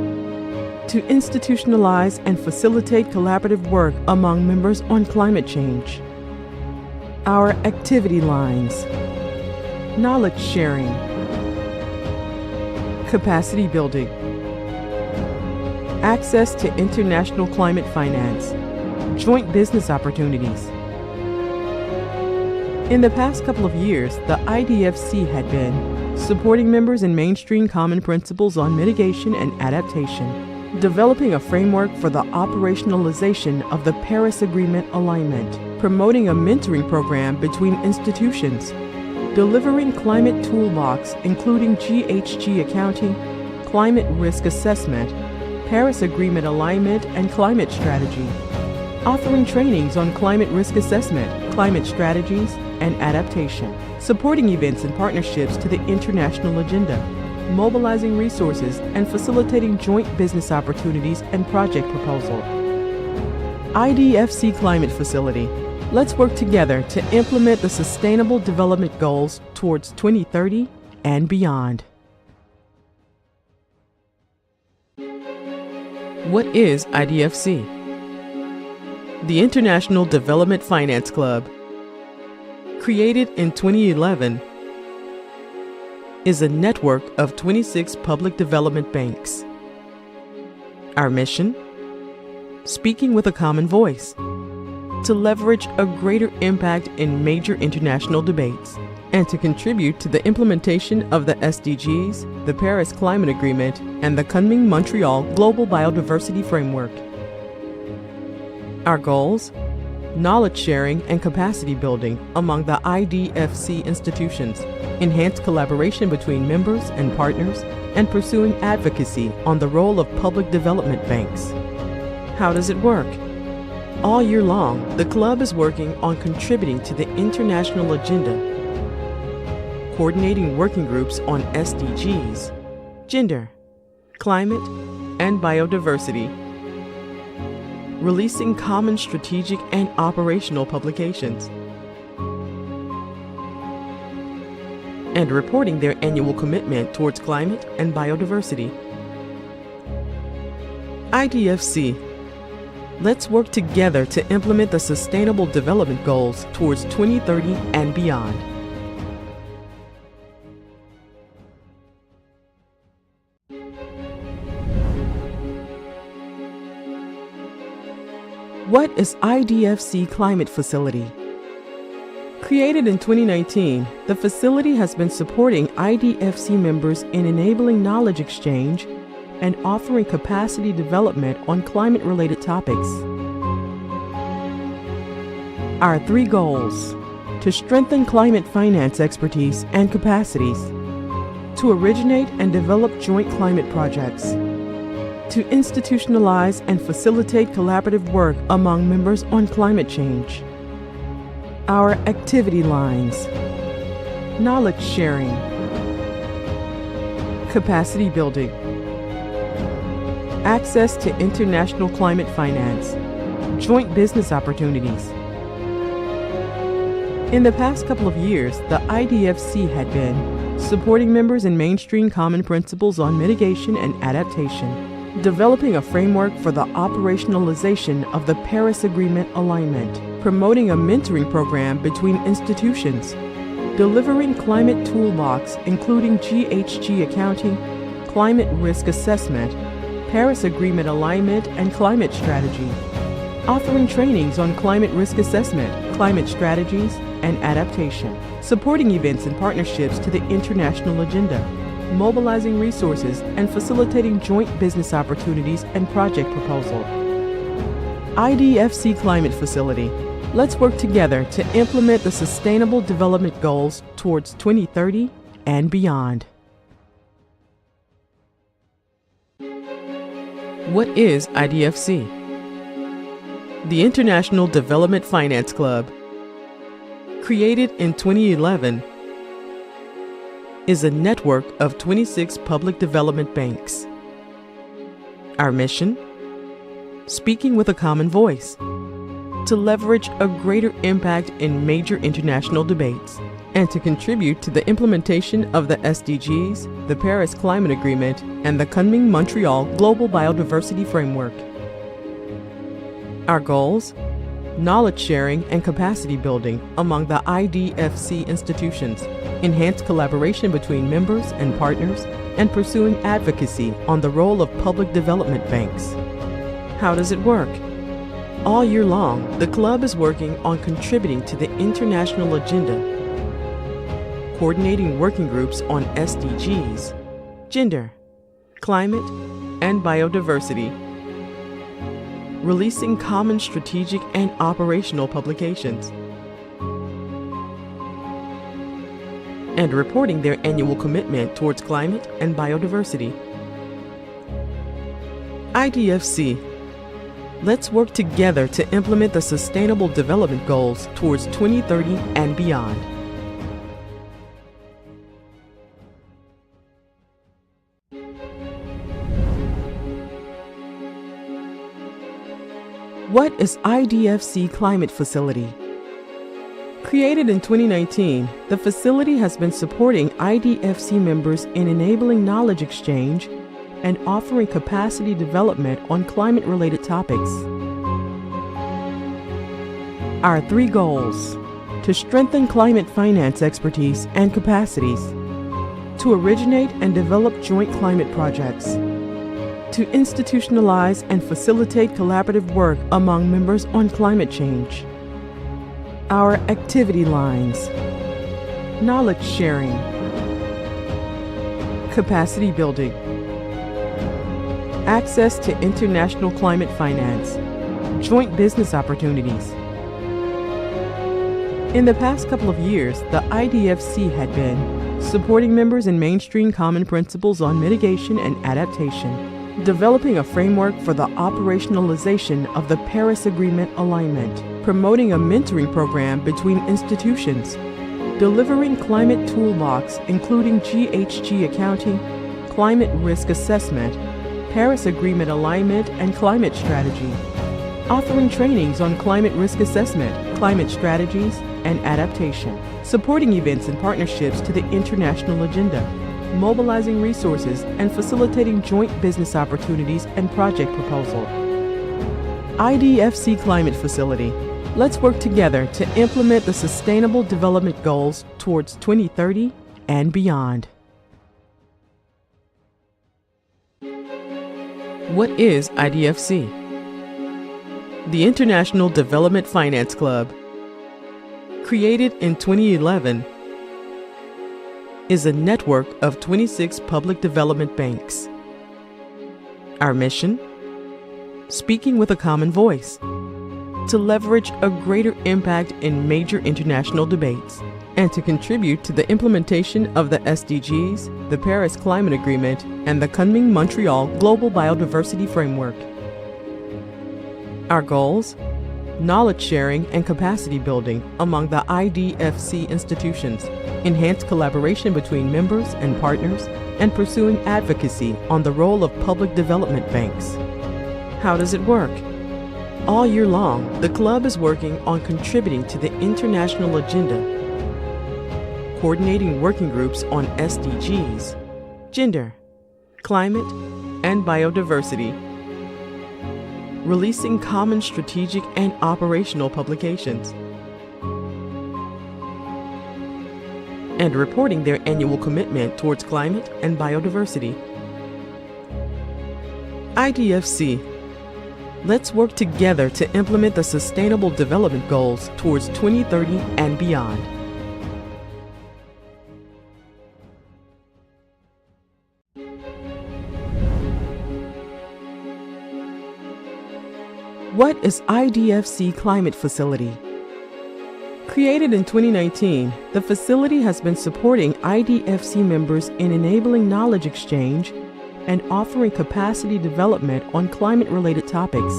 to institutionalize and facilitate collaborative work among members on climate change. Our activity lines: knowledge sharing, capacity building, access to international climate finance, joint business opportunities. In the past couple of years, the IDFC had been supporting members in mainstream common principles on mitigation and adaptation, developing a framework for the operationalization of the Paris Agreement alignment, promoting a mentoring program between institutions, delivering climate toolbox including GHG accounting, climate risk assessment, Paris Agreement alignment and climate strategy, offering trainings on climate risk assessment, climate strategies, and adaptation, supporting events and partnerships to the international agenda, mobilizing resources and facilitating joint business opportunities and project proposal. IDFC Climate Facility. Let's work together to implement the Sustainable Development Goals towards 2030 and beyond. What is IDFC? The International Development Finance Club, created in 2011, is a network of 26 public development banks. Our mission? Speaking with a common voice, to leverage a greater impact in major international debates, and to contribute to the implementation of the SDGs, the Paris Climate Agreement, and the Kunming Montreal Global Biodiversity Framework. Our goals? Knowledge sharing and capacity building among the IDFC institutions, enhanced collaboration between members and partners, and pursuing advocacy on the role of public development banks. How does it work? All year long, the club is working on contributing to the international agenda, coordinating working groups on SDGs, gender, climate, and biodiversity, releasing common strategic and operational publications, and reporting their annual commitment towards climate and biodiversity. IDFC. Let's work together to implement the Sustainable Development Goals towards 2030 and beyond. What is IDFC Climate Facility? Created in 2019, the facility has been supporting IDFC members in enabling knowledge exchange and offering capacity development on climate-related topics. Our 3 goals: to strengthen climate finance expertise and capacities, to originate and develop joint climate projects, to institutionalize and facilitate collaborative work among members on climate change. Our activity lines: knowledge sharing, capacity building, access to international climate finance, joint business opportunities. In the past couple of years, the IDFC had been supporting members in mainstream common principles on mitigation and adaptation, developing a framework for the operationalization of the Paris Agreement alignment, promoting a mentoring program between institutions, delivering climate toolbox including GHG accounting, climate risk assessment, Paris Agreement alignment and climate strategy, offering trainings on climate risk assessment, climate strategies, and adaptation, supporting events and partnerships to the international agenda, mobilizing resources and facilitating joint business opportunities and project proposal. IDFC Climate Facility. Let's work together to implement the Sustainable Development Goals towards 2030 and beyond. What is IDFC? The International Development Finance Club, created in 2011, is a network of 26 public development banks. Our mission? Speaking with a common voice, to leverage a greater impact in major international debates, and to contribute to the implementation of the SDGs, the Paris Climate Agreement, and the Kunming Montreal Global Biodiversity Framework. Our goals? Knowledge sharing and capacity building among the IDFC institutions, enhanced collaboration between members and partners, and pursuing advocacy on the role of public development banks. How does it work? All year long, the club is working on contributing to the international agenda, coordinating working groups on SDGs, gender, climate, and biodiversity, releasing common strategic and operational publications, and reporting their annual commitment towards climate and biodiversity. IDFC. Let's work together to implement the Sustainable Development Goals towards 2030 and beyond. What is IDFC Climate Facility? Created in 2019, the facility has been supporting IDFC members in enabling knowledge exchange and offering capacity development on climate-related topics. Our 3 goals: to strengthen climate finance expertise and capacities, to originate and develop joint climate projects, to institutionalize and facilitate collaborative work among members on climate change. Our activity lines: knowledge sharing, capacity building, access to international climate finance, joint business opportunities. In the past couple of years, the IDFC had been supporting members in mainstream common principles on mitigation and adaptation, developing a framework for the operationalization of the Paris Agreement alignment, promoting a mentoring program between institutions, delivering climate toolbox including GHG accounting, climate risk assessment, Paris Agreement alignment and climate strategy, offering trainings on climate risk assessment, climate strategies, and adaptation, supporting events and partnerships to the international agenda, mobilizing resources and facilitating joint business opportunities and project proposal. IDFC Climate Facility. Let's work together to implement the Sustainable Development Goals towards 2030 and beyond. What is IDFC? The International Development Finance Club, created in 2011, is a network of 26 public development banks. Our mission? Speaking with a common voice, to leverage a greater impact in major international debates, and to contribute to the implementation of the SDGs, the Paris Climate Agreement, and the Kunming-Montreal Global Biodiversity Framework. Our goals? Knowledge sharing and capacity building among the IDFC institutions, enhanced collaboration between members and partners, and pursuing advocacy on the role of public development banks. How does it work? All year long, the club is working on contributing to the international agenda, coordinating working groups on SDGs, gender, climate, and biodiversity, releasing common strategic and operational publications, and reporting their annual commitment towards climate and biodiversity. IDFC. Let's work together to implement the Sustainable Development Goals towards 2030 and beyond. What is IDFC Climate Facility? Created in 2019, the facility has been supporting IDFC members in enabling knowledge exchange and offering capacity development on climate-related topics.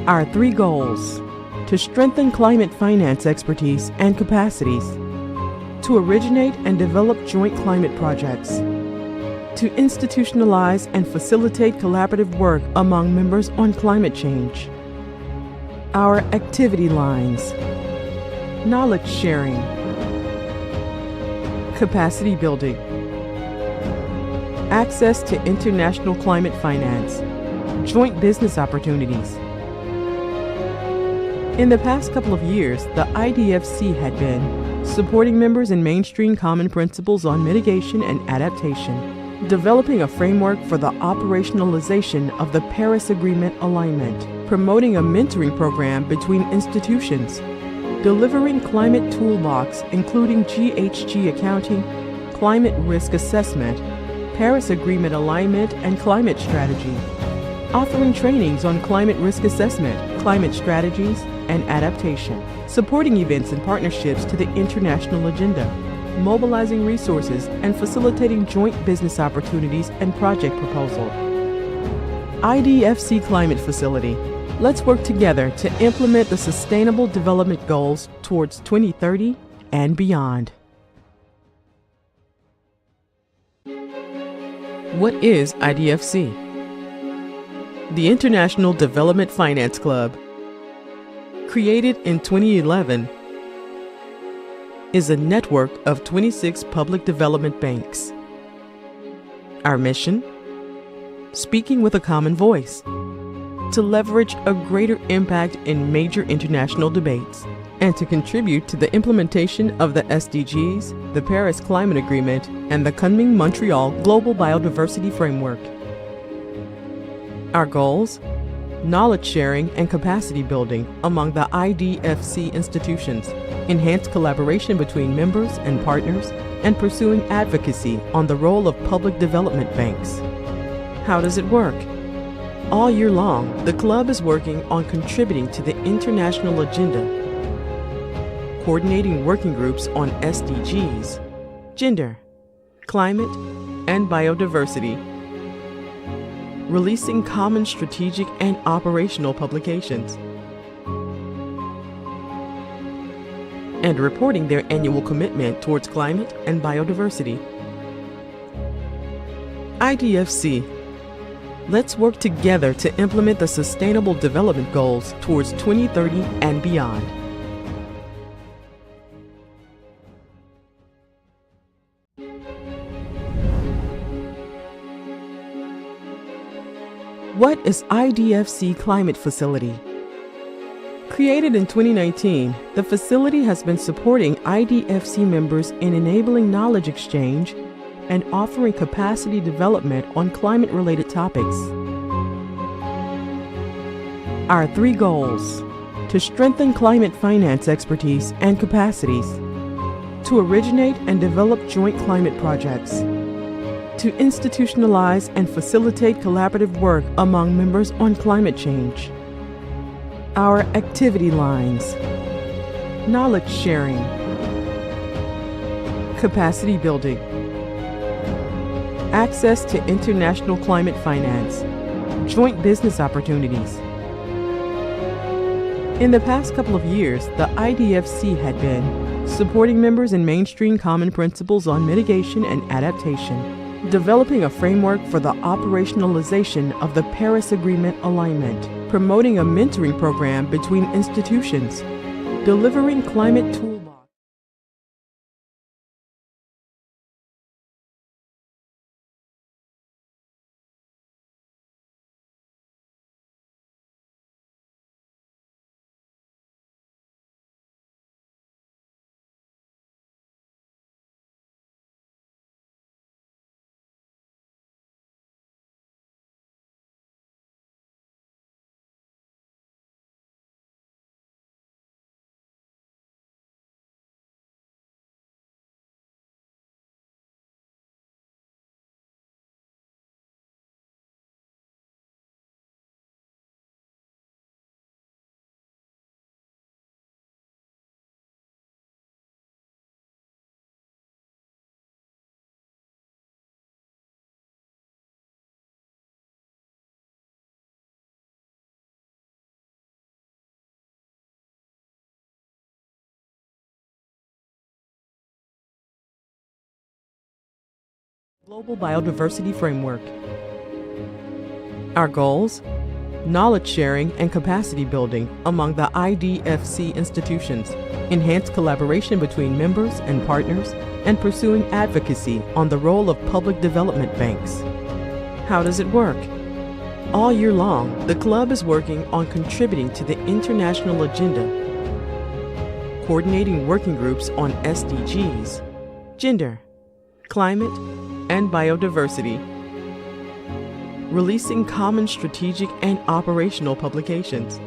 Our 3 goals: to strengthen climate finance expertise and capacities, to originate and develop joint climate projects, to institutionalize and facilitate collaborative work among members on climate change. Our activity lines: knowledge sharing, capacity building, access to international climate finance, joint business opportunities. In the past couple of years, the IDFC had been supporting members in mainstream common principles on mitigation and adaptation, developing a framework for the operationalization of the Paris Agreement alignment, promoting a mentoring program between institutions, delivering climate toolbox including GHG accounting, climate risk assessment, Paris Agreement alignment and climate strategy, offering trainings on climate risk assessment, climate strategies, and adaptation, supporting events and partnerships to the international agenda, mobilizing resources and facilitating joint business opportunities and project proposal. IDFC Climate Facility. Let's work together to implement the Sustainable Development Goals towards 2030 and beyond. What is IDFC? The International Development Finance Club, created in 2011, is a network of 26 public development banks. Our mission? Speaking with a common voice, to leverage a greater impact in major international debates, and to contribute to the implementation of the SDGs, the Paris Climate Agreement, and the Kunming-Montreal Global Biodiversity Framework. Our goals? Knowledge sharing and capacity building among the IDFC institutions, enhanced collaboration between members and partners, and pursuing advocacy on the role of public development banks. How does it work? All year long, the club is working on contributing to the international agenda, coordinating working groups on SDGs, gender, climate, and biodiversity, releasing common strategic and operational publications, and reporting their annual commitment towards climate and biodiversity. IDFC. Let's work together to implement the Sustainable Development Goals towards 2030 and beyond. What is IDFC Climate Facility? Created in 2019, the facility has been supporting IDFC members in enabling knowledge exchange and offering capacity development on climate-related topics. Our 3 goals: to strengthen climate finance expertise and capacities, to originate and develop joint climate projects, to institutionalize and facilitate collaborative work among members on climate change. Our activity lines: knowledge sharing, capacity building, access to international climate finance, joint business opportunities. In the past couple of years, the IDFC had been supporting members in mainstream common principles on mitigation and adaptation, developing a framework for the operationalization of the Paris Agreement alignment, promoting a mentoring program between institutions, delivering climate toolbox. Global Biodiversity Framework. Our goals? Knowledge sharing and capacity building among the IDFC institutions, enhanced collaboration between members and partners, and pursuing advocacy on the role of public development banks. How does it work? All year long, the club is working on contributing to the international agenda, coordinating working groups on SDGs, gender, climate, and biodiversity, releasing common strategic and operational publications,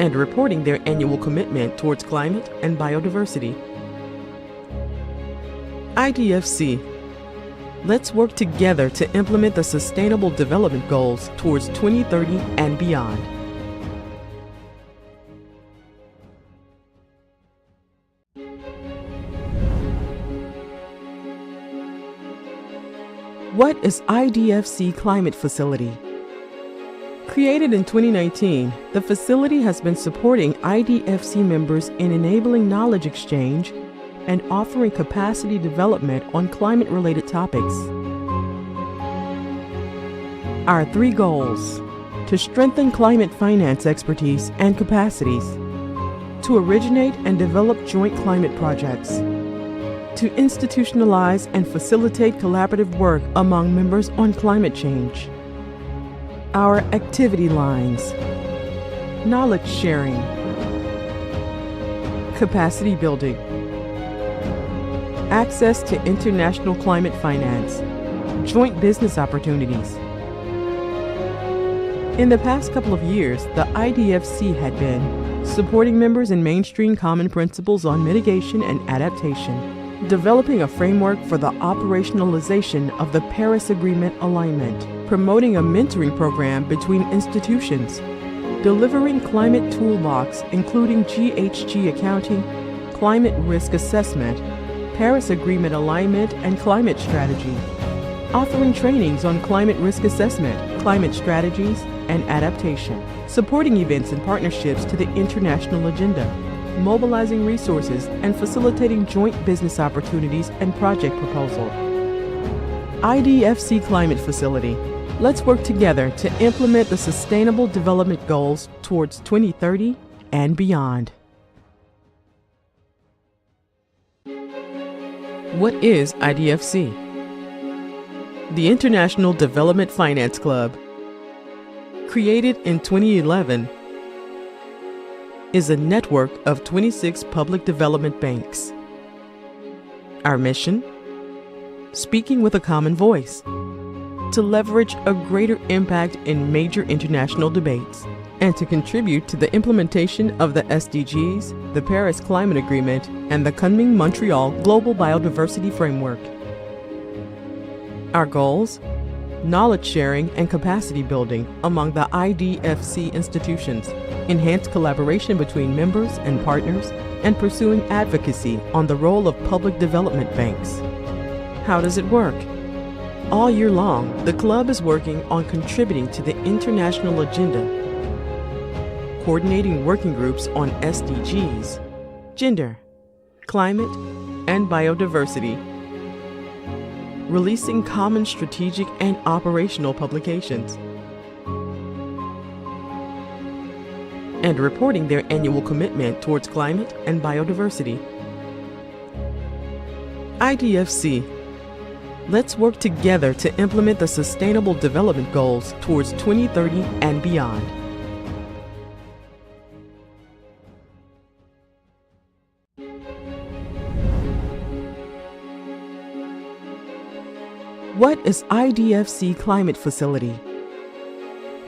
and reporting their annual commitment towards climate and biodiversity. IDFC. Let's work together to implement the Sustainable Development Goals towards 2030 and beyond. What is IDFC Climate Facility? Created in 2019, the facility has been supporting IDFC members in enabling knowledge exchange and offering capacity development on climate-related topics. Our three goals: to strengthen climate finance expertise and capacities, to originate and develop joint climate projects, to institutionalize and facilitate collaborative work among members on climate change. Our activity lines: knowledge sharing, capacity building, access to international climate finance, joint business opportunities. In the past couple of years, the IDFC had been supporting members in mainstream common principles on mitigation and adaptation, developing a framework for the operationalization of the Paris Agreement alignment, promoting a mentoring program between institutions, delivering climate toolbox including GHG accounting, climate risk assessment, Paris Agreement alignment and climate strategy, offering trainings on climate risk assessment, climate strategies, and adaptation, supporting events and partnerships to the international agenda, mobilizing resources and facilitating joint business opportunities and project proposal. IDFC Climate Facility. Let's work together to implement the Sustainable Development Goals towards 2030 and beyond. What is IDFC? The International Development Finance Club, created in 2011, is a network of 26 public development banks. Our mission? Speaking with a common voice, to leverage a greater impact in major international debates, and to contribute to the implementation of the SDGs, the Paris Climate Agreement, and the Kunming-Montreal Global Biodiversity Framework. Our goals? Knowledge sharing and capacity building among the IDFC institutions, enhanced collaboration between members and partners, and pursuing advocacy on the role of public development banks. How does it work? All year long, the club is working on contributing to the international agenda, coordinating working groups on SDGs, gender, climate, and biodiversity, releasing common strategic and operational publications, and reporting their annual commitment towards climate and biodiversity. IDFC. Let's work together to implement the Sustainable Development Goals towards 2030 and beyond. What is IDFC Climate Facility?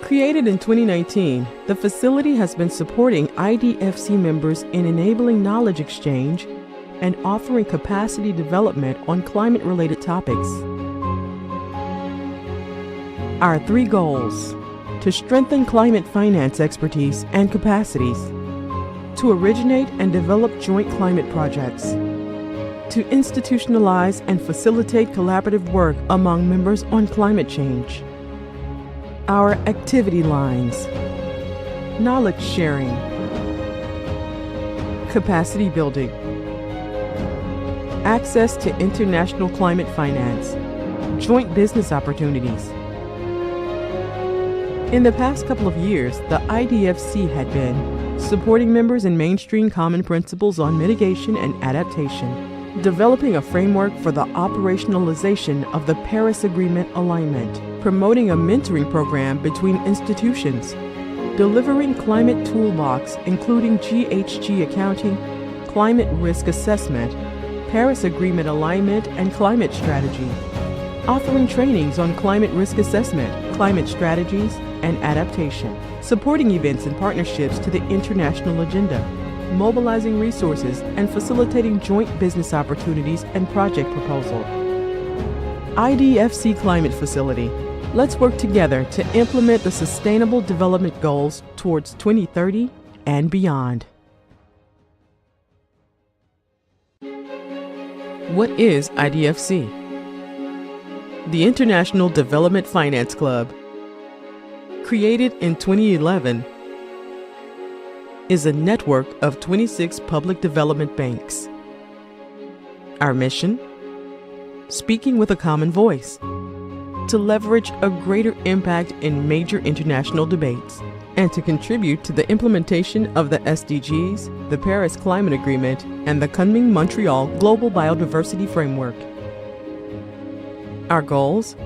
Created in 2019, the facility has been supporting IDFC members in enabling knowledge exchange and offering capacity development on climate-related topics. Our three goals: to strengthen climate finance expertise and capacities, to originate and develop joint climate projects, to institutionalize and facilitate collaborative work among members on climate change. Our activity lines: knowledge sharing, capacity building, access to international climate finance, joint business opportunities. In the past couple of years, the IDFC had been supporting members in mainstream common principles on mitigation and adaptation, developing a framework for the operationalization of the Paris Agreement alignment, promoting a mentoring program between institutions, delivering climate toolbox including GHG accounting, climate risk assessment, Paris Agreement alignment and climate strategy, offering trainings on climate risk assessment, climate strategies, and adaptation, supporting events and partnerships to the international agenda, mobilizing resources and facilitating joint business opportunities and project proposal. IDFC Climate Facility. Let's work together to implement the Sustainable Development Goals towards 2030 and beyond. What is IDFC? The International Development Finance Club, created in 2011, is a network of 26 public development banks. Our mission? Speaking with a common voice, to leverage a greater impact in major international debates, and to contribute to the implementation of the SDGs, the Paris Climate Agreement, and the coming Montreal Global Biodiversity Framework. Our goals: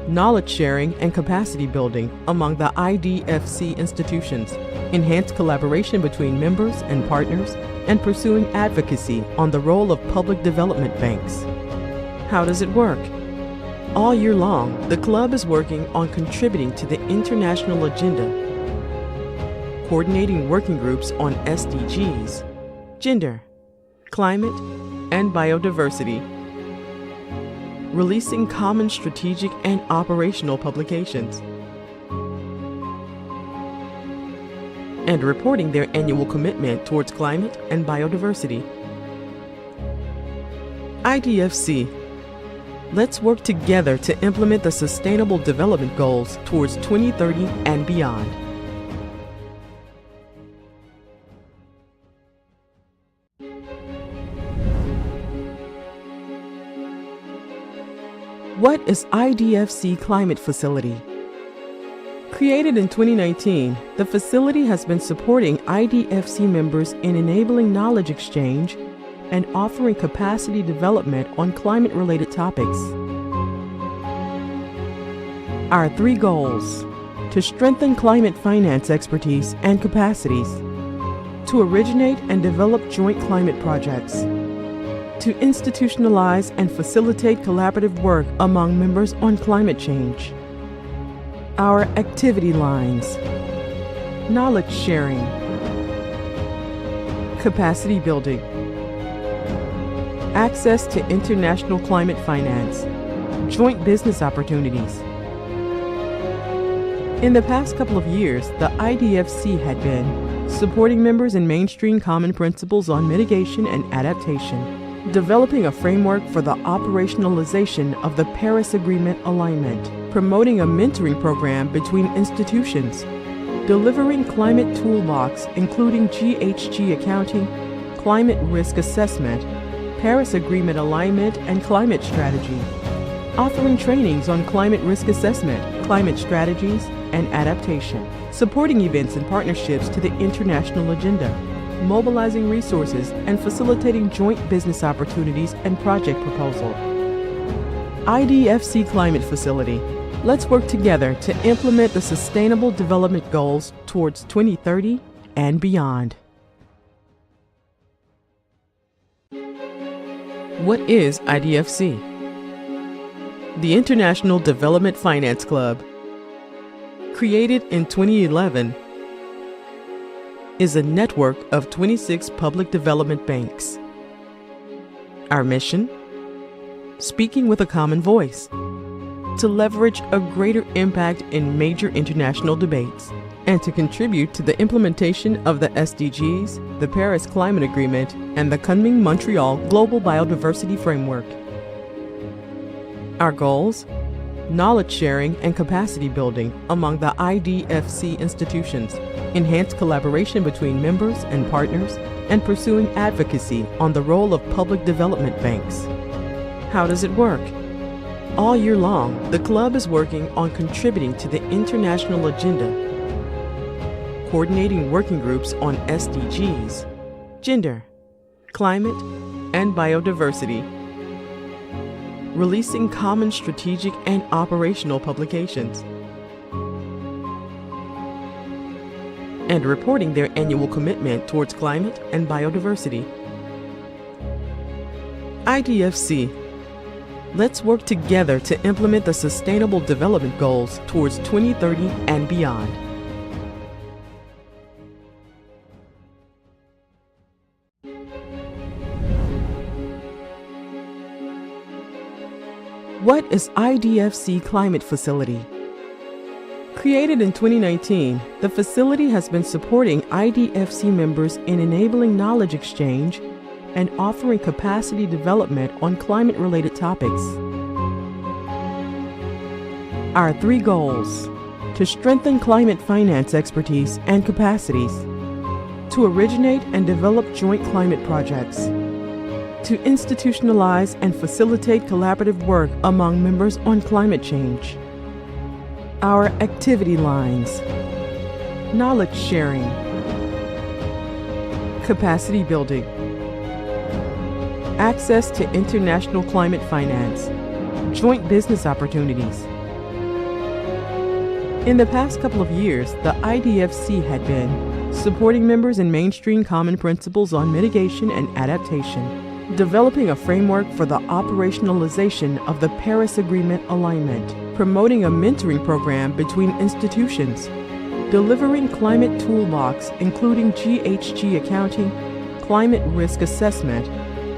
knowledge sharing and capacity building among the IDFC institutions, enhanced collaboration between members and partners, and pursuing advocacy on the role of public development banks. How does it work? All year long, the club is working on contributing to the international agenda, coordinating working groups on SDGs, gender, climate, and biodiversity, releasing common strategic and operational publications, and reporting their annual commitment towards climate and biodiversity. IDFC. Let's work together to implement the Sustainable Development Goals towards 2030 and beyond. What is IDFC Climate Facility? Created in 2019, the facility has been supporting IDFC members in enabling knowledge exchange and offering capacity development on climate-related topics. Our 3 goals: to strengthen climate finance expertise and capacities, to originate and develop joint climate projects, to institutionalize and facilitate collaborative work among members on climate change. Our activity lines: knowledge sharing, capacity building, access to international climate finance, joint business opportunities. In the past couple of years, the IDFC had been supporting members in mainstream common principles on mitigation and adaptation, developing a framework for the operationalization of the Paris Agreement alignment, promoting a mentoring program between institutions, delivering climate toolbox including GHG accounting, climate risk assessment, Paris Agreement alignment and climate strategy, offering trainings on climate risk assessment, climate strategies, and adaptation, supporting events and partnerships to the international agenda, mobilizing resources and facilitating joint business opportunities and project proposal. IDFC Climate Facility. Let's work together to implement the Sustainable Development Goals towards 2030 and beyond. What is IDFC? The International Development Finance Club, created in 2011, is a network of 26 public development banks. Our mission? Speaking with a common voice, to leverage a greater impact in major international debates, and to contribute to the implementation of the SDGs, the Paris Climate Agreement, and the coming Montreal Global Biodiversity Framework. Our goals: knowledge sharing and capacity building among the IDFC institutions, enhanced collaboration between members and partners, and pursuing advocacy on the role of public development banks. How does it work? All year long, the club is working on contributing to the international agenda, coordinating working groups on SDGs, gender, climate, and biodiversity, releasing common strategic and operational publications, and reporting their annual commitment towards climate and biodiversity. IDFC. Let's work together to implement the Sustainable Development Goals towards 2030 and beyond. What is IDFC Climate Facility? Created in 2019, the facility has been supporting IDFC members in enabling knowledge exchange and offering capacity development on climate-related topics. Our 3 goals: to strengthen climate finance expertise and capacities, to originate and develop joint climate projects, to institutionalize and facilitate collaborative work among members on climate change. Our activity lines: knowledge sharing, capacity building, access to international climate finance, joint business opportunities. In the past couple of years, the IDFC had been supporting members in mainstream common principles on mitigation and adaptation, developing a framework for the operationalization of the Paris Agreement alignment, promoting a mentoring program between institutions, delivering climate toolbox including GHG accounting, climate risk assessment,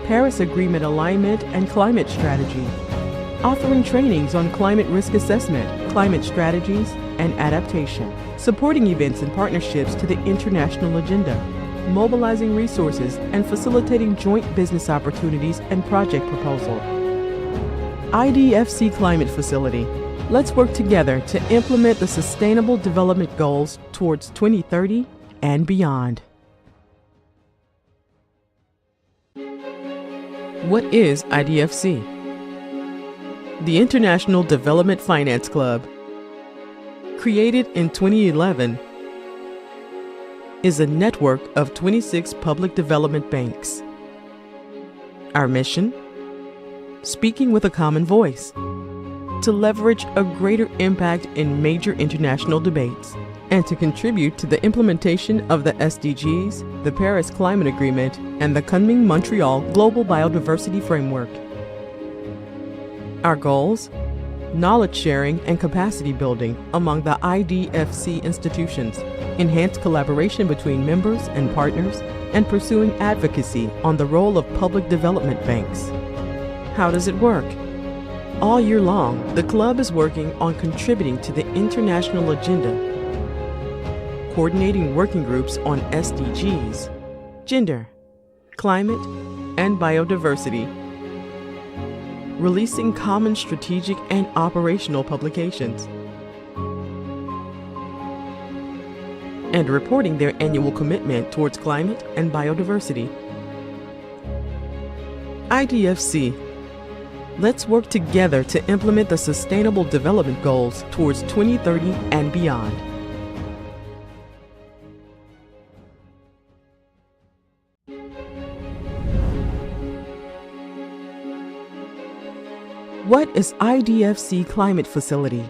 Paris Agreement alignment and climate strategy, offering trainings on climate risk assessment, climate strategies, and adaptation, supporting events and partnerships to the international agenda, mobilizing resources and facilitating joint business opportunities and project proposal. IDFC Climate Facility. Let's work together to implement the Sustainable Development Goals towards 2030 and beyond. What is IDFC? The International Development Finance Club, created in 2011, is a network of 26 public development banks. Our mission? Speaking with a common voice, to leverage a greater impact in major international debates, and to contribute to the implementation of the SDGs, the Paris Climate Agreement, and the Kunming-Montreal Global Biodiversity Framework. Our goals? Knowledge sharing and capacity building among the IDFC institutions, enhanced collaboration between members and partners, and pursuing advocacy on the role of public development banks. How does it work? All year long, the club is working on contributing to the international agenda, coordinating working groups on SDGs, gender, climate, and biodiversity, releasing common strategic and operational publications, and reporting their annual commitment towards climate and biodiversity. IDFC. Let's work together to implement the Sustainable Development Goals towards 2030 and beyond. What is IDFC Climate Facility?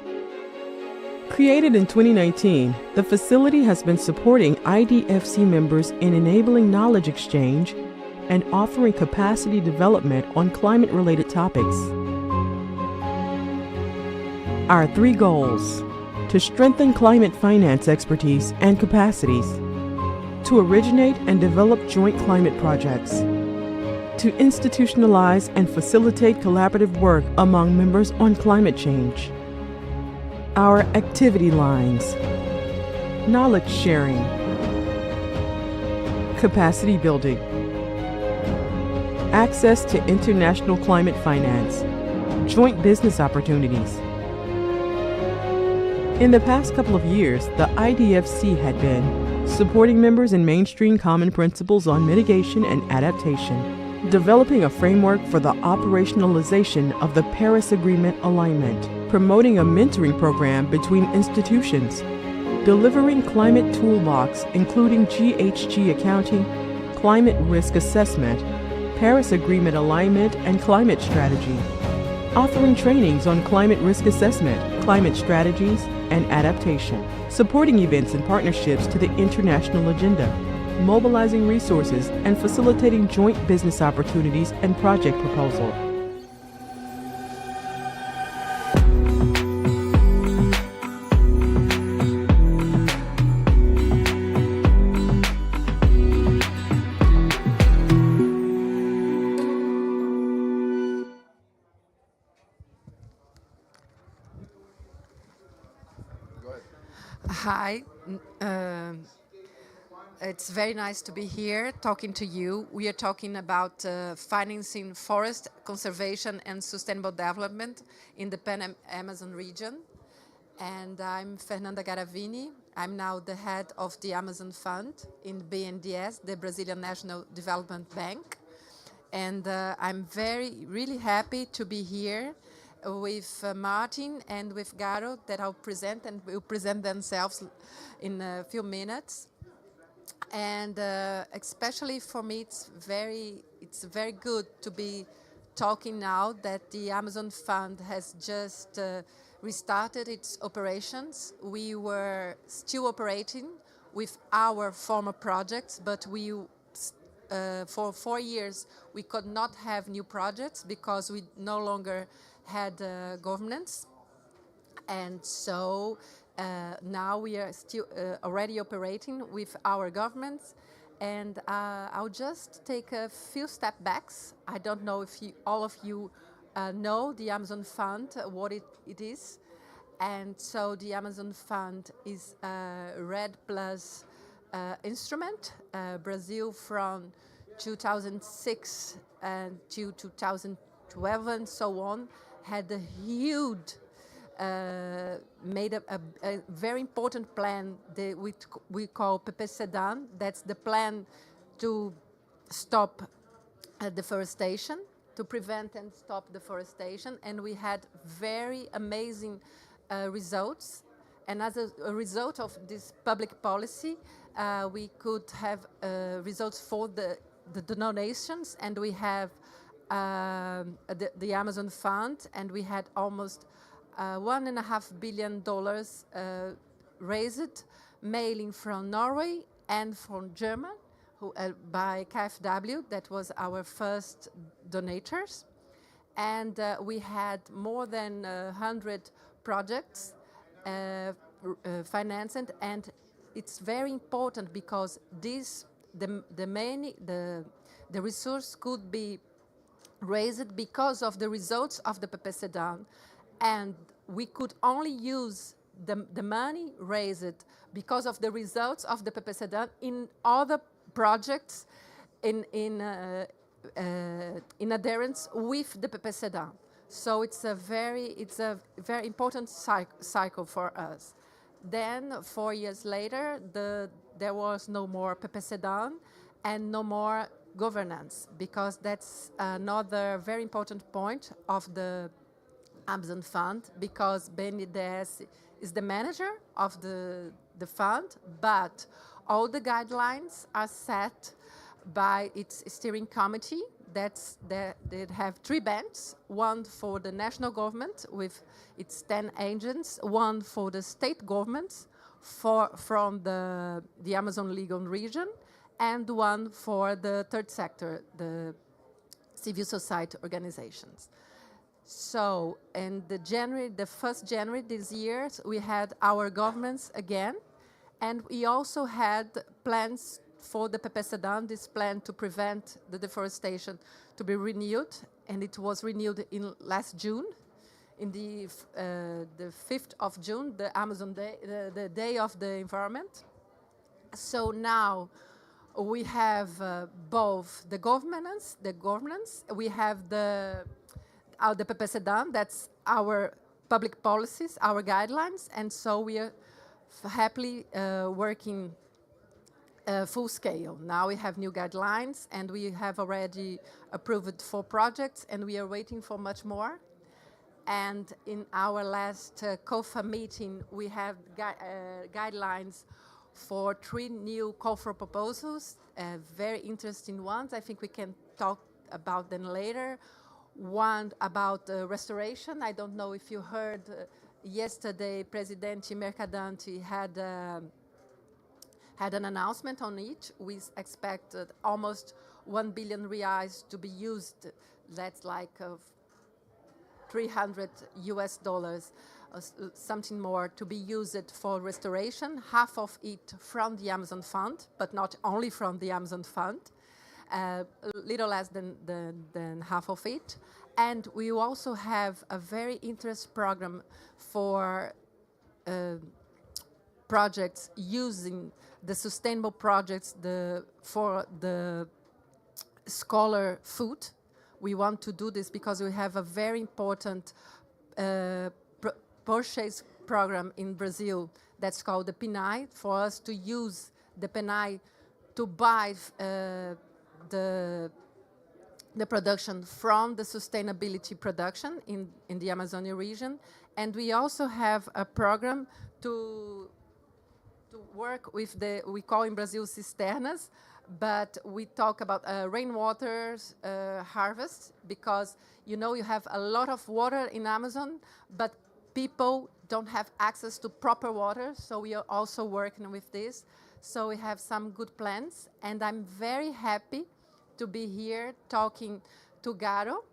Created in 2019, the facility has been supporting IDFC members in enabling knowledge exchange and offering capacity development on climate-related topics. Our 3 goals: to strengthen climate finance expertise and capacities, to originate and develop joint climate projects, to institutionalize and facilitate collaborative work among members on climate change. Our activity lines: knowledge sharing, capacity building, access to international climate finance, joint business opportunities. In the past couple of years, the IDFC had been supporting members in mainstream common principles on mitigation and adaptation, developing a framework for the operationalization of the Paris Agreement alignment, promoting a mentoring program between institutions, delivering climate toolbox including GHG accounting, climate risk assessment, Paris Agreement alignment and climate strategy, offering trainings on climate risk assessment, climate strategies, and adaptation, supporting events and partnerships to the international agenda, mobilizing resources and facilitating joint business opportunities and project proposal. Hi. It's very nice to be here talking to you. We are talking about financing forest conservation and sustainable development in the Pan-Amazon region. And I'm Fernanda Garavini. I'm now the head of the Amazon Fund in BNDES, the Brazilian National Development Bank. And I'm really happy to be here with Martin and with Garo that I'll present and will present themselves in a few minutes. And especially for me, it's very good to be talking now that the Amazon Fund has just restarted its operations. We were still operating with our former projects, but for 4 years we could not have new projects because we no longer had governance. And so now we are still already operating with our governments. And I'll just take a few step backs. I don't know if all of you know the Amazon Fund, what it is. And so the Amazon Fund is a RED Plus instrument. Brazil from 2006 to 2012 and so on had a huge made a very important plan we call PPCDAN. That's the plan to stop deforestation, to prevent and stop deforestation. And we had very amazing results. And as a result of this public policy, we could have results for the donations. And we have the Amazon Fund, and we had almost $1.5 billion raised, mainly from Norway and from Germany, by KfW. That was our first donators. And we had more than 100 projects financed, and it's very important because the resource could be raised because of the results of the PPCDAN. And we could only use the money raised because of the results of the PPCDAN in other projects in adherence with the PPCDAN. So it's a very important cycle for us. Then 4 years later, there was no more PPCDAN and no more governance, because that's another very important point of the Amazon Fund, because BNDES is the manager of the fund, but all the guidelines are set by its steering committee. They have 3 bands, one for the national government with its 10 agents, one for the state governments from the Amazon legal region, and one for the third sector, the civil society organizations. So in the 1st January this year, we had our governments again, and we also had plans for the PPCDAN, this plan to prevent the deforestation, to be renewed, and it was renewed in last June, in the 5th of June, the Amazon Day, the Day of the Environment. So now we have both the governance, we have the PPCDAN, that's our public policies, our guidelines, and so we are happily working full scale. Now we have new guidelines, and we have already approved 4 projects, and we are waiting for much more. And in our last COFA meeting, we have guidelines for 3 new call for proposals, very interesting ones. I think we can talk about them later. One about restoration. I don't know if you heard yesterday, Presidente Mercadante had an announcement on it. We expected almost 1 billion reais to be used. That's like $300 US, something more, to be used for restoration. Half of it from the Amazon Fund, but not only from the Amazon Fund. A little less than half of it. And we also have a very interesting program for projects using the sustainable projects for the scholar food. We want to do this because we have a very important purchase program in Brazil that's called the PNAE, for us to use the PNAE to buy the the production from the sustainability production in the Amazonia region. And we also have a program to work with we call in Brazil cisternas, but we talk about rainwater harvest, because you know you have a lot of water in Amazon, but people don't have access to proper water, so we are also working with this. So we have some good plans, and I'm very happy to be here talking to Garo,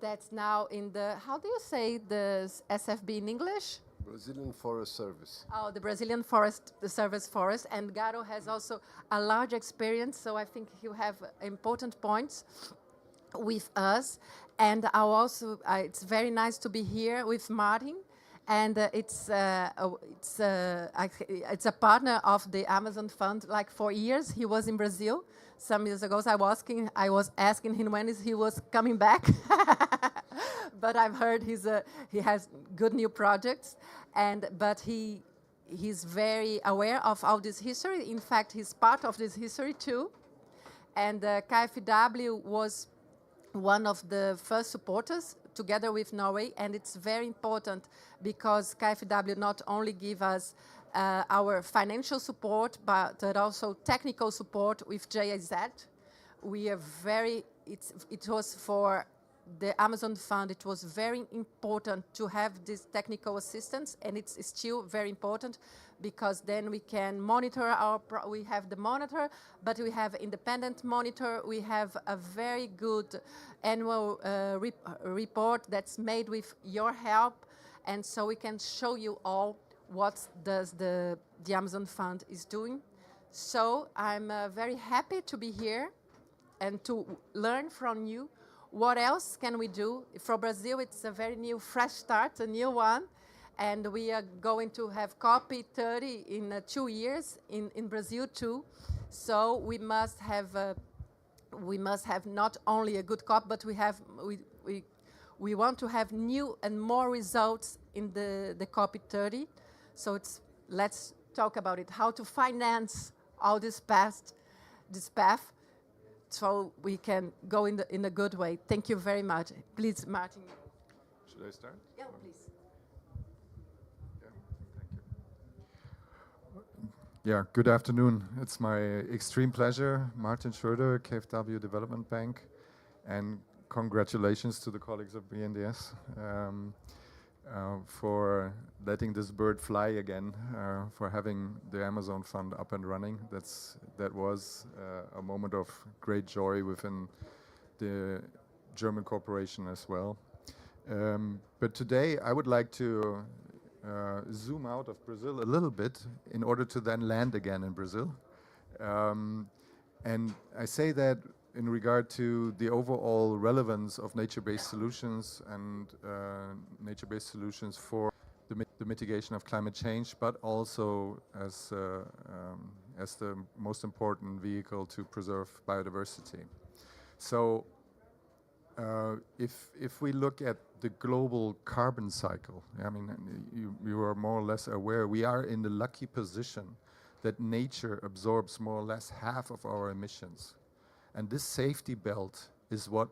that's now in the, how do you say the SFB in English? Brazilian Forest Service. Oh, the Brazilian Forest, the Service Forest, and Garo has also a large experience, so I think you have important points with us. And it's very nice to be here with Martin, and it's a partner of the Amazon Fund. Like for years, he was in Brazil. Some years ago, I was asking him when he was coming back. But I've heard he has good new projects, but he's very aware of all this history. In fact, he's part of this history too. And KfW was one of the first supporters together with Norway, and it's very important because KfW not only give us our financial support, but also technical support with JIZ. We are it was for the Amazon Fund, it was very important to have this technical assistance, and it's still very important because then we can monitor we have the monitor, but we have independent monitor. We have a very good annual report that's made with your help, and so we can show you all what does the Amazon Fund is doing. So I'm very happy to be here and to learn from you. What else can we do? For Brazil, it's a very new, fresh start, a new one. And we are going to have COP28 in 2 years in Brazil too. So we must have not only a good COP, but we want to have new and more results in the COP28. So let's talk about it, how to finance all this path, so we can go in a good way. Thank you very much. Please, Martin. Should I start? Yeah, please. Yeah, thank you. Yeah, good afternoon. It's my extreme pleasure, Martin Schröder, KfW Development Bank, and congratulations to the colleagues of BNDES for letting this bird fly again, for having the Amazon Fund up and running. That was a moment of great joy within the German corporation as well. But today I would like to zoom out of Brazil a little bit in order to then land again in Brazil. And I say that in regard to the overall relevance of nature-based solutions and nature-based solutions for the mitigation of climate change, but also as the most important vehicle to preserve biodiversity. So if we look at the global carbon cycle, I mean, you are more or less aware, we are in the lucky position that nature absorbs more or less half of our emissions. And this safety belt is what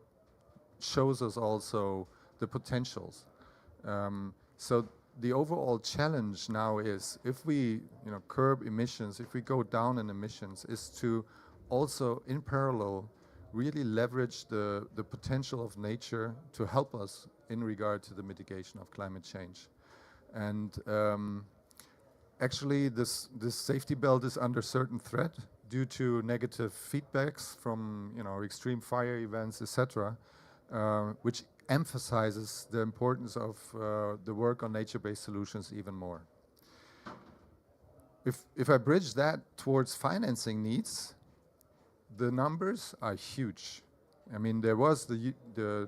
shows us also the potentials. So the overall challenge now is, if we curb emissions, if we go down in emissions, is to also in parallel really leverage the potential of nature to help us in regard to the mitigation of climate change. And actually this safety belt is under certain threat due to negative feedbacks from extreme fire events, etc., which emphasizes the importance of the work on nature-based solutions even more. If I bridge that towards financing needs, the numbers are huge. I mean, there was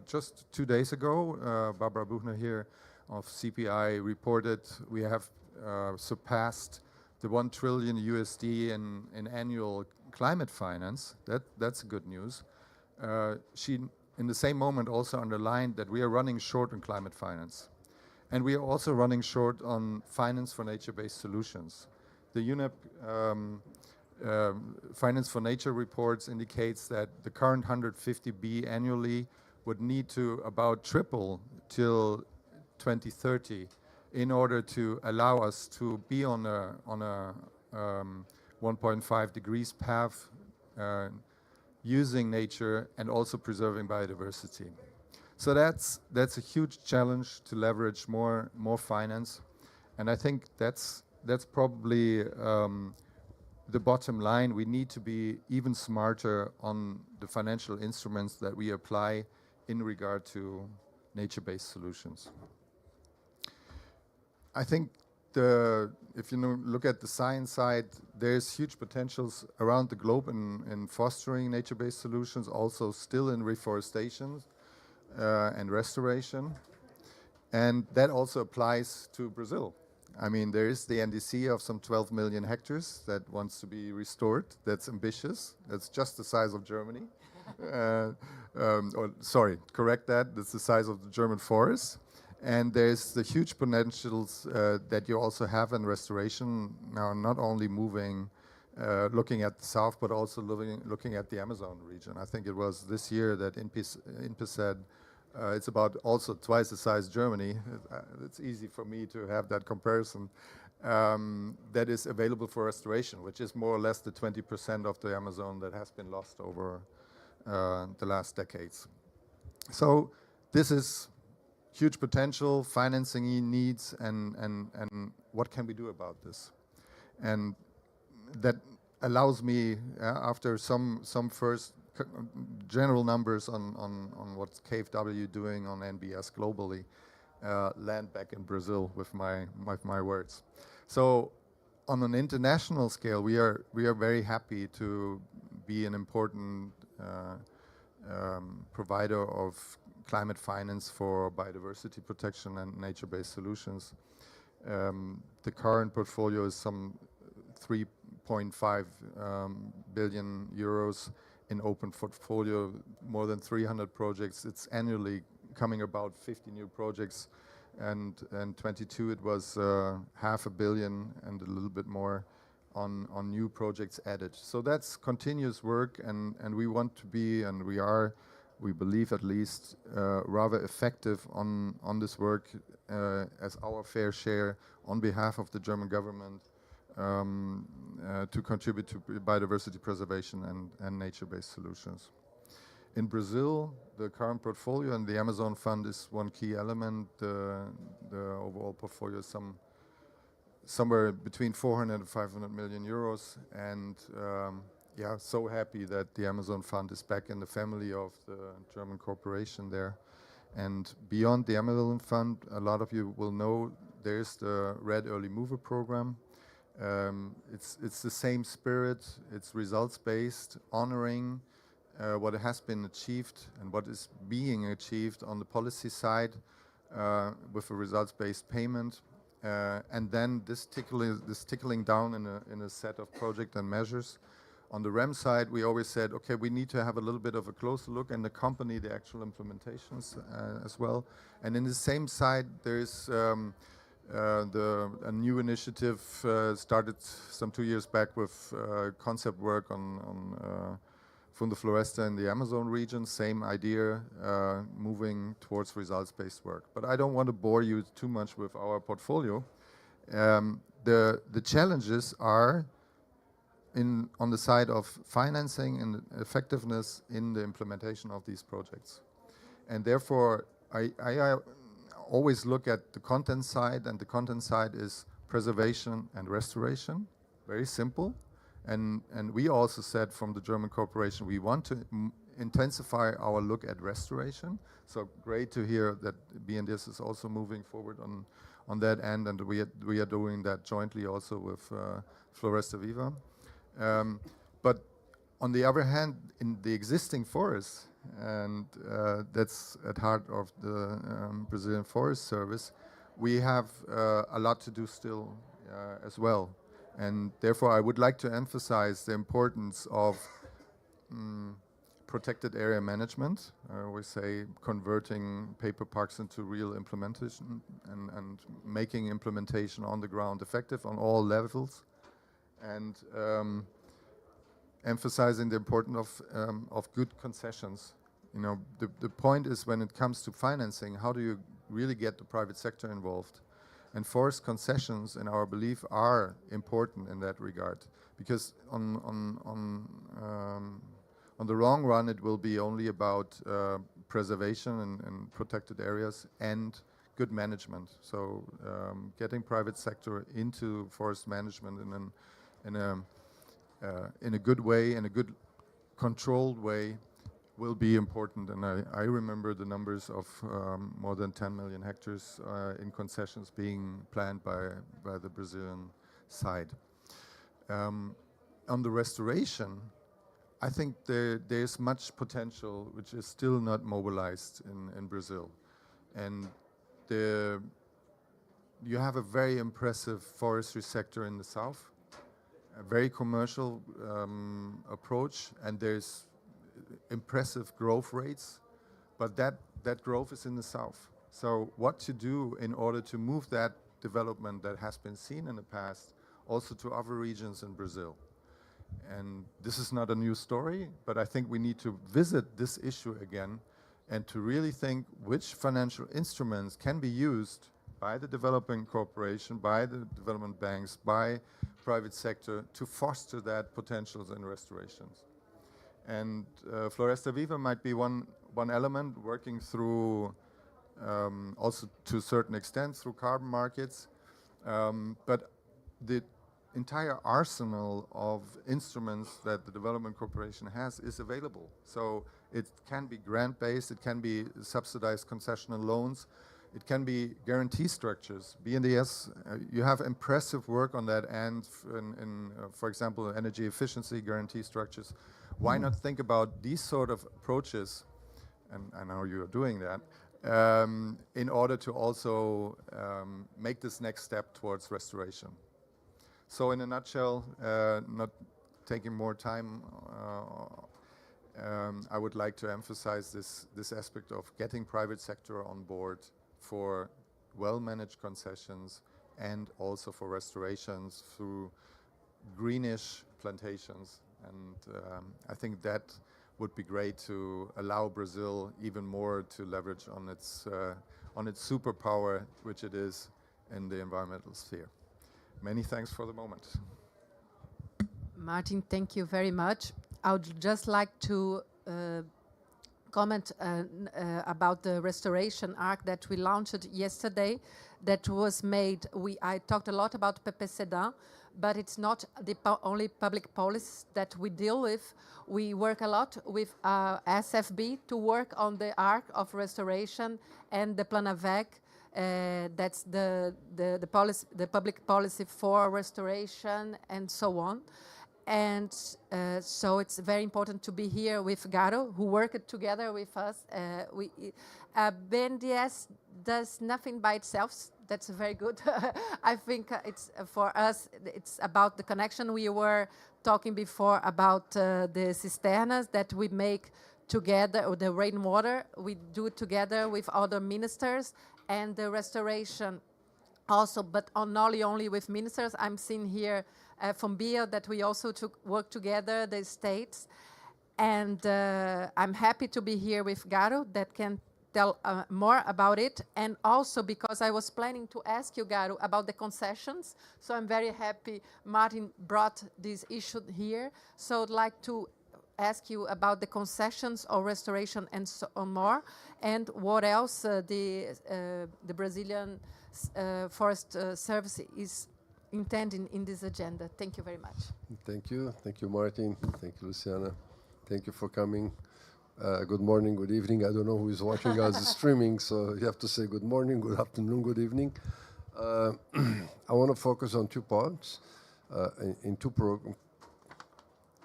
just 2 days ago, Barbara Buchner here of CPI reported we have surpassed the $1 trillion USD in annual climate finance. That's good news. She, in the same moment, also underlined that we are running short on climate finance. And we are also running short on finance for nature-based solutions. The UNEP Finance for Nature reports indicates that the current 150B annually would need to about triple till 2030 in order to allow us to be on a 1.5 degrees path, using nature and also preserving biodiversity. So that's a huge challenge to leverage more finance, and I think that's probably the bottom line. We need to be even smarter on the financial instruments that we apply in regard to nature-based solutions. I think if you look at the science side, there's huge potentials around the globe in fostering nature-based solutions, also still in reforestation and restoration. And that also applies to Brazil. I mean, there is the NDC of some 12 million hectares that wants to be restored. That's ambitious. That's just the size of Germany. Sorry, correct that. That's the size of the German forest. And there's the huge potentials that you also have in restoration now, not only looking at the south, but also looking at the Amazon region. I think it was this year that INPE said it's about also twice the size Germany. It's easy for me to have that comparison. That is available for restoration, which is more or less the 20% of the Amazon that has been lost over the last decades. So this is huge potential, financing needs, and what can we do about this? And that allows me, after some first general numbers on what's KfW doing on NBS globally, land back in Brazil with my words. So on an international scale, we are very happy to be an important provider of climate finance for biodiversity protection and nature-based solutions. The current portfolio is some 3.5 billion euros in open portfolio, more than 300 projects. It's annually coming about 50 new projects, and in 22 it was $500 million and a little bit more on new projects added. So that's continuous work, and we want to be, and we believe at least, rather effective on this work as our fair share on behalf of the German government to contribute to biodiversity preservation and nature-based solutions. In Brazil, the current portfolio and the Amazon Fund is one key element. The overall portfolio is somewhere between 400 and 500 million euros, and yeah, so happy that the Amazon Fund is back in the family of the German corporation there. And beyond the Amazon Fund, a lot of you will know there's the Red Early Mover program. It's the same spirit. It's results-based, honoring what has been achieved and what is being achieved on the policy side with a results-based payment. And then this tickling down in a set of projects and measures. On the REM side, we always said, okay, we need to have a little bit of a closer look and accompany the actual implementations as well. And in the same side, there is a new initiative started some 2 years back with concept work on Fundo Floresta in the Amazon region. Same idea, moving towards results-based work. But I don't want to bore you too much with our portfolio. The challenges are on the side of financing and effectiveness in the implementation of these projects. And therefore, I always look at the content side, and the content side is preservation and restoration. Very simple. And we also said from the German corporation, we want to intensify our look at restoration. So great to hear that BNDES is also moving forward on that end, and we are doing that jointly also with Floresta Viva. But on the other hand, in the existing forests, and that's at heart of the Brazilian Forest Service, we have a lot to do still as well. And therefore, I would like to emphasize the importance of protected area management. I always say converting paper parks into real implementation and making implementation on the ground effective on all levels. And emphasizing the importance of good concessions. You know, the point is, when it comes to financing, how do you really get the private sector involved? And forest concessions, in our belief, are important in that regard, because on the long run, it will be only about preservation and protected areas and good management. So getting private sector into forest management in a good way, in a good controlled way, will be important. And I remember the numbers of more than 10 million hectares in concessions being planned by the Brazilian side. On the restoration, I think there's much potential which is still not mobilized in Brazil. And you have a very impressive forestry sector in the south, a very commercial approach, and there's impressive growth rates, but that growth is in the south. So what to do in order to move that development that has been seen in the past also to other regions in Brazil? And this is not a new story, but I think we need to visit this issue again and to really think which financial instruments can be used by the development corporation, by the development banks, by private sector to foster that potentials in restorations. And Floresta Viva might be one element, working through also to a certain extent through carbon markets, but the entire arsenal of instruments that the development corporation has is available. So it can be grant-based, it can be subsidized concessional loans, it can be guarantee structures. BNDES, you have impressive work on that end in for example, energy efficiency guarantee structures. Why not think about these sort of approaches, and I know you are doing that, in order to also make this next step towards restoration. So in a nutshell, not taking more time, I would like to emphasize this aspect of getting private sector on board for well-managed concessions and also for restorations through greenish plantations. And I think that would be great to allow Brazil even more to leverage on its superpower, which it is in the environmental sphere. Many thanks for the moment. Martin, thank you very much. I would just like to comment about the restoration arc that we launched yesterday, that was made. I talked a lot about PPCDA, but it's not the only public policy that we deal with. We work a lot with SFB to work on the arc of restoration and the Planavec. That's the public policy for restoration and so on. And so it's very important to be here with Garo, who worked together with us. BNDES does nothing by itself. That's very good. I think it's for us, it's about the connection. We were talking before about the cisternas that we make together, or the rainwater. We do it together with other ministers, and the restoration also, but not only with ministers. I'm seeing here from BIA that we also work together, the states. And I'm happy to be here with Garo that can tell more about it. And also because I was planning to ask you, Garo, about the concessions. So I'm very happy Martin brought this issue here. So I'd like to ask you about the concessions or restoration and so on more. And what else the Brazilian Forest Service is intending in this agenda. Thank you very much. Thank you. Thank you, Martin. Thank you, Luciana. Thank you for coming. Good morning, good evening. I don't know who is watching us streaming, so you have to say good morning, good afternoon, good evening. I want to focus on 2 points in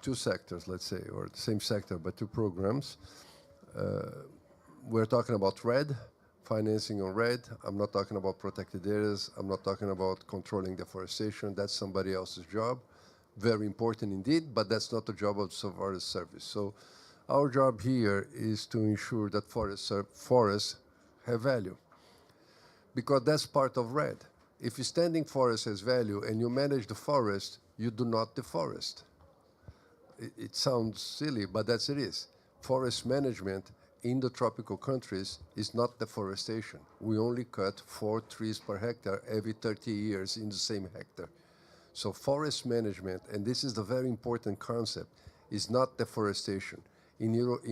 two sectors, let's say, or the same sector, but 2 programs. We're talking about RED, financing on RED. I'm not talking about protected areas. I'm not talking about controlling deforestation. That's somebody else's job. Very important indeed, but that's not the job of the Forest Service. So our job here is to ensure that forests have value, because that's part of RED. If your standing forest has value and you manage the forest, you do not deforest. it sounds silly, but that's it is. Forest management in the tropical countries is not deforestation. We only cut 4 trees per hectare every 30 years in the same hectare. So forest management, and this is the very important concept, is not deforestation. In Europe,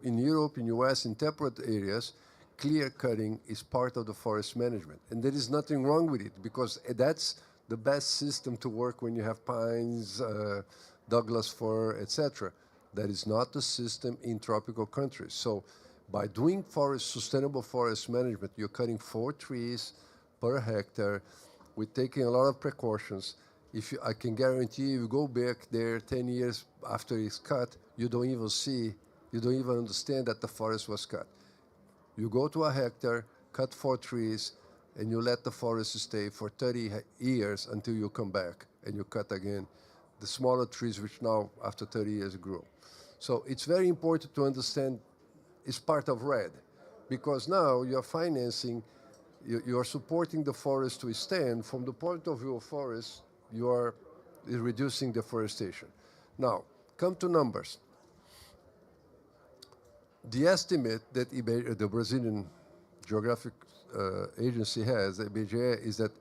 in US, in temperate areas, clear cutting is part of the forest management. And there is nothing wrong with it, because that's the best system to work when you have pines, Douglas fir, etc. That is not the system in tropical countries. So by doing sustainable forest management, you're cutting 4 trees per hectare. We're taking a lot of precautions. I can guarantee you go back there 10 years after it's cut, you don't even understand that the forest was cut. You go to a hectare, cut 4 trees, and you let the forest stay for 30 years until you come back and you cut again the smaller trees, which now, after 30 years, grow. So it's very important to understand it's part of RED, because now you're financing, you're supporting the forest to stand. From the point of view of forests, you are reducing deforestation. Now, come to numbers. The estimate that the Brazilian Geographic Agency has, IBGE, is that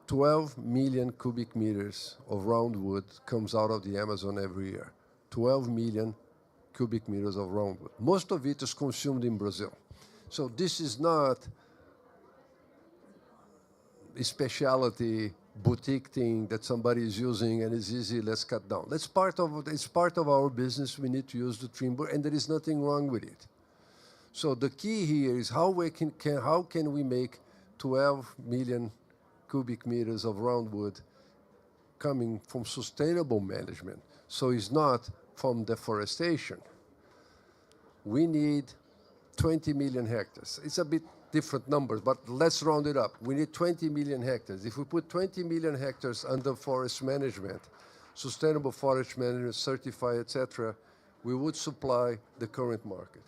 12 million cubic meters of roundwood comes out of the Amazon every year. 12 million cubic meters of roundwood. Most of it is consumed in Brazil. So this is not a specialty boutique thing that somebody is using and it's easy, let's cut down. It's part of our business. We need to use the timber, and there is nothing wrong with it. So the key here is how can we make 12 million cubic meters of roundwood coming from sustainable management, so it's not from deforestation. We need 20 million hectares. It's a bit different numbers, but let's round it up. We need 20 million hectares. If we put 20 million hectares under forest management, sustainable forest management, certified, etc., we would supply the current market.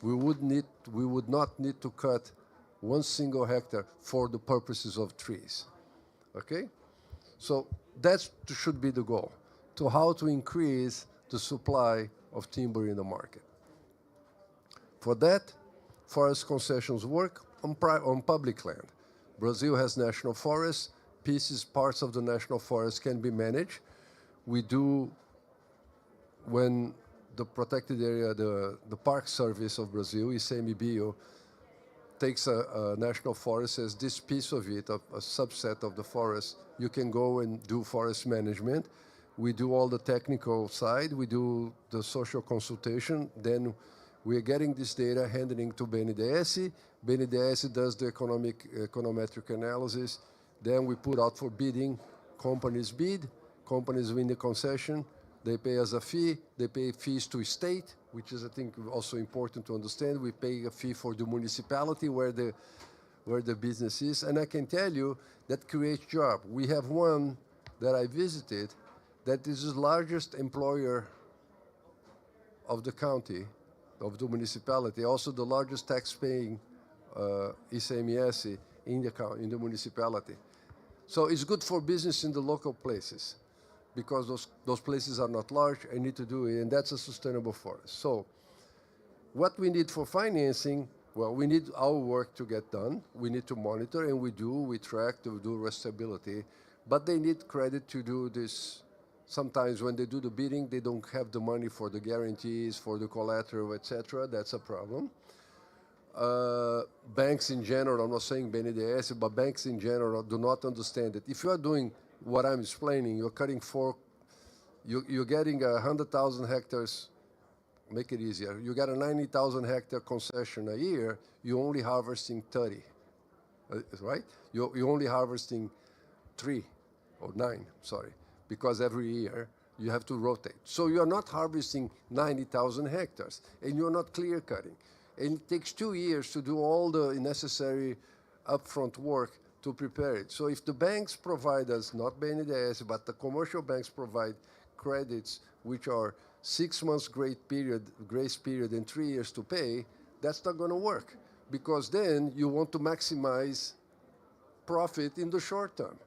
We would not need to cut one single hectare for the purposes of trees. Okay? So that should be the goal, to how to increase the supply of timber in the market. For that, forest concessions work on public land. Brazil has national forests. Parts of the national forest can be managed. We do, when the protected area, the Park Service of Brazil, ICMBio, takes a national forest as this piece of it, a subset of the forest, you can go and do forest management. We do all the technical side. We do the social consultation. Then we are getting this data, handing to BNDES. BNDES does the econometric analysis. Then we put out for bidding. Companies bid. Companies win the concession. They pay us a fee. They pay fees to state, which is, I think, also important to understand. We pay a fee for the municipality where the business is. And I can tell you that creates jobs. We have one that I visited that is the largest employer of the county, of the municipality, also the largest tax-paying ICMS in the municipality. So it's good for business in the local places, because those places are not large and need to do it, and that's a sustainable forest. So what we need for financing, well, we need our work to get done. We need to monitor, and we track to do restability, but they need credit to do this. Sometimes when they do the bidding, they don't have the money for the guarantees, for the collateral, etc. That's a problem. Banks in general, I'm not saying BNDES, but banks in general do not understand it. If you are doing what I'm explaining, you're cutting you're getting 100,000 hectares, make it easier. You got a 90,000 hectare concession a year, you're only harvesting 30, right? You're only harvesting 3 or 9, sorry, because every year you have to rotate. So you're not harvesting 90,000 hectares, and you're not clear cutting. And it takes 2 years to do all the necessary upfront work to prepare it. So if the banks provide us, not BNDES, but the commercial banks provide credits, which are 6 months grace period and 3 years to pay, that's not going to work, because then you want to maximize profit in the short term.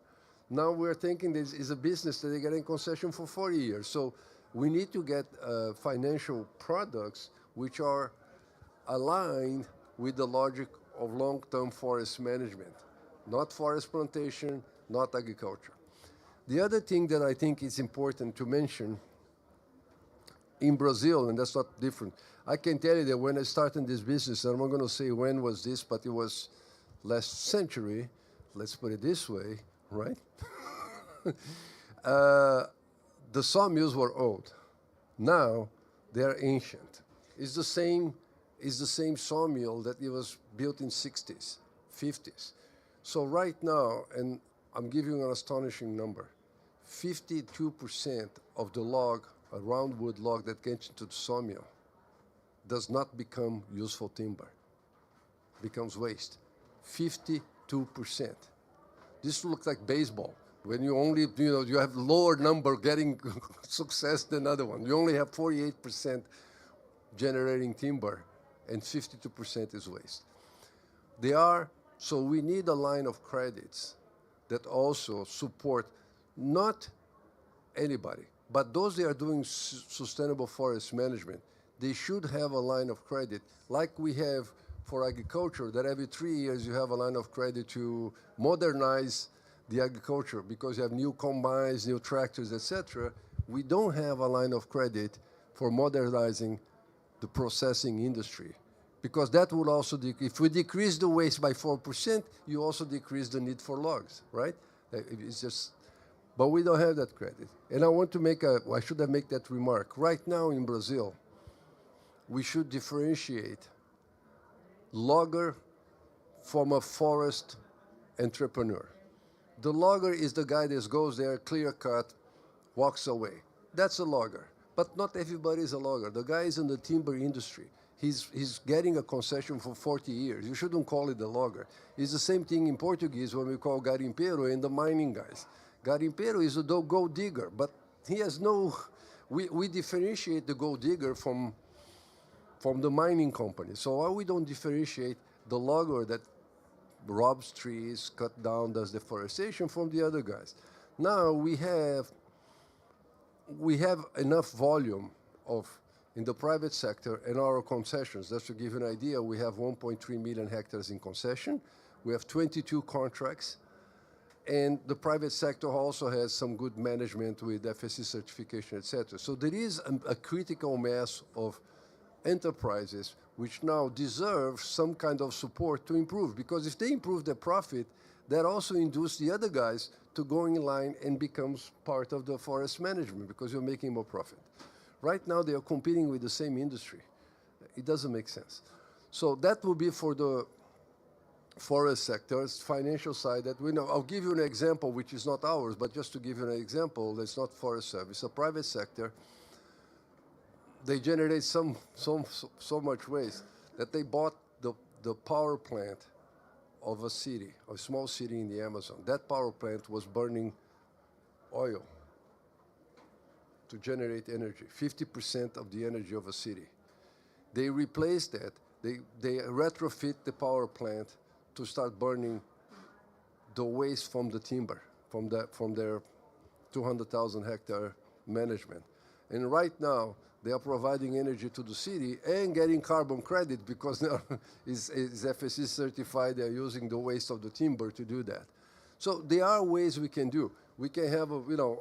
Now we're thinking this is a business that they're getting concession for 40 years. So We need to get financial products which are aligned with the logic of long-term forest management, not forest plantation, not agriculture. The other thing that I think is important to mention in Brazil, and that's not different, I can tell you that when I started this business, and I'm not going to say when was this, but it was last century, let's put it this way, right? The sawmills were old. Now they are ancient. It's the same sawmill that it was built in 60s, 50s. So right now, and I'm giving you an astonishing number, 52% of the log, a roundwood log that gets into the sawmill, does not become useful timber, becomes waste. 52%. This looks like baseball. When you only, you have lower number getting success than other one. You only have 48% generating timber, and 52% is waste. So we need a line of credits that also support not anybody, but those that are doing sustainable forest management. They should have a line of credit like we have for agriculture, that every 3 years you have a line of credit to modernize the agriculture because you have new combines, new tractors, etc. We don't have a line of credit for modernizing the processing industry, because that would also, if we decrease the waste by 4%, you also decrease the need for logs, right? It's just, but we don't have that credit. And I want to I should have made that remark. Right now in Brazil, we should differentiate logger from a forest entrepreneur. The logger is the guy that goes there, clear cut, walks away. That's a logger. But not everybody is a logger. The guy is in the timber industry. He's getting a concession for 40 years. You shouldn't call it a logger. It's the same thing in Portuguese when we call garimpeiro and the mining guys. Garimpeiro is a gold digger, but he has no, we differentiate the gold digger from the mining company. So why we don't differentiate the logger that robs trees, cut down, does deforestation from the other guys? Now we have enough volume in the private sector and our concessions. Just to give you an idea, we have 1.3 million hectares in concession. We have 22 contracts. And the private sector also has some good management with FSC certification, etc. So there is a critical mass of enterprises which now deserve some kind of support to improve. Because if they improve their profit, that also induces the other guys to go in line and becomes part of the forest management because you're making more profit. Right now, they are competing with the same industry. It doesn't make sense. So that will be for the forest sector's financial side that we know. I'll give you an example, which is not ours, but just to give you an example, that's not Forest Service. A private sector, they generate so much waste that they bought the power plant of a city, a small city in the Amazon. That power plant was burning oil to generate energy, 50% of the energy of a city. They replaced that. They retrofit the power plant to start burning the waste from the timber, from their 200,000 hectare management. And right now, they are providing energy to the city and getting carbon credit because now is FSC certified. They're using the waste of the timber to do that. So there are ways we can do. We can have,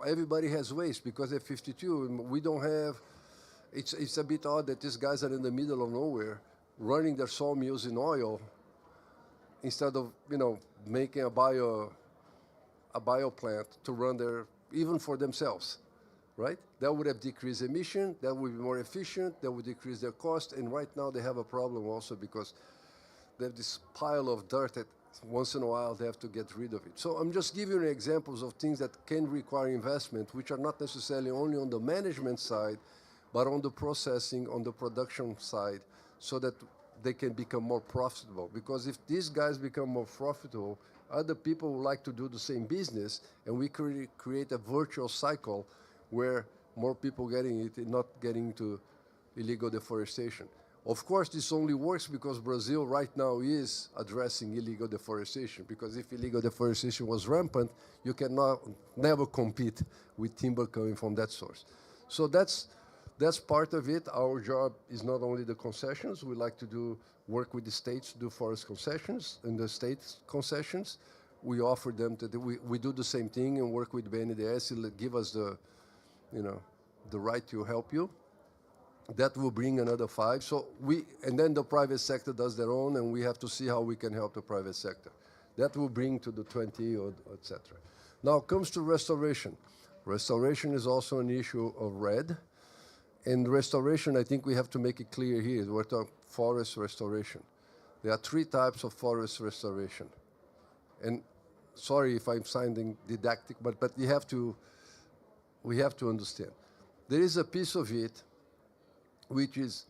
everybody has waste because at 52, we don't have, it's a bit odd that these guys are in the middle of nowhere running their sawmills in oil instead of, making a bio plant to run their, even for themselves, right? That would have decreased emission, that would be more efficient, that would decrease their cost, and right now they have a problem also because they have this pile of dirt that once in a while they have to get rid of it. So I'm just giving you examples of things that can require investment, which are not necessarily only on the management side, but on the processing, on the production side, so that they can become more profitable. Because if these guys become more profitable, other people would like to do the same business, and we create a virtual cycle where more people getting it and not getting to illegal deforestation. Of course, this only works because Brazil right now is addressing illegal deforestation, because if illegal deforestation was rampant, you cannot never compete with timber coming from that source. So that's part of it. Our job is not only the concessions. We like to work with the states to do forest concessions, and the states concessions, we offer them we do the same thing and work with BNDES, give us the right to help you. That will bring another 5. So and then the private sector does their own, and we have to see how we can help the private sector. That will bring to the 20 or etc. Now comes to restoration. Restoration is also an issue of REDD. And restoration, I think we have to make it clear here. We're talking forest restoration. There are 3 types of forest restoration. And sorry if I'm sounding didactic, but we have to understand. There is a piece of it which is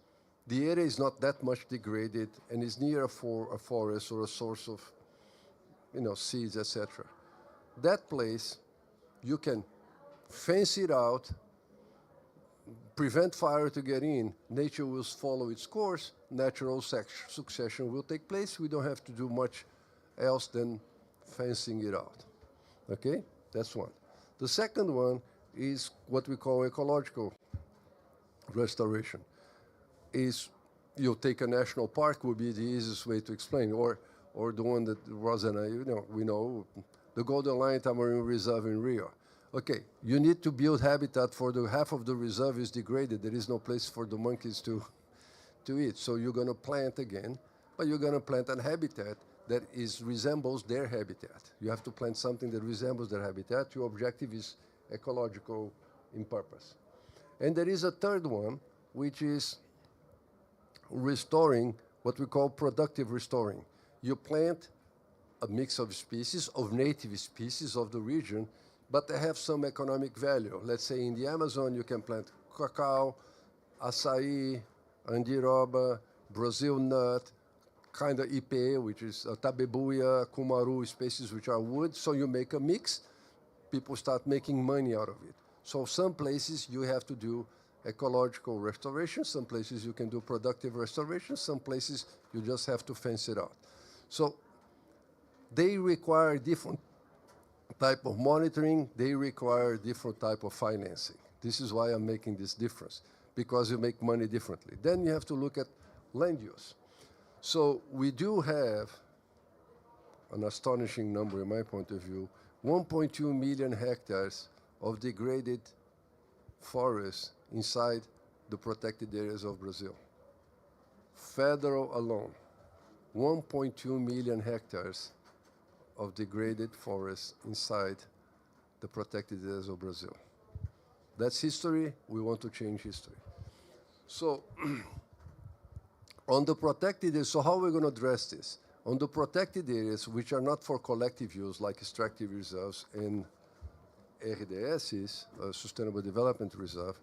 the area is not that much degraded and is near a forest or a source of seeds, etc. That place, you can fence it out, prevent fire to get in, nature will follow its course, natural succession will take place. We don't have to do much else than fencing it out. Okay? That's one. The second one is what we call ecological restoration. Is you take a national park would be the easiest way to explain, or the one that Rosanna, we know, the Golden Lion Tamarin Reserve in Rio. Okay, you need to build habitat for the half of the reserve is degraded. There is no place for the monkeys to eat. So you're going to plant again, but you're going to plant a habitat that resembles their habitat. You have to plant something that resembles their habitat. Your objective is ecological in purpose. And there is a third one, which is restoring, what we call productive restoring. You plant a mix of species, of native species of the region, but they have some economic value. Let's say in the Amazon, you can plant cacao, açaí, andiroba, Brazil nut, kind of ipe, which is tabebuia, kumaru, species which are wood. So you make a mix, people start making money out of it. So some places you have to do ecological restoration, some places you can do productive restoration, some places you just have to fence it out. So they require different type of monitoring, they require different type of financing. This is why I'm making this difference, because you make money differently. Then you have to look at land use. So we do have an astonishing number, in my point of view, 1.2 million hectares of degraded forests inside the protected areas of Brazil. Federal alone, 1.2 million hectares of degraded forests inside the protected areas of Brazil. That's history. We want to change history. So on the protected areas, so how are we going to address this? On the protected areas, which are not for collective use, like extractive reserves and RDSs, Sustainable Development Reserve,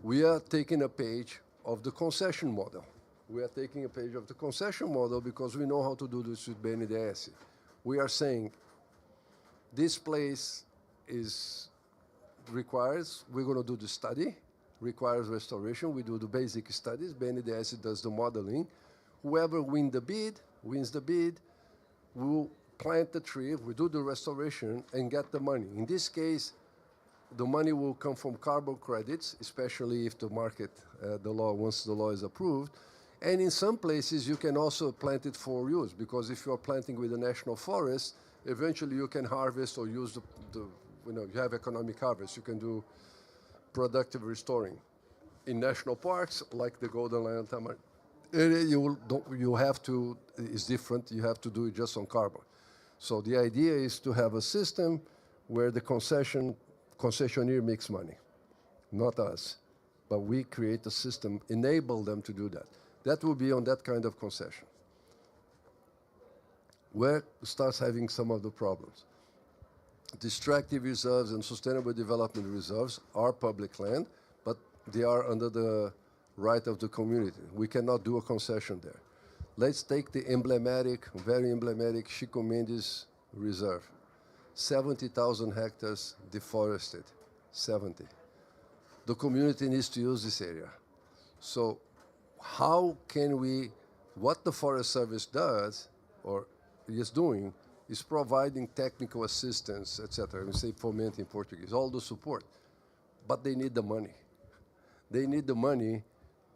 we are taking a page of the concession model. We are taking a page of the concession model because we know how to do this with BNDES. We are saying this place requires, we're going to do the study, requires restoration. We do the basic studies. BNDES does the modeling. Whoever wins the bid, will plant the tree, we do the restoration, and get the money. In this case, the money will come from carbon credits, especially if the market, once the law is approved. And in some places, you can also plant it for use, because if you're planting with a national forest, eventually you can harvest or use you have economic harvest. You can do productive restoring. In national parks, like the Golden Lion Tamarin, it's different. You have to do it just on carbon. So the idea is to have a system where the concessionaire makes money, not us. But we create a system, enable them to do that. That will be on that kind of concession. Where it starts having some of the problems. Extractive reserves and sustainable development reserves are public land, but they are under the right of the community. We cannot do a concession there. Let's take the very emblematic Chico Mendes Reserve. 70,000 hectares deforested, 70. The community needs to use this area. So how can what the Forest Service does, or is doing, is providing technical assistance, etc. We say fomento in Portuguese, all the support. but they need the money. They need the money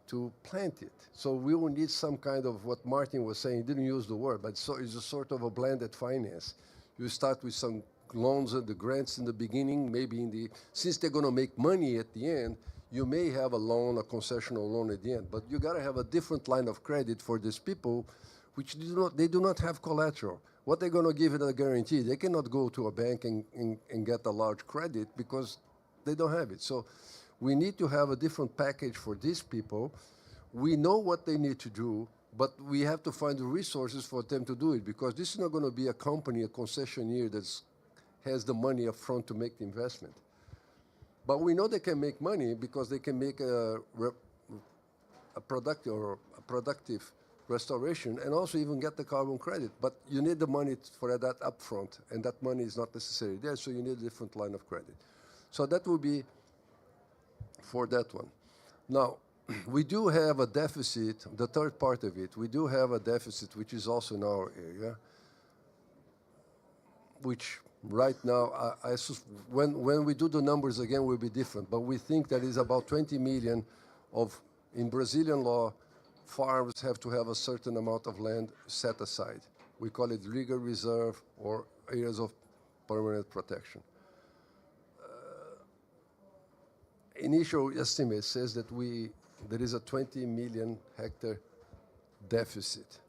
to plant it. So we will need some kind of what Martin was saying, he didn't use the word, but so it's a sort of a blended finance. You start with some loans and the grants in the beginning, maybe since they're going to make money at the end, you may have a loan, a concessional loan at the end, but you got to have a different line of credit for these people, which they do not have collateral. What they're going to give it a guarantee? They cannot go to a bank and get a large credit because they don't have it. So we need to have a different package for these people. We know what they need to do, but we have to find the resources for them to do it, because this is not going to be a company, a concessionaire that has the money up front to make the investment. But we know they can make money because they can make a productive restoration and also even get the carbon credit. But you need the money for that upfront, and that money is not necessarily there, so you need a different line of credit. So that will be for that one. Now, we do have a deficit, the third part of it, we do have a deficit which is also in our area, which right now, when we do the numbers again, will be different. But we think that is about 20 million in Brazilian law, farms have to have a certain amount of land set aside. We call it legal reserve or areas of permanent protection. Initial estimate says that there is a 20 million hectare deficit.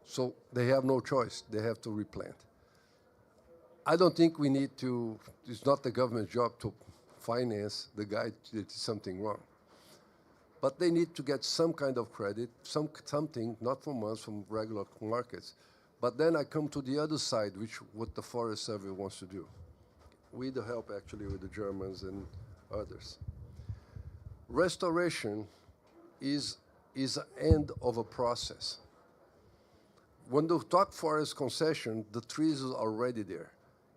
So they have no choice. They have to replant. I don't think we need to, it's not the government's job to finance the guy that did something wrong. But they need to get some kind of credit, something, not from us, from regular markets. But then I come to the other side, what the Forest Survey wants to do. With the help, actually, with the Germans and others. Restoration is an end of a process. When you talk forest concession, the trees are already there.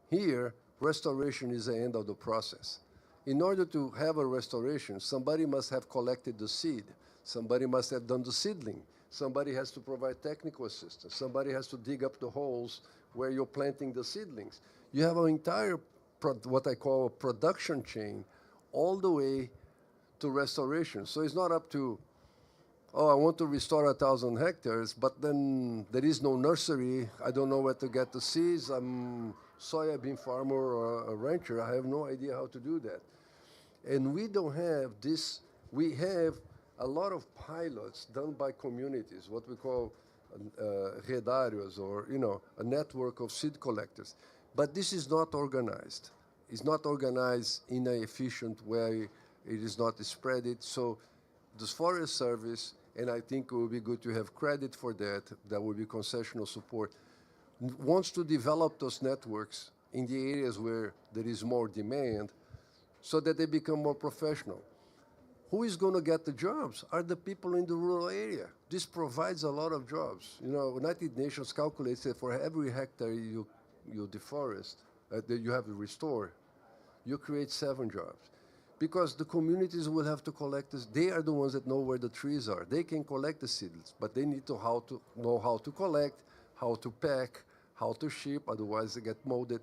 Here, restoration is the end of the process. In order to have a restoration, somebody must have collected the seed. Somebody must have done the seedling. Somebody has to provide technical assistance. Somebody has to dig up the holes where you're planting the seedlings. You have an entire, what I call a production chain, all the way to restoration. So it's not up to, oh, I want to restore 1,000 hectares, but then there is no nursery. I don't know where to get the seeds. I'm soybean farmer or a rancher. I have no idea how to do that. And we don't have this. We have a lot of pilots done by communities, what we call redários, or a network of seed collectors. But this is not organized. It's not organized in an efficient way. It is not spread it. So the Forest Service, and I think it will be good to have credit for that, that will be concessional support, wants to develop those networks in the areas where there is more demand so that they become more professional. Who is going to get the jobs? Are the people in the rural area. This provides a lot of jobs. United Nations calculates that for every hectare you deforest, that you have to restore, you create 7 jobs. Because the communities will have to collect this. They are the ones that know where the trees are. They can collect the seeds, but they need to know how to collect, how to pack, how to ship, otherwise they get molded.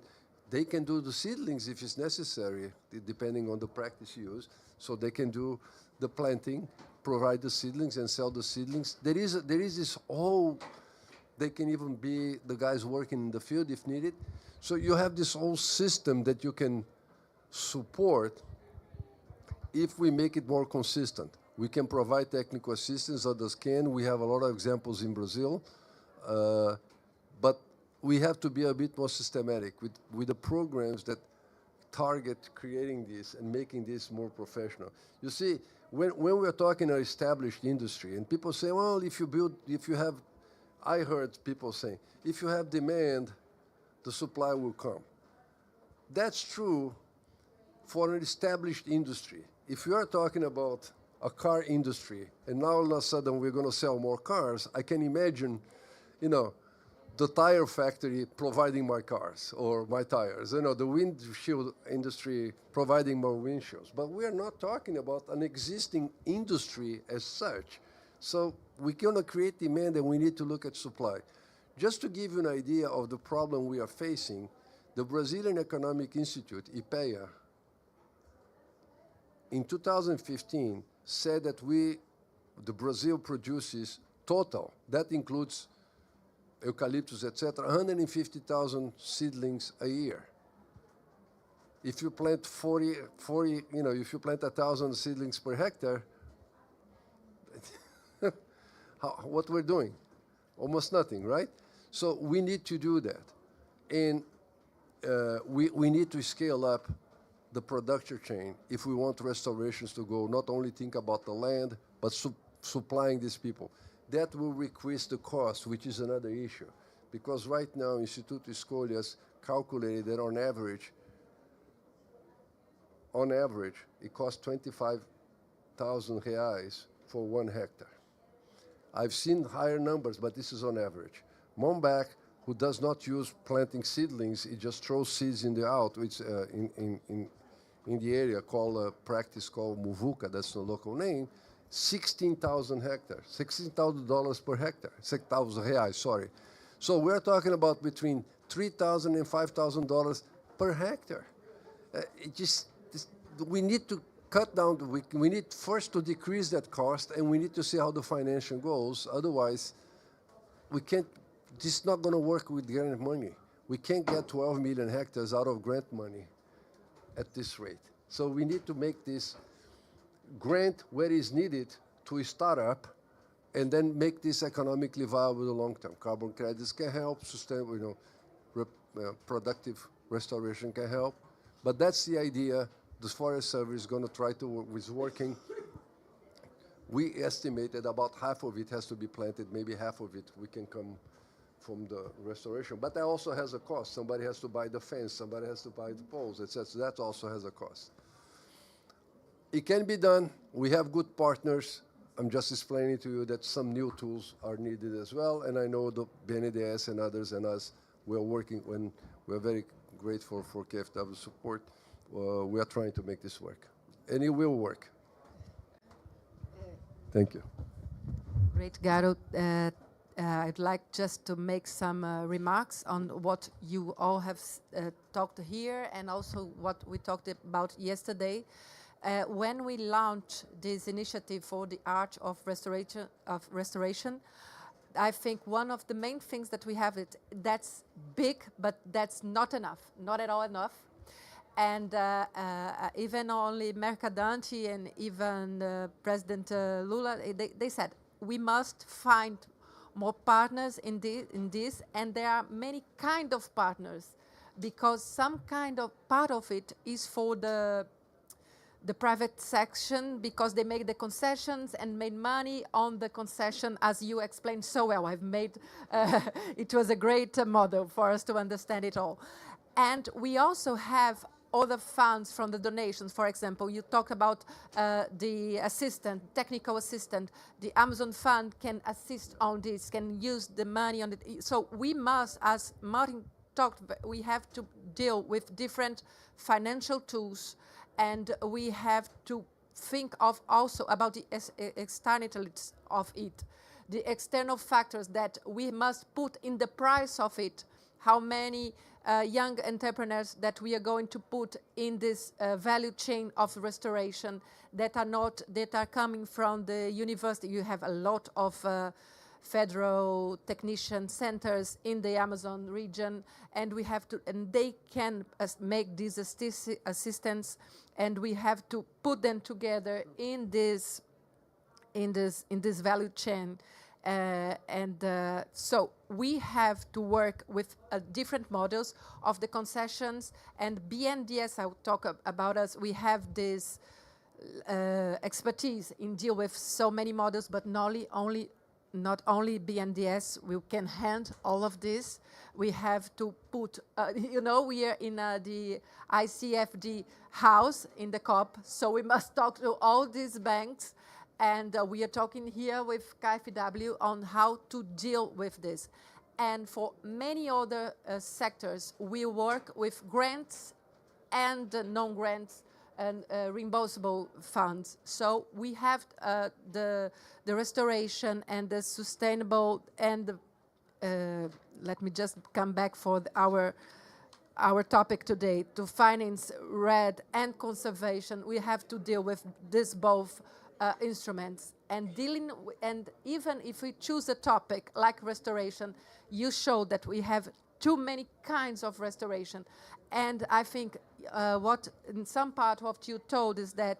They can do the seedlings if it's necessary, depending on the practice used. So they can do the planting, provide the seedlings, and sell the seedlings. There is this whole, they can even be the guys working in the field if needed. So you have this whole system that you can support if we make it more consistent. We can provide technical assistance, others can. We have a lot of examples in Brazil. But we have to be a bit more systematic with the programs that target creating this and making this more professional. You see, when we're talking an established industry, and people say, well, I heard people saying, if you have demand, the supply will come. That's true for an established industry. If you are talking about a car industry, and now all of a sudden we're going to sell more cars, I can imagine, the tire factory providing my cars or my tires, the windshield industry providing more windshields. But we are not talking about an existing industry as such. So we're going to create demand and we need to look at supply. Just to give you an idea of the problem we are facing, the Brazilian Economic Institute, IPEA, in 2015 said that the Brazil produces total, that includes eucalyptus, etc., 150,000 seedlings a year. If you plant 40, if you plant 1,000 seedlings per hectare, what we're doing? Almost nothing, right? So we need to do that. And we need to scale up the production chain if we want restorations to go, not only think about the land, but supplying these people. That will decrease the cost, which is another issue. Because right now, Instituto Escolhas calculated that on average, it costs 25,000 reais for 1 hectare. I've seen higher numbers, but this is on average. Mombac, who does not use planting seedlings, he just throws seeds in the out, which in the area called practice called muvuca, that's the local name, 16,000 hectares, $16,000 per hectare, 6,000 reais, sorry. So we're talking about between $3,000 and $5,000 per hectare. We need to cut down, we need first to decrease that cost, and we need to see how the financial goes. Otherwise, we can't, this is not going to work with grant money. We can't get 12 million hectares out of grant money at this rate. So we need to make this grant where it's needed to start up, and then make this economically viable in the long term. Carbon credits can help, sustainable, productive restoration can help. But that's the idea. The Forest Service is going to try to work with working. We estimate that about half of it has to be planted, maybe half of it we can come from the restoration. But that also has a cost. Somebody has to buy the fence, somebody has to buy the poles, etc. So that also has a cost. It can be done. We have good partners. I'm just explaining to you that some new tools are needed as well. And I know the BNDES and others and us, we're working, and we're very grateful for KfW support. We are trying to make this work. And it will work. Thank you. Great, Garo. I'd like just to make some remarks on what you all have talked here, and also what we talked about yesterday. When we launched this initiative for the art of restoration, I think one of the main things that we have, that's big, but that's not enough, not at all enough. And even only Mercadante and even President Lula, they said, we must find more partners in this, and there are many kind of partners, because some kind of part of it is for the private section, because they make the concessions and made money on the concession, as you explained so well. I've made, it was a great model for us to understand it all. And we also have other funds from the donations. For example, you talk about the assistant, technical assistant. The Amazon Fund can assist on this, can use the money on it. So we must, as Martin talked, we have to deal with different financial tools, and we have to think of also about the externalities of it, the external factors that we must put in the price of it. How many young entrepreneurs that we are going to put in this value chain of restoration that are coming from the university. You have a lot of federal technician centers in the Amazon region, and we have to, and they can make these assistance, and we have to put them together in this value chain. So we have to work with different models of the concessions, and BNDES, I will talk about us, we have this expertise in deal with so many models, but not only BNDES, we can hand all of this. We have to put, we are in the ICFD house in the COP, so we must talk to all these banks. And we are talking here with KfW on how to deal with this. And for many other sectors, we work with grants and non-grants and reimbursable funds. So we have the restoration and the sustainable, and let me just come back for our our topic today, to finance REDD and conservation, we have to deal with these both instruments. And even if we choose a topic like restoration, you show that we have too many kinds of restoration. And I think what in some part what you told is that,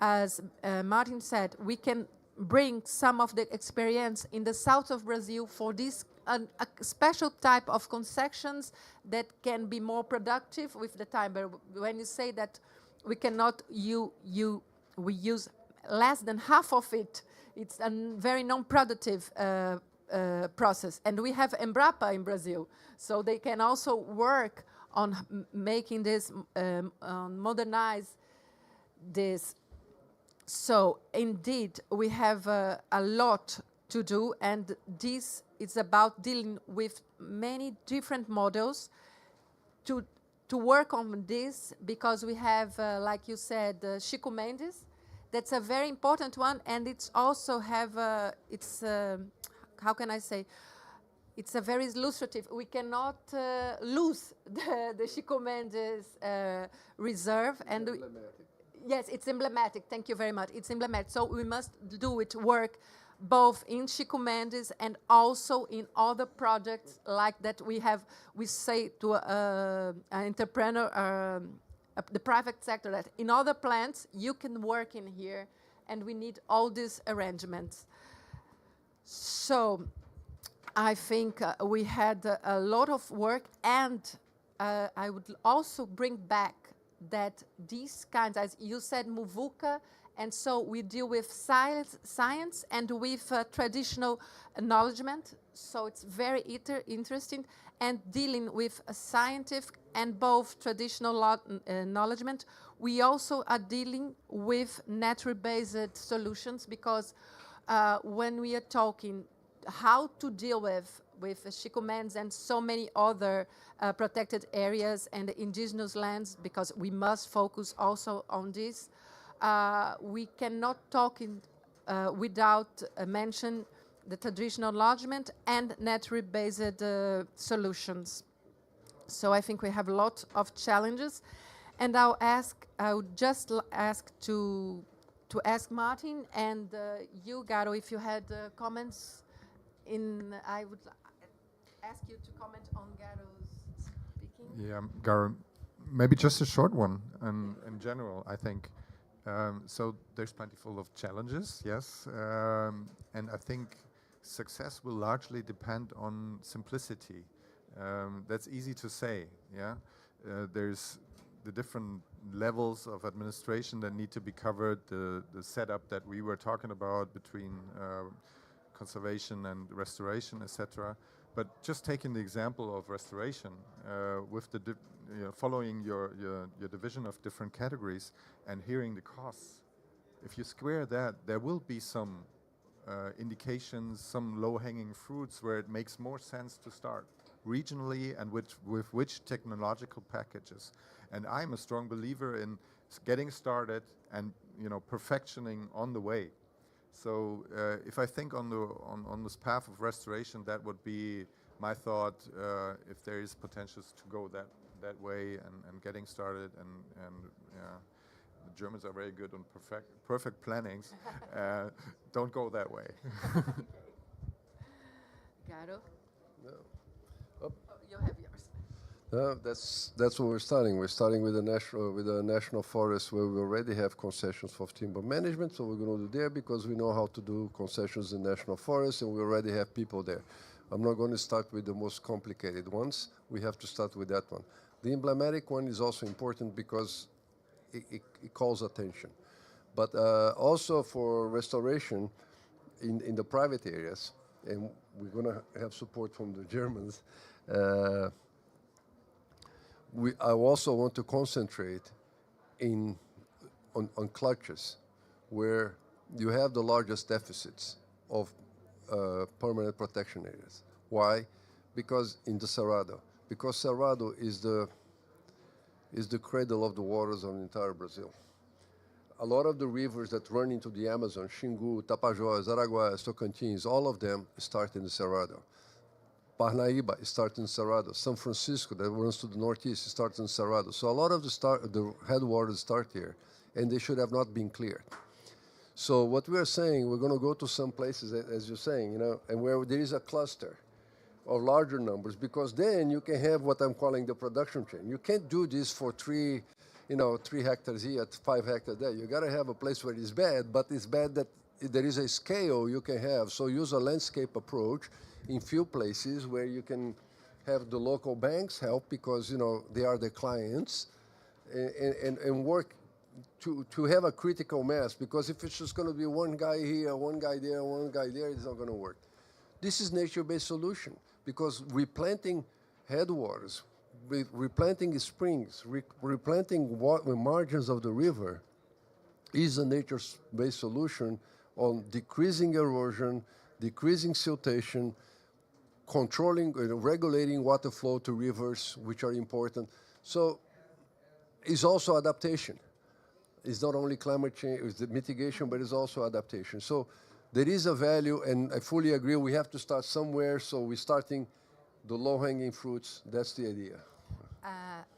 as Martin said, we can bring some of the experience in the south of Brazil for this a special type of concessions that can be more productive with the time. But when you say that we cannot, we use less than half of it, it's a very non-productive process. And we have Embrapa in Brazil, so they can also work on making this, modernize this. So indeed, we have a lot to do, and this is about dealing with many different models to work on this, because we have, like you said, Chico Mendes. That's a very important one, and it's also have, how can I say, it's a very illustrative. We cannot lose the Chico Mendes reserve. And yes, it's emblematic. Thank you very much. It's emblematic. So we must do it, work both in Chico Mendes and also in other projects like that we have. We say to an entrepreneur, the private sector, that in other plants you can work in here, and we need all these arrangements. So I think we had a lot of work, and I would also bring back that these kinds, as you said, Muvuka, and so we deal with science and with traditional acknowledgement. So it's very interesting, and dealing with a scientific and both traditional acknowledgement. We also are dealing with nature-based solutions, because when we are talking how to deal with Chico Mendes and so many other protected areas and indigenous lands, because we must focus also on this. We cannot talk without mention the traditional acknowledgement and nature-based solutions. So I think we have a lot of challenges, and I would just ask to ask Martin and you, Garo, if you had comments. I would ask you to comment on Garo's speaking. Yeah, Garo, maybe just a short one. In general, I think so. There's plenty full of challenges, yes, and I think success will largely depend on simplicity. That's easy to say, yeah. There's the different levels of administration that need to be covered, the setup that we were talking about between conservation and restoration, etc. But just taking the example of restoration, with the following your division of different categories and hearing the costs, if you square that, there will be some indications, some low-hanging fruits where it makes more sense to start regionally and with which technological packages. And I'm a strong believer in getting started and perfectioning on the way. So if I think on this path of restoration, that would be my thought. If there is potentials to go that way and getting started, and the Germans are very good on perfect plannings. Don't go that way. Garo? No. Oh, you have yours. That's what we're starting. We're starting with a national forest where we already have concessions for timber management. So we're going to do there because we know how to do concessions in national forests, and we already have people there. I'm not going to start with the most complicated ones. We have to start with that one. The emblematic one is also important because it calls attention. But also for restoration in the private areas, and we're going to have support from the Germans. I also want to concentrate on clutches, where you have the largest deficits of permanent protection areas. Why? Because in the Cerrado. Because Cerrado is the cradle of the waters of entire Brazil. A lot of the rivers that run into the Amazon, Xingu, Tapajós, Araguaia, Tocantins, all of them start in the Cerrado. Parnaíba starts in Cerrado. San Francisco, that runs to the northeast, starts in Cerrado. So a lot of the headwaters start here, and they should have not been cleared. So what we are saying, we're going to go to some places, as you're saying, and where there is a cluster of larger numbers, because then you can have what I'm calling the production chain. You can't do this for 3 hectares here, 5 hectares there. You got to have a place where it's bad, but it's bad that there is a scale you can have. So use a landscape approach in few places where you can have the local banks help, because they are the clients, and work to have a critical mass. Because if it's just going to be one guy here, one guy there, one guy there, it's not going to work. This is nature-based solution, because replanting headwaters, replanting springs, replanting margins of the river is a nature-based solution on decreasing erosion, decreasing siltation, controlling, regulating water flow to rivers, which are important. So it's also adaptation. It's not only climate change, it's the mitigation, but it's also adaptation. So there is a value, and I fully agree, we have to start somewhere, so we're starting the low-hanging fruits. That's the idea.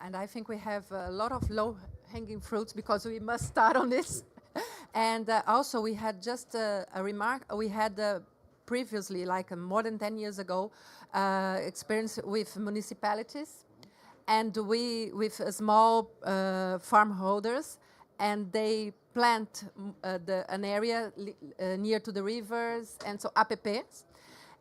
And I think we have a lot of low-hanging fruits, because we must start on this. And also we had just a remark, we had previously, like more than 10 years ago, experience with municipalities, and with small farm holders, and they plant an area near to the rivers, and so APPs.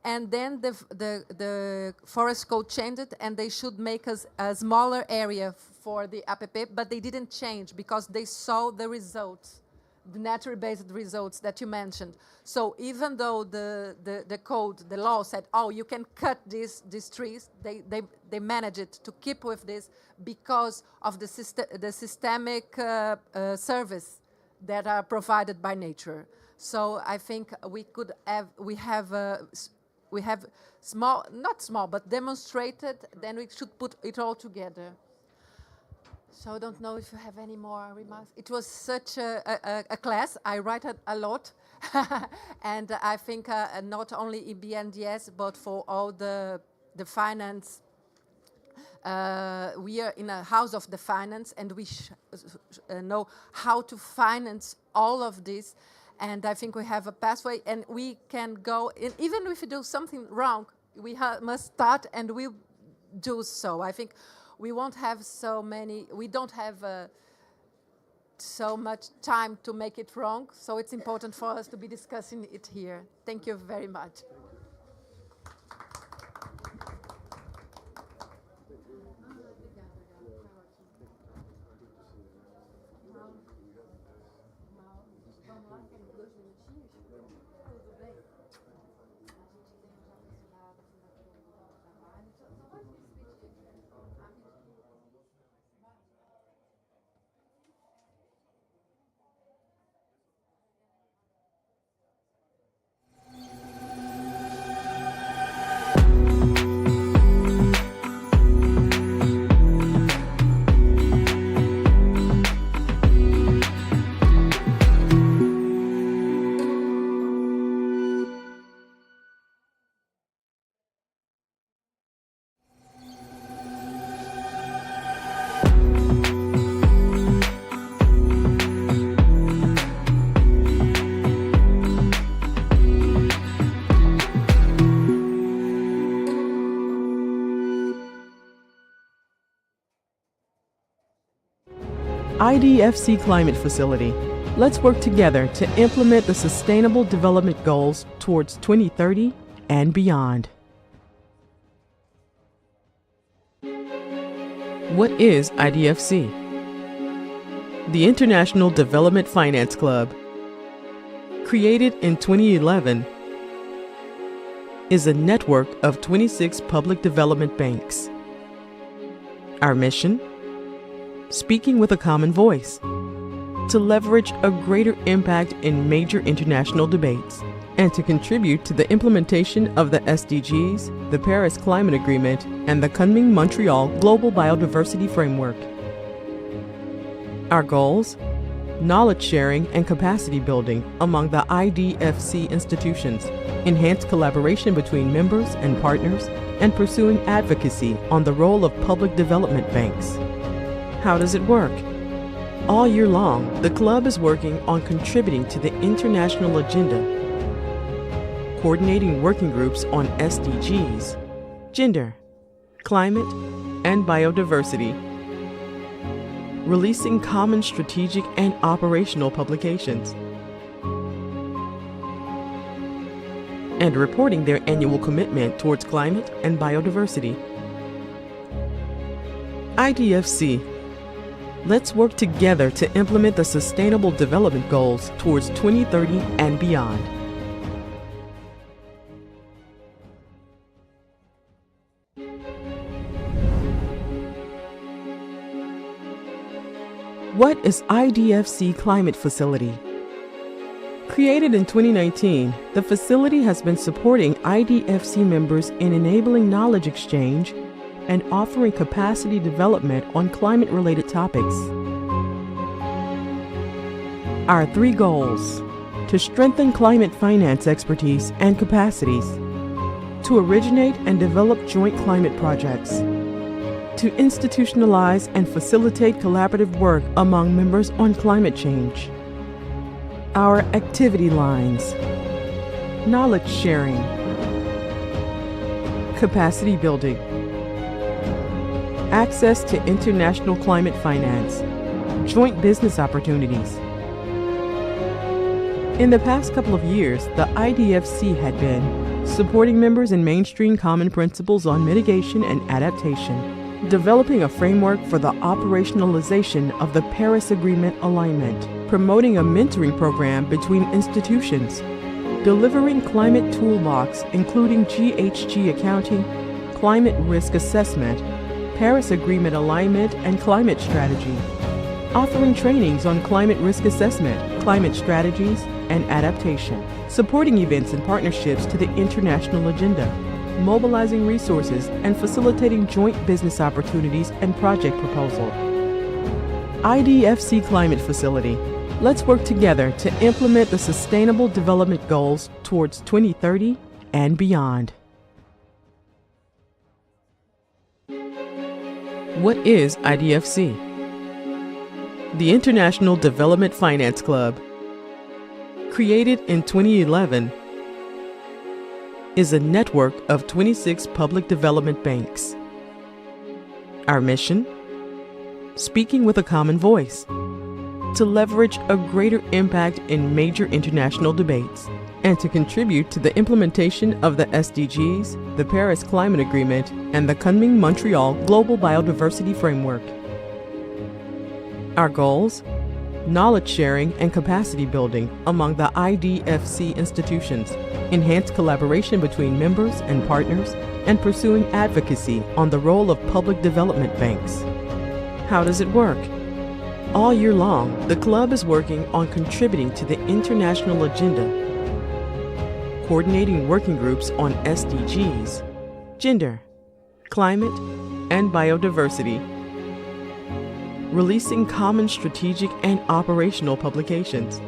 And then the forest code changed, and they should make a smaller area for the APP, but they didn't change because they saw the results, the nature-based results that you mentioned. So even though the code, the law said, oh, you can cut these trees, they managed it to keep with this because of the systemic service that are provided by nature. So I think we have small, not small, but demonstrated, then we should put it all together. So I don't know if you have any more remarks. It was such a class. I write a lot. And I think not only in BNDES, but for all the finance. We are in a house of the finance, and we know how to finance all of this. And I think we have a pathway, and we can go, even if we do something wrong, we must start, and we do so. I think we won't have we don't have so much time to make it wrong, so it's important for us to be discussing it here. Thank you very much. IDFC Climate Facility. Let's work together to implement the Sustainable Development Goals towards 2030 and beyond. What is IDFC? The International Development Finance Club, created in 2011, is a network of 26 public development banks. Our mission? Speaking with a common voice, to leverage a greater impact in major international debates, and to contribute to the implementation of the SDGs, the Paris Climate Agreement, and the Kunming-Montreal Global Biodiversity Framework. Our goals? Knowledge sharing and capacity building among the IDFC institutions, enhanced collaboration between members and partners, and pursuing advocacy on the role of public development banks. How does it work? All year long, the club is working on contributing to the international agenda, coordinating working groups on SDGs, gender, climate, and biodiversity, releasing common strategic and operational publications, and reporting their annual commitment towards climate and biodiversity. IDFC. Let's work together to implement the Sustainable Development Goals towards 2030 and beyond. What is IDFC Climate Facility? Created in 2019, the facility has been supporting IDFC members in enabling knowledge exchange and offering capacity development on climate-related topics. Our 3 goals: to strengthen climate finance expertise and capacities, to originate and develop joint climate projects, to institutionalize and facilitate collaborative work among members on climate change. Our activity lines: knowledge sharing, capacity building, access to international climate finance, joint business opportunities. In the past couple of years, the IDFC had been supporting members in mainstream common principles on mitigation and adaptation, developing a framework for the operationalization of the Paris Agreement alignment, promoting a mentoring program between institutions, delivering climate toolbox including GHG accounting, climate risk assessment, Paris Agreement alignment and climate strategy, offering trainings on climate risk assessment, climate strategies, and adaptation, supporting events and partnerships to the international agenda, mobilizing resources and facilitating joint business opportunities and project proposal. IDFC Climate Facility. Let's work together to implement the Sustainable Development Goals towards 2030 and beyond. What is IDFC? The International Development Finance Club, created in 2011, is a network of 26 public development banks. Our mission? Speaking with a common voice, to leverage a greater impact in major international debates, and to contribute to the implementation of the SDGs, the Paris Climate Agreement, and the Kunming-Montreal Global Biodiversity Framework. Our goals? Knowledge sharing and capacity building among the IDFC institutions, enhanced collaboration between members and partners, and pursuing advocacy on the role of public development banks. How does it work? All year long, the club is working on contributing to the international agenda, coordinating working groups on SDGs, gender, climate, and biodiversity, releasing common strategic and operational publications,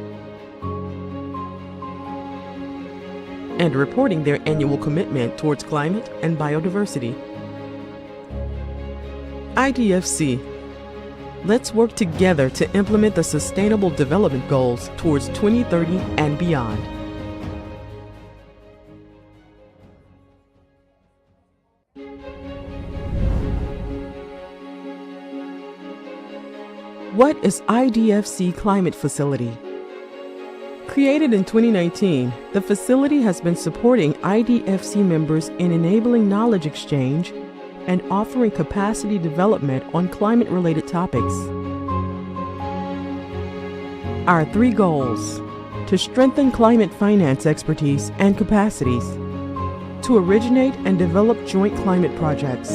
and reporting their annual commitment towards climate and biodiversity. IDFC. Let's work together to implement the Sustainable Development Goals towards 2030 and beyond. What is IDFC Climate Facility? Created in 2019, the facility has been supporting IDFC members in enabling knowledge exchange and offering capacity development on climate-related topics. Our 3 goals: to strengthen climate finance expertise and capacities, to originate and develop joint climate projects,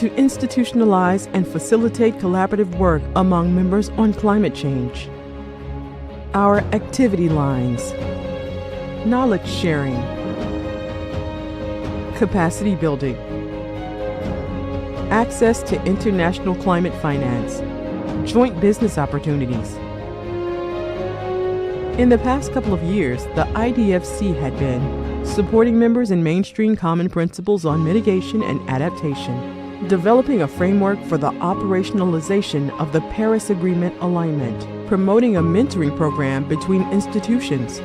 to institutionalize and facilitate collaborative work among members on climate change. Our activity lines: knowledge sharing, capacity building, access to international climate finance, joint business opportunities. In the past couple of years, the IDFC had been supporting members in mainstream common principles on mitigation and adaptation, developing a framework for the operationalization of the Paris Agreement alignment, promoting a mentoring program between institutions,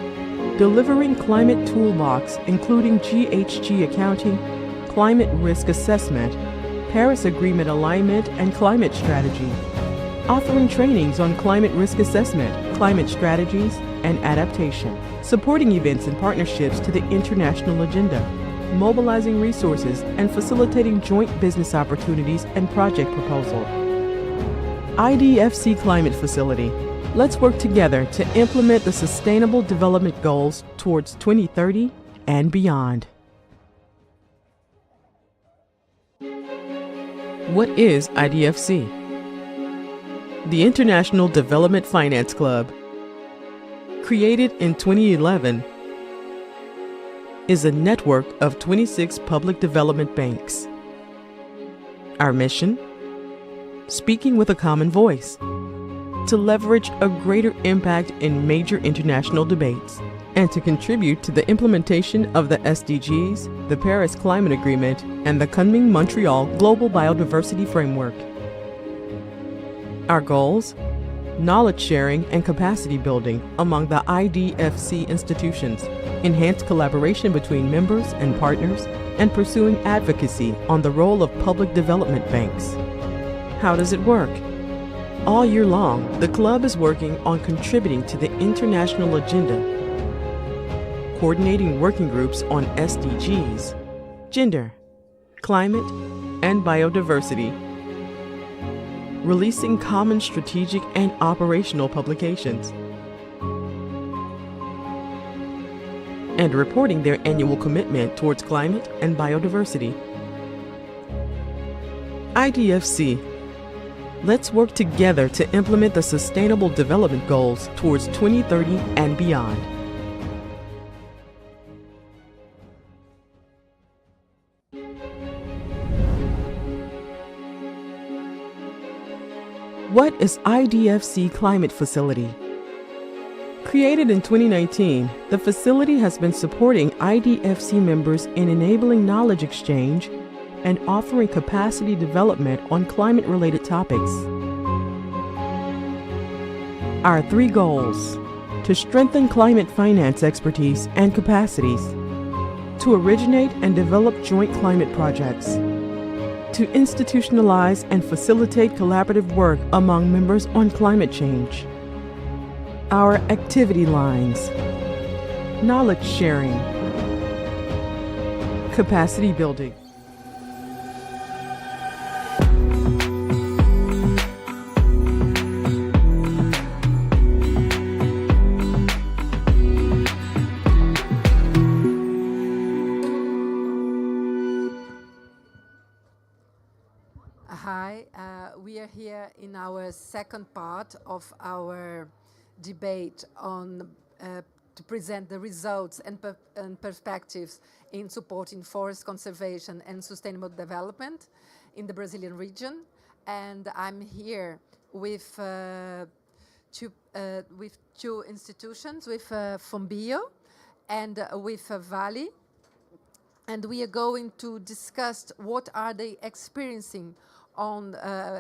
delivering climate toolbox including GHG accounting, climate risk assessment, Paris Agreement alignment and climate strategy, offering trainings on climate risk assessment, climate strategies, and adaptation, supporting events and partnerships to the international agenda, mobilizing resources and facilitating joint business opportunities and project proposal. IDFC Climate Facility. Let's work together to implement the Sustainable Development Goals towards 2030 and beyond. What is IDFC? The International Development Finance Club, created in 2011, is a network of 26 public development banks. Our mission? Speaking with a common voice, to leverage a greater impact in major international debates, and to contribute to the implementation of the SDGs, the Paris Climate Agreement, and the Kunming-Montreal Global Biodiversity Framework. Our goals? Knowledge sharing and capacity building among the IDFC institutions, enhanced collaboration between members and partners, and pursuing advocacy on the role of public development banks. How does it work? All year long, the club is working on contributing to the international agenda, coordinating working groups on SDGs, gender, climate, and biodiversity, releasing common strategic and operational publications, and reporting their annual commitment towards climate and biodiversity. IDFC. Let's work together to implement the Sustainable Development Goals towards 2030 and beyond. What is IDFC Climate Facility? Created in 2019, the facility has been supporting IDFC members in enabling knowledge exchange and offering capacity development on climate-related topics. Our 3 goals: to strengthen climate finance expertise and capacities, to originate and develop joint climate projects, to institutionalize and facilitate collaborative work among members on climate change. Our activity lines: knowledge sharing, capacity building. Hi, we are here in our second part of our debate on to present the results and perspectives in supporting forest conservation and sustainable development in the Brazilian region. And I'm here with two institutions, with FOMBIO and with Vale. And we are going to discuss what are they experiencing on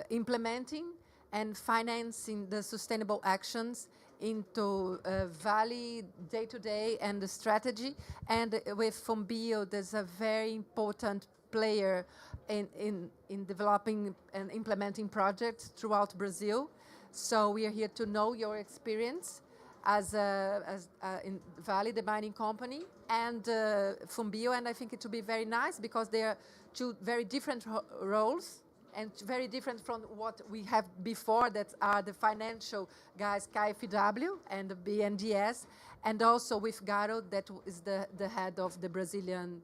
implementing and financing the sustainable actions into Vale day-to-day and the strategy. And with FOMBIO, there's a very important player in developing and implementing projects throughout Brazil. So we are here to know your experience as in Vale, the mining company, and FOMBIO. And I think it will be very nice because they are 2 very different roles and very different from what we have before, that are the financial guys, KfW and the BNDES, and also with Garo, that is the head of the Brazilian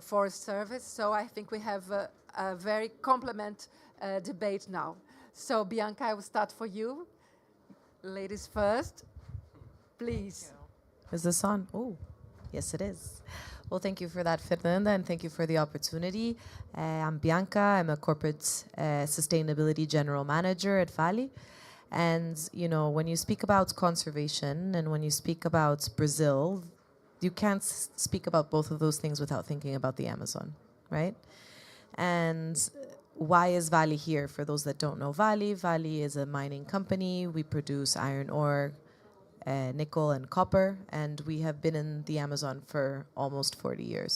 Forest Service. So I think we have a very complement debate now. So Bianca, I will start for you. Ladies first, please. Is this on? Oh, yes it is. Well, thank you for that, Fernanda, and thank you for the opportunity. I'm Bianca. I'm a corporate sustainability general manager at Vale. And, you know, when you speak about conservation and when you speak about Brazil, you can't speak about both of those things without thinking about the Amazon, right? And why is Vale here? For those that don't know Vale, Vale is a mining company. We produce iron ore, nickel and copper, and we have been in the Amazon for almost 40 years.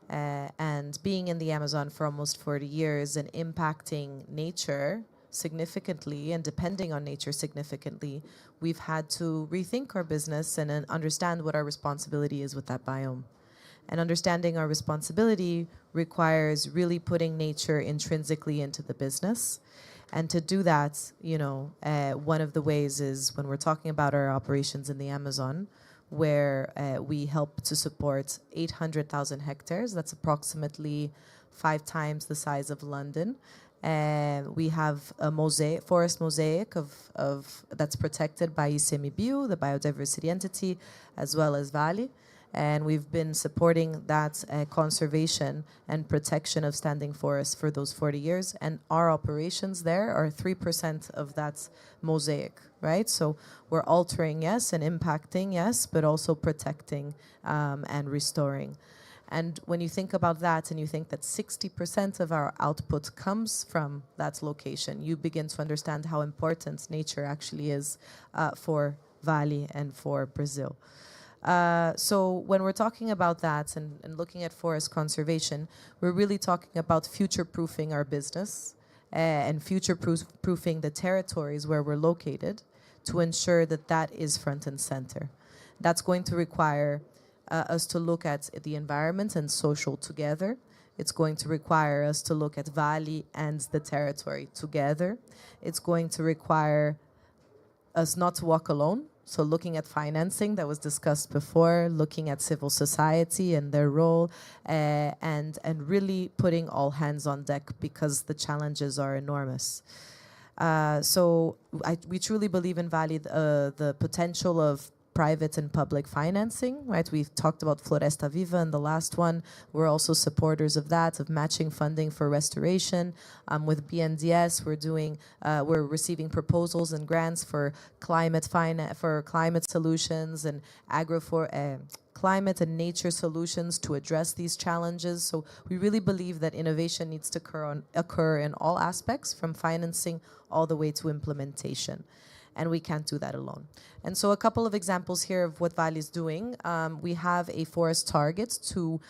And being in the Amazon for almost 40 years and impacting nature significantly and depending on nature significantly, we've had to rethink our business and understand what our responsibility is with that biome. And understanding our responsibility requires really putting nature intrinsically into the business. And to do that, one of the ways is when we're talking about our operations in the Amazon, where we help to support 800,000 hectares. That's approximately 5 times the size of London. We have a forest mosaic of that's protected by ICMBio, the biodiversity entity, as well as Vale. And we've been supporting that conservation and protection of standing forests for those 40 years. And our operations there are 3% of that mosaic, right? So we're altering, yes, and impacting, yes, but also protecting and restoring. And when you think about that and you think that 60% of our output comes from that location, you begin to understand how important nature actually is for Vale and for Brazil. So when we're talking about that and looking at forest conservation, we're really talking about future-proofing our business and future-proofing the territories where we're located to ensure that that is front and center. That's going to require us to look at the environment and social together. It's going to require us to look at Vale and the territory together. It's going to require us not to walk alone. So looking at financing that was discussed before, looking at civil society and their role, and really putting all hands on deck because the challenges are enormous. So we truly believe in Vale, the potential of private and public financing, right? We've talked about Floresta Viva in the last one. We're also supporters of that, of matching funding for restoration. With BNDES, we're receiving proposals and grants for climate solutions and climate and nature solutions to address these challenges. So we really believe that innovation needs to occur in all aspects, from financing all the way to implementation. And we can't do that alone. And so a couple of examples here of what Vale is doing. We have a forest target to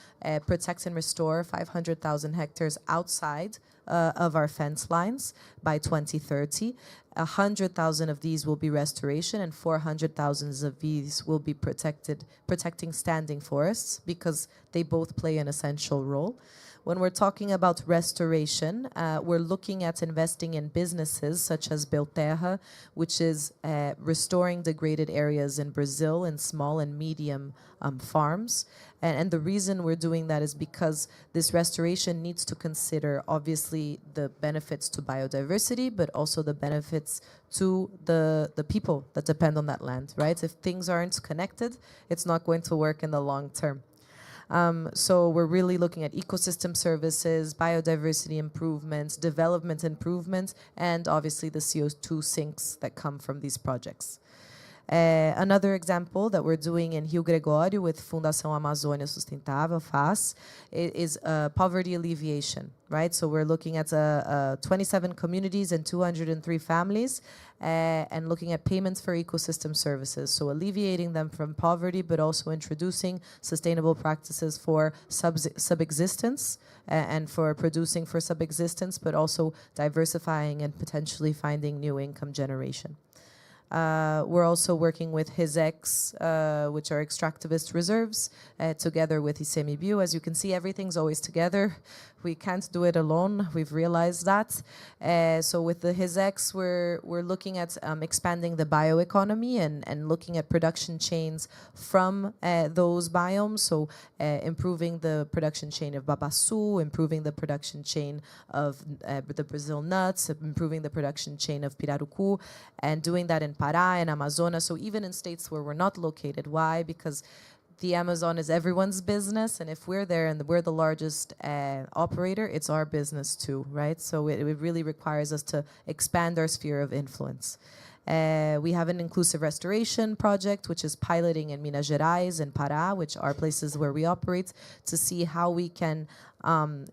protect and restore 500,000 hectares outside of our fence lines by 2030. 100,000 of these will be restoration and 400,000 of these will be protecting standing forests because they both play an essential role. When we're talking about restoration, we're looking at investing in businesses such as Belterra, which is restoring degraded areas in Brazil in small and medium farms. And the reason we're doing that is because this restoration needs to consider, obviously, the benefits to biodiversity, but also the benefits to the people that depend on that land, right? If things aren't connected, it's not going to work in the long term. So we're really looking at ecosystem services, biodiversity improvements, development improvements, and obviously the CO2 sinks that come from these projects. Another example that we're doing in Rio Gregório with Fundação Amazônia Sustentável, FAS, is poverty alleviation, right? So we're looking at 27 communities and 203 families and looking at payments for ecosystem services. So alleviating them from poverty, but also introducing sustainable practices for subsistence and for producing for subsistence, but also diversifying and potentially finding new income generation. We're also working with HISEX, which are extractivist reserves, together with ICMBio. As you can see, everything's always together. We can't do it alone. We've realized that. So with the HISEX, we're looking at expanding the bioeconomy and looking at production chains from those biomes. So improving the production chain of babaçu, improving the production chain of the Brazil nuts, improving the production chain of pirarucu, and doing that in Pará and Amazonas. So even in states where we're not located. Why? Because the Amazon is everyone's business, and if we're there and we're the largest operator, it's our business too, right? So it really requires us to expand our sphere of influence. We have an inclusive restoration project, which is piloting in Minas Gerais and Pará, which are places where we operate, to see how we can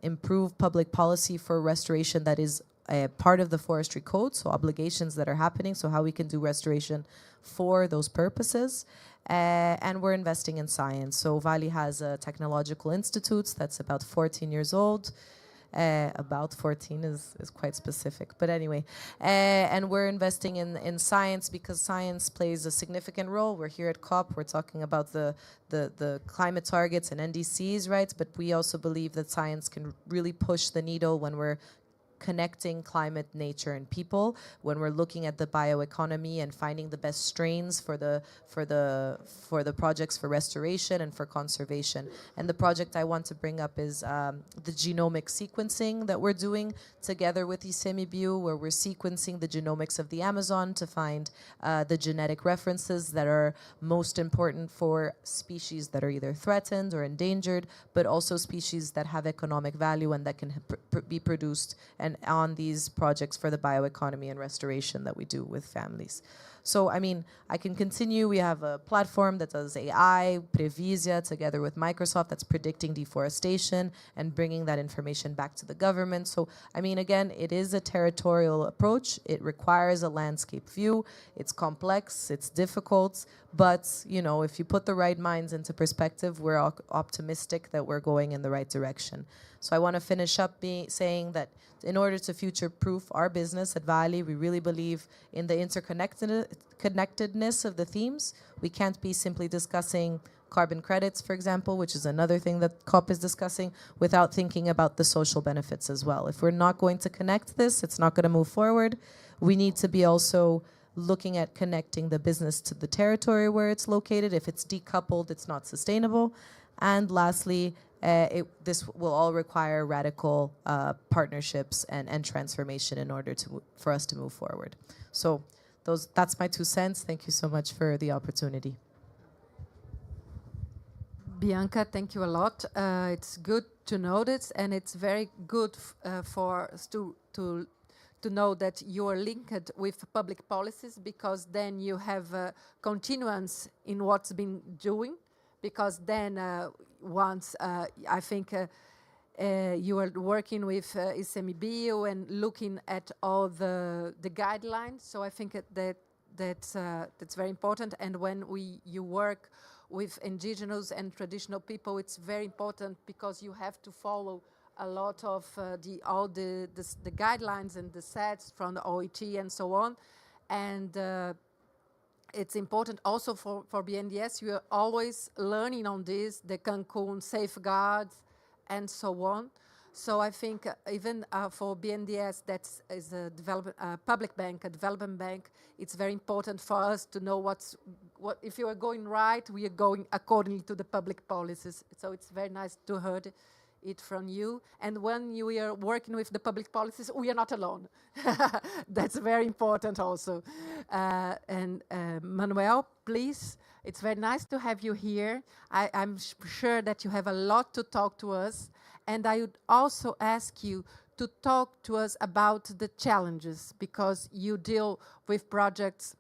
improve public policy for restoration that is a part of the forestry code, so obligations that are happening, so how we can do restoration for those purposes. And we're investing in science. So Vale has a technological institute that's about 14 years old. About 14 is quite specific, but anyway. And we're investing in science because science plays a significant role. We're here at COP, we're talking about the climate targets and NDCs, right? But we also believe that science can really push the needle when we're connecting climate, nature, and people, when we're looking at the bioeconomy and finding the best strains for the projects for restoration and for conservation. And the project I want to bring up is the genomic sequencing that we're doing together with ICMBio, where we're sequencing the genomics of the Amazon to find the genetic references that are most important for species that are either threatened or endangered, but also species that have economic value and that can be produced and on these projects for the bioeconomy and restoration that we do with families. So, I mean, I can continue. We have a platform that does AI, Previsia, together with Microsoft, that's predicting deforestation and bringing that information back to the government. So, I mean, again, it is a territorial approach. It requires a landscape view. It's complex, it's difficult, but, you know, if you put the right minds into perspective, we're optimistic that we're going in the right direction. So I want to finish up saying that in order to future-proof our business at Vale, we really believe in the interconnectedness of the themes. We can't be simply discussing carbon credits, for example, which is another thing that COP is discussing, without thinking about the social benefits as well. If we're not going to connect this, it's not going to move forward. We need to be also looking at connecting the business to the territory where it's located. If it's decoupled, it's not sustainable. And lastly, this will all require radical partnerships and transformation in order for us to move forward. So that's my 2 cents. Thank you so much for the opportunity. Bianca, thank you a lot. It's good to know this, and it's very good for us to know that you are linked with public policies, because then you have continuance in what's been doing, because then once I think you are working with ICMBio and looking at all the guidelines. So I think that's very important. And when you work with indigenous and traditional people, it's very important because you have to follow a lot of all the guidelines and the sets from the OIT and so on. And it's important also for BNDES. You are always learning on this, the Cancun safeguards and so on. So I think even for BNDES, that is a public bank, a development bank, it's very important for us to know what if you are going right, we are going accordingly to the public policies. So it's very nice to hear it from you. And when you are working with the public policies, we are not alone. That's very important also. And Manuel, please, it's very nice to have you here. I'm sure that you have a lot to talk to us. And I would also ask you to talk to us about the challenges, because you deal with projects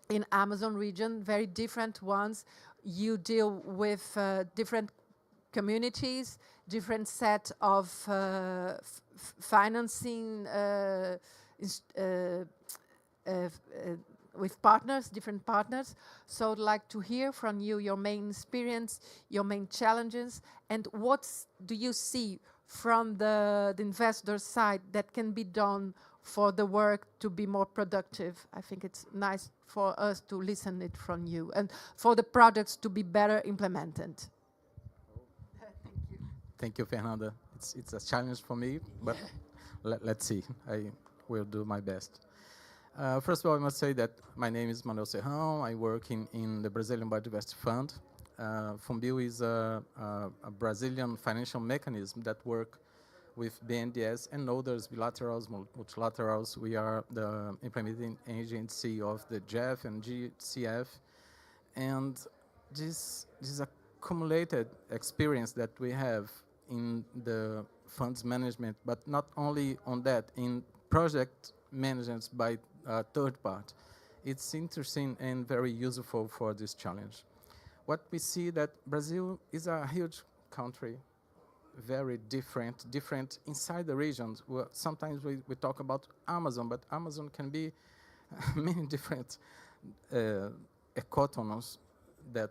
in Amazon region, very different ones. You deal with different communities, different set of financing with partners, different partners. So I'd like to hear from you your main experience, your main challenges, and what do you see from the investor side that can be done for the work to be more productive. I think it's nice for us to listen it from you, and for the projects to be better implemented. Thank you, Fernanda. It's a challenge for me, but let's see. I will do my best. First of all, I must say that my name is Manuel Serrão. I work in the Brazilian Biodiversity Fund. FUNBIO is a Brazilian financial mechanism that work with BNDES and others, bilaterals, multilaterals. We are the implementing agency of the GEF and GCF. And this accumulated experience that we have in the funds management, but not only on that, in project management by third part, it's interesting and very useful for this challenge. What we see that Brazil is a huge country, very different inside the regions. Well, sometimes we talk about Amazon, but Amazon can be many different ecotonos that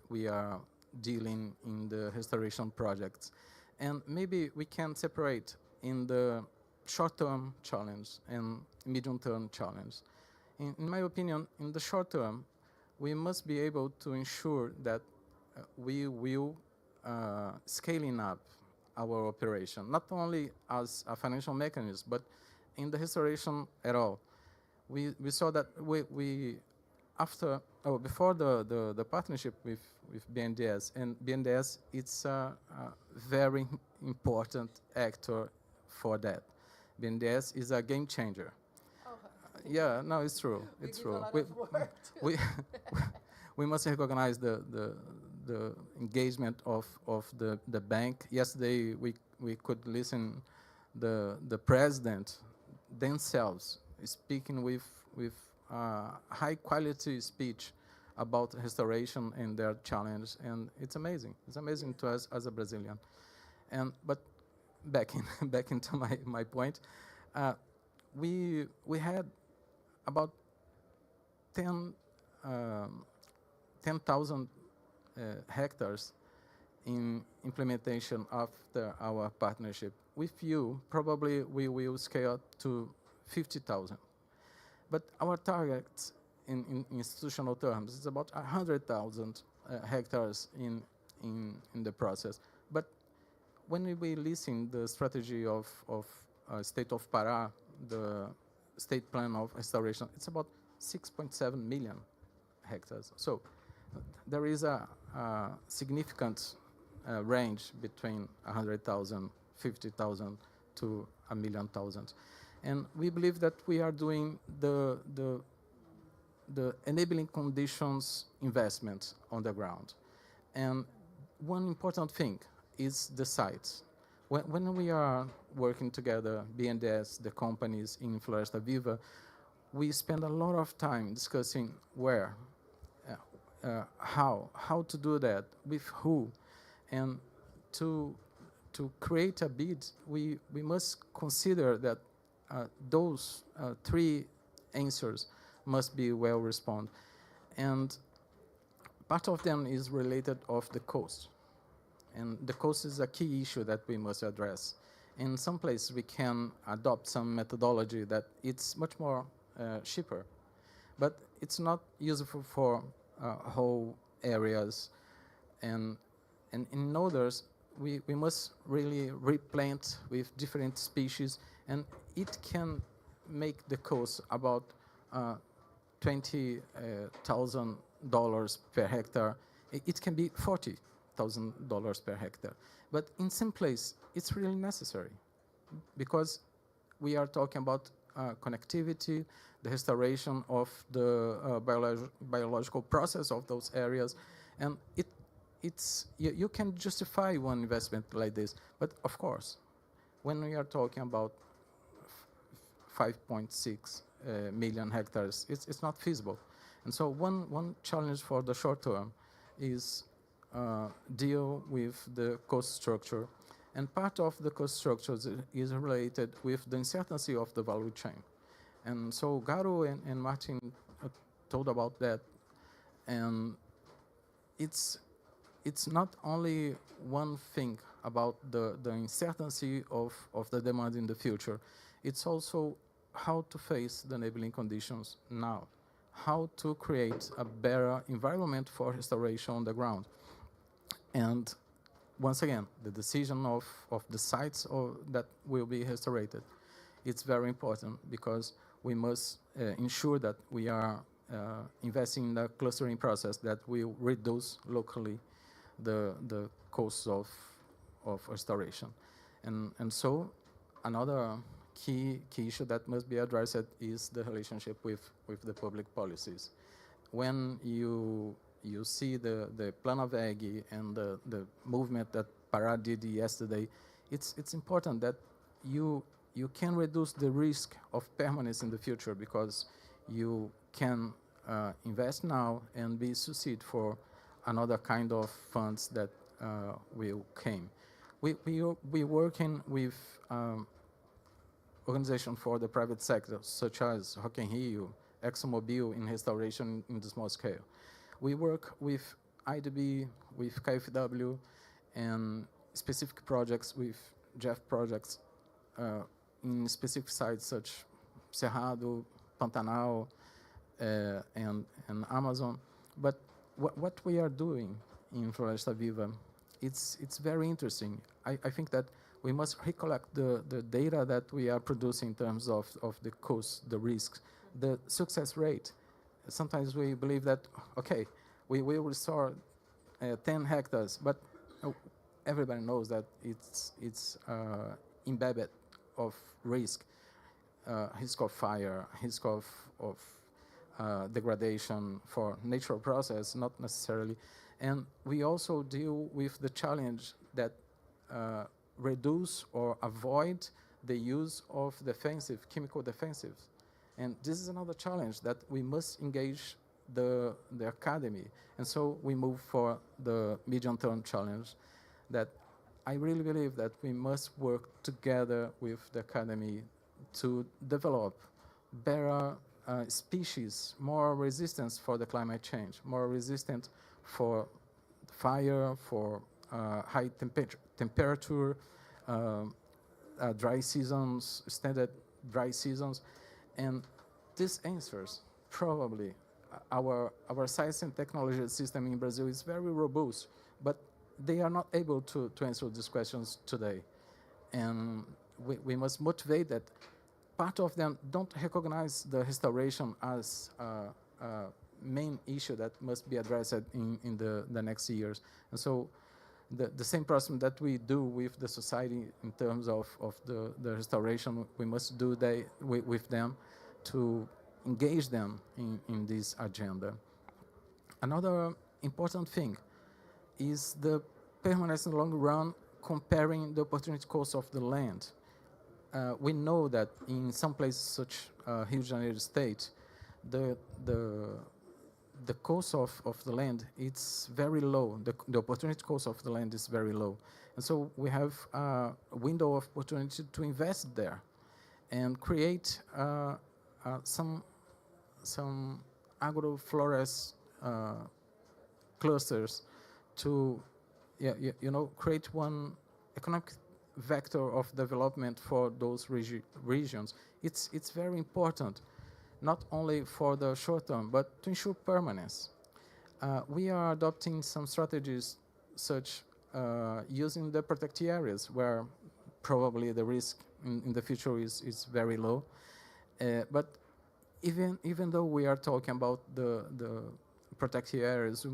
we are dealing in the restoration projects. And maybe we can separate in the short-term challenge and medium-term challenge. In my opinion, in the short term, we must be able to ensure that we will scaling up our operation, not only as a financial mechanism, but in the restoration at all. We saw that before the partnership with BNDES, and BNDES, it's a very important actor for that. BNDES is a game changer. Yeah, no, it's true. It's true. We must recognize the engagement of the bank. Yesterday, we could listen the president themselves speaking with high quality speech about restoration and their challenge, and it's amazing. It's amazing to us as a Brazilian. But back into my point, we had about 10,000 hectares in implementation after our partnership. With you, probably we will scale to 50,000. But our target in institutional terms is about 100,000 hectares in the process. But when we listen the strategy of State of Pará, the state plan of restoration, it's about 6.7 million hectares. So there is a significant range between 100,000, 50,000 to 1,000,000. And we believe that we are doing the enabling conditions investment on the ground. And one important thing is the sites. When we are working together, BNDES, the companies in Floresta Viva, we spend a lot of time discussing where, how to do that, with who, and to create a bid, we must consider that those three answers must be well responded. And part of them is related of the cost. And the cost is a key issue that we must address. In some places, we can adopt some methodology that it's much more cheaper, but it's not useful for whole areas. And in others, we must really replant with different species, and it can make the cost about $20,000 per hectare. It can be $40,000 per hectare. But in some place, it's really necessary because we are talking about connectivity, the restoration of the biological process of those areas, and you can justify one investment like this. But of course, when we are talking about 5.6 million hectares, it's not feasible. And so one challenge for the short term is deal with the cost structure. And part of the cost structure is related with the uncertainty of the value chain. And so Garo and Martin told about that. And it's not only one thing about the uncertainty of the demand in the future. It's also how to face the enabling conditions now, how to create a better environment for restoration on the ground. And once again, the decision of the sites that will be restored, it's very important because we must ensure that we are investing in the clustering process that will reduce locally the costs of restoration. And so another key issue that must be addressed is the relationship with the public policies. When you see the Plan of Ag and the movement that Pará did yesterday, it's important that you can reduce the risk of permanence in the future because you can invest now and be succeed for another kind of funds that will came. We working with organizations for the private sector, such as Rock in Rio, ExxonMobil in restoration in the small scale. We work with IDB, with KfW, and specific projects with Jeff projects in specific sites such Cerrado, Pantanal, and Amazon. But what we are doing in Floresta Viva, it's very interesting. I think that we must recollect the data that we are producing in terms of the cost, the risks, the success rate. Sometimes we believe that, okay, we will restore 10 hectares, but everybody knows that it's embedded of risk of fire, risk of degradation for natural process, not necessarily. And we also deal with the challenge that reduce or avoid the use of chemical defensives. And this is another challenge that we must engage the academy. And so we move for the medium-term challenge that I really believe that we must work together with the academy to develop better species, more resistance for the climate change, more resistant for fire, for high temperature, dry seasons, standard dry seasons. And these answers, probably, our science and technology system in Brazil is very robust, but they are not able to answer these questions today. And we must motivate that. Part of them don't recognize the restoration as a main issue that must be addressed in the next years. And so the same process that we do with the society in terms of the restoration, we must do with them to engage them in this agenda. Another important thing is the permanence in the long run, comparing the opportunity cost of the land. We know that in some places such Rio de Janeiro state, the cost of the land, it's very low. The opportunity cost of the land is very low. And so we have a window of opportunity to invest there and create some agroflorist clusters to create one economic vector of development for those regions. It's very important, not only for the short term, but to ensure permanence. We are adopting some strategies such using the protected areas where probably the risk in the future is very low. But even though we are talking about the protected areas,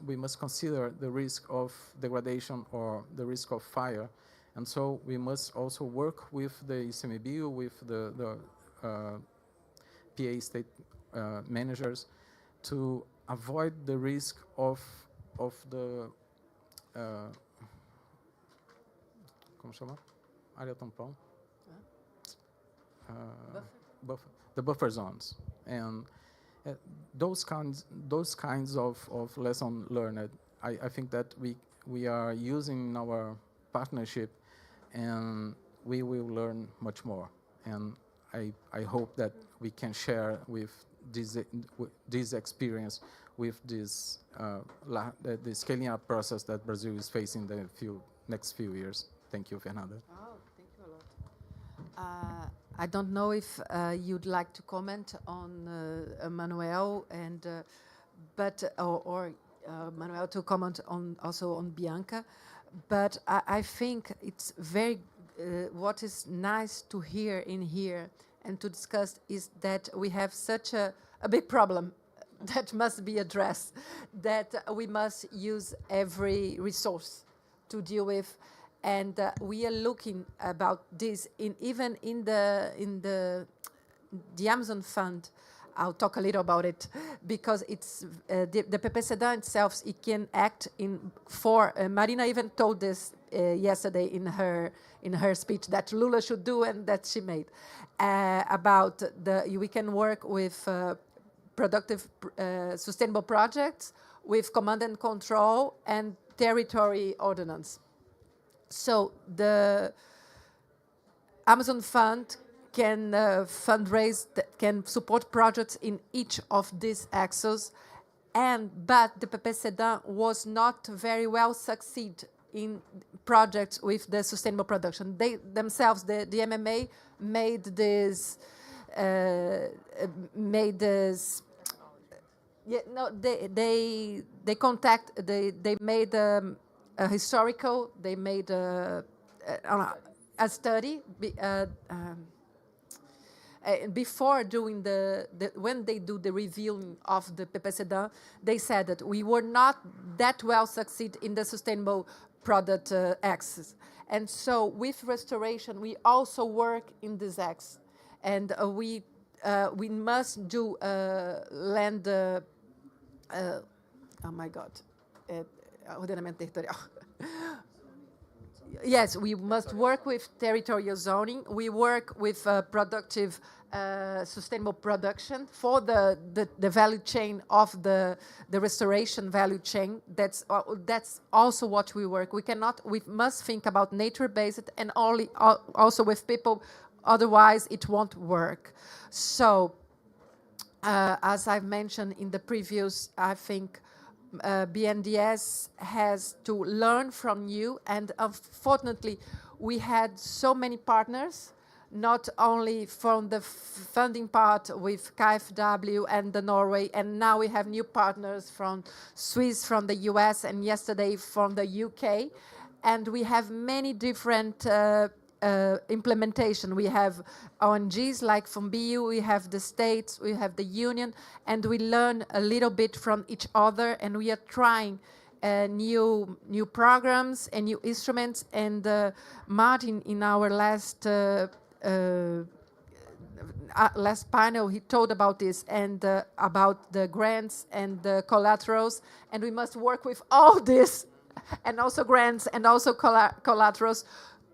we must consider the risk of degradation or the risk of fire. And so we must also work with the ICMBio, with the PA state managers to avoid the risk of the como chama? Área tampão. The buffer zones, and those kinds of lesson learned. I think that we are using our partnership, and we will learn much more. And I hope that we can share with this experience with this the scaling up process that Brazil is facing the next few years. Thank you, Fernanda. Oh, thank you a lot. I don't know if you'd like to comment on Manuel and or Manuel to comment on also on Bianca, but I think it's very what is nice to hear in here and to discuss is that we have such a big problem that must be addressed, that we must use every resource to deal with. And we are looking about this even in the Amazon Fund. I'll talk a little about it because it's the PPCDA itself. It can act for. Marina even told this yesterday in her speech that Lula should do and that she made about we can work with productive, sustainable projects with command and control and territory ordinance. So the Amazon Fund can fundraise, can support projects in each of these axes, but the PPCEDAN was not very well succeed in projects with the sustainable production. They themselves, the MMA, made this. Yeah, no, they made a historical. They made a study. Before doing when they do the reviewing of the PPCEDAN, they said that we were not that well succeed in the sustainable product axis. And so with restoration, we also work in this axis. And we must do land, oh my God, ordenamento territorial. Yes, we must work with territorial zoning. We work with productive, sustainable production for the value chain of the restoration value chain. That's also what we work. We must think about nature-based and also with people. Otherwise, it won't work. So, as I've mentioned in the previous, I think BNDES has to learn from you. And unfortunately, we had so many partners, not only from the funding part with KfW and the Norway, and now we have new partners from Swiss, from the US, and yesterday from the UK. And we have many different implementation. We have ONGs like from BU, we have the states, we have the union, and we learn a little bit from each other, and we are trying new programs and new instruments. And Martin, in our last panel, he told about this and about the grants and the collaterals, and we must work with all this, and also grants and also collaterals,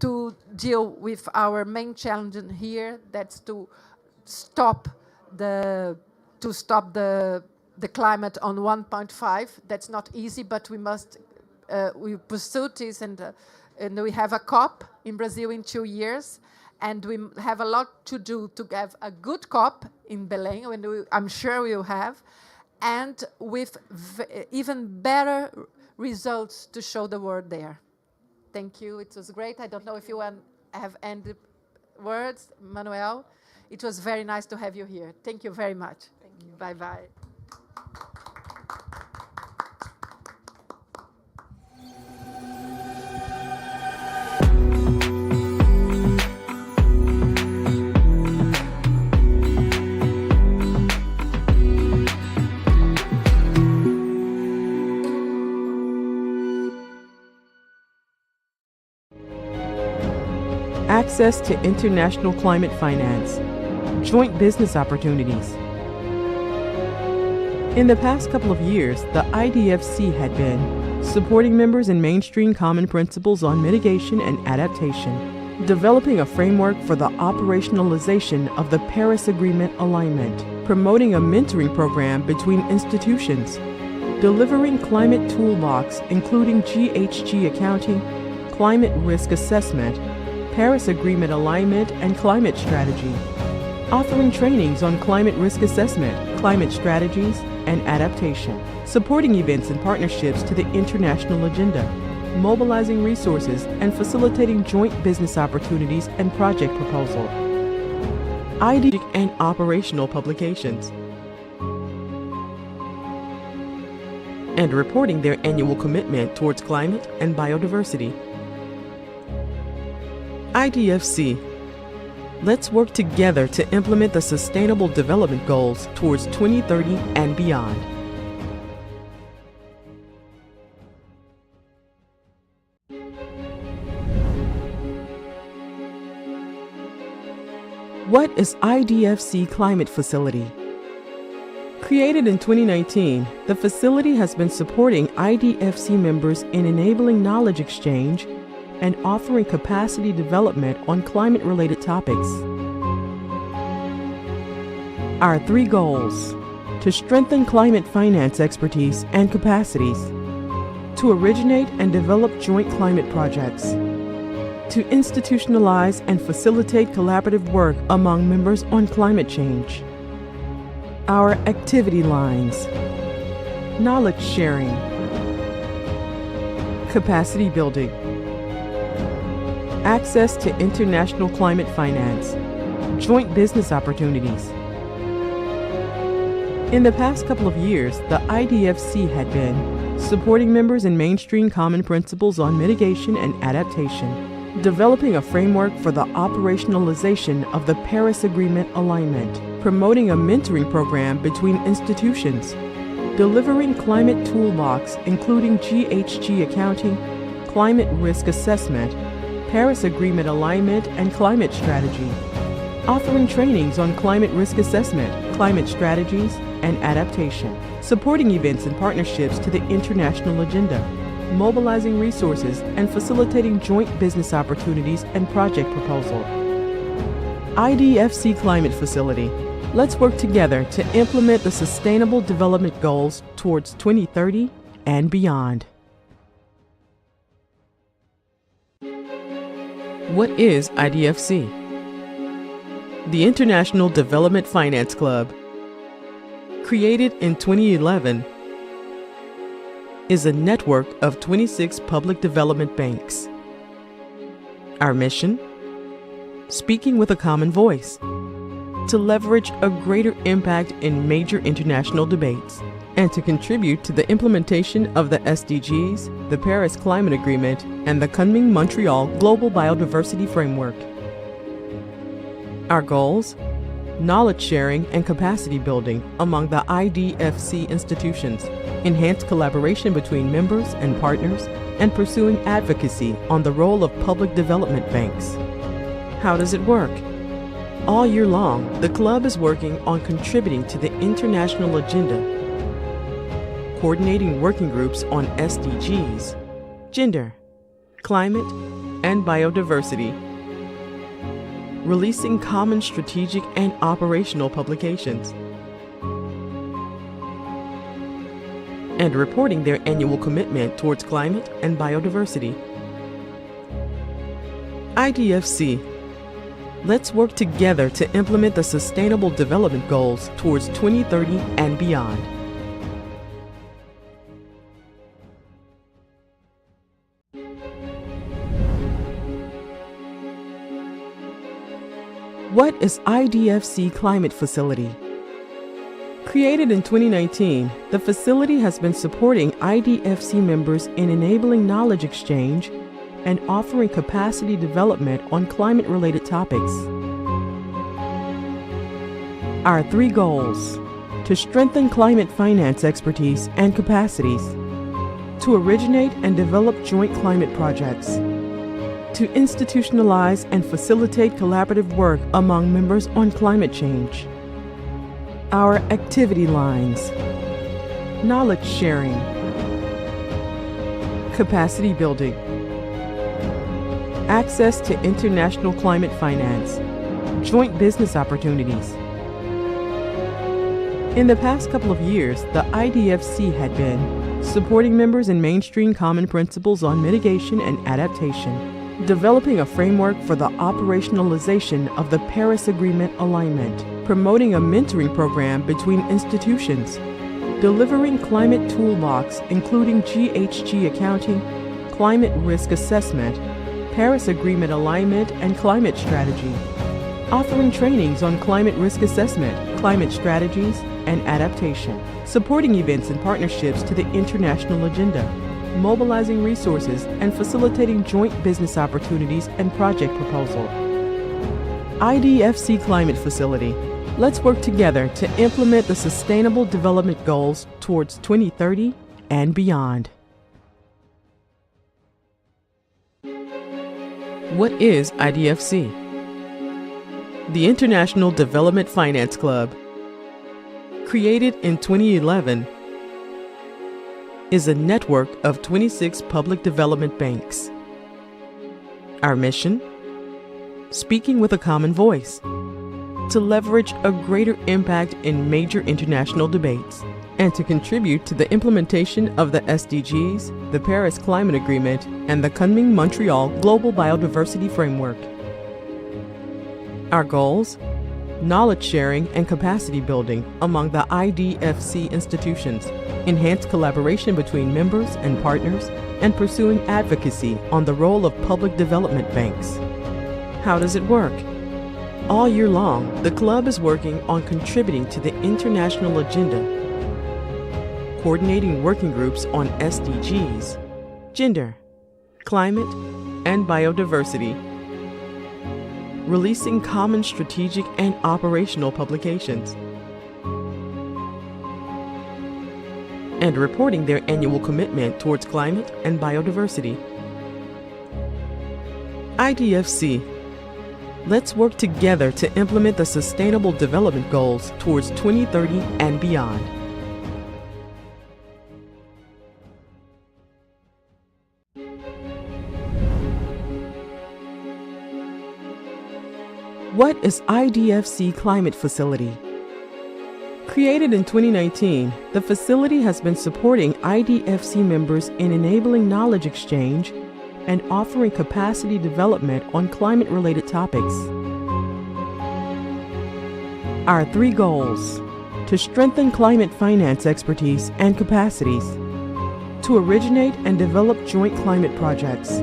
to deal with our main challenge here. That's to stop the climate on 1.5. That's not easy, but we must we pursue this, and we have a COP in Brazil in 2 years, and we have a lot to do to have a good COP in Belém, and I'm sure we will have, and with even better results to show the world there. Thank you. It was great. I don't know if you have ended words, Manuel. It was very nice to have you here. Thank you very much. Thank you. Bye-bye. Access to international climate finance, joint business opportunities. In the past couple of years, the IDFC had been supporting members in mainstream common principles on mitigation and adaptation, developing a framework for the operationalization of the Paris Agreement alignment, promoting a mentoring program between institutions, delivering climate toolbox including GHG accounting, climate risk assessment, Paris Agreement alignment, and climate strategy, offering trainings on climate risk assessment, climate strategies, and adaptation, supporting events and partnerships to the international agenda, mobilizing resources, and facilitating joint business opportunities and project proposal, ID and operational publications, and reporting their annual commitment towards climate and biodiversity. IDFC. Let's work together to implement the Sustainable Development Goals towards 2030 and beyond. What is IDFC Climate Facility? Created in 2019, the facility has been supporting IDFC members in enabling knowledge exchange and offering capacity development on climate-related topics. Our 3 goals: to strengthen climate finance expertise and capacities, to originate and develop joint climate projects, to institutionalize and facilitate collaborative work among members on climate change. Our activity lines: knowledge sharing, capacity building, access to international climate finance, joint business opportunities. In the past couple of years, the IDFC had been supporting members in mainstream common principles on mitigation and adaptation, developing a framework for the operationalization of the Paris Agreement alignment, promoting a mentoring program between institutions, delivering climate toolbox including GHG accounting, climate risk assessment, Paris Agreement alignment and climate strategy, offering trainings on climate risk assessment, climate strategies, and adaptation, supporting events and partnerships to the international agenda, mobilizing resources and facilitating joint business opportunities and project proposal. IDFC Climate Facility. Let's work together to implement the Sustainable Development Goals towards 2030 and beyond. What is IDFC? The International Development Finance Club, created in 2011, is a network of 26 public development banks. Our mission? Speaking with a common voice, to leverage a greater impact in major international debates, and to contribute to the implementation of the SDGs, the Paris Climate Agreement, and the Kunming-Montreal Global Biodiversity Framework. Our goals? Knowledge sharing and capacity building among the IDFC institutions, enhanced collaboration between members and partners, and pursuing advocacy on the role of public development banks. How does it work? All year long, the club is working on contributing to the international agenda, coordinating working groups on SDGs, gender, climate, and biodiversity, releasing common strategic and operational publications, and reporting their annual commitment towards climate and biodiversity. IDFC. Let's work together to implement the Sustainable Development Goals towards 2030 and beyond. What is IDFC Climate Facility? Created in 2019, the facility has been supporting IDFC members in enabling knowledge exchange and offering capacity development on climate-related topics. Our 3 goals: to strengthen climate finance expertise and capacities, to originate and develop joint climate projects, to institutionalize and facilitate collaborative work among members on climate change. Our activity lines: knowledge sharing, capacity building, access to international climate finance, joint business opportunities. In the past couple of years, the IDFC had been supporting members in mainstream common principles on mitigation and adaptation, developing a framework for the operationalization of the Paris Agreement alignment, promoting a mentoring program between institutions, delivering climate toolbox including GHG accounting, climate risk assessment, Paris Agreement alignment and climate strategy, offering trainings on climate risk assessment, climate strategies, and adaptation, supporting events and partnerships to the international agenda, mobilizing resources and facilitating joint business opportunities and project proposal. IDFC Climate Facility. Let's work together to implement the Sustainable Development Goals towards 2030 and beyond. What is IDFC? The International Development Finance Club, created in 2011, is a network of 26 public development banks. Our mission? Speaking with a common voice, to leverage a greater impact in major international debates, and to contribute to the implementation of the SDGs, the Paris Climate Agreement, and the coming Montreal Global Biodiversity Framework. Our goals: knowledge sharing and capacity building among the IDFC institutions, enhanced collaboration between members and partners, and pursuing advocacy on the role of public development banks. How does it work? All year long, the club is working on contributing to the international agenda, coordinating working groups on SDGs, gender, climate, and biodiversity, releasing common strategic and operational publications, and reporting their annual commitment towards climate and biodiversity. IDFC. Let's work together to implement the Sustainable Development Goals towards 2030 and beyond. What is IDFC Climate Facility? Created in 2019, the facility has been supporting IDFC members in enabling knowledge exchange and offering capacity development on climate-related topics. Our 3 goals: to strengthen climate finance expertise and capacities, to originate and develop joint climate projects,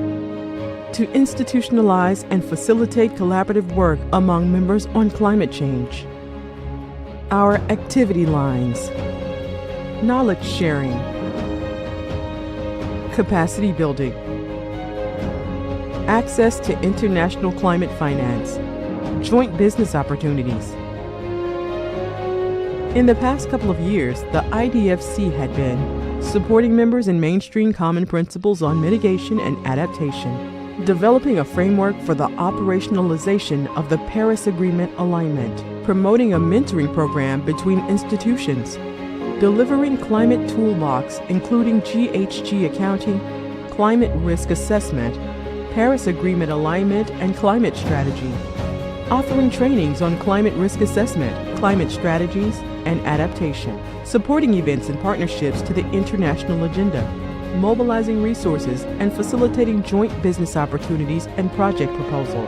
to institutionalize and facilitate collaborative work among members on climate change. Our activity lines: knowledge sharing, capacity building, access to international climate finance, joint business opportunities. In the past couple of years, the IDFC had been supporting members in mainstream common principles on mitigation and adaptation, developing a framework for the operationalization of the Paris Agreement alignment, promoting a mentoring program between institutions, delivering climate toolbox including GHG accounting, climate risk assessment, Paris Agreement alignment and climate strategy, offering trainings on climate risk assessment, climate strategies, and adaptation, supporting events and partnerships to the international agenda, mobilizing resources and facilitating joint business opportunities and project proposal.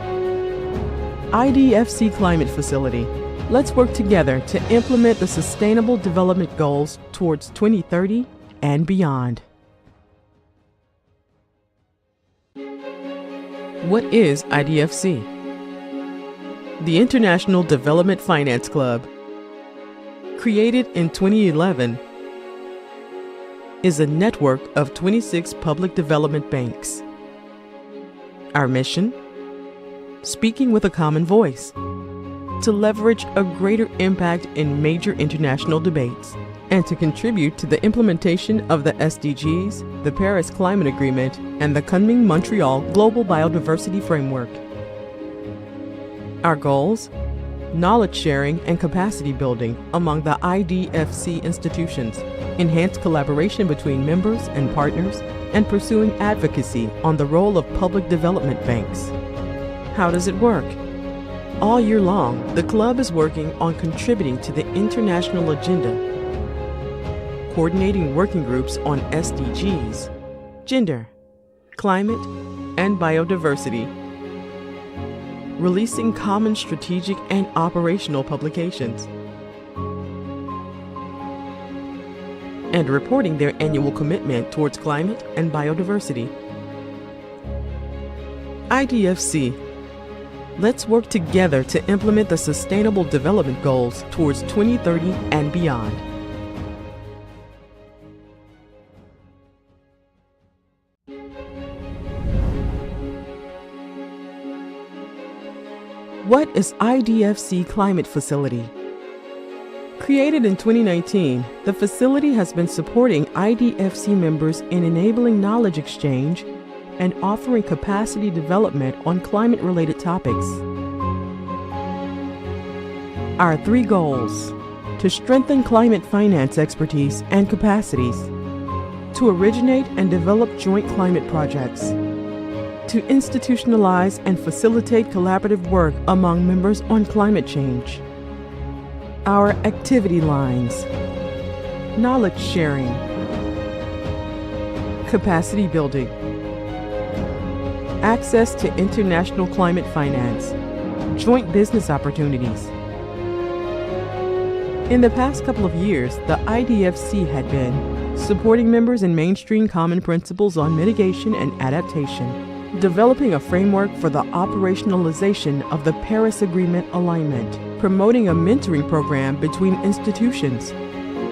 IDFC Climate Facility. Let's work together to implement the Sustainable Development Goals towards 2030 and beyond. What is IDFC? The International Development Finance Club, created in 2011, is a network of 26 public development banks. Our mission? Speaking with a common voice, to leverage a greater impact in major international debates, and to contribute to the implementation of the SDGs, the Paris Climate Agreement, and the coming Montreal Global Biodiversity Framework. Our goals: knowledge sharing and capacity building among the IDFC institutions, enhanced collaboration between members and partners, and pursuing advocacy on the role of public development banks. How does it work? All year long, the club is working on contributing to the international agenda, coordinating working groups on SDGs, gender, climate, and biodiversity, releasing common strategic and operational publications, and reporting their annual commitment towards climate and biodiversity. IDFC. Let's work together to implement the Sustainable Development Goals towards 2030 and beyond. What is IDFC Climate Facility? Created in 2019, the facility has been supporting IDFC members in enabling knowledge exchange and offering capacity development on climate-related topics. Our 3 goals: to strengthen climate finance expertise and capacities, to originate and develop joint climate projects, to institutionalize and facilitate collaborative work among members on climate change. Our activity lines: knowledge sharing, capacity building, access to international climate finance, joint business opportunities. In the past couple of years, the IDFC had been supporting members in mainstream common principles on mitigation and adaptation, developing a framework for the operationalization of the Paris Agreement alignment, promoting a mentoring program between institutions,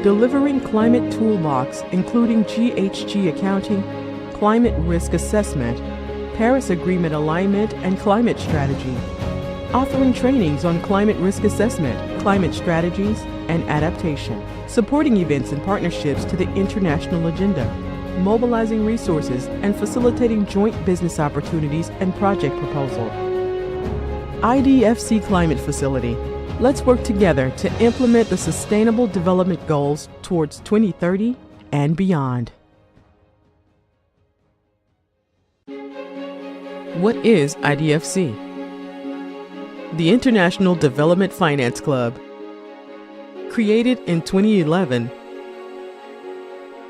delivering climate toolbox including GHG accounting, climate risk assessment, Paris Agreement alignment and climate strategy, offering trainings on climate risk assessment, climate strategies, and adaptation, supporting events and partnerships to the international agenda, mobilizing resources and facilitating joint business opportunities and project proposal. IDFC Climate Facility. Let's work together to implement the Sustainable Development Goals towards 2030 and beyond. What is IDFC? The International Development Finance Club, created in 2011,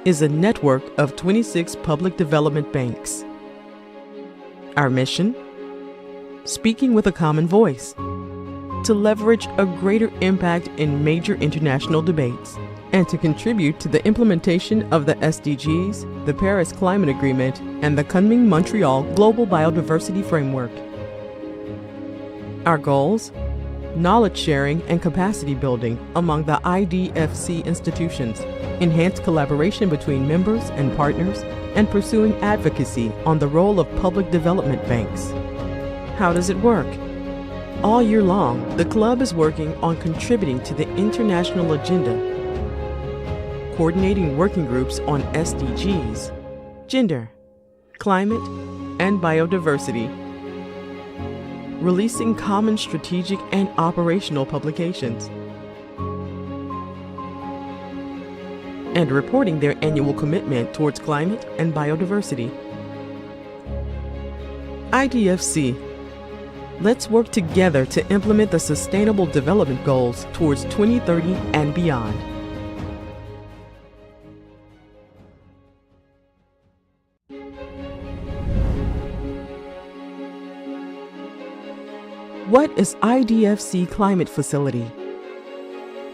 is a network of 26 public development banks. Our mission? Speaking with a common voice, to leverage a greater impact in major international debates, and to contribute to the implementation of the SDGs, the Paris Climate Agreement, and the Kunming-Montreal Global Biodiversity Framework. Our goals? Knowledge sharing and capacity building among the IDFC institutions, enhanced collaboration between members and partners, and pursuing advocacy on the role of public development banks. How does it work? All year long, the club is working on contributing to the international agenda, coordinating working groups on SDGs, gender, climate, and biodiversity, releasing common strategic and operational publications, and reporting their annual commitment towards climate and biodiversity. IDFC. Let's work together to implement the Sustainable Development Goals towards 2030 and beyond. What is IDFC Climate Facility?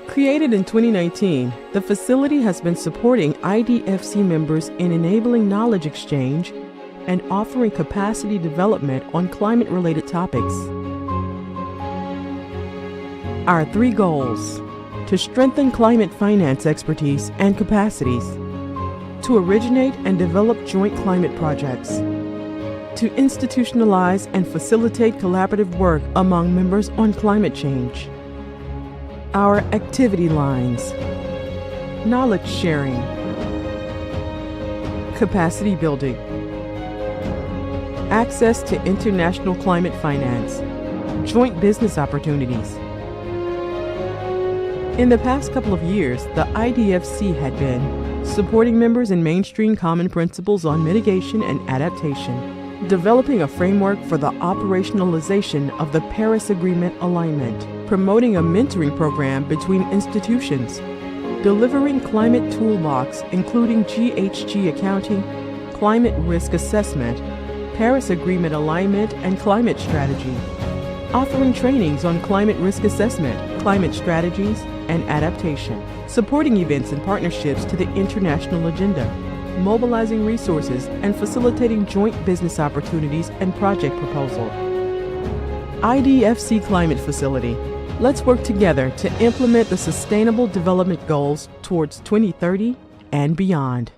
Created in 2019, the facility has been supporting IDFC members in enabling knowledge exchange and offering capacity development on climate-related topics. Our 3 goals: to strengthen climate finance expertise and capacities, to originate and develop joint climate projects, to institutionalize and facilitate collaborative work among members on climate change. Our activity lines: knowledge sharing, capacity building, access to international climate finance, joint business opportunities. In the past couple of years, the IDFC had been supporting members in mainstream common principles on mitigation and adaptation, developing a framework for the operationalization of the Paris Agreement alignment, promoting a mentoring program between institutions, delivering climate toolbox including GHG accounting, climate risk assessment, Paris Agreement alignment and climate strategy, offering trainings on climate risk assessment, climate strategies, and adaptation, supporting events and partnerships to the international agenda, mobilizing resources and facilitating joint business opportunities and project proposal. IDFC Climate Facility. Let's work together to implement the Sustainable Development Goals towards 2030 and beyond.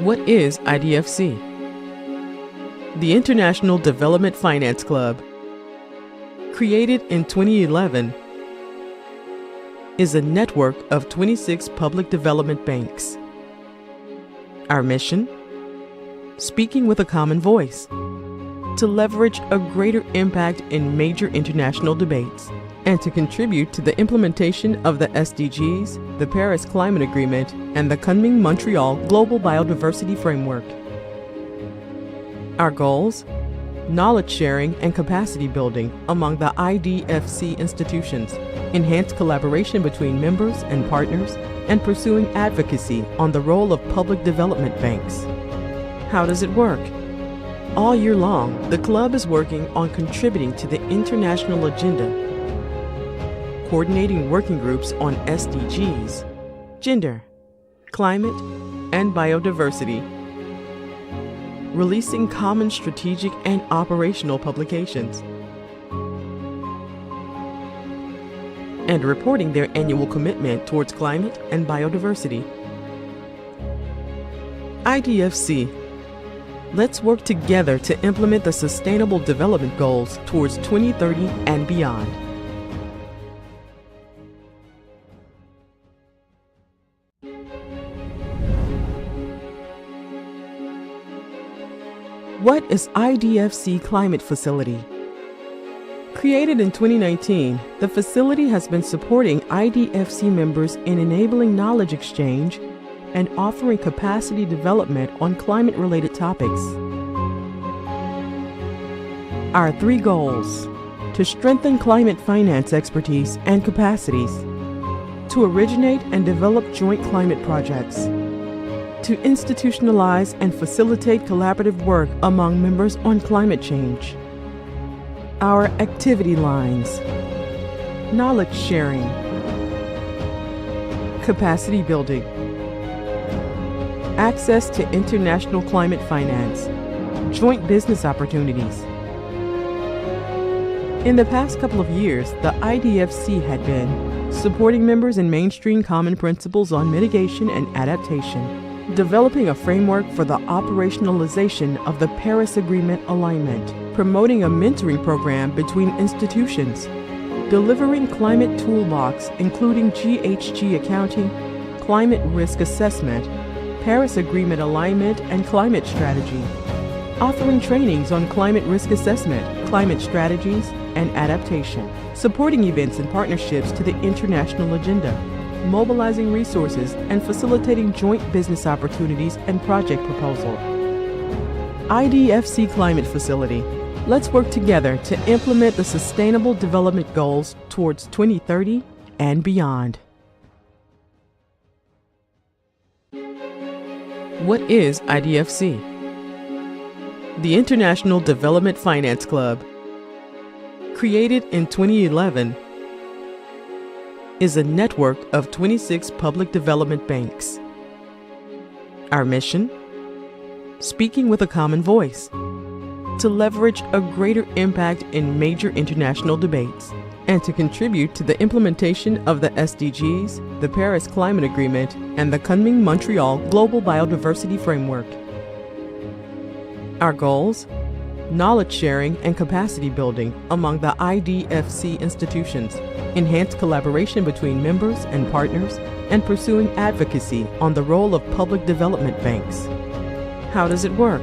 What is IDFC? The International Development Finance Club, created in 2011, is a network of 26 public development banks. Our mission? Speaking with a common voice, to leverage a greater impact in major international debates, and to contribute to the implementation of the SDGs, the Paris Climate Agreement, and the coming Montreal Global Biodiversity Framework. Our goals: knowledge sharing and capacity building among the IDFC institutions, enhanced collaboration between members and partners, and pursuing advocacy on the role of public development banks. How does it work? All year long, the club is working on contributing to the international agenda, coordinating working groups on SDGs, gender, climate, and biodiversity, releasing common strategic and operational publications, and reporting their annual commitment towards climate and biodiversity. IDFC. Let's work together to implement the Sustainable Development Goals towards 2030 and beyond. What is IDFC Climate Facility? Created in 2019, the facility has been supporting IDFC members in enabling knowledge exchange and offering capacity development on climate-related topics. Our 3 goals: to strengthen climate finance expertise and capacities, to originate and develop joint climate projects, to institutionalize and facilitate collaborative work among members on climate change. Our activity lines: knowledge sharing, capacity building, access to international climate finance, joint business opportunities. In the past couple of years, the IDFC had been supporting members in mainstream common principles on mitigation and adaptation, developing a framework for the operationalization of the Paris Agreement alignment, promoting a mentoring program between institutions, delivering climate toolbox including GHG accounting, climate risk assessment, Paris Agreement alignment and climate strategy, offering trainings on climate risk assessment, climate strategies, and adaptation, supporting events and partnerships to the international agenda, mobilizing resources and facilitating joint business opportunities and project proposal. IDFC Climate Facility. Let's work together to implement the Sustainable Development Goals towards 2030 and beyond. What is IDFC? The International Development Finance Club, created in 2011, is a network of 26 public development banks. Our mission? Speaking with a common voice, to leverage a greater impact in major international debates, and to contribute to the implementation of the SDGs, the Paris Climate Agreement, and the coming Montreal Global Biodiversity Framework. Our goals: knowledge sharing and capacity building among the IDFC institutions, enhanced collaboration between members and partners, and pursuing advocacy on the role of public development banks. How does it work?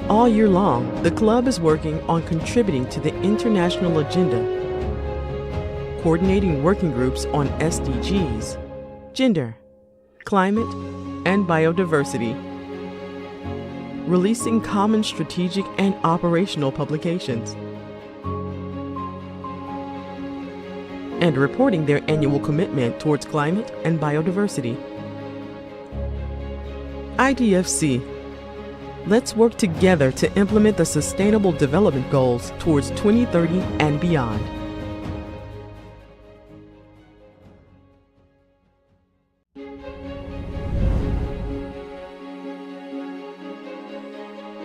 All year long, the club is working on contributing to the international agenda, coordinating working groups on SDGs, gender, climate, and biodiversity, releasing common strategic and operational publications, and reporting their annual commitment towards climate and biodiversity. IDFC. Let's work together to implement the Sustainable Development Goals towards 2030 and beyond.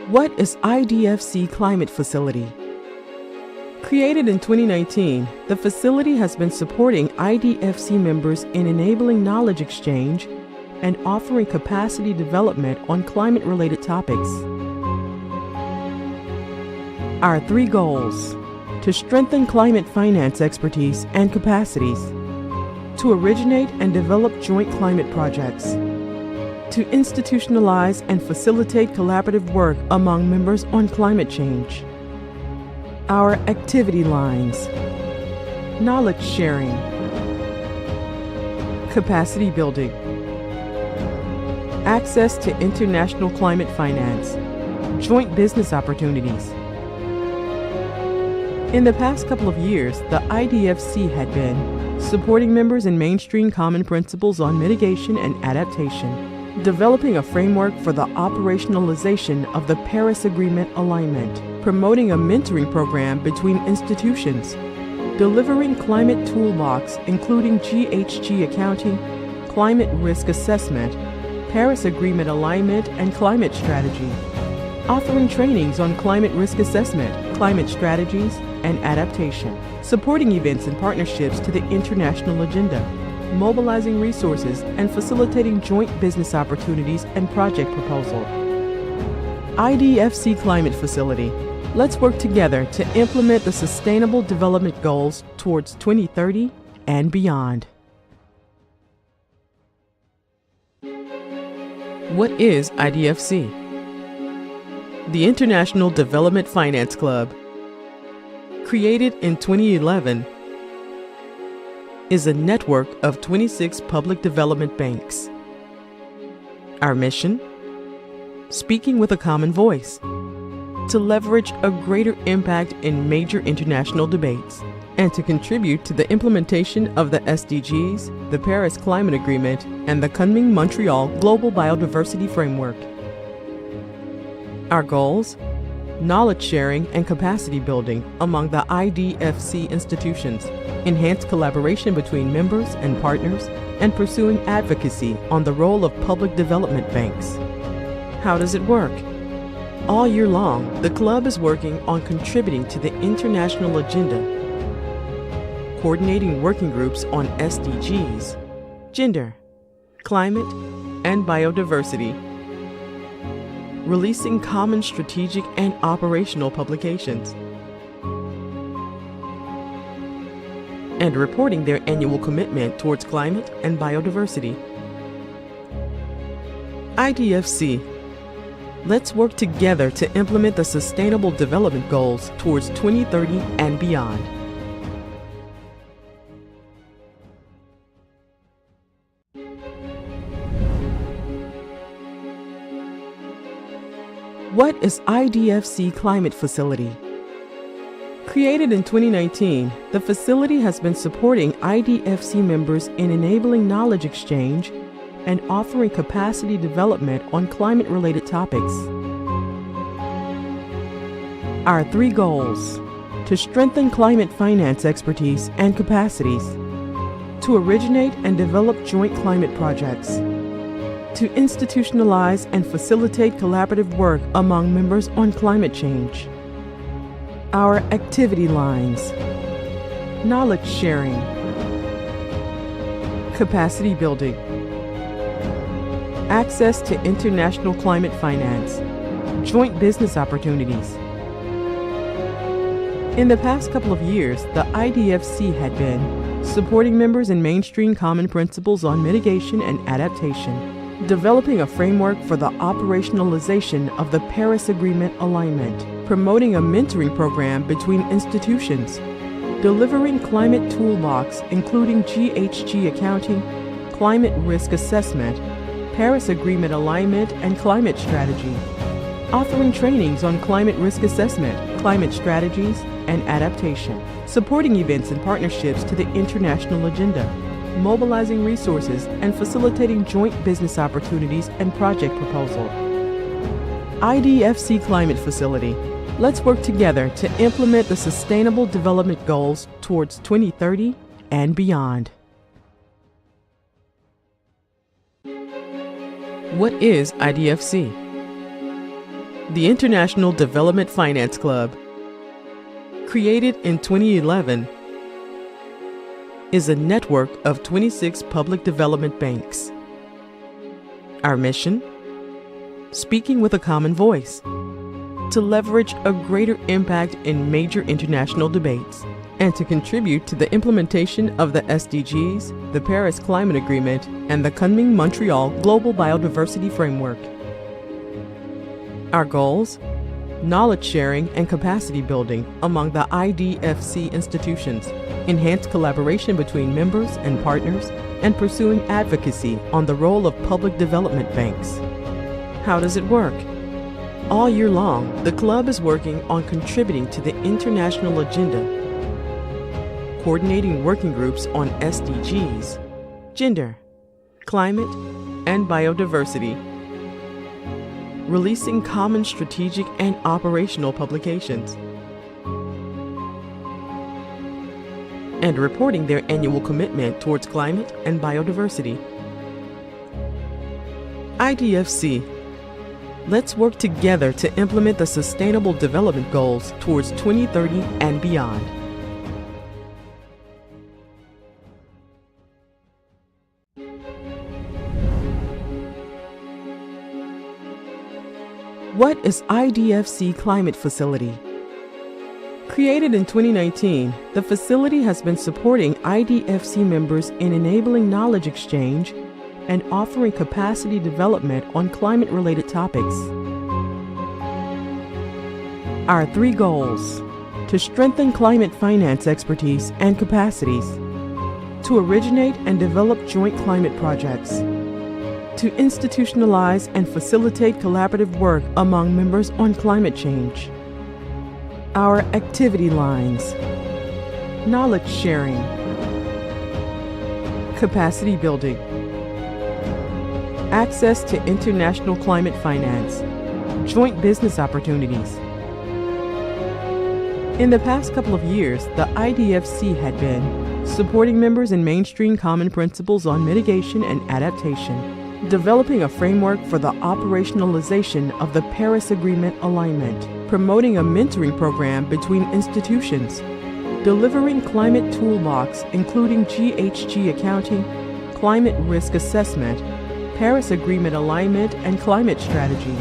What is IDFC Climate Facility? Created in 2019, the facility has been supporting IDFC members in enabling knowledge exchange and offering capacity development on climate-related topics. Our 3 goals: to strengthen climate finance expertise and capacities, to originate and develop joint climate projects, to institutionalize and facilitate collaborative work among members on climate change. Our activity lines: knowledge sharing, capacity building, access to international climate finance, joint business opportunities. In the past couple of years, the IDFC had been supporting members in mainstream common principles on mitigation and adaptation, developing a framework for the operationalization of the Paris Agreement alignment, promoting a mentoring program between institutions, delivering climate toolbox including GHG accounting, climate risk assessment, Paris Agreement alignment and climate strategy, offering trainings on climate risk assessment, climate strategies, and adaptation, supporting events and partnerships to the international agenda, mobilizing resources and facilitating joint business opportunities and project proposal. IDFC Climate Facility. Let's work together to implement the Sustainable Development Goals towards 2030 and beyond. What is IDFC? The International Development Finance Club, created in 2011, is a network of 26 public development banks. Our mission? Speaking with a common voice, to leverage a greater impact in major international debates, and to contribute to the implementation of the SDGs, the Paris Climate Agreement, and the Kunming-Montreal Global Biodiversity Framework. Our goals? Knowledge sharing and capacity building among the IDFC institutions, enhanced collaboration between members and partners, and pursuing advocacy on the role of public development banks. How does it work? All year long, the club is working on contributing to the international agenda, coordinating working groups on SDGs, gender, climate, and biodiversity, releasing common strategic and operational publications, and reporting their annual commitment towards climate and biodiversity. IDFC. Let's work together to implement the Sustainable Development Goals towards 2030 and beyond. What is IDFC Climate Facility? Created in 2019, the facility has been supporting IDFC members in enabling knowledge exchange and offering capacity development on climate-related topics. Our 3 goals: to strengthen climate finance expertise and capacities, to originate and develop joint climate projects, to institutionalize and facilitate collaborative work among members on climate change. Our activity lines: knowledge sharing, capacity building, access to international climate finance, joint business opportunities. In the past couple of years, the IDFC had been supporting members in mainstream common principles on mitigation and adaptation, developing a framework for the operationalization of the Paris Agreement alignment, promoting a mentoring program between institutions, delivering climate toolbox including GHG accounting, climate risk assessment, Paris Agreement alignment and climate strategy, offering trainings on climate risk assessment, climate strategies, and adaptation, supporting events and partnerships to the international agenda, mobilizing resources and facilitating joint business opportunities and project proposal. IDFC Climate Facility. Let's work together to implement the Sustainable Development Goals towards 2030 and beyond. What is IDFC? The International Development Finance Club, created in 2011, is a network of 26 public development banks. Our mission? Speaking with a common voice, to leverage a greater impact in major international debates, and to contribute to the implementation of the SDGs, the Paris Climate Agreement, and the Kunming-Montreal Global Biodiversity Framework. Our goals? knowledge sharing and capacity building among the IDFC institutions, enhanced collaboration between members and partners, and pursuing advocacy on the role of public development banks. How does it work? All year long, the club is working on contributing to the international agenda, coordinating working groups on SDGs, gender, climate, and biodiversity, releasing common strategic and operational publications, and reporting their annual commitment towards climate and biodiversity. IDFC. Let's work together to implement the Sustainable Development Goals towards 2030 and beyond. What is IDFC Climate Facility? Created in 2019, the facility has been supporting IDFC members in enabling knowledge exchange and offering capacity development on climate-related topics. Our 3 goals: to strengthen climate finance expertise and capacities, to originate and develop joint climate projects, to institutionalize and facilitate collaborative work among members on climate change. Our activity lines: knowledge sharing, capacity building, access to international climate finance, joint business opportunities. In the past couple of years, the IDFC had been supporting members in mainstream common principles on mitigation and adaptation, developing a framework for the operationalization of the Paris Agreement alignment, promoting a mentoring program between institutions, delivering climate toolbox including GHG accounting, climate risk assessment, Paris Agreement alignment and climate strategy,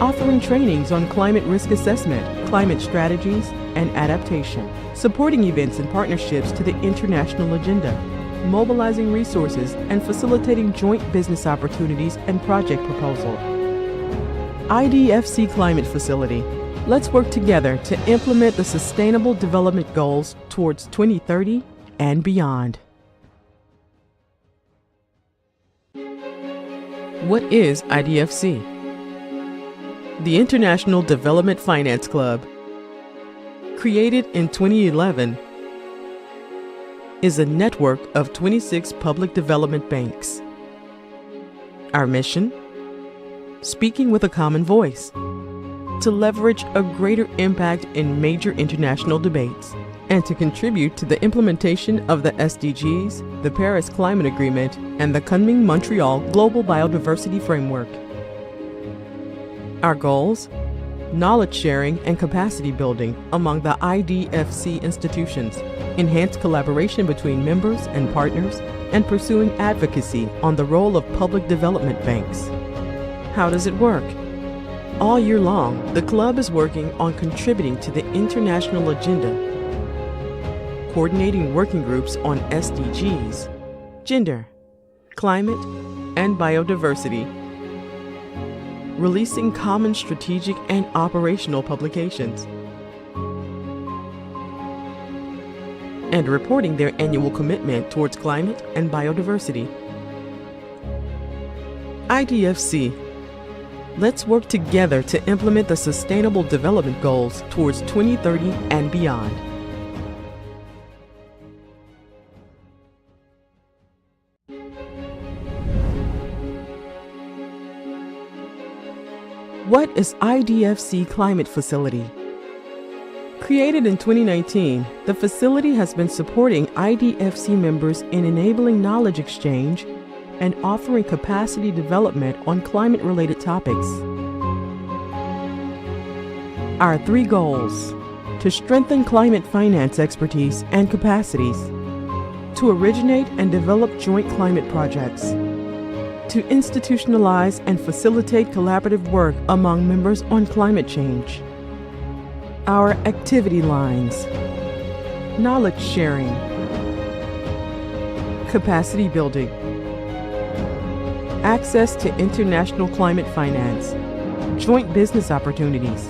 offering trainings on climate risk assessment, climate strategies, and adaptation, supporting events and partnerships to the international agenda, mobilizing resources and facilitating joint business opportunities and project proposal. IDFC Climate Facility. Let's work together to implement the Sustainable Development Goals towards 2030 and beyond. What is IDFC? The International Development Finance Club, created in 2011, is a network of 26 public development banks. Our mission? Speaking with a common voice, to leverage a greater impact in major international debates, and to contribute to the implementation of the SDGs, the Paris Climate Agreement, and the Kunming-Montreal Global Biodiversity Framework. Our goals? Knowledge sharing and capacity building among the IDFC institutions, enhanced collaboration between members and partners, and pursuing advocacy on the role of public development banks. How does it work? All year long, the club is working on contributing to the international agenda, coordinating working groups on SDGs, gender, climate, and biodiversity, releasing common strategic and operational publications, and reporting their annual commitment towards climate and biodiversity. IDFC. Let's work together to implement the Sustainable Development Goals towards 2030 and beyond. What is IDFC Climate Facility? Created in 2019, the facility has been supporting IDFC members in enabling knowledge exchange and offering capacity development on climate-related topics. Our 3 goals: to strengthen climate finance expertise and capacities, to originate and develop joint climate projects, to institutionalize and facilitate collaborative work among members on climate change. Our activity lines: knowledge sharing, capacity building, access to international climate finance, joint business opportunities,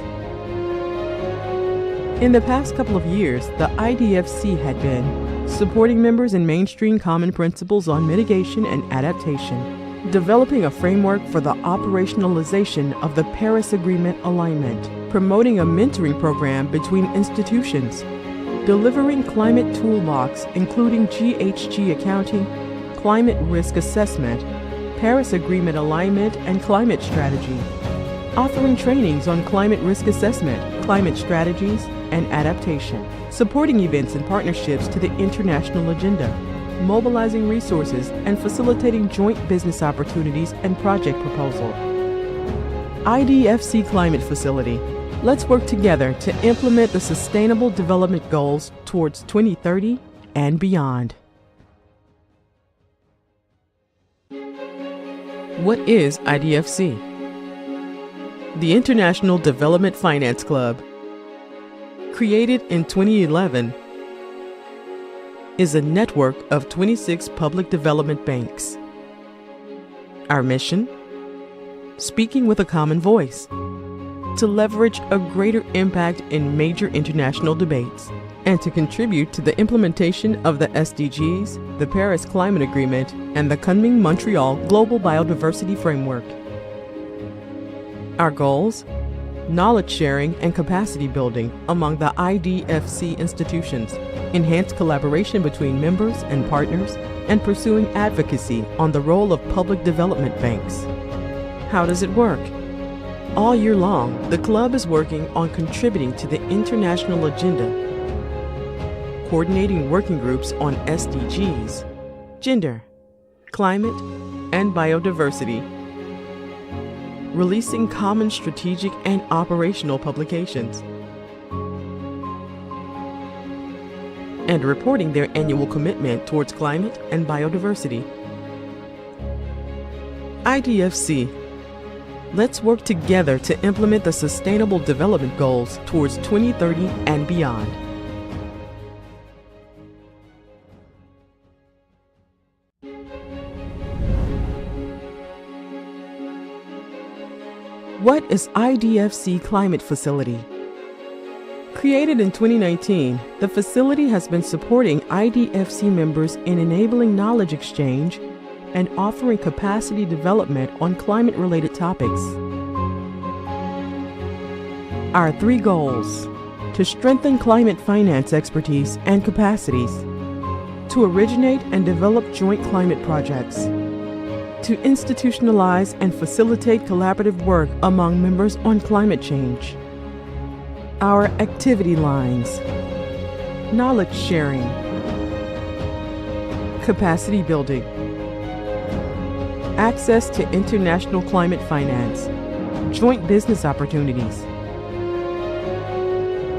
In the past couple of years, the IDFC had been supporting members in mainstream common principles on mitigation and adaptation, developing a framework for the operationalization of the Paris Agreement alignment, promoting a mentoring program between institutions, delivering climate toolbox including GHG accounting, climate risk assessment, Paris Agreement alignment and climate strategy, offering trainings on climate risk assessment, climate strategies, and adaptation, supporting events and partnerships to the international agenda, mobilizing resources and facilitating joint business opportunities and project proposal. IDFC Climate Facility. Let's work together to implement the Sustainable Development Goals towards 2030 and beyond. What is IDFC? The International Development Finance Club, created in 2011, is a network of 26 public development banks. Our mission? Speaking with a common voice, to leverage a greater impact in major international debates, and to contribute to the implementation of the SDGs, the Paris Climate Agreement, and the Kunming-Montreal Global Biodiversity Framework. Our goals? Knowledge sharing and capacity building among the IDFC institutions, enhanced collaboration between members and partners, and pursuing advocacy on the role of public development banks. How does it work? All year long, the club is working on contributing to the international agenda, coordinating working groups on SDGs, gender, climate, and biodiversity, releasing common strategic and operational publications, and reporting their annual commitment towards climate and biodiversity. IDFC. Let's work together to implement the Sustainable Development Goals towards 2030 and beyond. What is IDFC Climate Facility? Created in 2019, the facility has been supporting IDFC members in enabling knowledge exchange and offering capacity development on climate-related topics. Our 3 goals: to strengthen climate finance expertise and capacities, to originate and develop joint climate projects, to institutionalize and facilitate collaborative work among members on climate change. Our activity lines: knowledge sharing, capacity building, access to international climate finance, joint business opportunities.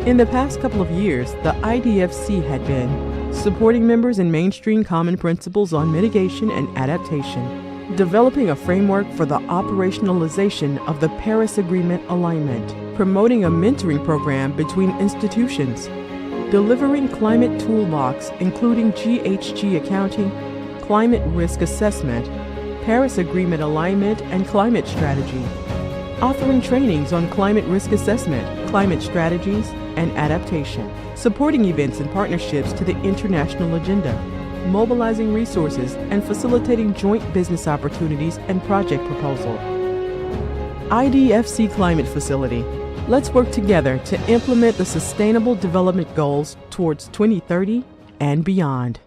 In the past couple of years, the IDFC had been supporting members in mainstream common principles on mitigation and adaptation, developing a framework for the operationalization of the Paris Agreement alignment, promoting a mentoring program between institutions, delivering climate toolbox including GHG accounting, climate risk assessment, Paris Agreement alignment and climate strategy, offering trainings on climate risk assessment, climate strategies, and adaptation, supporting events and partnerships to the international agenda, mobilizing resources and facilitating joint business opportunities and project proposal. IDFC Climate Facility. Let's work together to implement the Sustainable Development Goals towards 2030 and beyond.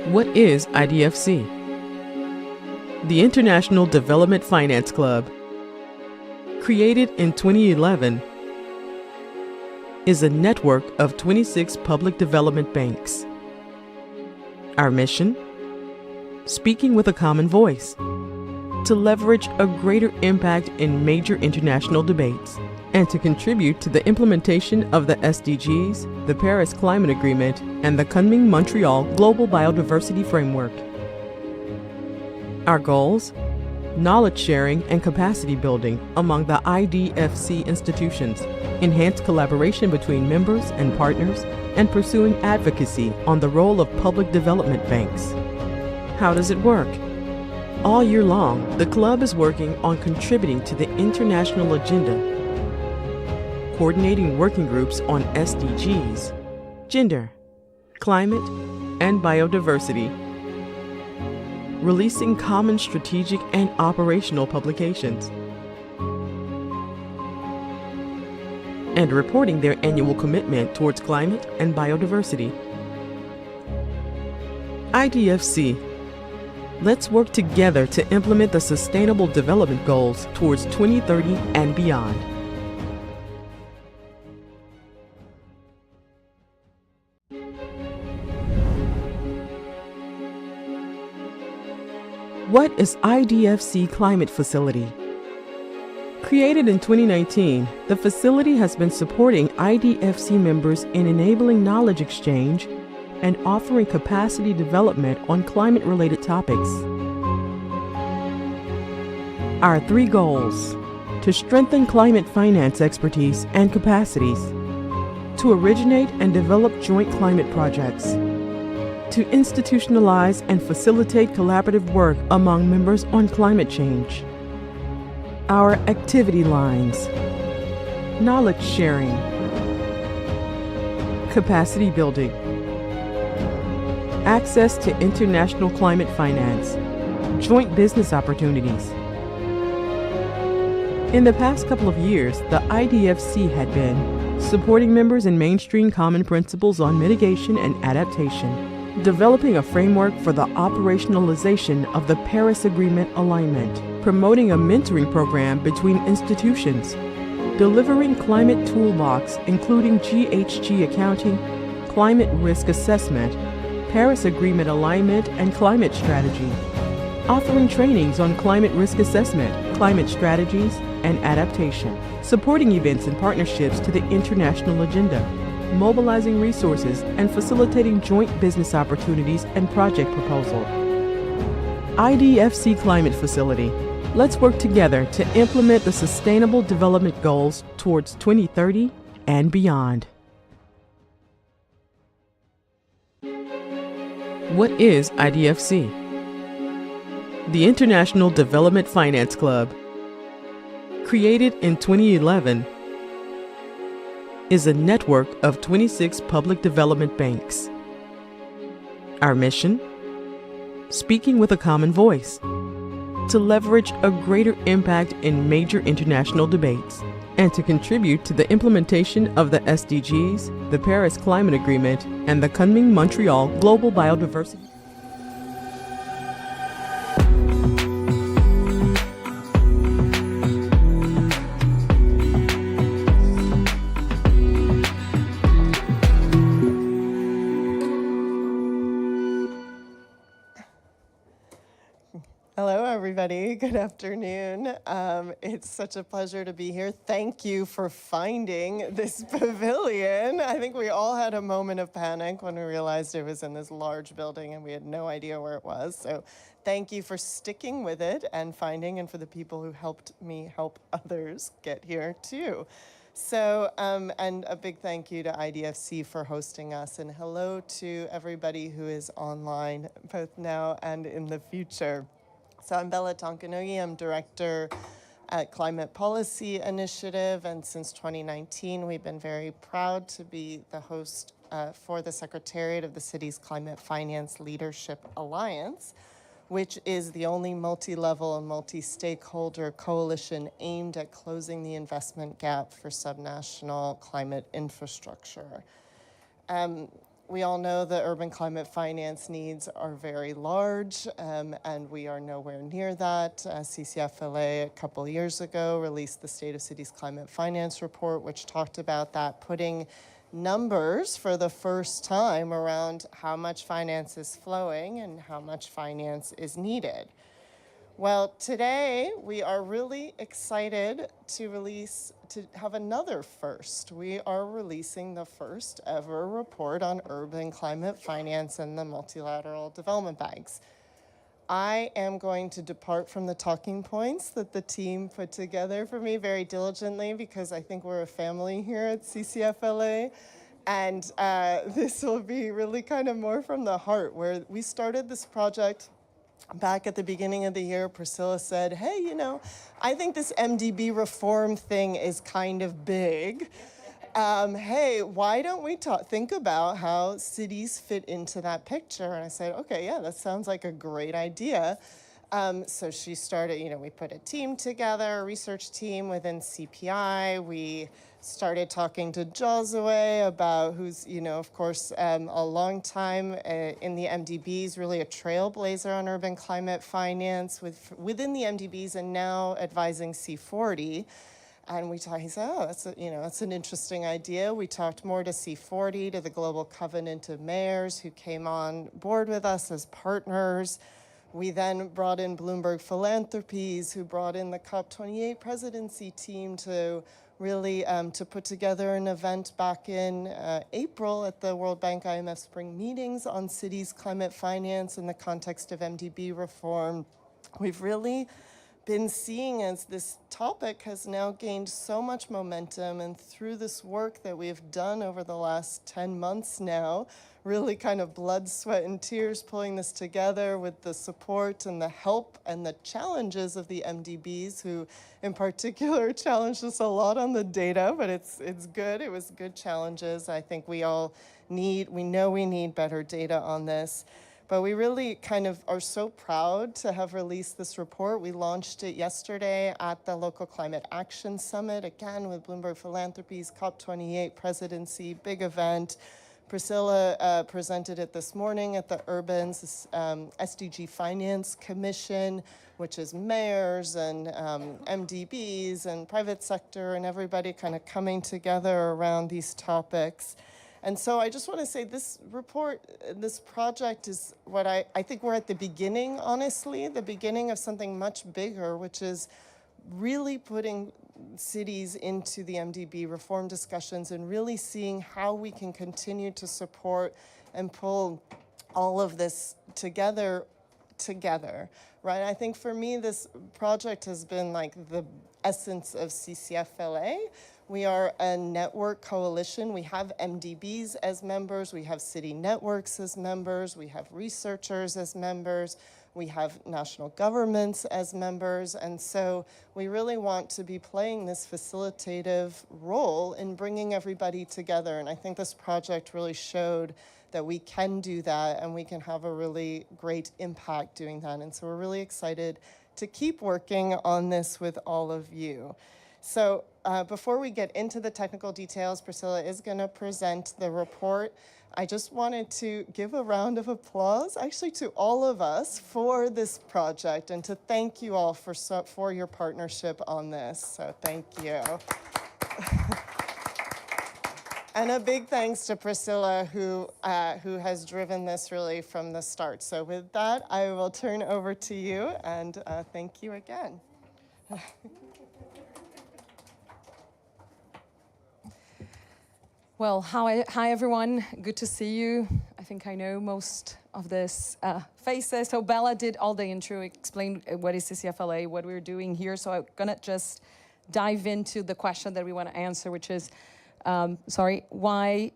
What is IDFC? The International Development Finance Club, created in 2011, is a network of 26 public development banks. Our mission? Speaking with a common voice, to leverage a greater impact in major international debates, and to contribute to the implementation of the SDGs, the Paris Climate Agreement, and the Kunming-Montreal Global Biodiversity Framework. Our goals? Knowledge sharing and capacity building among the IDFC institutions, enhanced collaboration between members and partners, and pursuing advocacy on the role of public development banks. How does it work? All year long, the club is working on contributing to the international agenda, coordinating working groups on SDGs, gender, climate, and biodiversity, releasing common strategic and operational publications, and reporting their annual commitment towards climate and biodiversity. IDFC. Let's work together to implement the Sustainable Development Goals towards 2030 and beyond. What is IDFC Climate Facility? Created in 2019, the facility has been supporting IDFC members in enabling knowledge exchange and offering capacity development on climate-related topics. Our 3 goals: to strengthen climate finance expertise and capacities, to originate and develop joint climate projects, to institutionalize and facilitate collaborative work among members on climate change. Our activity lines: knowledge sharing, capacity building, access to international climate finance, joint business opportunities. In the past couple of years, the IDFC had been supporting members in mainstream common principles on mitigation and adaptation, developing a framework for the operationalization of the Paris Agreement alignment, promoting a mentoring program between institutions, delivering climate toolbox including GHG accounting, climate risk assessment, Paris Agreement alignment and climate strategy, offering trainings on climate risk assessment, climate strategies, and adaptation, supporting events and partnerships to the international agenda, mobilizing resources and facilitating joint business opportunities and project proposal. IDFC Climate Facility. Let's work together to implement the Sustainable Development Goals towards 2030 and beyond. What is IDFC? The International Development Finance Club, created in 2011, is a network of 26 public development banks. Our mission? Speaking with a common voice, to leverage a greater impact in major international debates, and to contribute to the implementation of the SDGs, the Paris Climate Agreement, and the Kunming-Montreal Global Biodiversity. Hello, everybody. Good afternoon. It's such a pleasure to be here. Thank you for finding this pavilion. I think we all had a moment of panic when we realized it was in this large building and we had no idea where it was. So thank you for sticking with it and finding, and for the people who helped me help others get here too. So, and a big thank you to IDFC for hosting us, and hello to everybody who is online, both now and in the future. So I'm Bella Tonkanogi. I'm director at Climate Policy Initiative, and since 2019, we've been very proud to be the host for the Secretariat of the city's Climate Finance Leadership Alliance, which is the only multi-level and multi-stakeholder coalition aimed at closing the investment gap for subnational climate infrastructure. We all know that urban climate finance needs are very large, and we are nowhere near that. CCFLA a couple years ago released the State of Cities Climate Finance Report, which talked about that, putting numbers for the first time around how much finance is flowing and how much finance is needed. Well, today we are really excited to have another first. We are releasing the first ever report on urban climate finance and the multilateral development banks. I am going to depart from the talking points that the team put together for me very diligently, because I think we're a family here at CCFLA. And this will be really kind of more from the heart, where we started this project back at the beginning of the year, Priscilla said, hey, you know, I think this MDB reform thing is kind of big. Hey, why don't we think about how cities fit into that picture? And I said, okay, yeah, that sounds like a great idea. So she started, you know, we put a team together, a research team within CPI. We started talking to Josue about who's, you know, of course, a long time in the MDBs, really a trailblazer on urban climate finance within the MDBs and now advising C40. And he said, oh, that's an interesting idea. We talked more to C40, to the Global Covenant of Mayors, who came on board with us as partners. We then brought in Bloomberg Philanthropies, who brought in the COP28 presidency team to really to put together an event back in April at the World Bank IMF Spring Meetings on cities' climate finance in the context of MDB reform. We've really been seeing as this topic has now gained so much momentum, and through this work that we've done over the last 10 months now, really kind of blood, sweat, and tears pulling this together with the support and the help and the challenges of the MDBs, who in particular challenged us a lot on the data, but it's good. It was good challenges. I think we know we need better data on this. But we really kind of are so proud to have released this report. We launched it yesterday at the Local Climate Action Summit, again with Bloomberg Philanthropies, COP28 presidency, big event. Priscilla presented it this morning at the Urban's SDG Finance Commission, which is mayors and MDBs and private sector and everybody kind of coming together around these topics. And so I just want to say this report, this project is what I think we're at the beginning, honestly, the beginning of something much bigger, which is really putting cities into the MDB reform discussions and really seeing how we can continue to support and pull all of this together, right? I think for me, this project has been like the essence of CCFLA. We are a network coalition. We have MDBs as members. We have city networks as members. We have researchers as members. We have national governments as members. And so we really want to be playing this facilitative role in bringing everybody together. And I think this project really showed that we can do that and we can have a really great impact doing that. And so we're really excited to keep working on this with all of you. So before we get into the technical details, Priscilla is going to present the report. I just wanted to give a round of applause, actually, to all of us for this project and to thank you all for your partnership on this. So thank you. And a big thanks to Priscilla, who has driven this really from the start. So with that, I will turn over to you, and thank you again. Well, hi everyone. Good to see you. I think I know most of this faces. So Bella did all the intro, explain what is CCFLA, what we're doing here. So I'm gonna just dive into the question that we want to answer, which is, why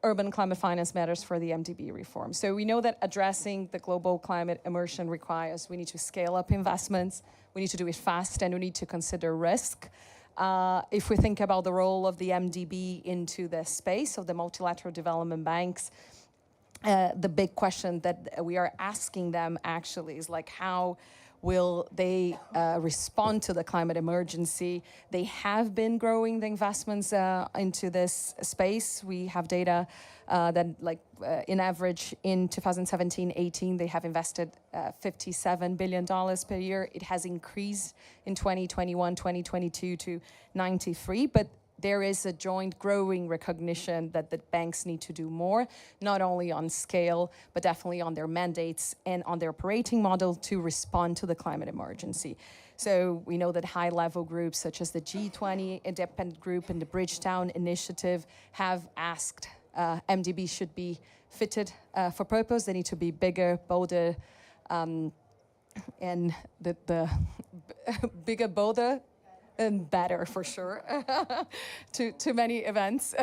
urban climate finance matters for the MDB reform. So we know that addressing the global climate immersion requires we need to scale up investments, we need to do it fast, and we need to consider risk. If we think about the role of the MDB into the space of the multilateral development banks, the big question that we are asking them actually is like, how will they respond to the climate emergency? They have been growing the investments into this space. We have data that in average in 2017-18, they have invested $57 billion per year. It has increased in 2021-2022 to 93, but there is a joint growing recognition that the banks need to do more, not only on scale, but definitely on their mandates and on their operating model to respond to the climate emergency. So we know that high-level groups such as the G20 Independent Group and the Bridgetown Initiative have asked MDB should be fitted for purpose. They need to be bigger, bolder, and the bigger, bolder, and better for sure to many events.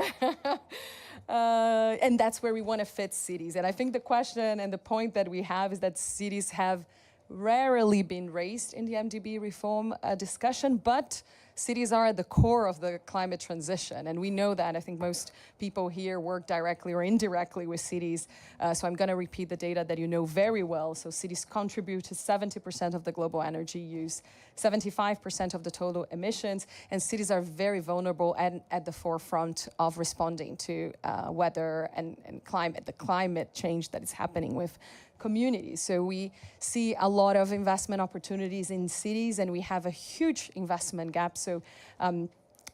And that's where we want to fit cities. And I think the question and the point that we have is that cities have rarely been raised in the MDB reform discussion, but cities are at the core of the climate transition, and we know that. I think most people here work directly or indirectly with cities, so I'm going to repeat the data that you know very well. So cities contribute to 70% of the global energy use, 75% of the total emissions, and cities are very vulnerable and at the forefront of responding to weather and climate, the climate change that is happening with communities. So we see a lot of investment opportunities in cities, and we have a huge investment gap. So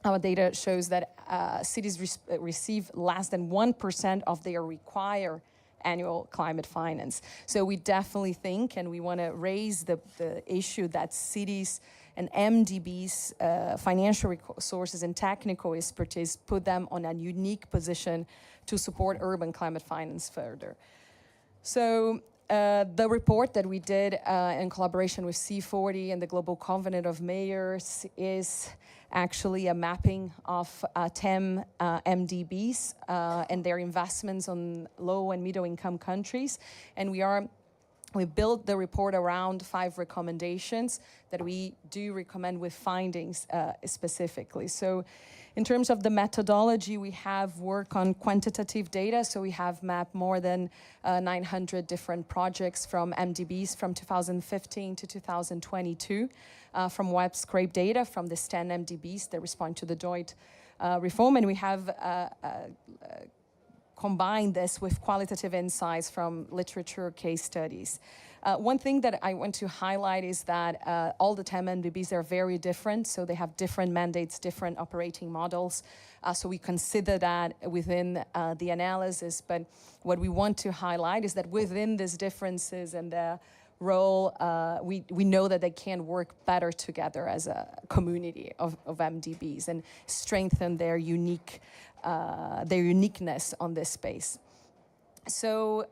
our data shows that cities receive less than 1% of their required annual climate finance. So we definitely think, and we want to raise the issue that cities and MDBs, financial resources and technical expertise, put them on a unique position to support urban climate finance further. So the report that we did in collaboration with C40 and the Global Covenant of Mayors is actually a mapping of 10 MDBs and their investments on low and middle income countries. And we built the report around 5 recommendations that we do recommend with findings specifically. So in terms of the methodology, we have work on quantitative data. So we have mapped more than 900 different projects from MDBs from 2015 to 2022, from web scrape data from the 10 MDBs that respond to the joint reform. And we have combine this with qualitative insights from literature case studies. One thing that I want to highlight is that all the 10 MDBs are very different, so they have different mandates, different operating models. So we consider that within the analysis, but what we want to highlight is that within these differences and the role, we know that they can work better together as a community of MDBs and strengthen their uniqueness on this space. So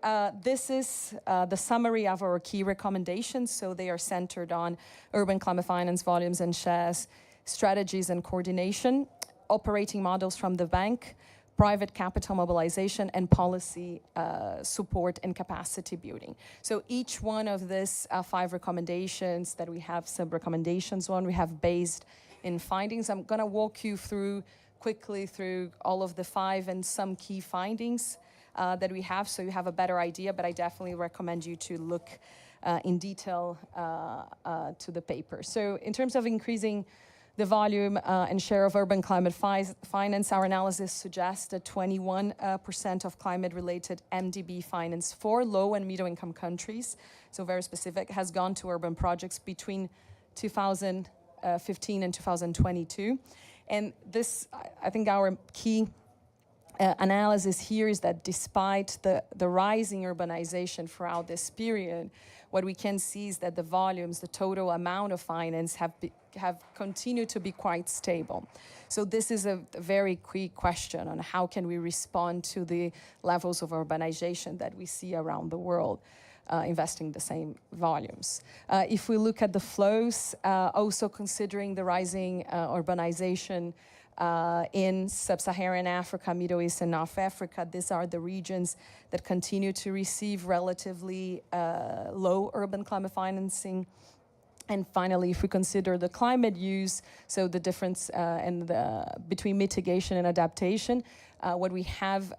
this is the summary of our key recommendations. So they are centered on urban climate finance volumes and shares, strategies and coordination, operating models from the bank, private capital mobilization, and policy support and capacity building. So each one of these 5 recommendations that we have sub-recommendations on, we have based in findings. I'm going to walk you quickly through all of the 5 and some key findings that we have, so you have a better idea, but I definitely recommend you to look in detail to the paper. So in terms of increasing the volume and share of urban climate finance, our analysis suggests that 21% of climate-related MDB finance for low and middle-income countries, so very specific, has gone to urban projects between 2015 and 2022. And this, I think our key analysis here is that despite the rising urbanization throughout this period, what we can see is that the volumes, the total amount of finance have continued to be quite stable. So this is a very key question on how can we respond to the levels of urbanization that we see around the world, investing the same volumes. If we look at the flows, also considering the rising urbanization in sub-Saharan Africa, Middle East, and North Africa, these are the regions that continue to receive relatively low urban climate financing. And finally, if we consider the climate use, so the difference between mitigation and adaptation, what we have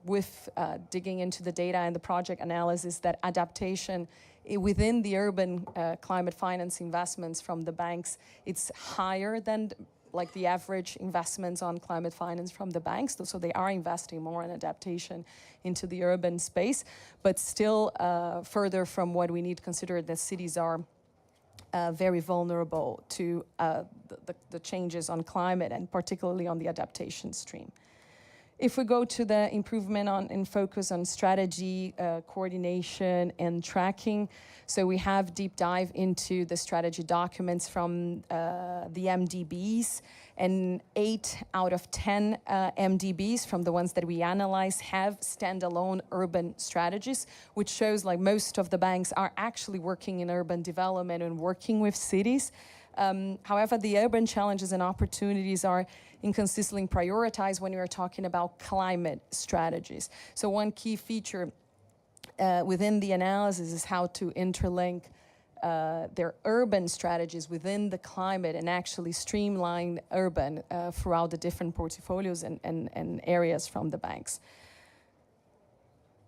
with digging into the data and the project analysis, that adaptation within the urban climate finance investments from the banks, it's higher than like the average investments on climate finance from the banks. So they are investing more in adaptation into the urban space, but still further from what we need to consider that cities are very vulnerable to the changes on climate and particularly on the adaptation stream. If we go to the improvement and focus on strategy, coordination, and tracking, so we have deep dive into the strategy documents from the MDBs, and 8 out of 10 MDBs from the ones that we analyze have standalone urban strategies, which shows like most of the banks are actually working in urban development and working with cities. However, the urban challenges and opportunities are inconsistently prioritized when we are talking about climate strategies. So one key feature within the analysis is how to interlink their urban strategies within the climate and actually streamline urban throughout the different portfolios and areas from the banks.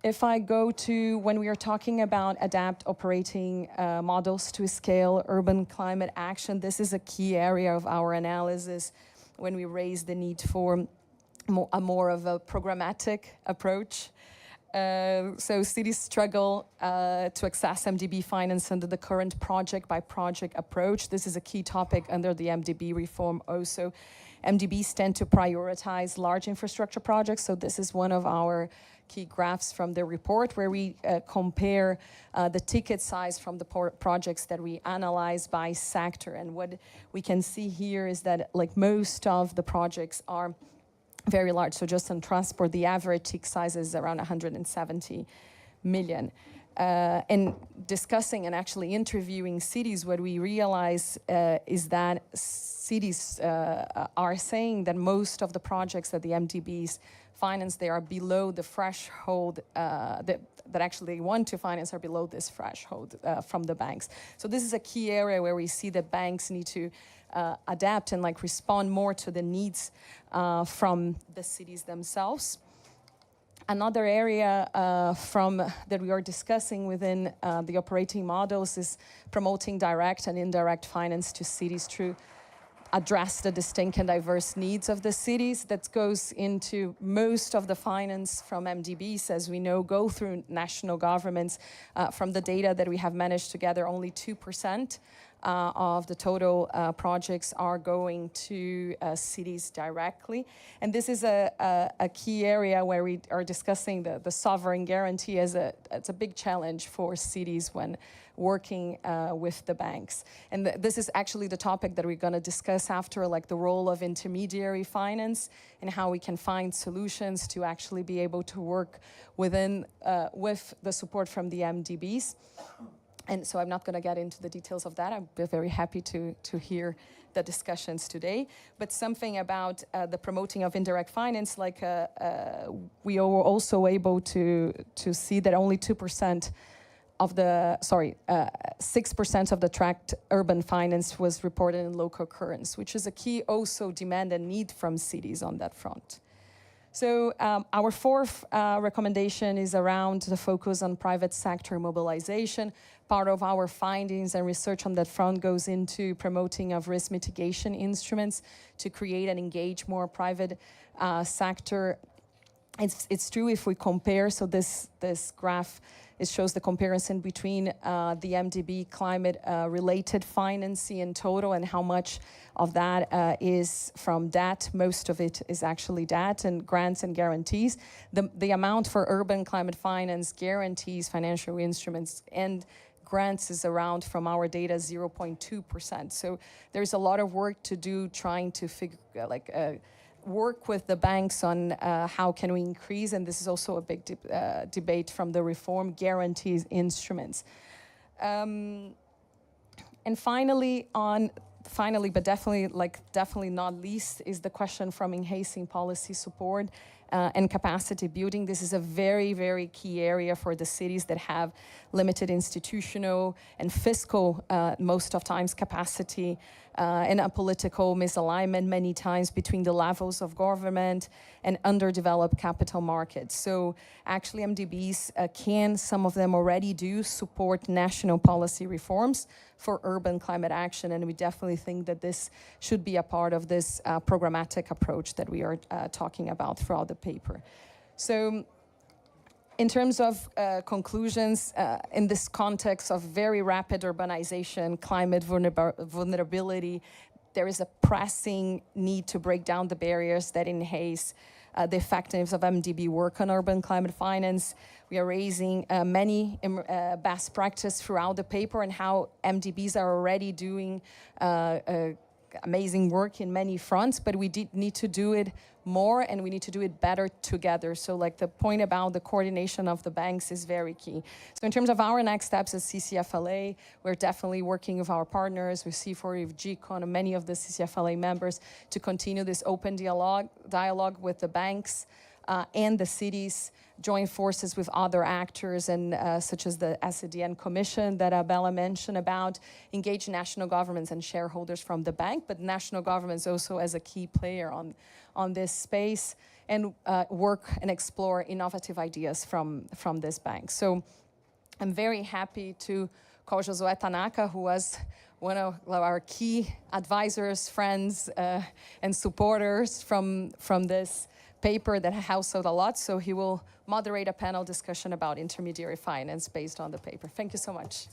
If I go to when we are talking about adapt operating models to scale urban climate action, this is a key area of our analysis when we raise the need for more of a programmatic approach. So cities struggle to access MDB finance under the current project-by-project approach. This is a key topic under the MDB reform also. MDBs tend to prioritize large infrastructure projects, so this is one of our key graphs from the report where we compare the ticket size from the projects that we analyze by sector. And what we can see here is that like most of the projects are very large. So just on transport, the average ticket size is around 170 million. And discussing and actually interviewing cities, what we realize is that cities are saying that most of the projects that the MDBs finance, they are below the threshold that actually they want to finance are below this threshold from the banks. So this is a key area where we see that banks need to adapt and like respond more to the needs from the cities themselves. Another area that we are discussing within the operating models is promoting direct and indirect finance to cities through address the distinct and diverse needs of the cities. That goes into most of the finance from MDBs, as we know, go through national governments. From the data that we have managed to gather, only 2% of the total projects are going to cities directly. And this is a key area where we are discussing the sovereign guarantee as it's a big challenge for cities when working with the banks. And this is actually the topic that we're going to discuss after, like the role of intermediary finance and how we can find solutions to actually be able to work within with the support from the MDBs. And so I'm not going to get into the details of that. I'm very happy to hear the discussions today. But something about the promoting of indirect finance, like we are also able to see that only 2% of the, 6% of the tracked urban finance was reported in local currency, which is a key also demand and need from cities on that front. So our fourth recommendation is around the focus on private sector mobilization. Part of our findings and research on that front goes into promoting of risk mitigation instruments to create and engage more private sector. It's true if we compare, so this graph, it shows the comparison between the MDB climate-related financing in total and how much of that is from debt. Most of it is actually debt and grants and guarantees. The amount for urban climate finance guarantees, financial instruments, and grants is around, from our data, 0.2%. So there's a lot of work to do trying to figure, work with the banks on how can we increase, and this is also a big debate from the reform guarantees instruments. And finally, but definitely not least, is the question from enhancing policy support and capacity building. This is a very, very key area for the cities that have limited institutional and fiscal, most of times, capacity and a political misalignment many times between the levels of government and underdeveloped capital markets. So actually MDBs can, some of them already do, support national policy reforms for urban climate action, and we definitely think that this should be a part of this programmatic approach that we are talking about throughout the paper. So in terms of conclusions, in this context of very rapid urbanization, climate vulnerability, there is a pressing need to break down the barriers that enhance the effectiveness of MDB work on urban climate finance. We are raising many best practice throughout the paper and how MDBs are already doing amazing work in many fronts, but we need to do it more and we need to do it better together. So like the point about the coordination of the banks is very key. So in terms of our next steps as CCFLA, we're definitely working with our partners, with C4E, with GCON, and many of the CCFLA members to continue this open dialogue with the banks and the cities, join forces with other actors and such as the SADN Commission that Bella mentioned about, engage national governments and shareholders from the bank, but national governments also as a key player on this space, and work and explore innovative ideas from this bank. So I'm very happy to call Josué Tanaka, who was one of our key advisors, friends, and supporters from this paper that helps out a lot. So he will moderate a panel discussion about intermediary finance based on the paper. Thank you so much.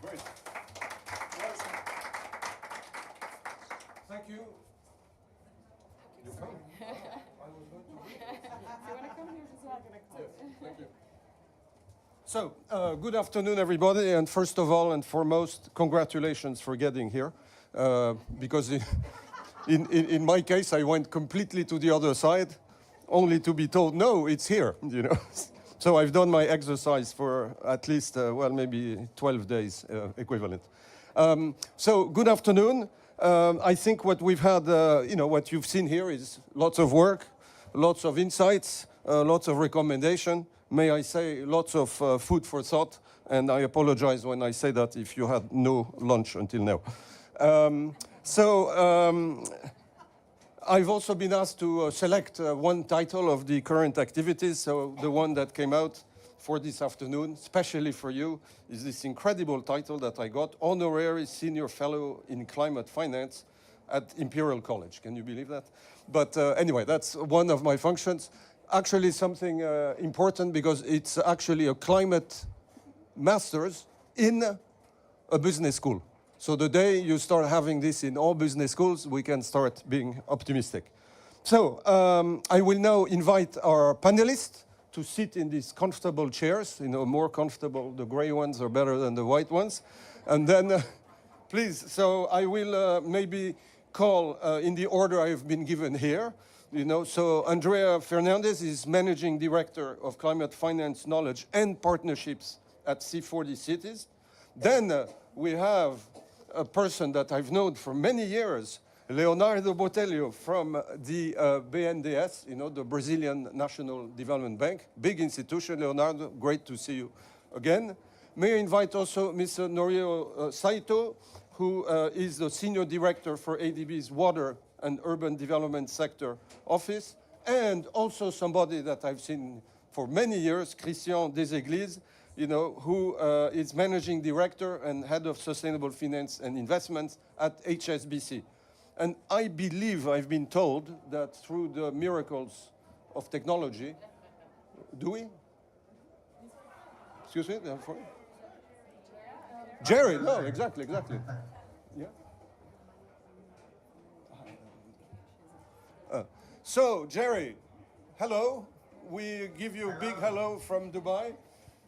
Great. Thank you. You come. I was going to read. You want to come here as well? Thank you. So, good afternoon, everybody. And first of all and foremost, congratulations for getting here. Because in my case, I went completely to the other side, only to be told, no, it's here, you know. So I've done my exercise for at least, well, maybe 12 days equivalent. So good afternoon. I think what we've had, you know, what you've seen here is lots of work, lots of insights, lots of recommendation. May I say, lots of food for thought. And I apologize when I say that if you had no lunch until now. I've also been asked to select one title of the current activities. So the one that came out for this afternoon, especially for you, is this incredible title that I got, Honorary Senior Fellow in Climate Finance at Imperial College. Can you believe that? But anyway, that's one of my functions. Actually something important because it's actually a climate master's in a business school. So the day you start having this in all business schools, we can start being optimistic. So I will now invite our panelists to sit in these comfortable chairs, you know, more comfortable. The gray ones are better than the white ones. And then, please, so I will maybe call in the order I've been given here. You know, so Andrea Fernandez is Managing Director of Climate Finance Knowledge and Partnerships at C40 Cities. Then we have a person that I've known for many years, Leonardo Botelho from the BNDES, you know, the Brazilian National Development Bank. Big institution, Leonardo, great to see you again. May I invite also Mr. Norio Saito, who is the Senior Director for ADB's Water and Urban Development Sector Office, and also somebody that I've seen for many years, Christian Deséglises, you know, who is Managing Director and Head of Sustainable Finance and Investments at HSBC. And I believe I've been told that through the miracles of technology, do we? Excuse me? Jerry, no, exactly. Yeah. So, Jerry, hello. We give you a big hello from Dubai.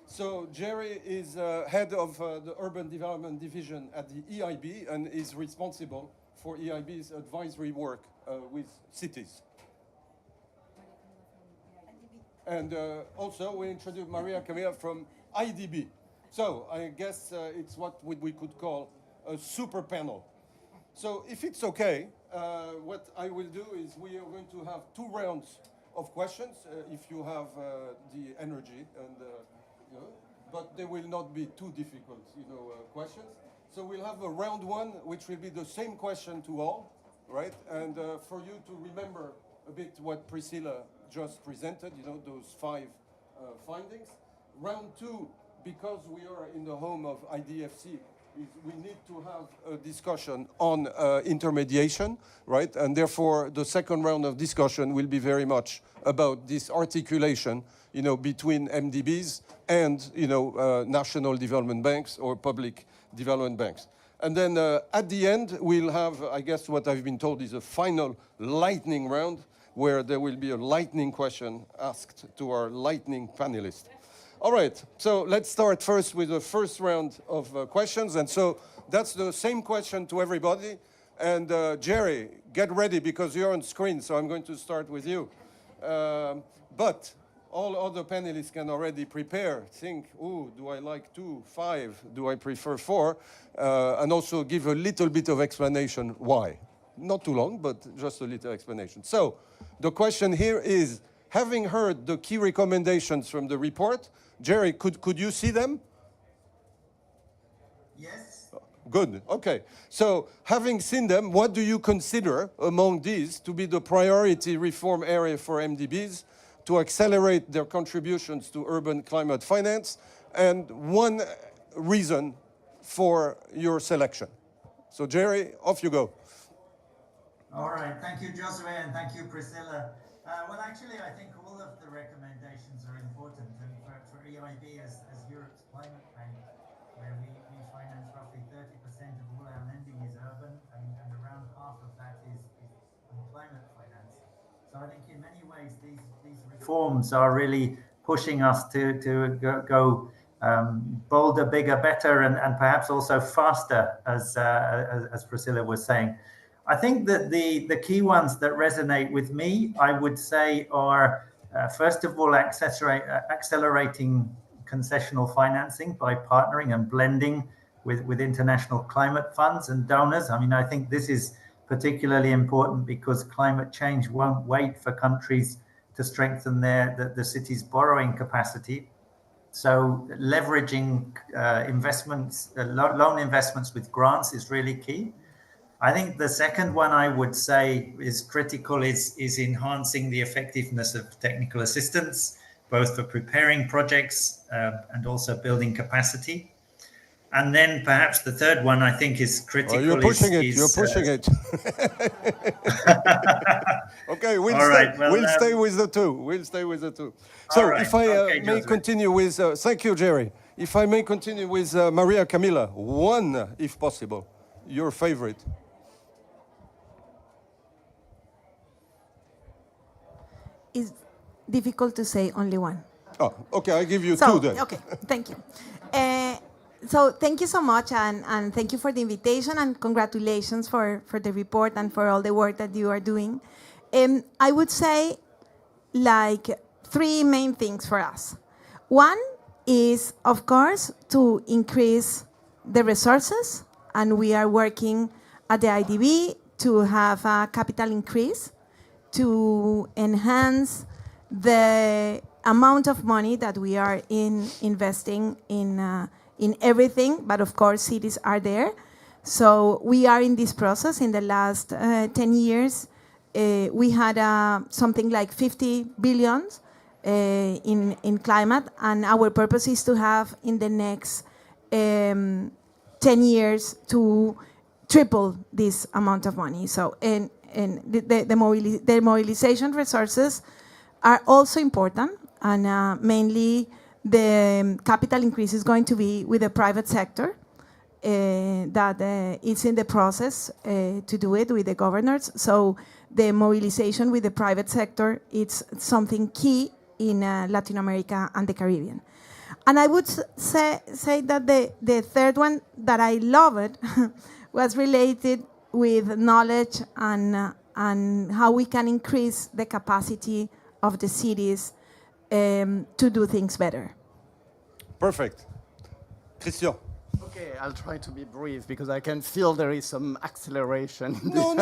So, Jerry is head of the Urban Development Division at the EIB and is responsible for EIB's advisory work with cities. And also, we introduced Maria Camilla from IDB. So, I guess it's what we could call a super panel. So, if it's okay, what I will do is we are going to have 2 rounds of questions, if you have the energy, and you know, but they will not be too difficult, you know, questions. So we'll have a round 1, which will be the same question to all, right? And for you to remember a bit what Priscilla just presented, you know, those 5 findings. Round 2, because we are in the home of IDFC, we need to have a discussion on intermediation, right? And therefore, the second round of discussion will be very much about this articulation, you know, between MDBs and, you know, national development banks or public development banks. And then at the end, we'll have, I guess what I've been told is a final lightning round where there will be a lightning question asked to our lightning panelists. All right, so let's start first with the first round of questions. And so that's the same question to everybody. And Jerry, get ready because you're on screen, so I'm going to start with you. But all other panelists can already prepare, think, ooh, do I like 2, 5, do I prefer 4? And also give a little bit of explanation why. Not too long, but just a little explanation. So the question here is, having heard the key recommendations from the report, Jerry, could you see them? Yes. Good, okay. So having seen them, what do you consider among these to be the priority reform area for MDBs to accelerate their contributions to urban climate finance, and one reason for your selection? So Jerry, off you go. All right, thank you, Josue, and thank you, Priscilla. Well, actually, I think all of the recommendations are important, and for EIB as Europe's climate bank, where we finance roughly 30% of all our lending is urban, and around half of that is climate finance. So I think in many ways these reforms are really pushing us to go bolder, bigger, better, and perhaps also faster, as Priscilla was saying. I think that the key ones that resonate with me, I would say, are first of all accelerating concessional financing by partnering and blending with international climate funds and donors. I mean, I think this is particularly important because climate change won't wait for countries to strengthen the city's borrowing capacity. So leveraging investments, loan investments with grants is really key. I think the second one I would say is critical is enhancing the effectiveness of technical assistance, both for preparing projects and also building capacity. And then perhaps the third one I think is critical. Oh, you're pushing it. Okay, we'll stay with the two. We'll stay with the two. So right. If I may continue with, thank you, Jerry. If I may continue with Maria Camila, one, if possible, your favorite. It's difficult to say only one. Oh, okay, I give you two then. Okay, thank you. So thank you so much, and thank you for the invitation, and congratulations for the report and for all the work that you are doing. I would say like 3 main things for us. One is, of course, to increase the resources, and we are working at the IDB to have a capital increase to enhance the amount of money that we are investing in everything, but of course cities are there. So we are in this process. In the last 10 years, we had something like 50 billion in climate, and our purpose is to have in the next 10 years to triple this amount of money. So and the mobilization resources are also important, and mainly the capital increase is going to be with the private sector that is in the process to do it with the governors. So the mobilization with the private sector, it's something key in Latin America and the Caribbean. And I would say that the third one that I loved was related with knowledge and how we can increase the capacity of the cities to do things better. Perfect. Christian. Okay, I'll try to be brief because I can feel there is some acceleration. No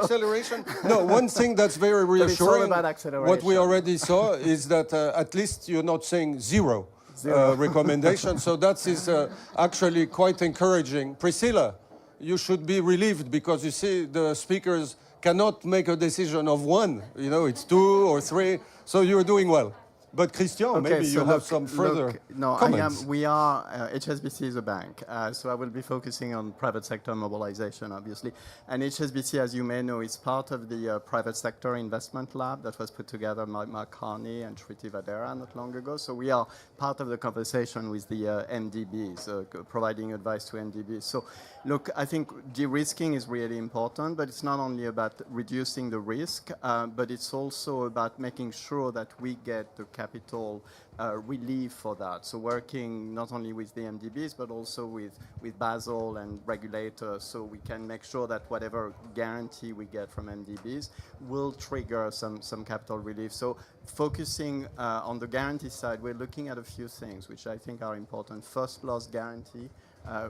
acceleration. No, one thing that's very reassuring, what we already saw is that at least you're not saying zero. Recommendation. So that is actually quite encouraging. Priscilla, you should be relieved because you see the speakers cannot make a decision of one. You know, it's 2 or 3. So you're doing well. But Christian, okay, maybe so you have some further comments. We are, HSBC is a bank, so I will be focusing on private sector mobilization, obviously. And HSBC, as you may know, is part of the private sector investment lab that was put together by Mark Carney and Shriti Vadera not long ago. So we are part of the conversation with the MDBs, providing advice to MDBs. So look, I think de-risking is really important, but it's not only about reducing the risk, but it's also about making sure that we get the capital relief for that. So working not only with the MDBs, but also with Basel and regulators, so we can make sure that whatever guarantee we get from MDBs will trigger some capital relief. So focusing on the guarantee side, we're looking at a few things which I think are important. First loss guarantee,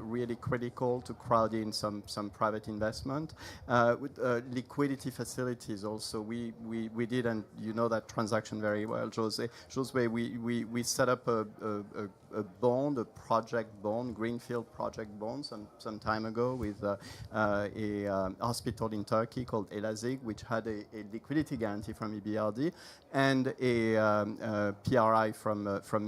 really critical to crowd in some private investment. With liquidity facilities also, we did, and you know that transaction very well, Jose. We set up a bond, a project bond, greenfield project bond some time ago with a hospital in Turkey called Elazig, which had a liquidity guarantee from EBRD and a PRI from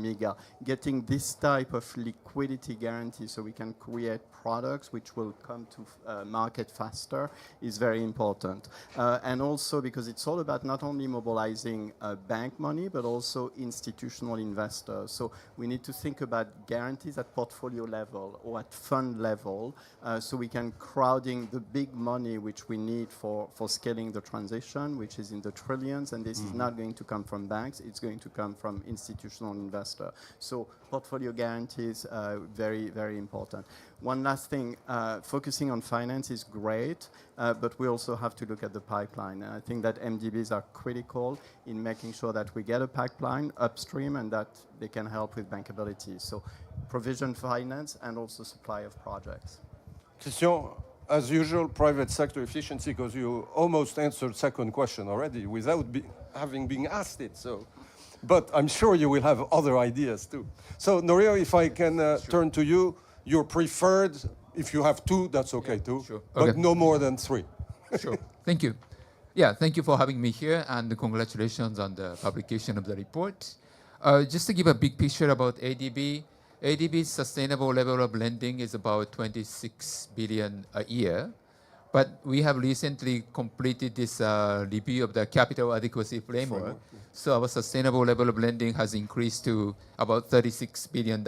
MIGA. Getting this type of liquidity guarantee so we can create products which will come to market faster is very important. And also because it's all about not only mobilizing bank money, but also institutional investors. So we need to think about guarantees at portfolio level or at fund level, so we can crowding the big money which we need for scaling the transition, which is in the trillions, and this is not going to come from banks, it's going to come from institutional investor. So portfolio guarantees, very, very important. One last thing, focusing on finance is great, but we also have to look at the pipeline. And I think that MDBs are critical in making sure that we get a pipeline upstream and that they can help with bankability. So provision finance and also supply of projects. Christian, as usual, private sector efficiency, because you almost answered second question already without having been asked it. So, but I'm sure you will have other ideas too. So Norio, if I can turn to you, your preferred, if you have two, that's okay too, sure. But Okay. no more than three. Sure. Thank you. Yeah, thank you for having me here, and congratulations on the publication of the report. Just to give a big picture about ADB, ADB's sustainable level of lending is about 26 billion a year. But we have recently completed this review of the capital adequacy framework. So our sustainable level of lending has increased to about $36 billion.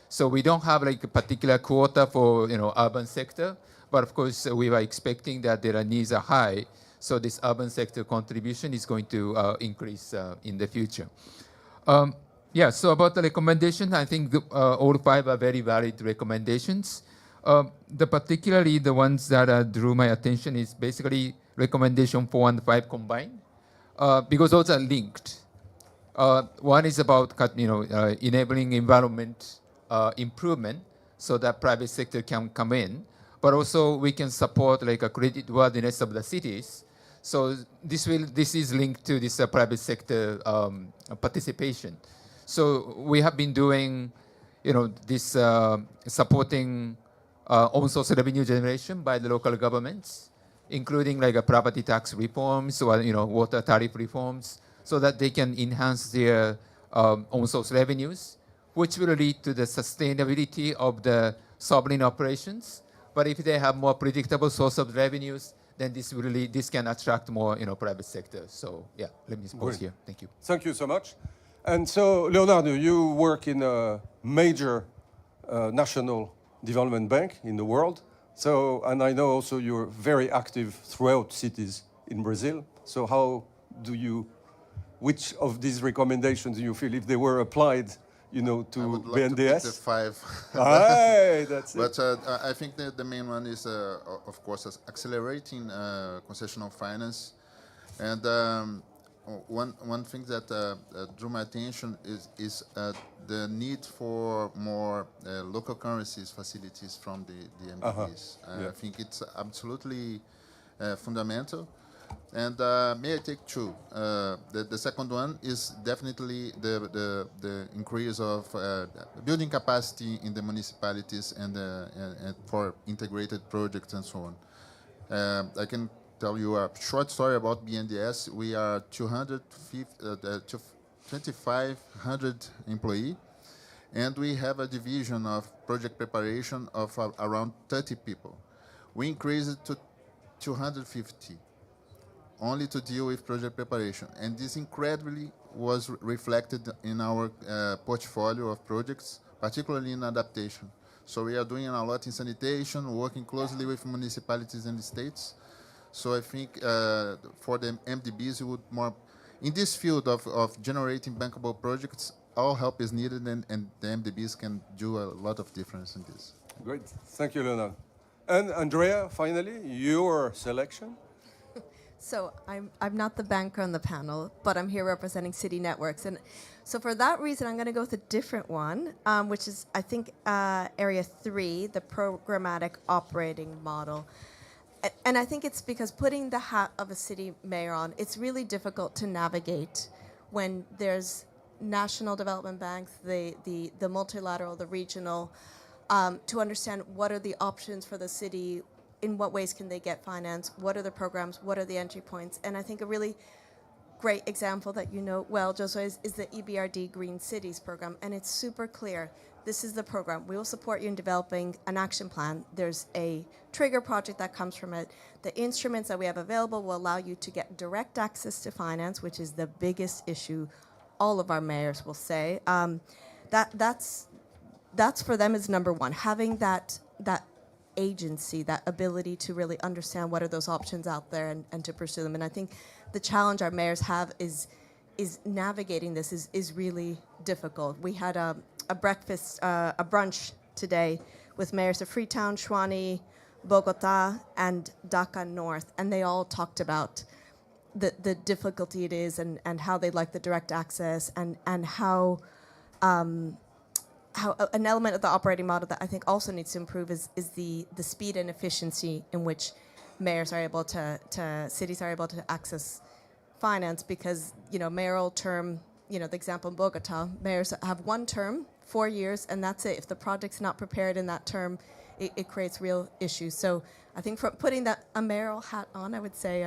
So we don't have like a particular quota for urban sector, but of course we were expecting that their needs are high. So this urban sector contribution is going to increase in the future. Yeah, so about the recommendation, I think all five are very valid recommendations. Particularly the ones that drew my attention is basically recommendation 4 and 5 combined, because those are linked. One is about enabling environment improvement so that private sector can come in, but also we can support like a creditworthiness of the cities. So this is linked to this private sector participation. So we have been doing, this supporting own source revenue generation by the local governments, including like a property tax reforms or water tariff reforms, so that they can enhance their own source revenues, which will lead to the sustainability of the sovereign operations. But if they have more predictable source of revenues, then this can attract more private sector. So yeah, let me pause here. Thank you. Thank you so much. And so, Leonardo, you work in a major national development bank in the world. So, and I know also you're very active throughout cities in Brazil. So how do you, which of these recommendations do you feel, if they were applied, to I would like BNDES? to pick the 5. Aye, that's it. But I think that the main one is, of course, accelerating concessional finance. And one thing that drew my attention is the need for more local currencies facilities from the MDBs. Yeah. I think it's absolutely fundamental. And may I take 2? The second one is definitely the increase of building capacity in the municipalities and for integrated projects and so on. I can tell you a short story about BNDES. We are 2,500 employees, and we have a division of project preparation of around 30 people. We increased it to 250, only to deal with project preparation. And this incredibly was reflected in our portfolio of projects, particularly in adaptation. So we are doing a lot in sanitation, working closely with municipalities and states. So I think for the MDBs, In this field of generating bankable projects, all help is needed, and the MDBs can do a lot of difference in this. Great. Thank you, Leonard. And Andrea, finally, your selection. So I'm not the banker on the panel, but I'm here representing city networks. And so for that reason, I'm going to go with a different one, which is, I think, Area 3, the programmatic operating model. And I think it's because putting the hat of a city mayor on, it's really difficult to navigate when there's national development banks, the multilateral, the regional, to understand what are the options for the city, in what ways can they get finance, what are the programs, what are the entry points. And I think a really great example that you know well, Josue, is the EBRD Green Cities program. And it's super clear. This is the program. We will support you in developing an action plan. There's a trigger project that comes from it. The instruments that we have available will allow you to get direct access to finance, which is the biggest issue all of our mayors will say. That's for them is number one, having that agency, that ability to really understand what are those options out there and to pursue them. And I think the challenge our mayors have is navigating this is really difficult. We had a brunch today with mayors of Freetown, Chouani, Bogota, and Dhaka North, and they all talked about the difficulty it is and how they like the direct access and how an element of the operating model that I think also needs to improve is the speed and efficiency in which mayors are able to cities are able to access finance, because mayoral term, the example in Bogota, mayors have one term, 4 years, and that's it. If the project's not prepared in that term, it creates real issues. So I think for putting a mayoral hat on, I would say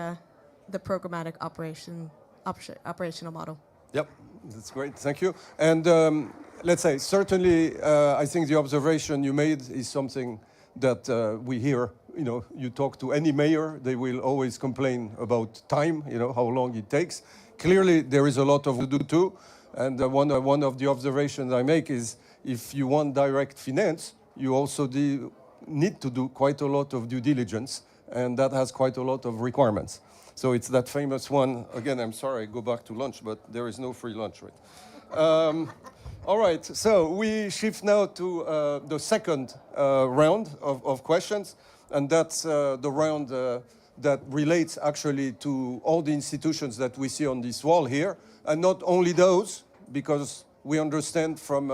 the programmatic operational model. Yep, that's great. Thank you. And let's say, certainly, I think the observation you made is something that we hear. You talk to any mayor, they will always complain about time, how long it takes. Clearly, there is a lot of to do too. And one of the observations I make is if you want direct finance, you also need to do quite a lot of due diligence, and that has quite a lot of requirements. So it's that famous one. Again, I'm sorry, I go back to lunch, but there is no free lunch, right? All right, so we shift now to the second round of questions, and that's the round that relates actually to all the institutions that we see on this wall here, and not only those, because we understand from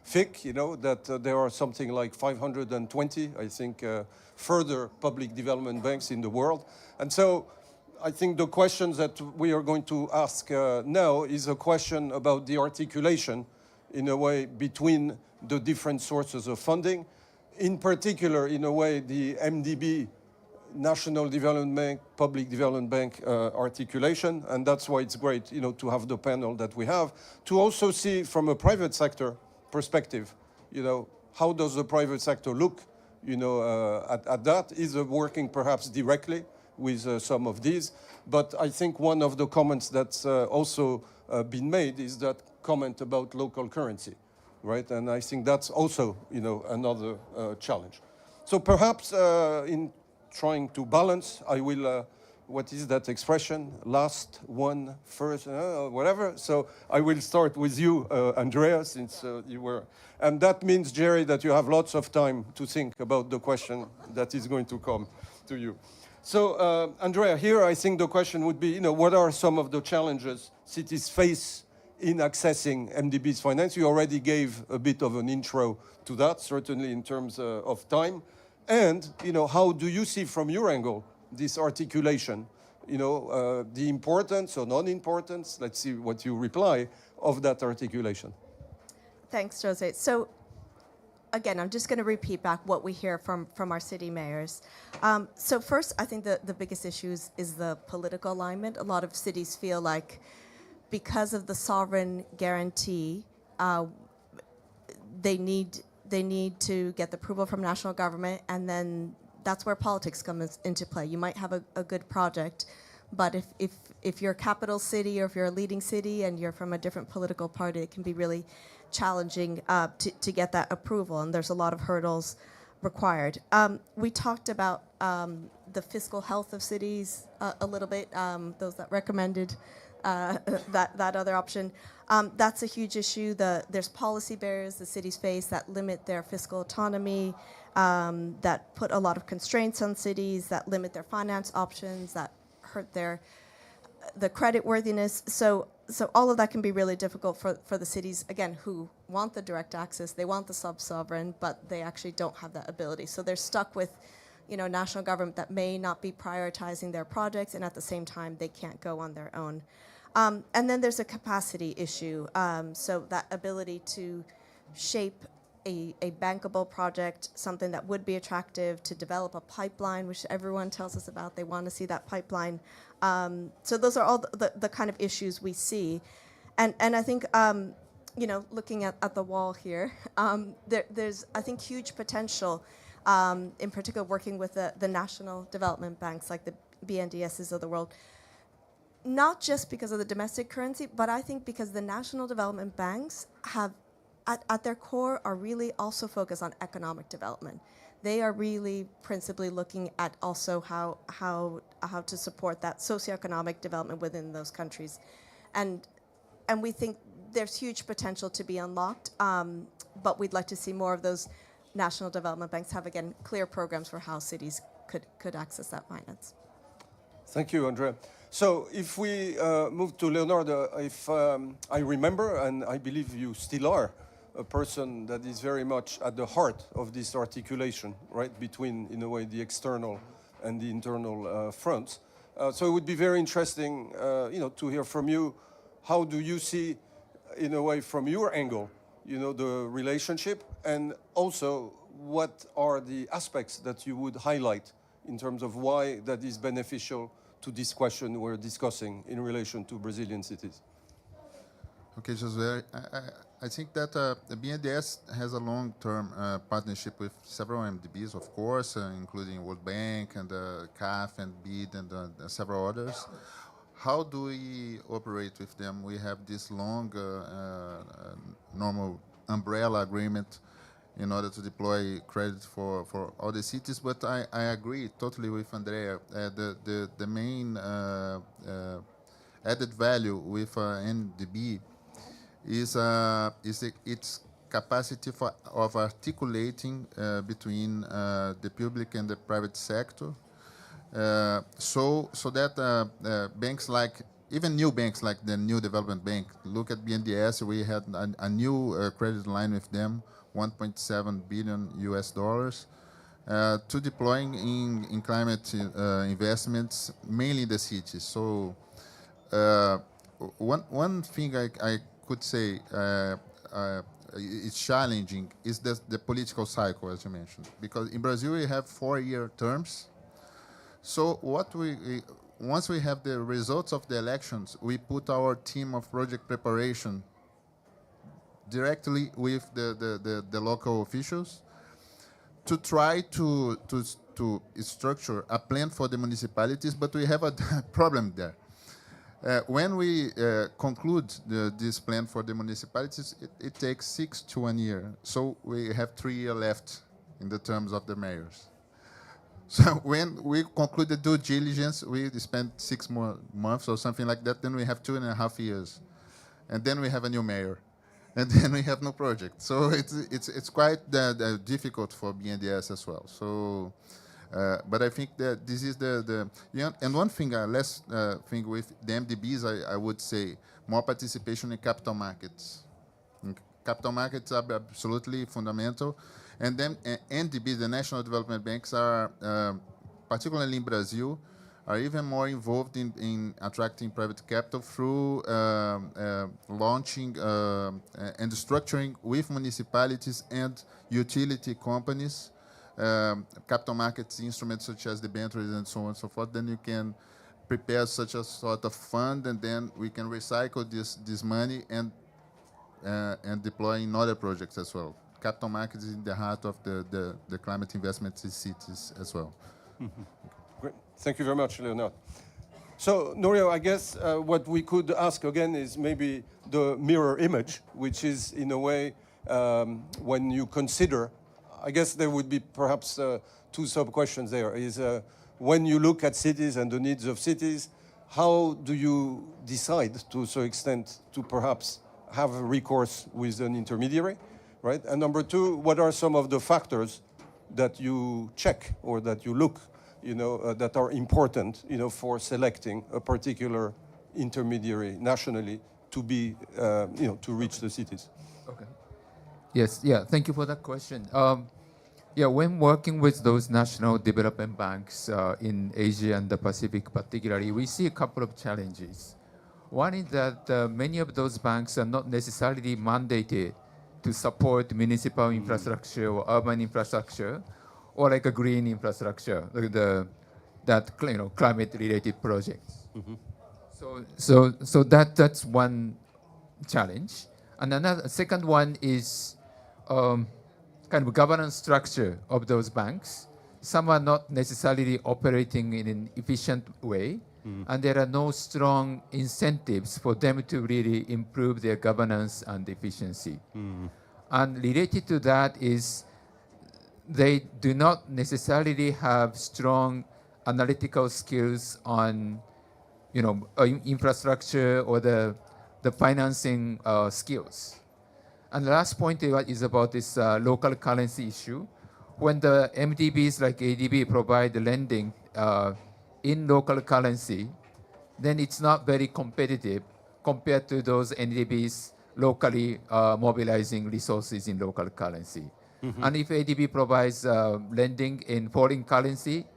FIC, that there are something like 520, I think, further public development banks in the world. And so I think the questions that we are going to ask now is a question about the articulation, in a way, between the different sources of funding. In particular, in a way, the MDB, National Development Bank, Public Development Bank articulation, and that's why it's great, to have the panel that we have, to also see from a private sector perspective, how does the private sector look, at that? Is it working perhaps directly with some of these? But I think one of the comments that's also been made is that comment about local currency, right? And I think that's also, another challenge. So perhaps in trying to balance, I will, what is that expression? Last one first, whatever. So I will start with you, Andrea, since you were. And that means, Jerry, that you have lots of time to think about the question that is going to come to you. So, Andrea, here I think the question would be, what are some of the challenges cities face in accessing MDB's finance? You already gave a bit of an intro to that, certainly in terms of time. And, how do you see from your angle this articulation, the importance or non-importance, let's see what you reply, of that articulation? Thanks, Jose. So again, I'm just going to repeat back what we hear from our city mayors. So first, I think the biggest issue is the political alignment. A lot of cities feel like because of the sovereign guarantee, they need to get the approval from national government, and then that's where politics comes into play. You might have a good project, but if you're a capital city or if you're a leading city and you're from a different political party, it can be really challenging to get that approval, and there's a lot of hurdles required. We talked about the fiscal health of cities a little bit, those that recommended that other option. That's a huge issue. There's policy barriers the cities face that limit their fiscal autonomy, that put a lot of constraints on cities, that limit their finance options, that hurt the credit worthiness. So all of that can be really difficult for the cities, again, who want the direct access, they want the sub-sovereign, but they actually don't have that ability. So they're stuck with, national government that may not be prioritizing their projects, and at the same time, they can't go on their own. And then there's a capacity issue. So that ability to shape a bankable project, something that would be attractive, to develop a pipeline, which everyone tells us about. They want to see that pipeline. So those are all the kind of issues we see. And I think, looking at the wall here, there's, I think, huge potential, in particular working with the national development banks like the BNDESs of the world, not just because of the domestic currency, but I think because the national development banks have, at their core, are really also focused on economic development. They are really principally looking at also how to support that socioeconomic development within those countries. And we think there's huge potential to be unlocked, but we'd like to see more of those national development banks have, again, clear programs for how cities could access that finance. Thank you, Andrea. So if we move to Leonard, if I remember, and I believe you still are, a person that is very much at the heart of this articulation, right, between, in a way, the external and the internal fronts. So it would be very interesting, to hear from you. How do you see, in a way, from your angle, the relationship, and also what are the aspects that you would highlight in terms of why that is beneficial to this question we're discussing in relation to Brazilian cities? Okay, José, I think that the BNDES has a long-term partnership with several MDBs, of course, including World Bank and CAF and BID and several others. How do we operate with them? We have this long, normal umbrella agreement in order to deploy credit for all the cities, but I agree totally with Andrea. The main added value with NDB is its capacity of articulating between the public and the private sector, so that banks like, even new banks like the New Development Bank, look at BNDES, we had a new credit line with them, $1.7 billion US, to deploying in climate investments, mainly in the cities. So one thing I could say it's challenging is the political cycle, as you mentioned, because in Brazil we have 4-year terms. So once we have the results of the elections, we put our team of project preparation directly with the local officials to try to structure a plan for the municipalities, but we have a problem there. When we conclude this plan for the municipalities, it takes 6 to 1 year. So we have 3 years left in the terms of the mayors. So when we conclude the due diligence, we spend 6 more months or something like that. Then we have 2.5 years, and then we have a new mayor, and then we have no project. So it's quite difficult for BNDES as well. So. But I think that this is and one thing, last thing with the MDBs, I would say more participation in capital markets. Capital markets are absolutely fundamental, and then NDB, the National Development Banks, are particularly in Brazil, are even more involved in attracting private capital through launching and structuring with municipalities and utility companies capital markets instruments such as debentures and so on and so forth. Then you can prepare such a sort of fund, and then we can recycle this money and deploy in other projects as well. Capital markets is in the heart of the climate investments in cities as well. Mm-hmm. Great. Thank you very much, Leonard. So, Norio, I guess what we could ask again is maybe the mirror image, which is, in a way, when you consider, I guess there would be perhaps 2 sub-questions there. Is when you look at cities and the needs of cities, how do you decide to a certain extent to perhaps have a recourse with an intermediary, right? And number two, what are some of the factors that you check or that you look, that are important, for selecting a particular intermediary nationally to be, to reach the cities? Okay. Yes, yeah, thank you for that question. Yeah, when working with those national development banks in Asia and the Pacific particularly, we see a couple of challenges. One is that many of those banks are not necessarily mandated to support municipal infrastructure or urban infrastructure or like a green infrastructure, that climate-related projects. So that's one challenge. And another second one is kind of governance structure of those banks. Some are not necessarily operating in an efficient way, and there are no strong incentives for them to really improve their governance and efficiency. And related to that is they do not necessarily have strong analytical skills on infrastructure or the financing skills. And the last point is about this local currency issue. When the MDBs like ADB provide lending in local currency, then it's not very competitive compared to those NDBs locally mobilizing resources in local currency. And if ADB provides lending in foreign currency,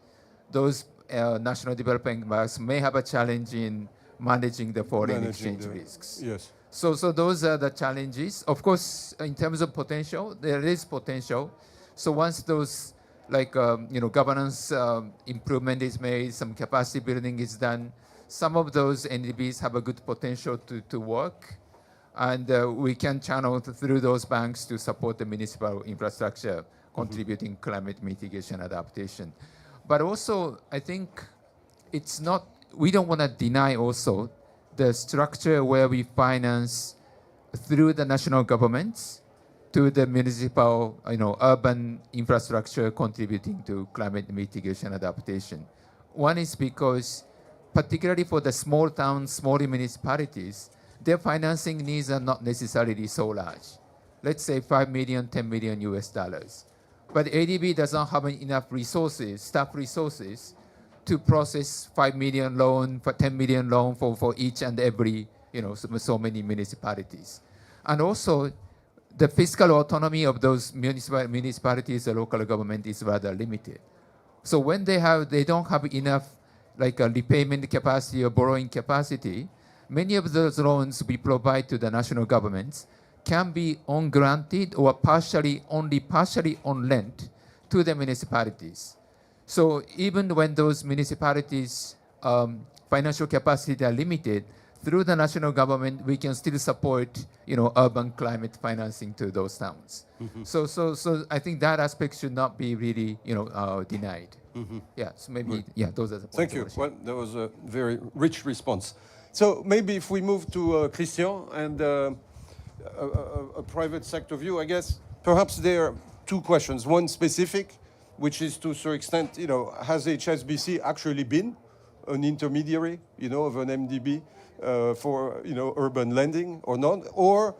those national development banks may have a challenge in managing the foreign exchange risks. Yes. So those are the challenges. Of course, in terms of potential, there is potential. So once those governance improvement is made, some capacity building is done, some of those NDBs have a good potential to work, and we can channel through those banks to support the municipal infrastructure, contributing climate mitigation adaptation. But also, I think we don't want to deny also the structure where we finance through the national governments to the municipal, urban infrastructure contributing to climate mitigation adaptation. One is because, particularly for the small towns, small municipalities, their financing needs are not necessarily so large. Let's say 5 million, 10 million US dollars. But ADB does not have enough resources, staff resources, to process 5 million loan, for 10 million loan for each and every, so many municipalities. And also, the fiscal autonomy of those municipalities, the local government is rather limited. So when they don't have enough repayment capacity or borrowing capacity, many of those loans we provide to the national governments can be on-granted or only partially on-lent to the municipalities. So even when those municipalities' financial capacity are limited, through the national government, we can still support, urban climate financing to those towns. So I think that aspect should not be really, denied. Yeah, so maybe, those are the points. Thank you. Well, that was a very rich response. So maybe if we move to Christian and a private sector view, I guess perhaps there are two questions. One specific, which is to a certain extent, has HSBC actually been an intermediary, of an MDB for, urban lending or not? Or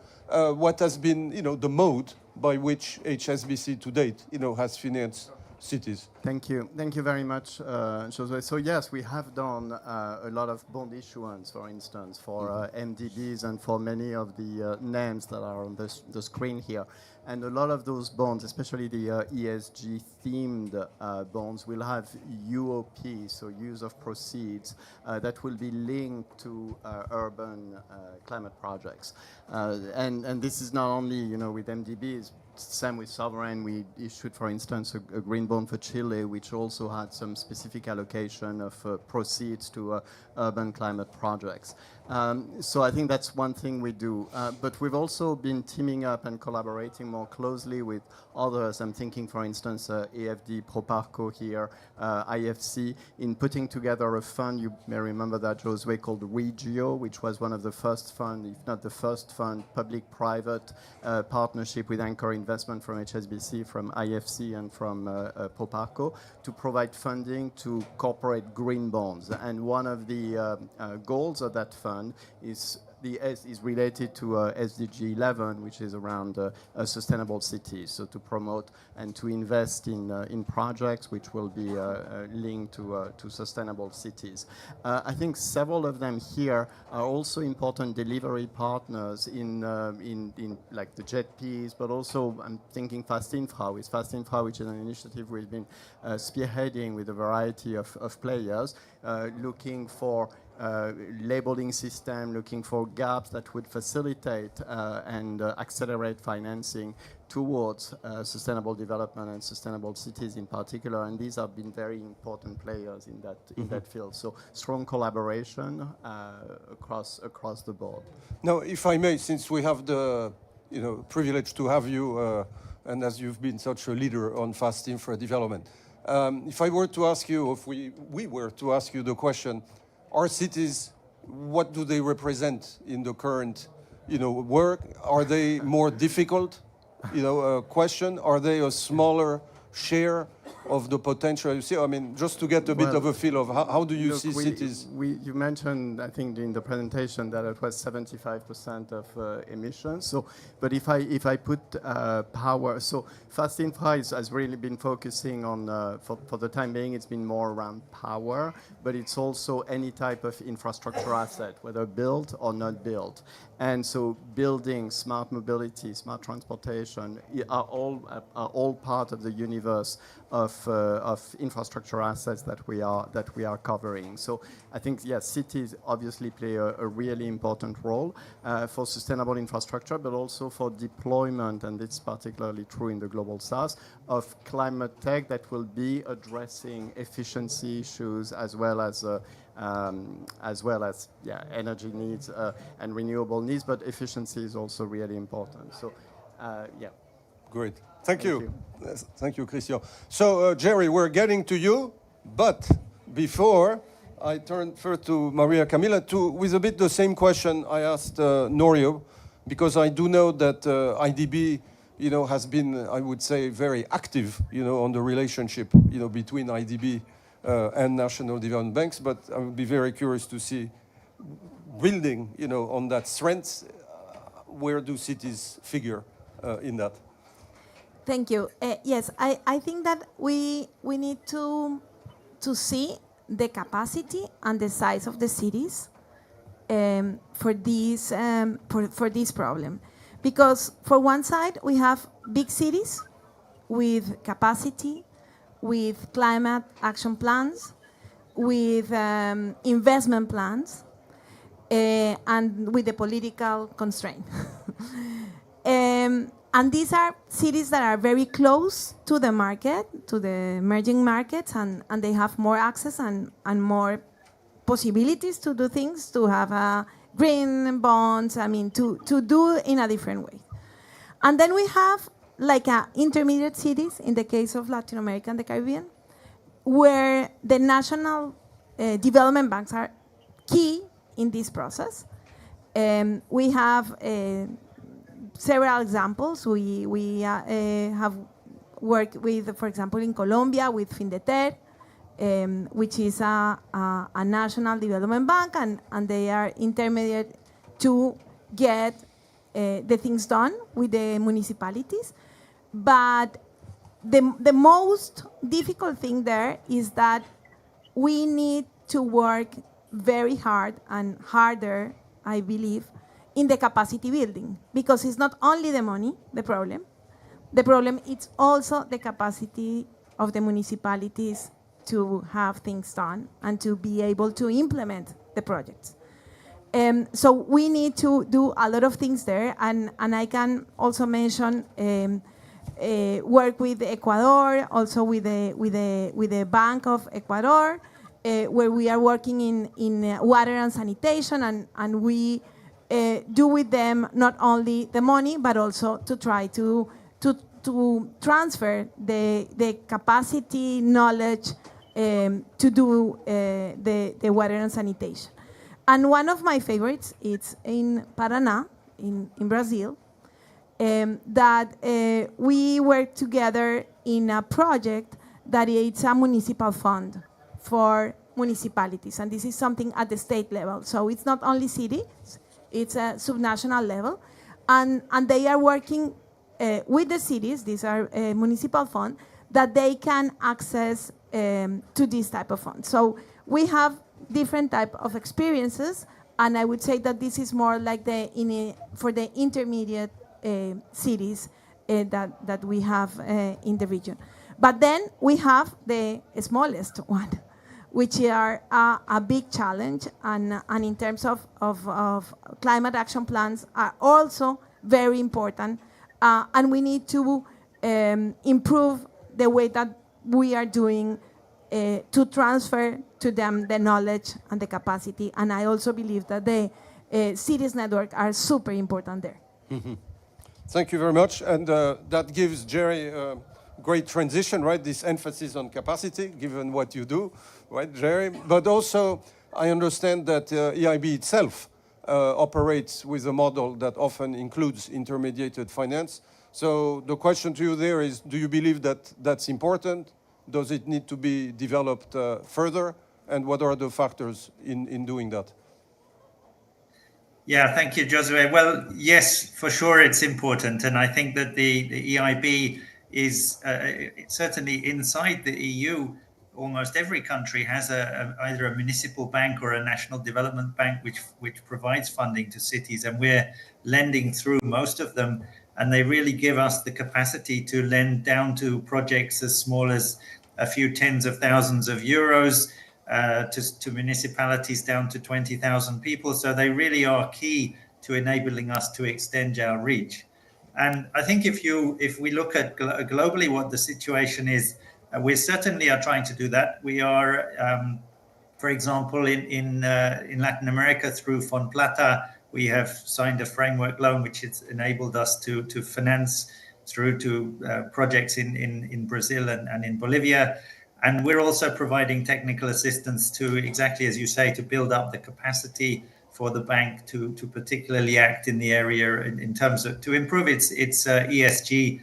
what has been, the mode by which HSBC to date, has financed cities? Thank you. Thank you very much, José. So yes, we have done a lot of bond issuance, for instance, for MDBs and for many of the names that are on the screen here. And a lot of those bonds, especially the ESG-themed bonds, will have UOP, so use of proceeds, that will be linked to urban climate projects. And this is not only, with MDBs. Same with sovereign. We issued, for instance, a green bond for Chile, which also had some specific allocation of proceeds to urban climate projects. So I think that's one thing we do. But we've also been teaming up and collaborating more closely with others. I'm thinking, for instance, AFD, Proparco here, IFC, in putting together a fund, you may remember that, Josue, called Regio, which was one of the first fund, if not the first fund, public-private partnership with anchor investment from HSBC, from IFC, and from Proparco to provide funding to corporate green bonds. And one of the goals of that fund is related to SDG 11, which is around sustainable cities. So to promote and to invest in projects which will be linked to sustainable cities. I think several of them here are also important delivery partners in like the JETPs, but also I'm thinking Fast Infra, with Fast Infra, which is an initiative we've been spearheading with a variety of players, looking for labeling system, looking for gaps that would facilitate and accelerate financing towards sustainable development and sustainable cities in particular. And these have been very important players in that field. So strong collaboration across the board. Now, if I may, since we have the privilege to have you, and as you've been such a leader on fast infra development, if I were to ask you, if we were to ask you the question, our cities, what do they represent in the current, work? Are they more difficult, question? Are they a smaller share of the potential you see? I mean, just to get a bit of a feel of how do you see cities? You mentioned, I think, in the presentation that it was 75% of emissions. So, but if I put power, so Fast Infra has really been focusing on, for the time being, it's been more around power, but it's also any type of infrastructure asset, whether built or not built. And so building, smart mobility, smart transportation are all part of the universe of infrastructure assets that we are covering. So I think, yes, cities obviously play a really important role for sustainable infrastructure, but also for deployment, and it's particularly true in the global south, of climate tech that will be addressing efficiency issues as well as energy needs and renewable needs, but efficiency is also really important. So, yeah. Great. Thank you. Yes, thank you, Christian. So, Jerry, we're getting to you, but before I turn first to Maria Camilla with a bit the same question I asked Norio, because I do know that IDB, has been, I would say, very active, on the relationship, between IDB and national development banks, but I would be very curious to see, building, on that strength, where do cities figure in that? Thank you. Yes, I think that we need to see the capacity and the size of the cities for this problem. Because for one side, we have big cities with capacity, with climate action plans, with investment plans, and with the political constraint. And these are cities that are very close to the market, to the emerging markets, and they have more access and more possibilities to do things, to have green bonds, to do in a different way. And then we have like intermediate cities, in the case of Latin America and the Caribbean, where the national development banks are key in this process. We have several examples. We have worked with, for example, in Colombia with Findeter, which is a national development bank, and they are intermediate to get the things done with the municipalities. But the most difficult thing there is that we need to work very hard and harder, I believe, in the capacity building, because it's not only the money, the problem. The problem is also the capacity of the municipalities to have things done and to be able to implement the projects. So we need to do a lot of things there, and I can also mention work with Ecuador, also with the Bank of Ecuador, where we are working in water and sanitation, and we do with them not only the money, but also to try to transfer the capacity, knowledge to do the water and sanitation. And one of my favorites is in Paraná, in Brazil, that we work together in a project that is a municipal fund for municipalities. And this is something at the state level. So it's not only cities, it's a subnational level. And they are working with the cities, these are municipal funds, that they can access to this type of funds. So we have different type of experiences, and I would say that this is more like for the intermediate cities that we have in the region. But then we have the smallest one, which are a big challenge, and in terms of climate action plans are also very important, and we need to improve the way that we are doing to transfer to them the knowledge and the capacity. And I also believe that the cities network are super important there. Mm-hmm. Thank you very much. And that gives Jerry great transition, right? This emphasis on capacity, given what you do, right, Jerry? But also, I understand that EIB itself operates with a model that often includes intermediated finance. So the question to you there is, do you believe that that's important? Does it need to be developed further? And what are the factors in doing that? Yeah, thank you, Josue. Well, yes, for sure it's important. And I think that the EIB is certainly inside the EU. Almost every country has either a municipal bank or a national development bank which provides funding to cities. And we're lending through most of them. And they really give us the capacity to lend down to projects as small as a few tens of thousands of euros, to municipalities down to 20,000 people. So they really are key to enabling us to extend our reach. And I think if we look at globally what the situation is, we certainly are trying to do that. We are, for example, in Latin America through Fonplata, we have signed a framework loan which has enabled us to finance through to projects in Brazil and in Bolivia. And we're also providing technical assistance to, exactly as you say, to build up the capacity for the bank to particularly act in the area in terms of to improve its ESG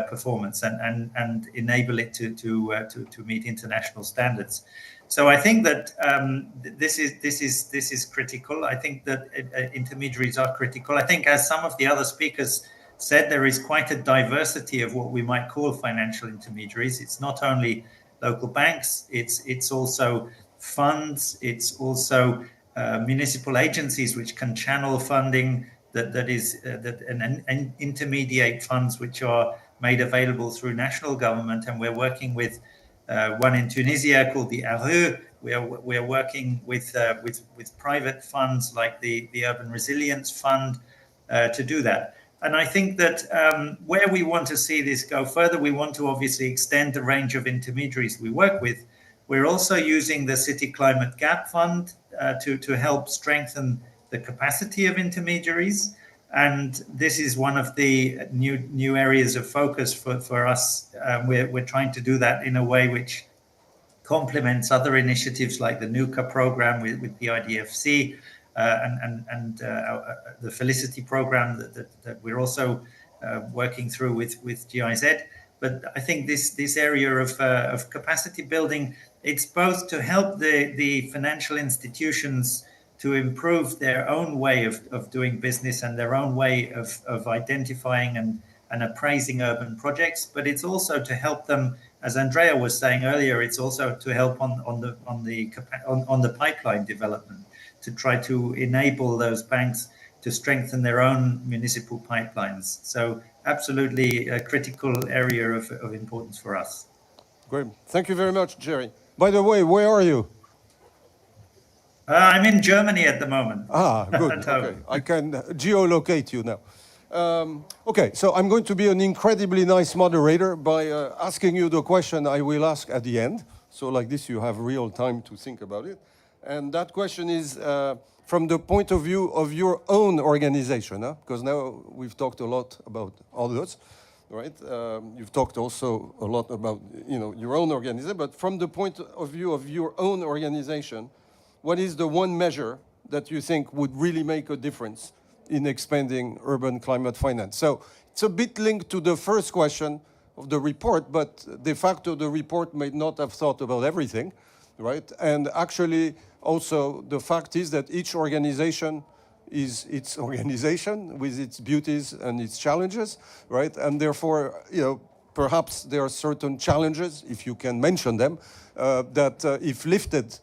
performance and enable it to meet international standards. So I think that this is critical. I think that intermediaries are critical. I think, as some of the other speakers said, there is quite a diversity of what we might call financial intermediaries. It's not only local banks, it's also funds, it's also municipal agencies which can channel funding and intermediate funds which are made available through national government. And we're working with one in Tunisia called the ARU. We are working with private funds like the Urban Resilience Fund to do that. And I think that where we want to see this go further, we want to obviously extend the range of intermediaries we work with. We're also using the City Climate Gap Fund to help strengthen the capacity of intermediaries. And this is one of the new areas of focus for us. We're trying to do that in a way which complements other initiatives like the NUCA program with the IDFC, and the Felicity program that we're also working through with GIZ. But I think this area of capacity building, it's both to help the financial institutions to improve their own way of doing business and their own way of identifying and appraising urban projects, but it's also to help them, as Andrea was saying earlier, it's also to help on the pipeline development, to try to enable those banks to strengthen their own municipal pipelines. So absolutely a critical area of importance for us. Great. Thank you very much, Jerry. By the way, where are you? I'm in Germany at the moment. Ah, good. Okay. I can geolocate you now. Okay, so I'm going to be an incredibly nice moderator by asking you the question I will ask at the end. So like this, you have real time to think about it. And that question is from the point of view of your own organization, because now we've talked a lot about others, right? You've talked also a lot about your own organization, but from the point of view of your own organization, what is the one measure that you think would really make a difference in expanding urban climate finance? So it's a bit linked to the first question of the report, but de facto the report may not have thought about everything, right? And actually also the fact is that each organization is its organization with its beauties and its challenges, right? And therefore, perhaps there are certain challenges, if you can mention them, that if lifted,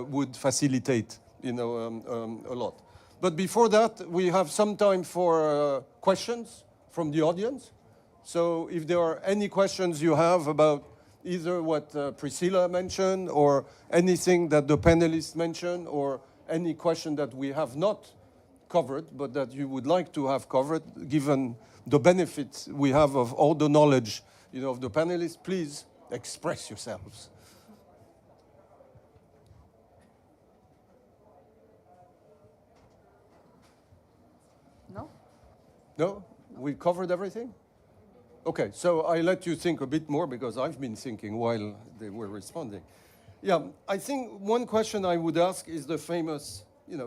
would facilitate, a lot. But before that, we have some time for questions from the audience. So if there are any questions you have about either what Priscilla mentioned or anything that the panelists mentioned or any question that we have not covered but that you would like to have covered, given the benefits we have of all the knowledge of the panelists, please express yourselves. No? No? We covered everything? Okay, so I let you think a bit more because I've been thinking while they were responding. Yeah, I think one question I would ask is the famous,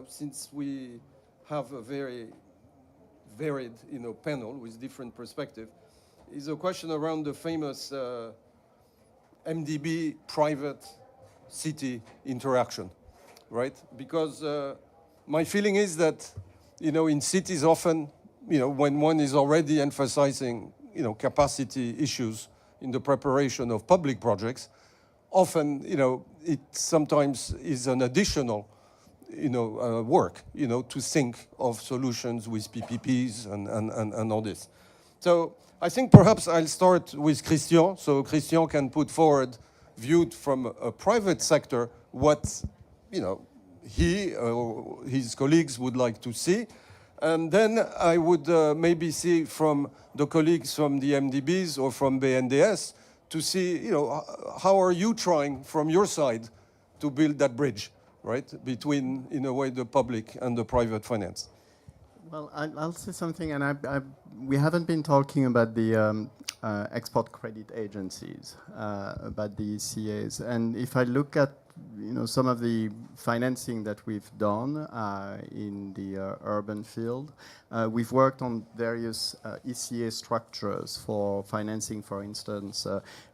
since we have a very varied, panel with different perspectives, is a question around the famous MDB private city interaction, right? Because my feeling is that, in cities often, when one is already emphasizing capacity issues in the preparation of public projects, often, it sometimes is an additional, work, to think of solutions with PPPs and all this. So I think perhaps I'll start with Christian, so Christian can put forward, viewed from a private sector, what, he or his colleagues would like to see. And then I would maybe see from the colleagues from the MDBs or from BNDES to see, how are you trying from your side to build that bridge, right, between, in a way, the public and the private finance? Well, I'll say something, and we haven't been talking about the export credit agencies, about the ECAs. And if I look at some of the financing that we've done in the urban field, we've worked on various ECA structures for financing, for instance,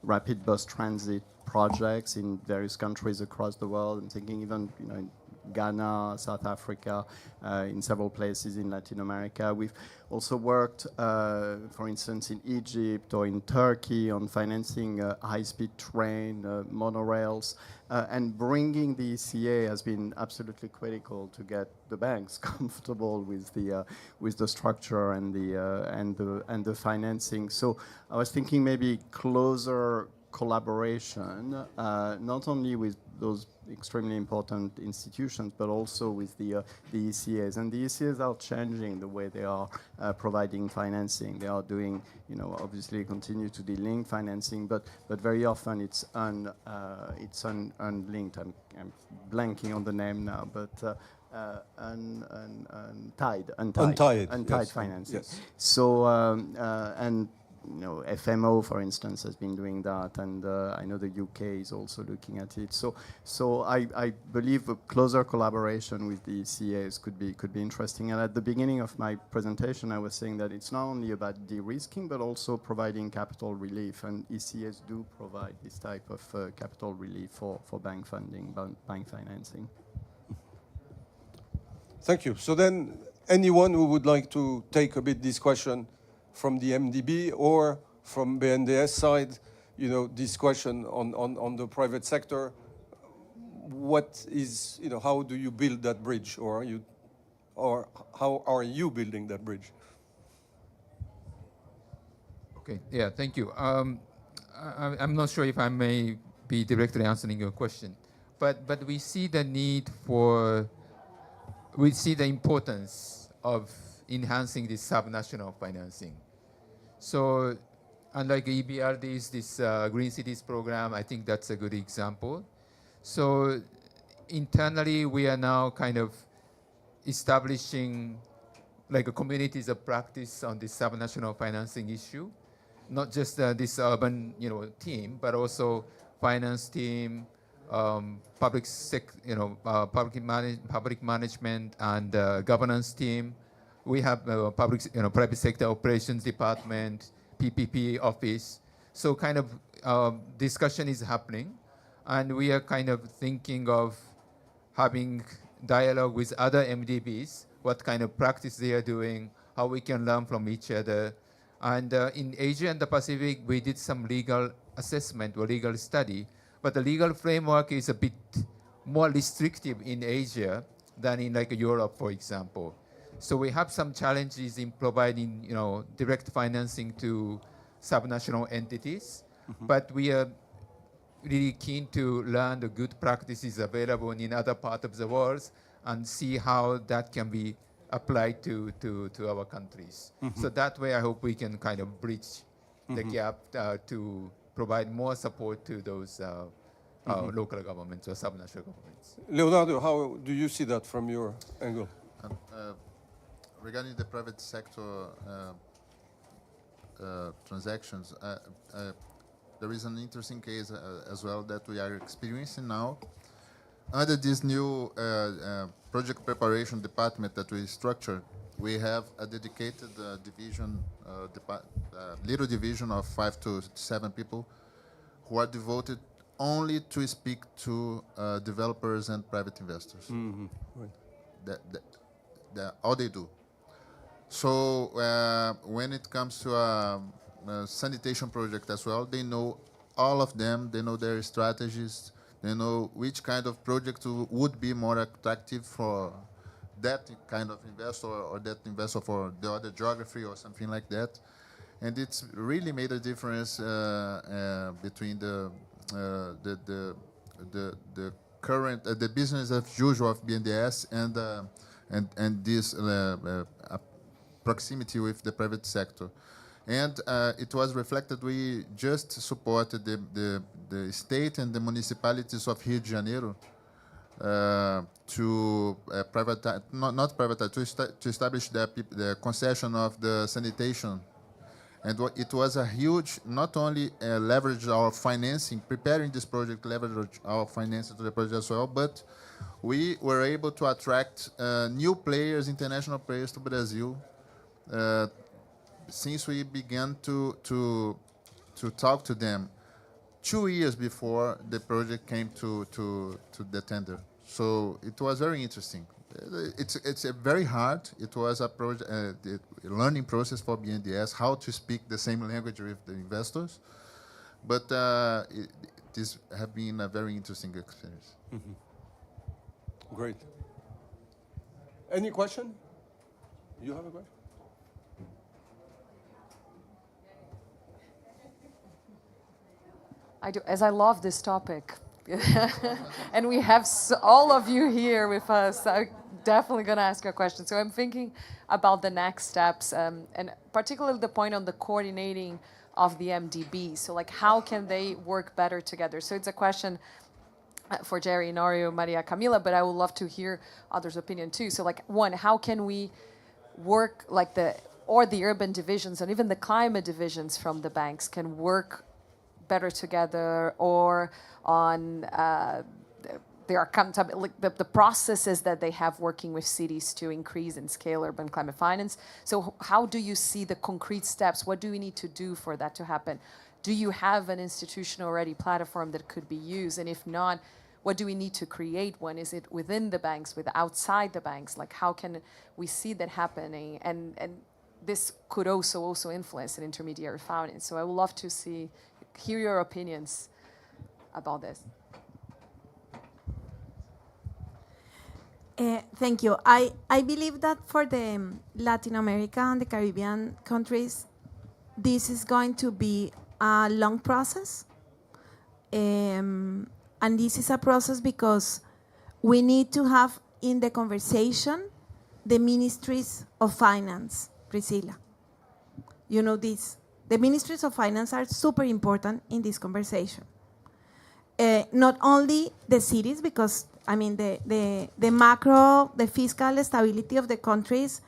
rapid bus transit projects in various countries across the world. I'm thinking even in Ghana, South Africa, in several places in Latin America. We've also worked, for instance, in Egypt or in Turkey on financing high-speed train, monorails, and bringing the ECA has been absolutely critical to get the banks comfortable with the structure and the financing. So I was thinking maybe closer collaboration, not only with those extremely important institutions, but also with the ECAs. And the ECAs are changing the way they are providing financing. They are doing, obviously continue to do financing, but very often it's unlinked. I'm blanking on the name now, but untied financing. Yes. So and FMO, for instance, has been doing that, and I know the UK is also looking at it. So I believe a closer collaboration with the ECAs could be interesting. And at the beginning of my presentation, I was saying that it's not only about de-risking, but also providing capital relief, and ECAs do provide this type of capital relief for bank funding, bank financing. Thank you. So then, anyone who would like to take a bit this question from the MDB or from BNDES side, this question on the private sector, what is, how do you build that bridge, or how are you building that bridge? Okay, yeah, thank you. I'm not sure if I may be directly answering your question, but we see the need for, we see the importance of enhancing this subnational financing. So And like EBRD's, this Green Cities program, I think that's a good example. So internally, we are now kind of establishing like a communities of practice on this subnational financing issue, not just this urban, team, but also finance team, public management and governance team. We have private sector operations department, PPP office. So kind of discussion is happening, and we are kind of thinking of having dialogue with other MDBs, what kind of practice they are doing, how we can learn from each other. And in Asia and the Pacific, we did some legal assessment or legal study, but the legal framework is a bit more restrictive in Asia than in like Europe, for example. So we have some challenges in providing, direct financing to subnational entities, but we are really keen to learn the good practices available in other parts of the world and see how that can be applied to our countries. So that way I hope we can kind of bridge the gap to provide more support to those local governments or subnational governments. Leonardo, how do you see that from your angle? Regarding the private sector transactions, there is an interesting case as well that we are experiencing now. Under this new project preparation department that we structured, we have a dedicated division, little division of 5 to 7 people who are devoted only to speak to developers and private investors. Right. All they do. So when it comes to a sanitation project as well, they know all of them, they know their strategies, they know which kind of project would be more attractive for that kind of investor or that investor for the other geography or something like that. And it's really made a difference between the current, the business as usual of BNDES and this proximity with the private sector. And it was reflected, we just supported the state and the municipalities of Rio de Janeiro to privatize, not privatize, to establish the concession of the sanitation. And it was a huge, not only leverage our financing, preparing this project, leverage our financing to the project as well, but we were able to attract new players, international players to Brazil, since we began to talk to them 2 years before the project came to the tender. So it was very interesting. It's very hard. It was a learning process for BNDES, how to speak the same language with the investors. But this has been a very interesting experience. Great. Any question? You have a question? I do, as I love this topic. And we have all of you here with us. I'm definitely going to ask you a question. So I'm thinking about the next steps, and particularly the point on the coordinating of the MDB. So like, how can they work better together? So it's a question for Jerry, Norio, Maria Camila, but I would love to hear others' opinion too. So like, one, how can we work like the urban divisions and even the climate divisions from the banks can work better together, or on the processes that they have working with cities to increase and scale urban climate finance. So how do you see the concrete steps? What do we need to do for that to happen? Do you have an institutional already platform that could be used? And if not, what do we need to create one? Is it within the banks, outside the banks? Like, how can we see that happening? And this could also influence an intermediary finance. So I would love to hear your opinions about this. Thank you. I believe that for the Latin America and the Caribbean countries, this is going to be a long process. And this is a process because we need to have in the conversation the ministries of finance, Priscilla. You know this. the ministries of finance are super important in this conversation. Not only the cities, because I mean the macro, the fiscal stability of the countries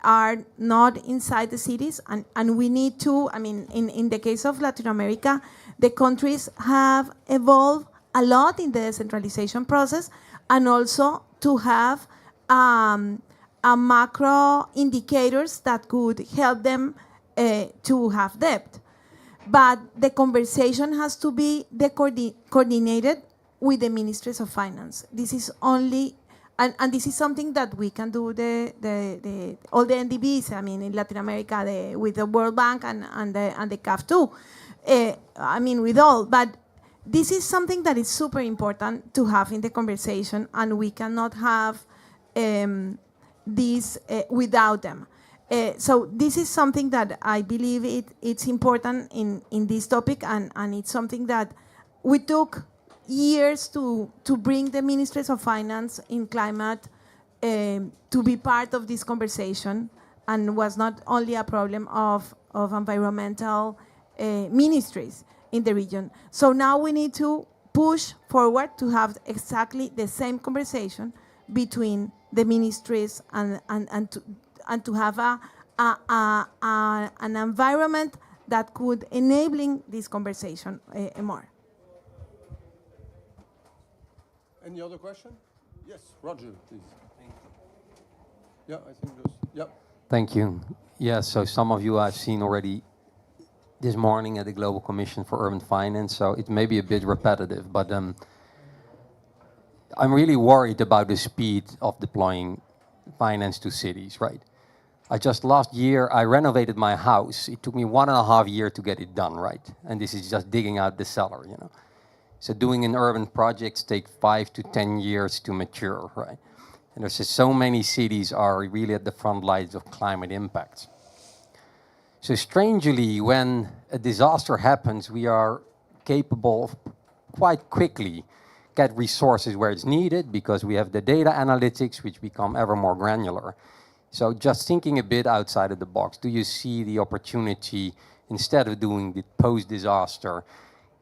are not inside the cities, and we need to, I mean, in the case of Latin America, the countries have evolved a lot in the decentralization process, and also to have a macro indicators that could help them to have debt. But the conversation has to be coordinated with the ministries of finance. This is only, and this is something that we can do all the NDBs, I mean, in Latin America, with the World Bank and the CAF too. I mean, with all, but this is something that is super important to have in the conversation, and we cannot have this without them. So this is something that I believe it's important in this topic, and it's something that we took years to bring the ministries of finance in climate to be part of this conversation, and was not only a problem of environmental ministries in the region. So now we need to push forward to have exactly the same conversation between the ministries and to have an environment that could enabling this conversation more. Any other question? Yes, Roger, please. Yeah, I think those. Yeah. Thank you. Yeah, so some of you I've seen already this morning at the Global Commission for Urban Finance, so it may be a bit repetitive, but I'm really worried about the speed of deploying finance to cities, right? Last year, I renovated my house. It took me 1.5 years to get it done, right? And this is just digging out the cellar, you know. So doing an urban projects take 5 to 10 years to mature, right? And there's just so many cities are really at the front lines of climate impacts. So strangely, when a disaster happens, we are capable of quite quickly get resources where it's needed because we have the data analytics, which become ever more granular. So just thinking a bit outside of the box, do you see the opportunity, instead of doing the post-disaster,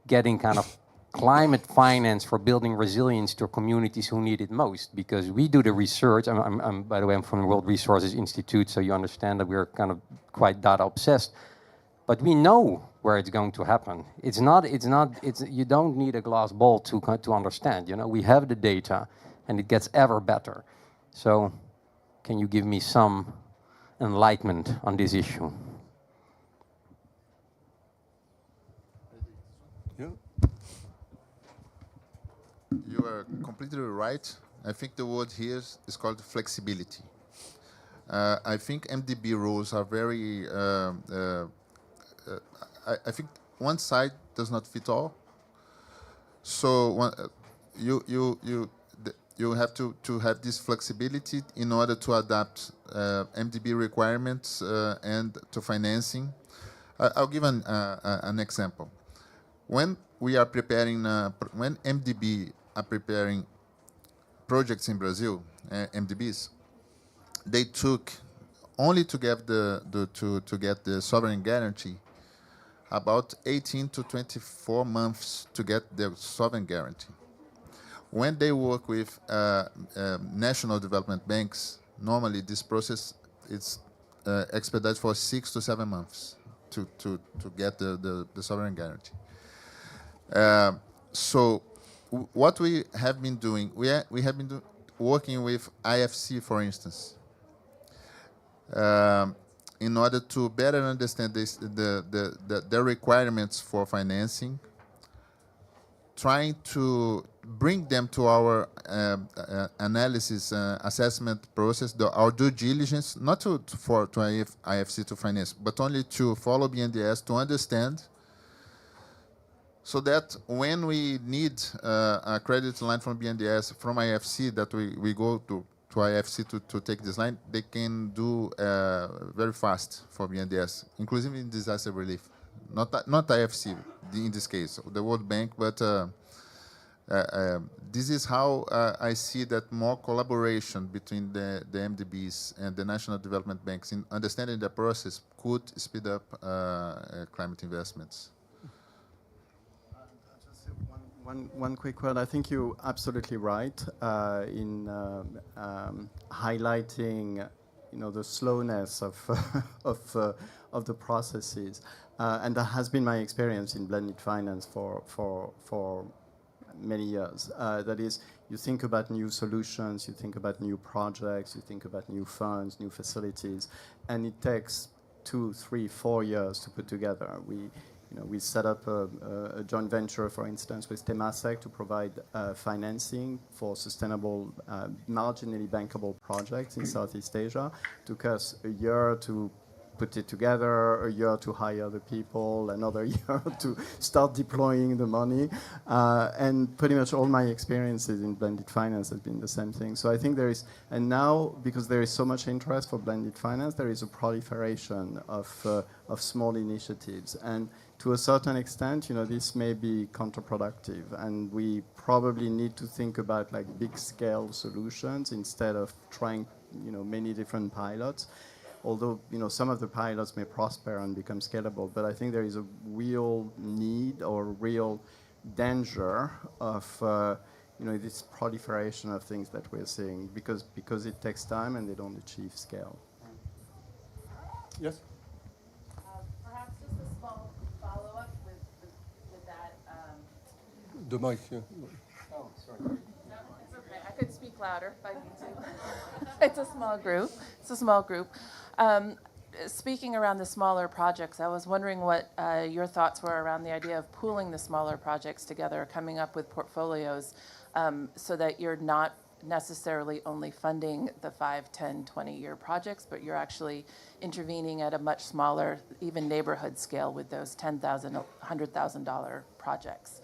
getting kind of climate finance for building resilience to communities who need it most? Because we do the research. By the way, I'm from the World Resources Institute, so you understand that we're kind of quite data obsessed. But we know where it's going to happen. You don't need a glass ball to understand. You know, we have the data, and it gets ever better. So, can you give me some enlightenment on this issue? You are completely right. I think the word here is called flexibility. I think MDB rules are very, I think one side does not fit all. So you have to have this flexibility in order to adapt MDB requirements and to financing. I'll give an example. When we are preparing, when MDB are preparing projects in Brazil, MDBs, they took only to get the sovereign guarantee about 18 to 24 months to get the sovereign guarantee. When they work with national development banks, normally this process is expedited for 6 to 7 months to get the sovereign guarantee. So what we have been doing, we have been working with IFC, for instance, in order to better understand the requirements for financing, trying to bring them to our analysis assessment process, our due diligence, not to IFC to finance, but only to follow BNDES to understand, so that when we need a credit line from BNDES, from IFC, that we go to IFC to take this line, they can do very fast for BNDES, inclusive in disaster relief. Not IFC in this case, the World Bank, but This is how I see that more collaboration between the MDBs and the national development banks in understanding the process could speed up climate investments. One quick word. I think you're absolutely right in highlighting, the slowness of of the processes, and that has been my experience in blended finance for many years. That is, you think about new solutions, you think about new projects, you think about new funds, new facilities, and it takes 2, 3, 4 years to put together. We set up a joint venture, for instance, with Temasek to provide financing for sustainable, marginally bankable projects in Southeast Asia. It took us a year to put it together, a year to hire the people, another year to start deploying the money. And pretty much all my experiences in blended finance has been the same thing. So I think there is, and now because there is so much interest for blended finance, there is a proliferation of small initiatives. And to a certain extent, this may be counterproductive, and we probably need to think about like big scale solutions instead of trying, many different pilots. Although, some of the pilots may prosper and become scalable, but I think there is a real need or real danger of, this proliferation of things that we're seeing because it takes time and they don't achieve scale. Yes? Perhaps just a small follow-up with that. The mic, yeah. Oh, sorry. No, it's okay. I could speak louder if I need to. It's a small group. Speaking around the smaller projects, I was wondering what your thoughts were around the idea of pooling the smaller projects together, coming up with portfolios so that you're not necessarily only funding the 5, 10, 20-year projects, but you're actually intervening at a much smaller, even neighborhood scale with those $10,000, $100,000 projects.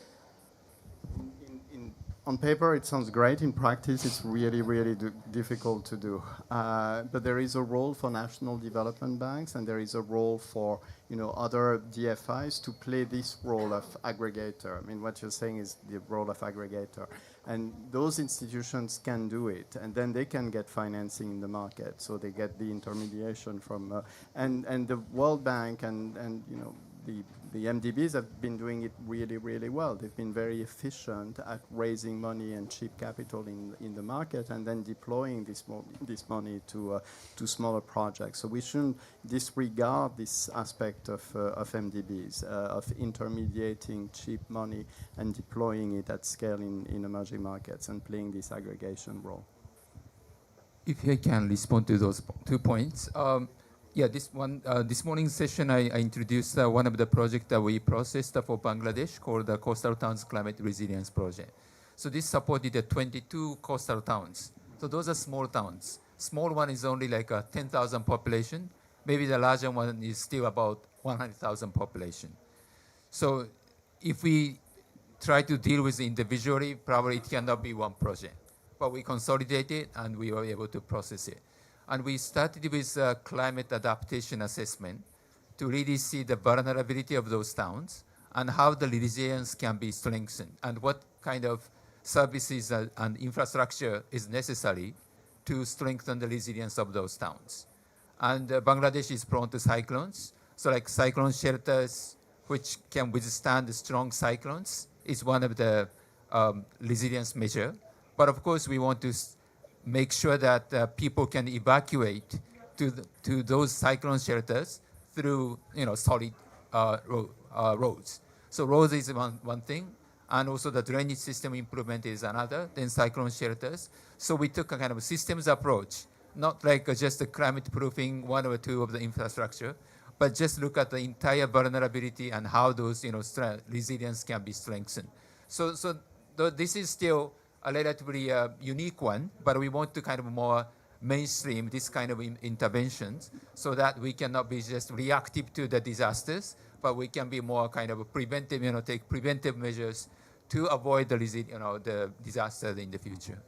On paper, it sounds great. In practice, it's really, really difficult to do. But there is a role for national development banks, and there is a role for other DFIs to play this role of aggregator. I mean, what you're saying is the role of aggregator, and those institutions can do it, and then they can get financing in the market. So they get the intermediation from, and the World Bank and the MDBs have been doing it really, really well. They've been very efficient at raising money and cheap capital in the market and then deploying this money to smaller projects. So we shouldn't disregard this aspect of MDBs, of intermediating cheap money and deploying it at scale in emerging markets and playing this aggregation role. If I can respond to those 2 points. This morning's session, I introduced one of the projects that we processed for Bangladesh called the Coastal Towns Climate Resilience Project. So this supported the 22 coastal towns. So those are small towns. Small one is only like a 10,000 population. Maybe the larger one is still about 100,000 population. So if we try to deal with it individually, probably it cannot be one project. But we consolidated and we were able to process it. And we started with climate adaptation assessment to really see the vulnerability of those towns and how the resilience can be strengthened and what kind of services and infrastructure is necessary to strengthen the resilience of those towns. And Bangladesh is prone to cyclones. So like cyclone shelters, which can withstand strong cyclones, is one of the resilience measure. But of course, we want to make sure that people can evacuate to those cyclone shelters through solid roads. So roads is one thing, and also the drainage system improvement is another, then cyclone shelters. So we took a kind of systems approach, not like just the climate proofing one or two of the infrastructure, but just look at the entire vulnerability and how those resilience can be strengthened. So this is still a relatively unique one, but we want to kind of more mainstream this kind of interventions so that we cannot be just reactive to the disasters, but we can be more kind of preventive, take preventive measures to avoid the disasters in the future.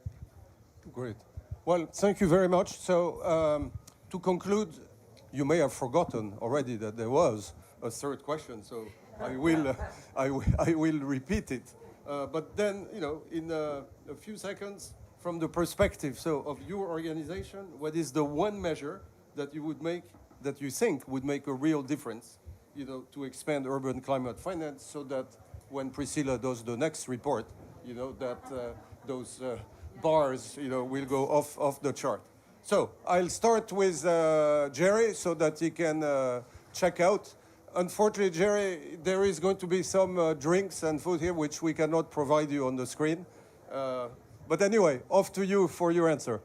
Great. Well, thank you very much. So to conclude, you may have forgotten already that there was a third question, so I will repeat it. But then, you know, in a few seconds, from the perspective of your organization, what is the one measure that you would make, that you think would make a real difference, you know, to expand urban climate finance, so that when Priscilla does the next report, you know, that those bars, you know, will go off the chart. So I'll start with Jerry so that he can check out. Unfortunately, Jerry, there is going to be some drinks and food here, which we cannot provide you on the screen. But anyway, off to you for your answer.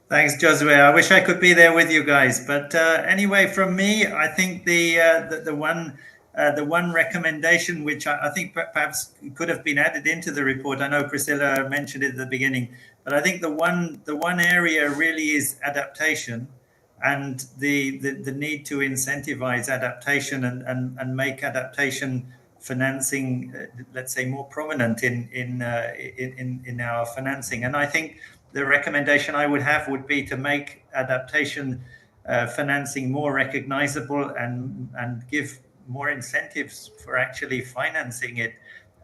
Thanks, Josue. I wish I could be there with you guys. But anyway, from me, I think the one recommendation which I think perhaps could have been added into the report. I know Priscilla mentioned it at the beginning, but I think the one area really is adaptation, and the need to incentivize adaptation and make adaptation financing, let's say, more prominent in our financing. And I think the recommendation I would have would be to make adaptation financing more recognizable and give more incentives for actually financing it,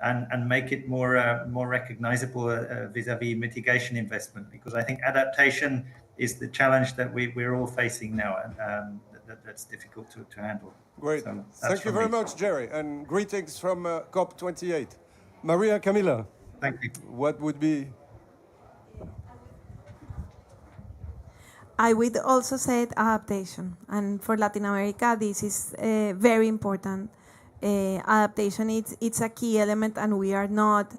and make it more recognizable vis-a-vis mitigation investment, because I think adaptation is the challenge that we're all facing now, and that's difficult to handle. Great. So Thank you very much, Jerry, and greetings from COP28. Maria Camila. Thank you. What would be? I would also say adaptation, and for Latin America, this is very important. Adaptation, it's a key element, and we are not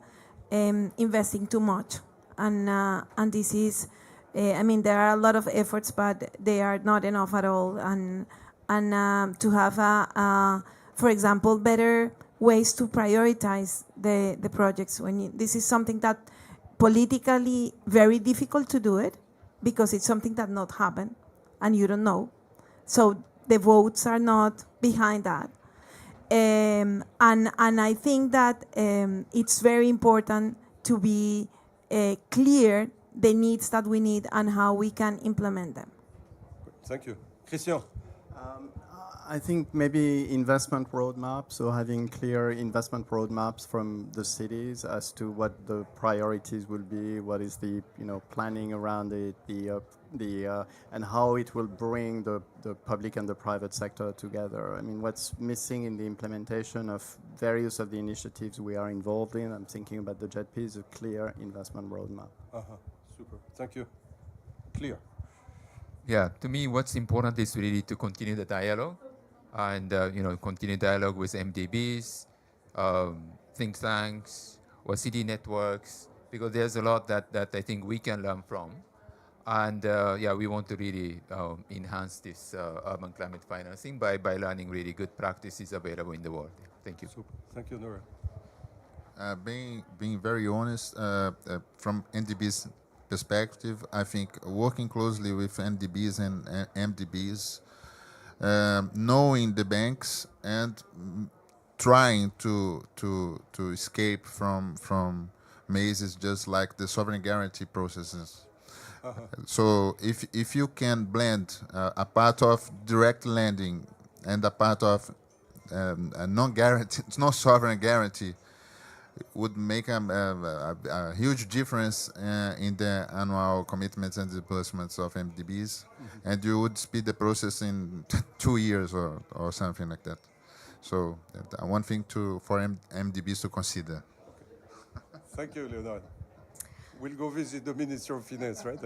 investing too much. And this is, I mean, there are a lot of efforts, but they are not enough at all. And to have, for example, better ways to prioritize the projects. This is something that politically very difficult to do it, because it's something that not happen and you don't know. So the votes are not behind that. And I think that it's very important to be clear the needs that we need and how we can implement them. Thank you. Christian. I think maybe investment roadmaps, so having clear investment roadmaps from the cities as to what the priorities will be, what is the planning around it, and how it will bring the public and the private sector together. I mean, what's missing in the implementation of various of the initiatives we are involved in, I'm thinking about the JETP, is a clear investment roadmap. Super. Thank you. Clear. Yeah, to me, what's important is really to continue the dialogue, and continue dialogue with MDBs, think tanks, or city networks, because there's a lot that I think we can learn from. And we want to really enhance this urban climate financing by learning really good practices available in the world. Thank you. Super. Thank you, Nora. Being very honest, from NDB's perspective, I think working closely with NDBs and MDBs, knowing the banks and trying to escape from mazes, just like the sovereign guarantee processes. So if you can blend a part of direct lending and a part of a non-guarantee, no sovereign guarantee, would make a huge difference in the annual commitments and disbursements of MDBs, and you would speed the process in 2 years or something like that. So one thing for MDBs to consider. Thank you, Leonard. We'll go visit the Minister of Finance, right?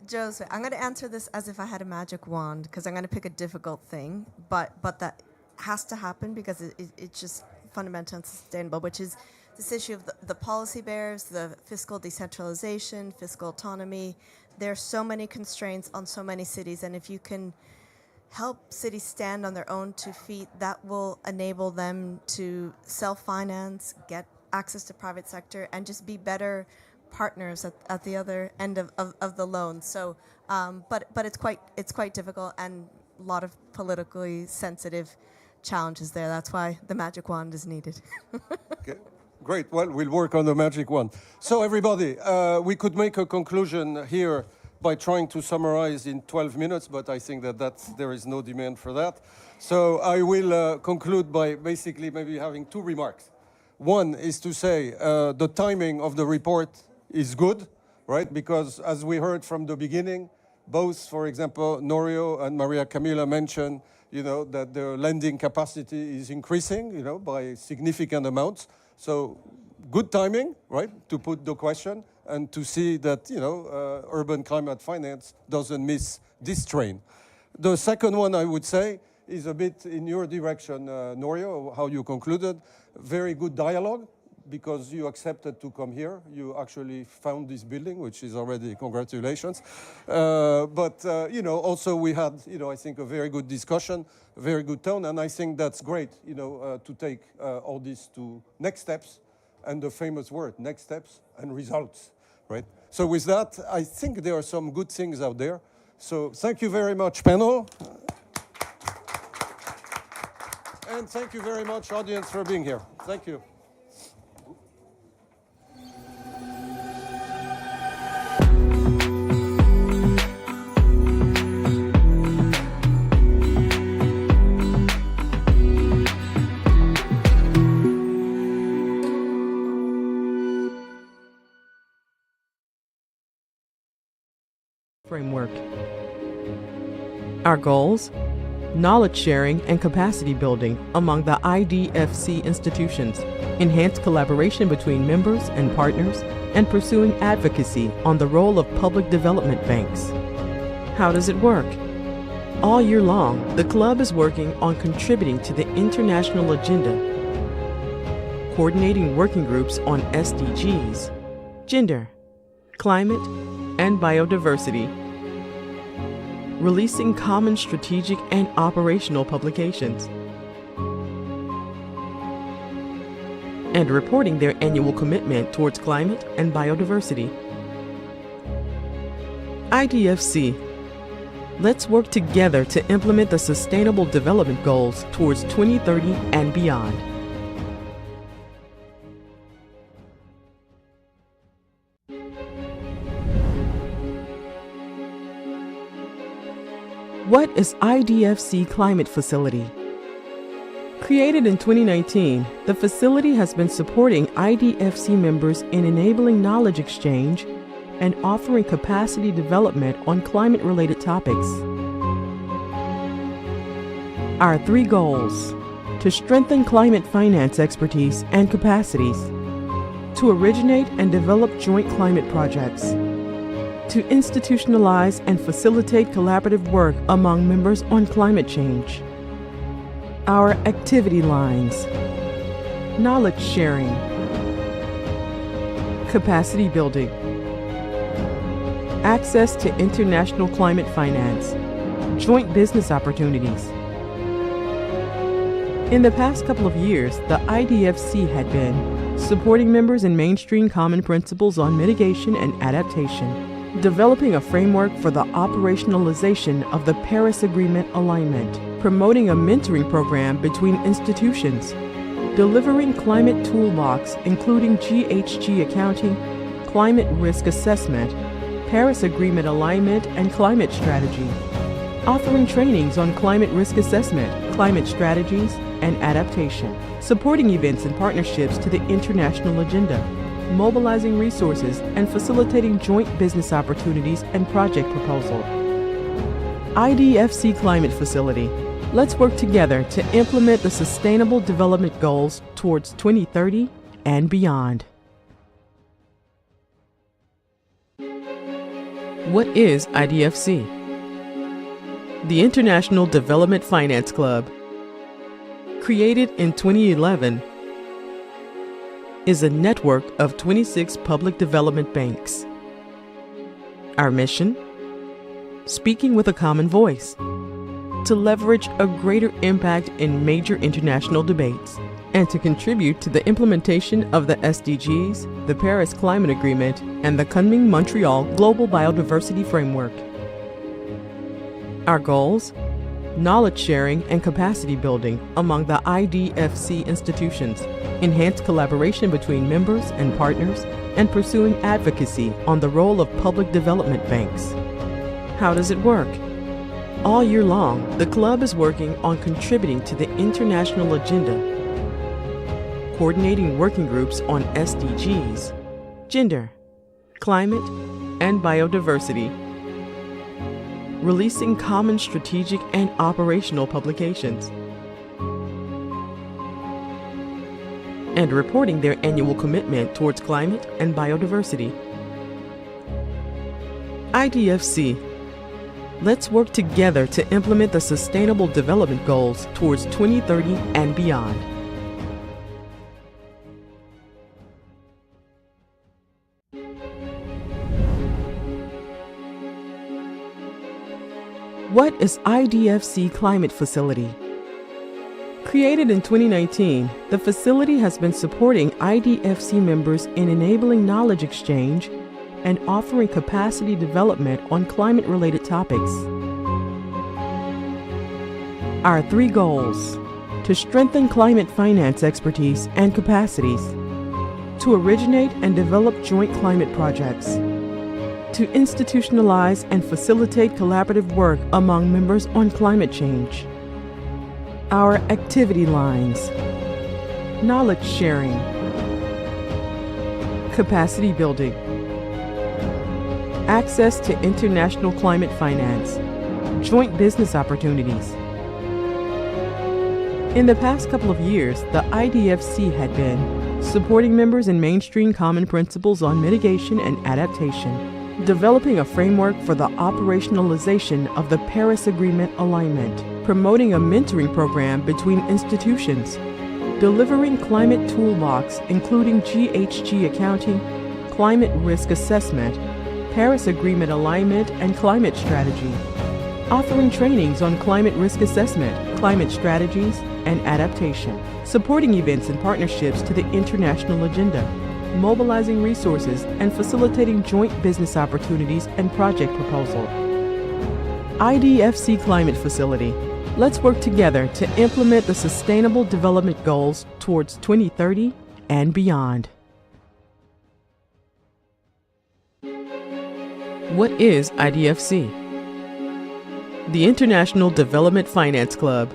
Joseph, I'm going to answer this as if I had a magic wand, because I'm going to pick a difficult thing, but that has to happen because it's just fundamental and sustainable, which is this issue of the policy bearers, the fiscal decentralization, fiscal autonomy. There are so many constraints on so many cities, and if you can help cities stand on their own 2 feet, that will enable them to self-finance, get access to private sector, and just be better partners at the other end of the loan. So, but it's quite difficult, and a lot of politically sensitive challenges there. That's why the magic wand is needed. Okay. Great. Well, we'll work on the magic wand. So everybody, we could make a conclusion here by trying to summarize in 12 minutes, but I think that there is no demand for that. So I will conclude by basically maybe having two remarks. One is to say the timing of the report is good, right? Because as we heard from the beginning, both, for example, Norio and Maria Camila mentioned, that the lending capacity is increasing, by significant amounts. So good timing, right, to put the question and to see that, urban climate finance doesn't miss this train. The second one I would say is a bit in your direction, Norio, how you concluded. Very good dialogue, because you accepted to come here. You actually found this building, which is already congratulations. But also we had, I think, a very good discussion, a very good tone, and I think that's great, to take all this to next steps, and the famous word, next steps and results, right? So with that, I think there are some good things out there. So thank you very much, panel. And thank you very much, audience, for being here. Thank you. Framework. Our goals: knowledge sharing and capacity building among the IDFC institutions, enhanced collaboration between members and partners, and pursuing advocacy on the role of public development banks. How does it work? All year long, the club is working on contributing to the international agenda, coordinating working groups on SDGs, gender, climate, and biodiversity, releasing common strategic and operational publications, and reporting their annual commitment towards climate and biodiversity. IDFC. Let's work together to implement the Sustainable Development Goals towards 2030 and beyond. What is IDFC Climate Facility? Created in 2019, the facility has been supporting IDFC members in enabling knowledge exchange and offering capacity development on climate-related topics. Our three goals: to strengthen climate finance expertise and capacities, to originate and develop joint climate projects, to institutionalize and facilitate collaborative work among members on climate change. Our activity lines: knowledge sharing, capacity building, access to international climate finance, joint business opportunities. In the past couple of years, the IDFC had been supporting members in mainstream common principles on mitigation and adaptation, developing a framework for the operationalization of the Paris Agreement alignment, promoting a mentoring program between institutions, delivering climate toolbox including GHG accounting, climate risk assessment, Paris Agreement alignment and climate strategy, offering trainings on climate risk assessment, climate strategies, and adaptation, supporting events and partnerships to the international agenda, mobilizing resources and facilitating joint business opportunities and project proposal. IDFC Climate Facility. Let's work together to implement the Sustainable Development Goals towards 2030 and beyond. What is IDFC? The International Development Finance Club, created in 2011, is a network of 26 public development banks. Our mission? Speaking with a common voice, to leverage a greater impact in major international debates, and to contribute to the implementation of the SDGs, the Paris Climate Agreement, and the Kunming-Montreal Global Biodiversity Framework. Our goals? Knowledge sharing and capacity building among the IDFC institutions, enhanced collaboration between members and partners, and pursuing advocacy on the role of public development banks. How does it work? All year long, the club is working on contributing to the international agenda, coordinating working groups on SDGs, gender, climate, and biodiversity, releasing common strategic and operational publications, and reporting their annual commitment towards climate and biodiversity. IDFC. Let's work together to implement the Sustainable Development Goals towards 2030 and beyond. What is IDFC Climate Facility? Created in 2019, the facility has been supporting IDFC members in enabling knowledge exchange and offering capacity development on climate-related topics. Our 3 goals: to strengthen climate finance expertise and capacities, to originate and develop joint climate projects, to institutionalize and facilitate collaborative work among members on climate change. Our activity lines: knowledge sharing, capacity building, access to international climate finance, joint business opportunities. In the past couple of years, the IDFC had been supporting members in mainstream common principles on mitigation and adaptation, developing a framework for the operationalization of the Paris Agreement alignment, promoting a mentoring program between institutions, delivering climate toolbox including GHG accounting, climate risk assessment, Paris Agreement alignment and climate strategy, offering trainings on climate risk assessment, climate strategies, and adaptation, supporting events and partnerships to the international agenda, mobilizing resources and facilitating joint business opportunities and project proposal. IDFC Climate Facility. Let's work together to implement the Sustainable Development Goals towards 2030 and beyond. What is IDFC? The International Development Finance Club,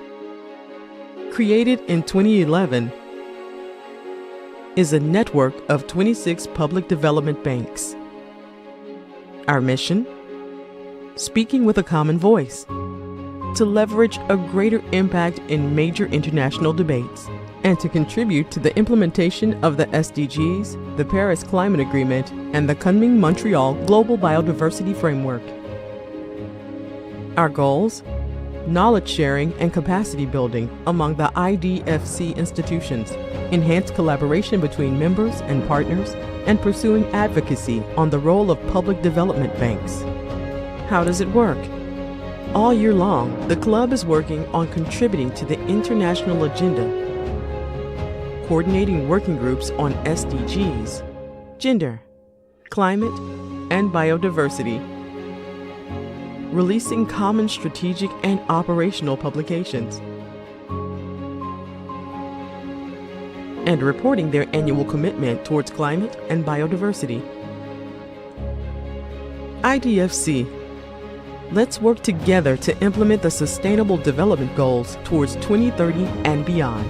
created in 2011, is a network of 26 public development banks. Our mission? Speaking with a common voice, to leverage a greater impact in major international debates, and to contribute to the implementation of the SDGs, the Paris Climate Agreement, and the Kunming-Montreal Global Biodiversity Framework. Our goals? Knowledge sharing and capacity building among the IDFC institutions, enhanced collaboration between members and partners, and pursuing advocacy on the role of public development banks. How does it work? All year long, the club is working on contributing to the international agenda, coordinating working groups on SDGs, gender, climate, and biodiversity, releasing common strategic and operational publications, and reporting their annual commitment towards climate and biodiversity. IDFC. Let's work together to implement the Sustainable Development Goals towards 2030 and beyond.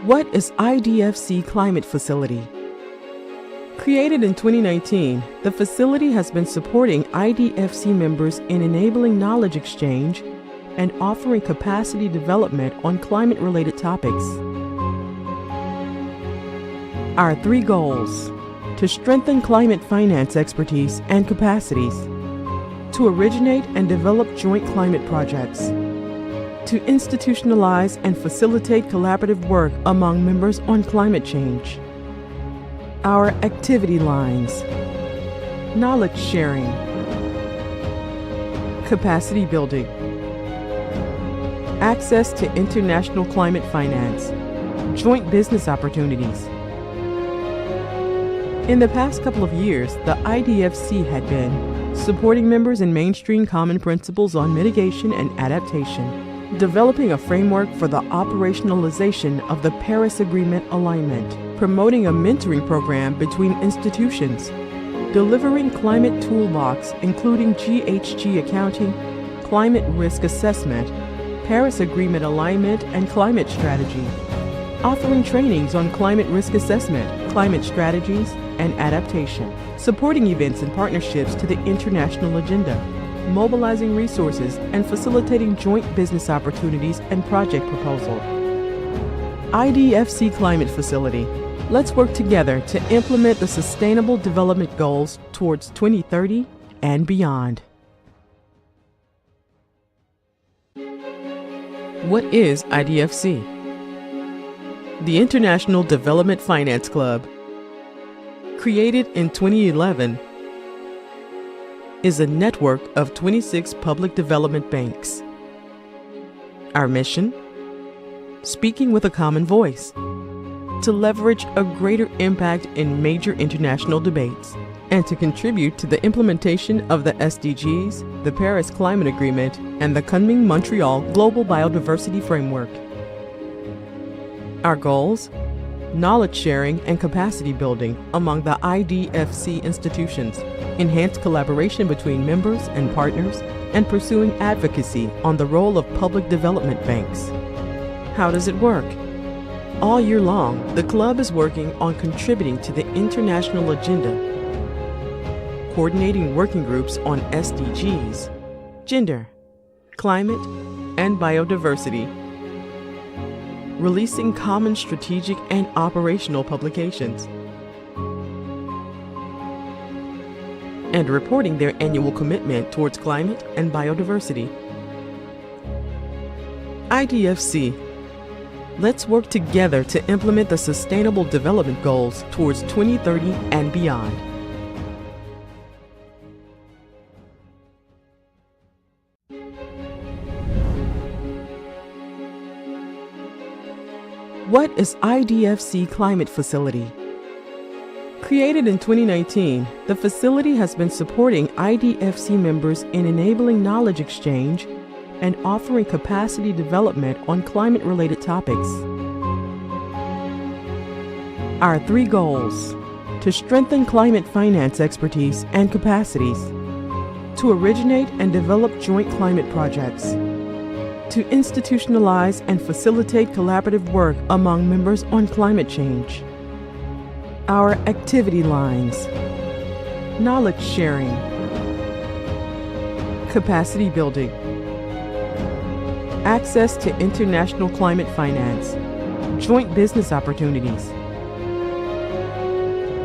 What is IDFC Climate Facility? Created in 2019, the facility has been supporting IDFC members in enabling knowledge exchange and offering capacity development on climate-related topics. Our 3 goals: to strengthen climate finance expertise and capacities, to originate and develop joint climate projects, to institutionalize and facilitate collaborative work among members on climate change. Our activity lines: knowledge sharing, capacity building, access to international climate finance, joint business opportunities. In the past couple of years, the IDFC had been supporting members in mainstream common principles on mitigation and adaptation, developing a framework for the operationalization of the Paris Agreement alignment, promoting a mentoring program between institutions, delivering climate toolbox including GHG accounting, climate risk assessment, Paris Agreement alignment and climate strategy, offering trainings on climate risk assessment, climate strategies, and adaptation, supporting events and partnerships to the international agenda, mobilizing resources and facilitating joint business opportunities and project proposal. IDFC Climate Facility. Let's work together to implement the Sustainable Development Goals towards 2030 and beyond. What is IDFC? The International Development Finance Club, created in 2011, is a network of 26 public development banks. Our mission? Speaking with a common voice, to leverage a greater impact in major international debates, and to contribute to the implementation of the SDGs, the Paris Climate Agreement, and the Kunming-Montreal Global Biodiversity Framework. Our goals? Knowledge sharing and capacity building among the IDFC institutions, enhanced collaboration between members and partners, and pursuing advocacy on the role of public development banks. How does it work? All year long, the club is working on contributing to the international agenda, coordinating working groups on SDGs, gender, climate, and biodiversity, releasing common strategic and operational publications, and reporting their annual commitment towards climate and biodiversity. IDFC. Let's work together to implement the Sustainable Development Goals towards 2030 and beyond. What is IDFC Climate Facility? Created in 2019, the facility has been supporting IDFC members in enabling knowledge exchange and offering capacity development on climate-related topics. Our 3 goals: to strengthen climate finance expertise and capacities, to originate and develop joint climate projects, to institutionalize and facilitate collaborative work among members on climate change. Our activity lines: knowledge sharing, capacity building, access to international climate finance, joint business opportunities.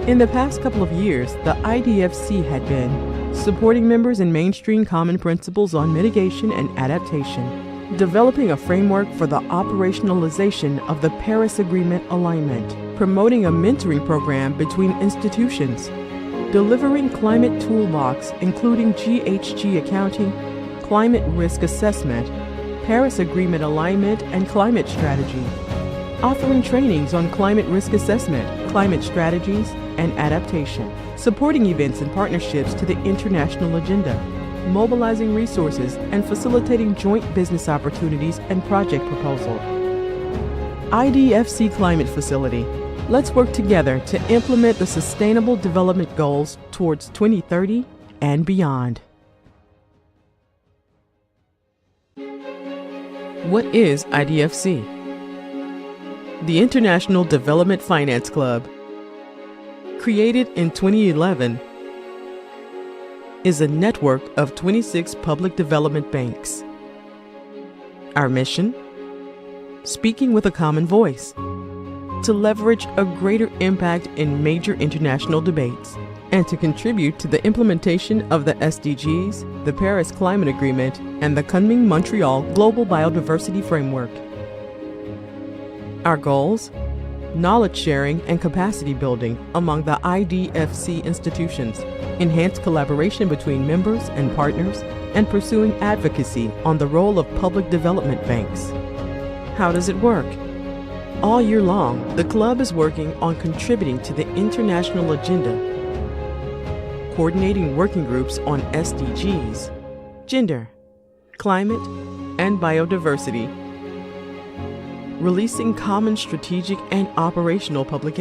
In the past couple of years, the IDFC had been supporting members in mainstream common principles on mitigation and adaptation, developing a framework for the operationalization of the Paris Agreement alignment, promoting a mentoring program between institutions, delivering climate toolbox including GHG accounting, climate risk assessment, Paris Agreement alignment and climate strategy, offering trainings on climate risk assessment, climate strategies, and adaptation, supporting events and partnerships to the international agenda, mobilizing resources and facilitating joint business opportunities and project proposal. IDFC Climate Facility. Let's work together to implement the Sustainable Development Goals towards 2030 and beyond. What is IDFC? The International Development Finance Club, created in 2011, is a network of 26 public development banks. Our mission? Speaking with a common voice, to leverage a greater impact in major international debates, and to contribute to the implementation of the SDGs, the Paris Climate Agreement, and the Kunming-Montreal Global Biodiversity Framework. Our goals? Knowledge sharing and capacity building among the IDFC institutions, enhanced collaboration between members and partners, and pursuing advocacy on the role of public development banks. How does it work? All year long, the club is working on contributing to the international agenda, coordinating working groups on SDGs, gender, climate, and biodiversity, releasing common strategic and operational publications.